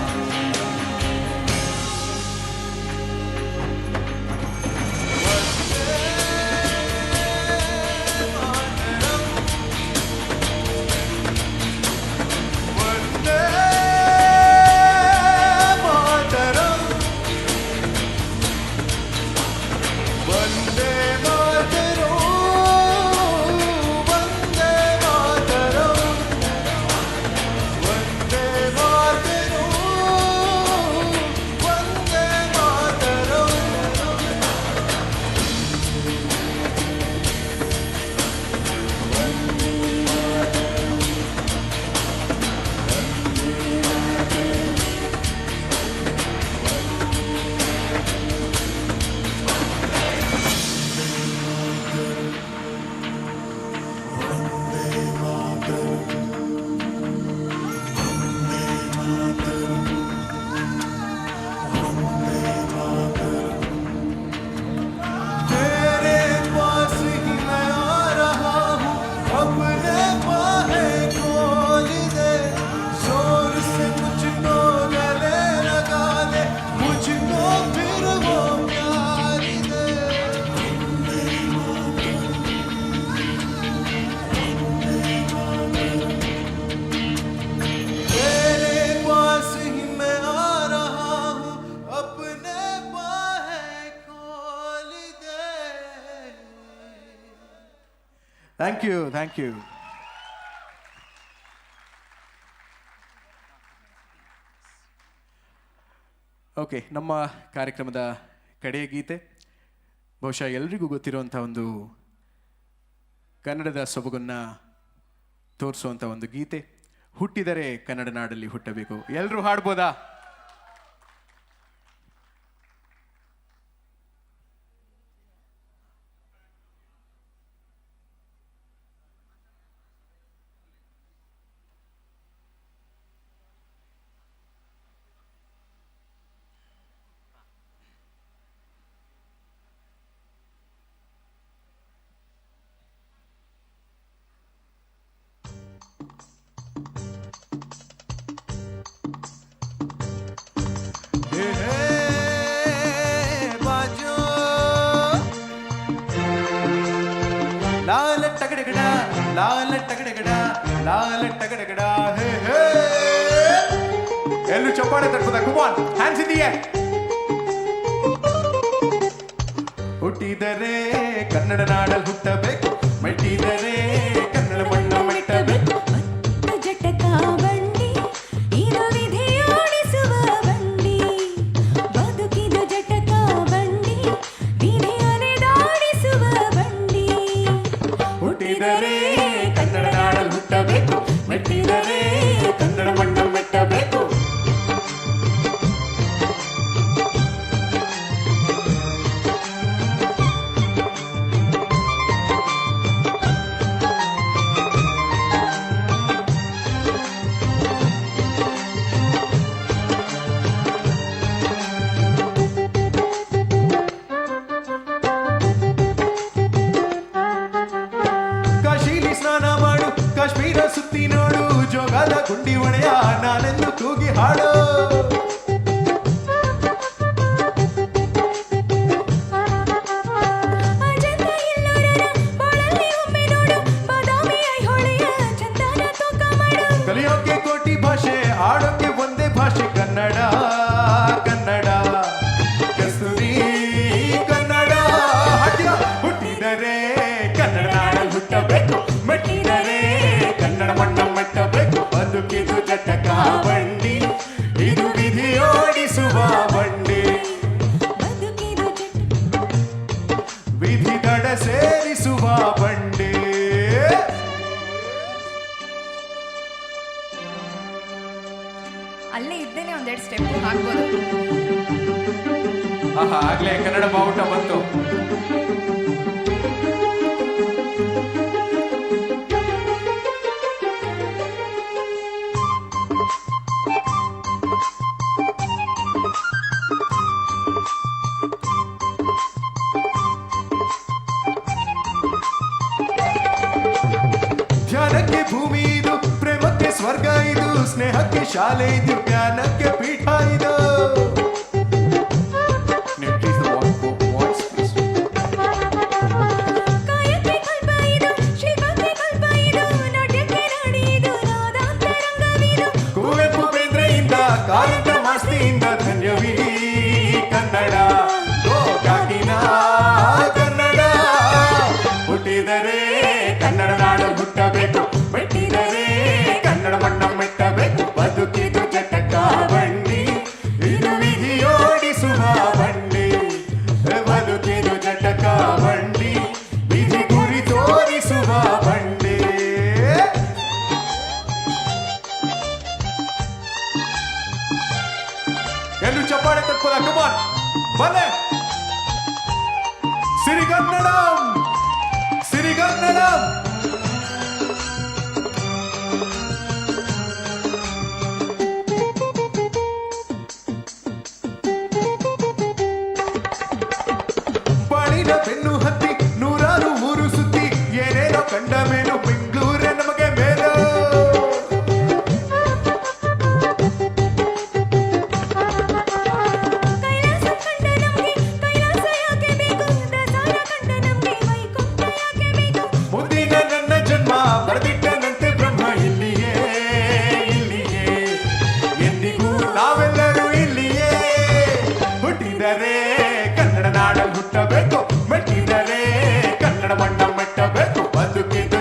Thank you, thank you. Okay, ನಮ್ಮ ಕಾರ್ಯಕ್ರಮದ ಕಡೆಯ ಗೀತೆ ಬಹುಶಃ ಎಲ್ರಿಗೂ ಗೊತ್ತಿರುವಂಥ ಒಂದು ಕನ್ನಡದ ಸೊಬಗನ್ನು ತೋರಿಸುವಂಥ ಒಂದು ಗೀತೆ, ಹುಟ್ಟಿದರೆ ಕನ್ನಡ ನಾಡಲ್ಲಿ ಹುಟ್ಟಬೇಕು. ಎಲ್ಲರೂ ಹಾಡ್ಬೋದಾ? ಲಾಲ ಟಗಡಗಡ ಲಾಲ ಟಗಡಗಡ ಲಾಲ ಟಗಡಗಡ ಹೇ ಹೇ. ಎಲ್ಲರೂ ಚಪ್ಪಾಳೆ ತಟ್ಬೋದಾ? Come on, hands in the air. ಹುಟ್ಟಿದರೆ ಕನ್ನಡ ನಾಡಲ್ಲಿ ಹುಟ್ಟಬೇಕು, ಮೆಟ್ಟಿದರೆ ಕನ್ನಡ ಮಣ್ಣ ಮೆಟ್ಟಬೇಕು. ಜಟಕ ಬಂಡಿ ಇದು ವಿಧಿಯೋಡಿಸುವ ಬಂಡಿ, ಬದುಕಿದ ಜಟಕ ಬಂಡಿ ವಿಧಿಯನೆ ದಾಡಿಸುವ ಬಂಡಿ. ಹುಟ್ಟಿದರೆ ಕನ್ನಡ ನಾಡಲ್ಲಿ ಹುಟ್ಟಬೇಕು, ಮೆಟ್ಟಿದರೆ ಕನ್ನಡ ಮಣ್ಣ ಮೆಟ್ಟಬೇಕು. ಕಾಶಿಲಿ ಸ್ನಾನ ಮಾಡು, ಕಾಶ್ಮೀರ ಸುತ್ತಿ ನೋಡು, ಜೋಗದ ಗುಂಡಿ ಒಡೆಯ ನಾನೆಂದು ಕೂಗಿ ಹಾಡು. ಅಜಂತ ಎಲ್ಲೂರರ ಬಾಳಲ್ಲಿ ಒಮ್ಮೆ ನೋಡು, ಬಾದಾಮಿ ಐಹೊಳೆಯ ಚಂದನ ತೂಕ ಮಾಡು. ಕಲಿಯೋಕೆ ಕೋಟಿ ಭಾಷೆ, ಆಡೋಕೆ ಒಂದೇ ಭಾಷೆ ಕನ್ನಡ. ಕನ್ನಡ ಕಸ್ತೂರಿ ಕನ್ನಡ. ಹಾಡ್ತೀರಾ? ಹುಟ್ಟಿದರೆ ಕನ್ನಡ ನಾಡಲ್ಲಿ ಹುಟ್ಟಬೇಕು, ಮೆಟ್ಟಿದರೆ ಕನ್ನಡ ಮಣ್ಣ ಮೆಟ್ಟಬೇಕು. ಬದುಕಿದು ಜಟಕ ಬಂಡಿ ಇದು ವಿಧಿಯೋಡಿಸುವ ಬಂಡಿ, ಬದುಕಿದು ವಿಧಿ ದಡ ಸೇರಿಸುವ ಬಂಡಿ. ಅಲ್ಲೇ ಇದ್ದೇನೆ ಒಂದೆರಡು ಸ್ಟೆಪ್ ಹಾಕ್ಬೋದು. ಆಹಾ, ಆಗ್ಲೇ ಕನ್ನಡ ಬಾವುಟ ಬಂತು. ಧ್ಯಾನಕ್ಕೆ ಭೂಮಿ ಇದು, ಪ್ರೇಮಕ್ಕೆ ಸ್ವರ್ಗ ಇದು, ಸ್ನೇಹಕ್ಕೆ ಶಾಲೆ ಇದು, ಜ್ಞಾನಕ್ಕೆ ಪೀಠ ಇದು. ಕಾಯಕ್ಕೆ ಕಲ್ಪ ಇದು, ಶಿಲ್ಪಕ್ಕೆ ಕಲ್ಪ ಇದು, ನಾಟ್ಯಕ್ಕೆ ರಾಣಿ ಇದು, ನಾದಾಂತರಂಗವಿದು. ಕುವೆಂಪು ಬೇಂದ್ರೆಯಿಂದ, ಕಾರಂತ ಮಾಸ್ತಿಯಿಂದ ಧನ್ಯವಿ ಕನ್ನಡ. ಗೋಗಾಗಿನ ಕನ್ನಡ. ಹುಟ್ಟಿದರೆ ಕನ್ನಡ ನಾಡಲ್ಲಿ ಹುಟ್ಟಬೇಕು, ಮೆಟ್ಟಿದರೆ ಕನ್ನಡ ಮಣ್ಣ ಮೆಟ್ಟಬೇಕು. ಬದುಕಿದು ಜಟಕ ಬಂಡಿ ಇದು ವಿಧಿಯೋಡಿಸುವ ಬಂಡಿ, ಬದುಕಿದು ಜಟಕ ಬಂಡಿ ವಿಧಿ ಗುರಿ ತೋರಿಸುವ ಬಂಡಿ. ಎಲ್ಲರೂ ಚಪ್ಪಾಳೆ ತಟ್ಬೋದಾ? ಕಮ್ ಆನ್, ಬನ್ನಿ. ಸಿರಿಗನ್ನಡಂ ಸಿರಿಗನ್ನಡಂ. ಬಾಳಿನ ಬೆನ್ನು ಹತ್ತಿ ನೂರಾರು ಊರು ಸುತ್ತಿ, ಏನೇನೋ ಕಂಡ ಮೇಲು ಬೆಂಗಳೂರೇ ನಮಗೆ ಮೇಲು. ಕೈಲಾಸ ಕಂಡ ನಮ್ಗೆ ಕೈಲಾಸ ಯಾಕೆ ಬೇಕು, ದಸಾರ ಕಂಡ ನಮ್ಗೆ ವೈಕುಂಠ ಯಾಕೆ ಬೇಕು. ಮುಂದಿನ ನನ್ನ ಜನ್ಮ ಬರೆದಿಟ್ಟನಂತೆ ಬ್ರಹ್ಮ ಇಲ್ಲಿಯೇ ಇಲ್ಲಿಯೇ, ಎಂದಿಗೂ ನಾವೆಲ್ಲರೂ ಇಲ್ಲಿಯೇ. ಹುಟ್ಟಿದರೆ ಕನ್ನಡ ನಾಡಲ್ಲಿ ಹುಟ್ಟಬೇಕು, ಮೆಟ್ಟಿದರೆ ಕನ್ನಡ ಮಣ್ಣ ಮೆಟ್ಟಬೇಕು. ಬದುಕಿದು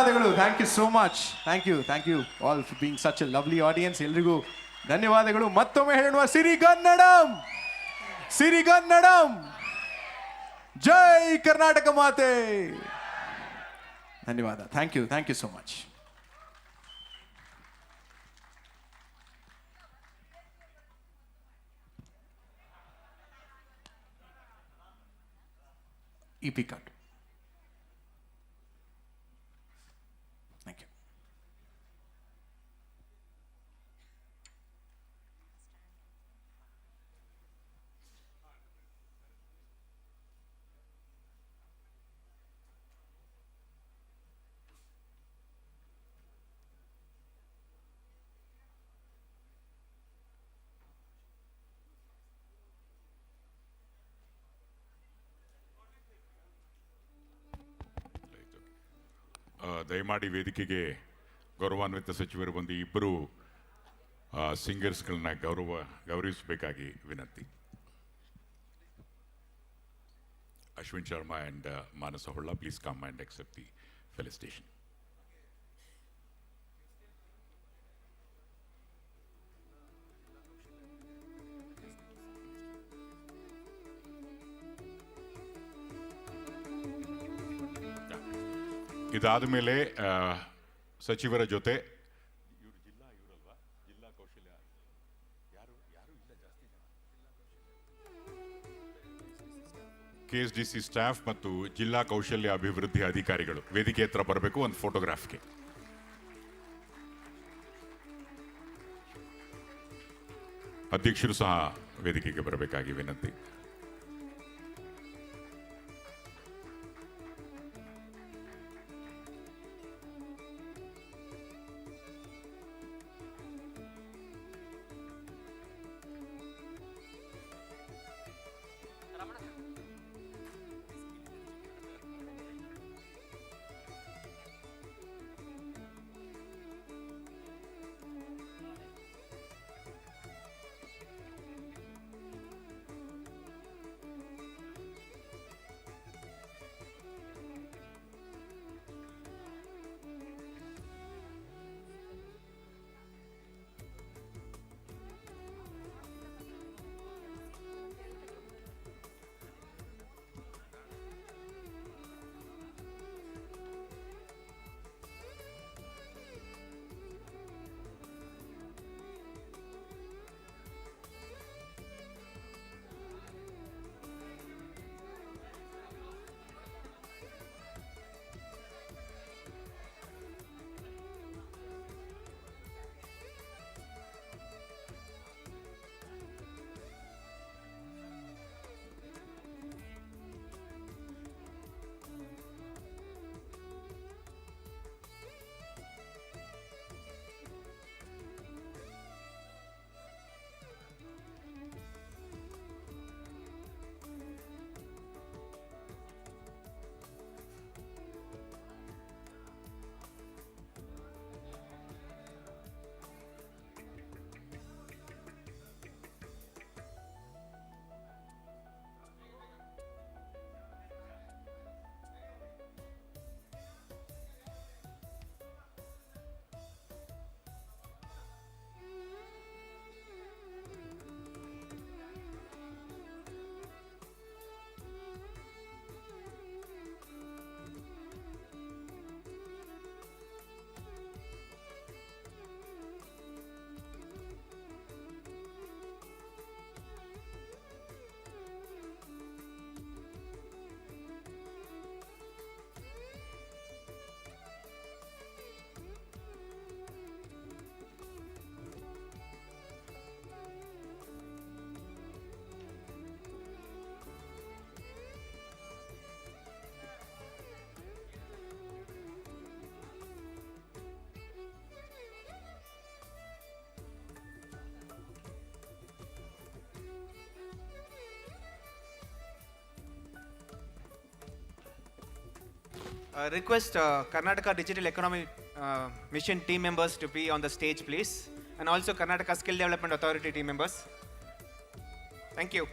ಧನ್ಯವಾದಗಳು. Thank you so much. Thank you all for being such a lovely audience. ಎಲ್ರಿಗೂ ಧನ್ಯವಾದಗಳು. ಮತ್ತೊಮ್ಮೆ ಹೇಳುವ ಸಿರಿಗನ್ನಡಂ ಜೈ ಕರ್ನಾಟಕ ಮಾತೆ. ಧನ್ಯವಾದ. Thank you so much. EP cut. Thank you. ದಯಮಾಡಿ ವೇದಿಕೆಗೆ ಗೌರವಾನ್ವಿತ ಸಚಿವರು ಬಂದು ಇಬ್ಬರು ಸಿಂಗರ್ಸ್ಗಳನ್ನ ಗೌರವಿಸಬೇಕಾಗಿ ವಿನಂತಿ. Ashwin Sharma and Manasa Holla, please come and accept the felicitation. ಇದಾದ ಮೇಲೆ ಸಚಿವರ ಜೊತೆ ಜಿಲ್ಲಾ ಕೌಶಲ್ಯ KSDC ಸ್ಟಾಫ್ ಮತ್ತು ಜಿಲ್ಲಾ ಕೌಶಲ್ಯ ಅಭಿವೃದ್ಧಿ ಅಧಿಕಾರಿಗಳು ವೇದಿಕೆ ಹತ್ರ ಬರಬೇಕು ಒಂದು ಫೋಟೋಗ್ರಾಫ್ಗೆ. ಅಧ್ಯಕ್ಷರು ಸಹ ವೇದಿಕೆಗೆ ಬರಬೇಕಾಗಿ ವಿನಂತಿ. Request Karnataka Digital Economy Mission team members to be on the stage, please. And also Karnataka Skill Development Authority team members. Thank you.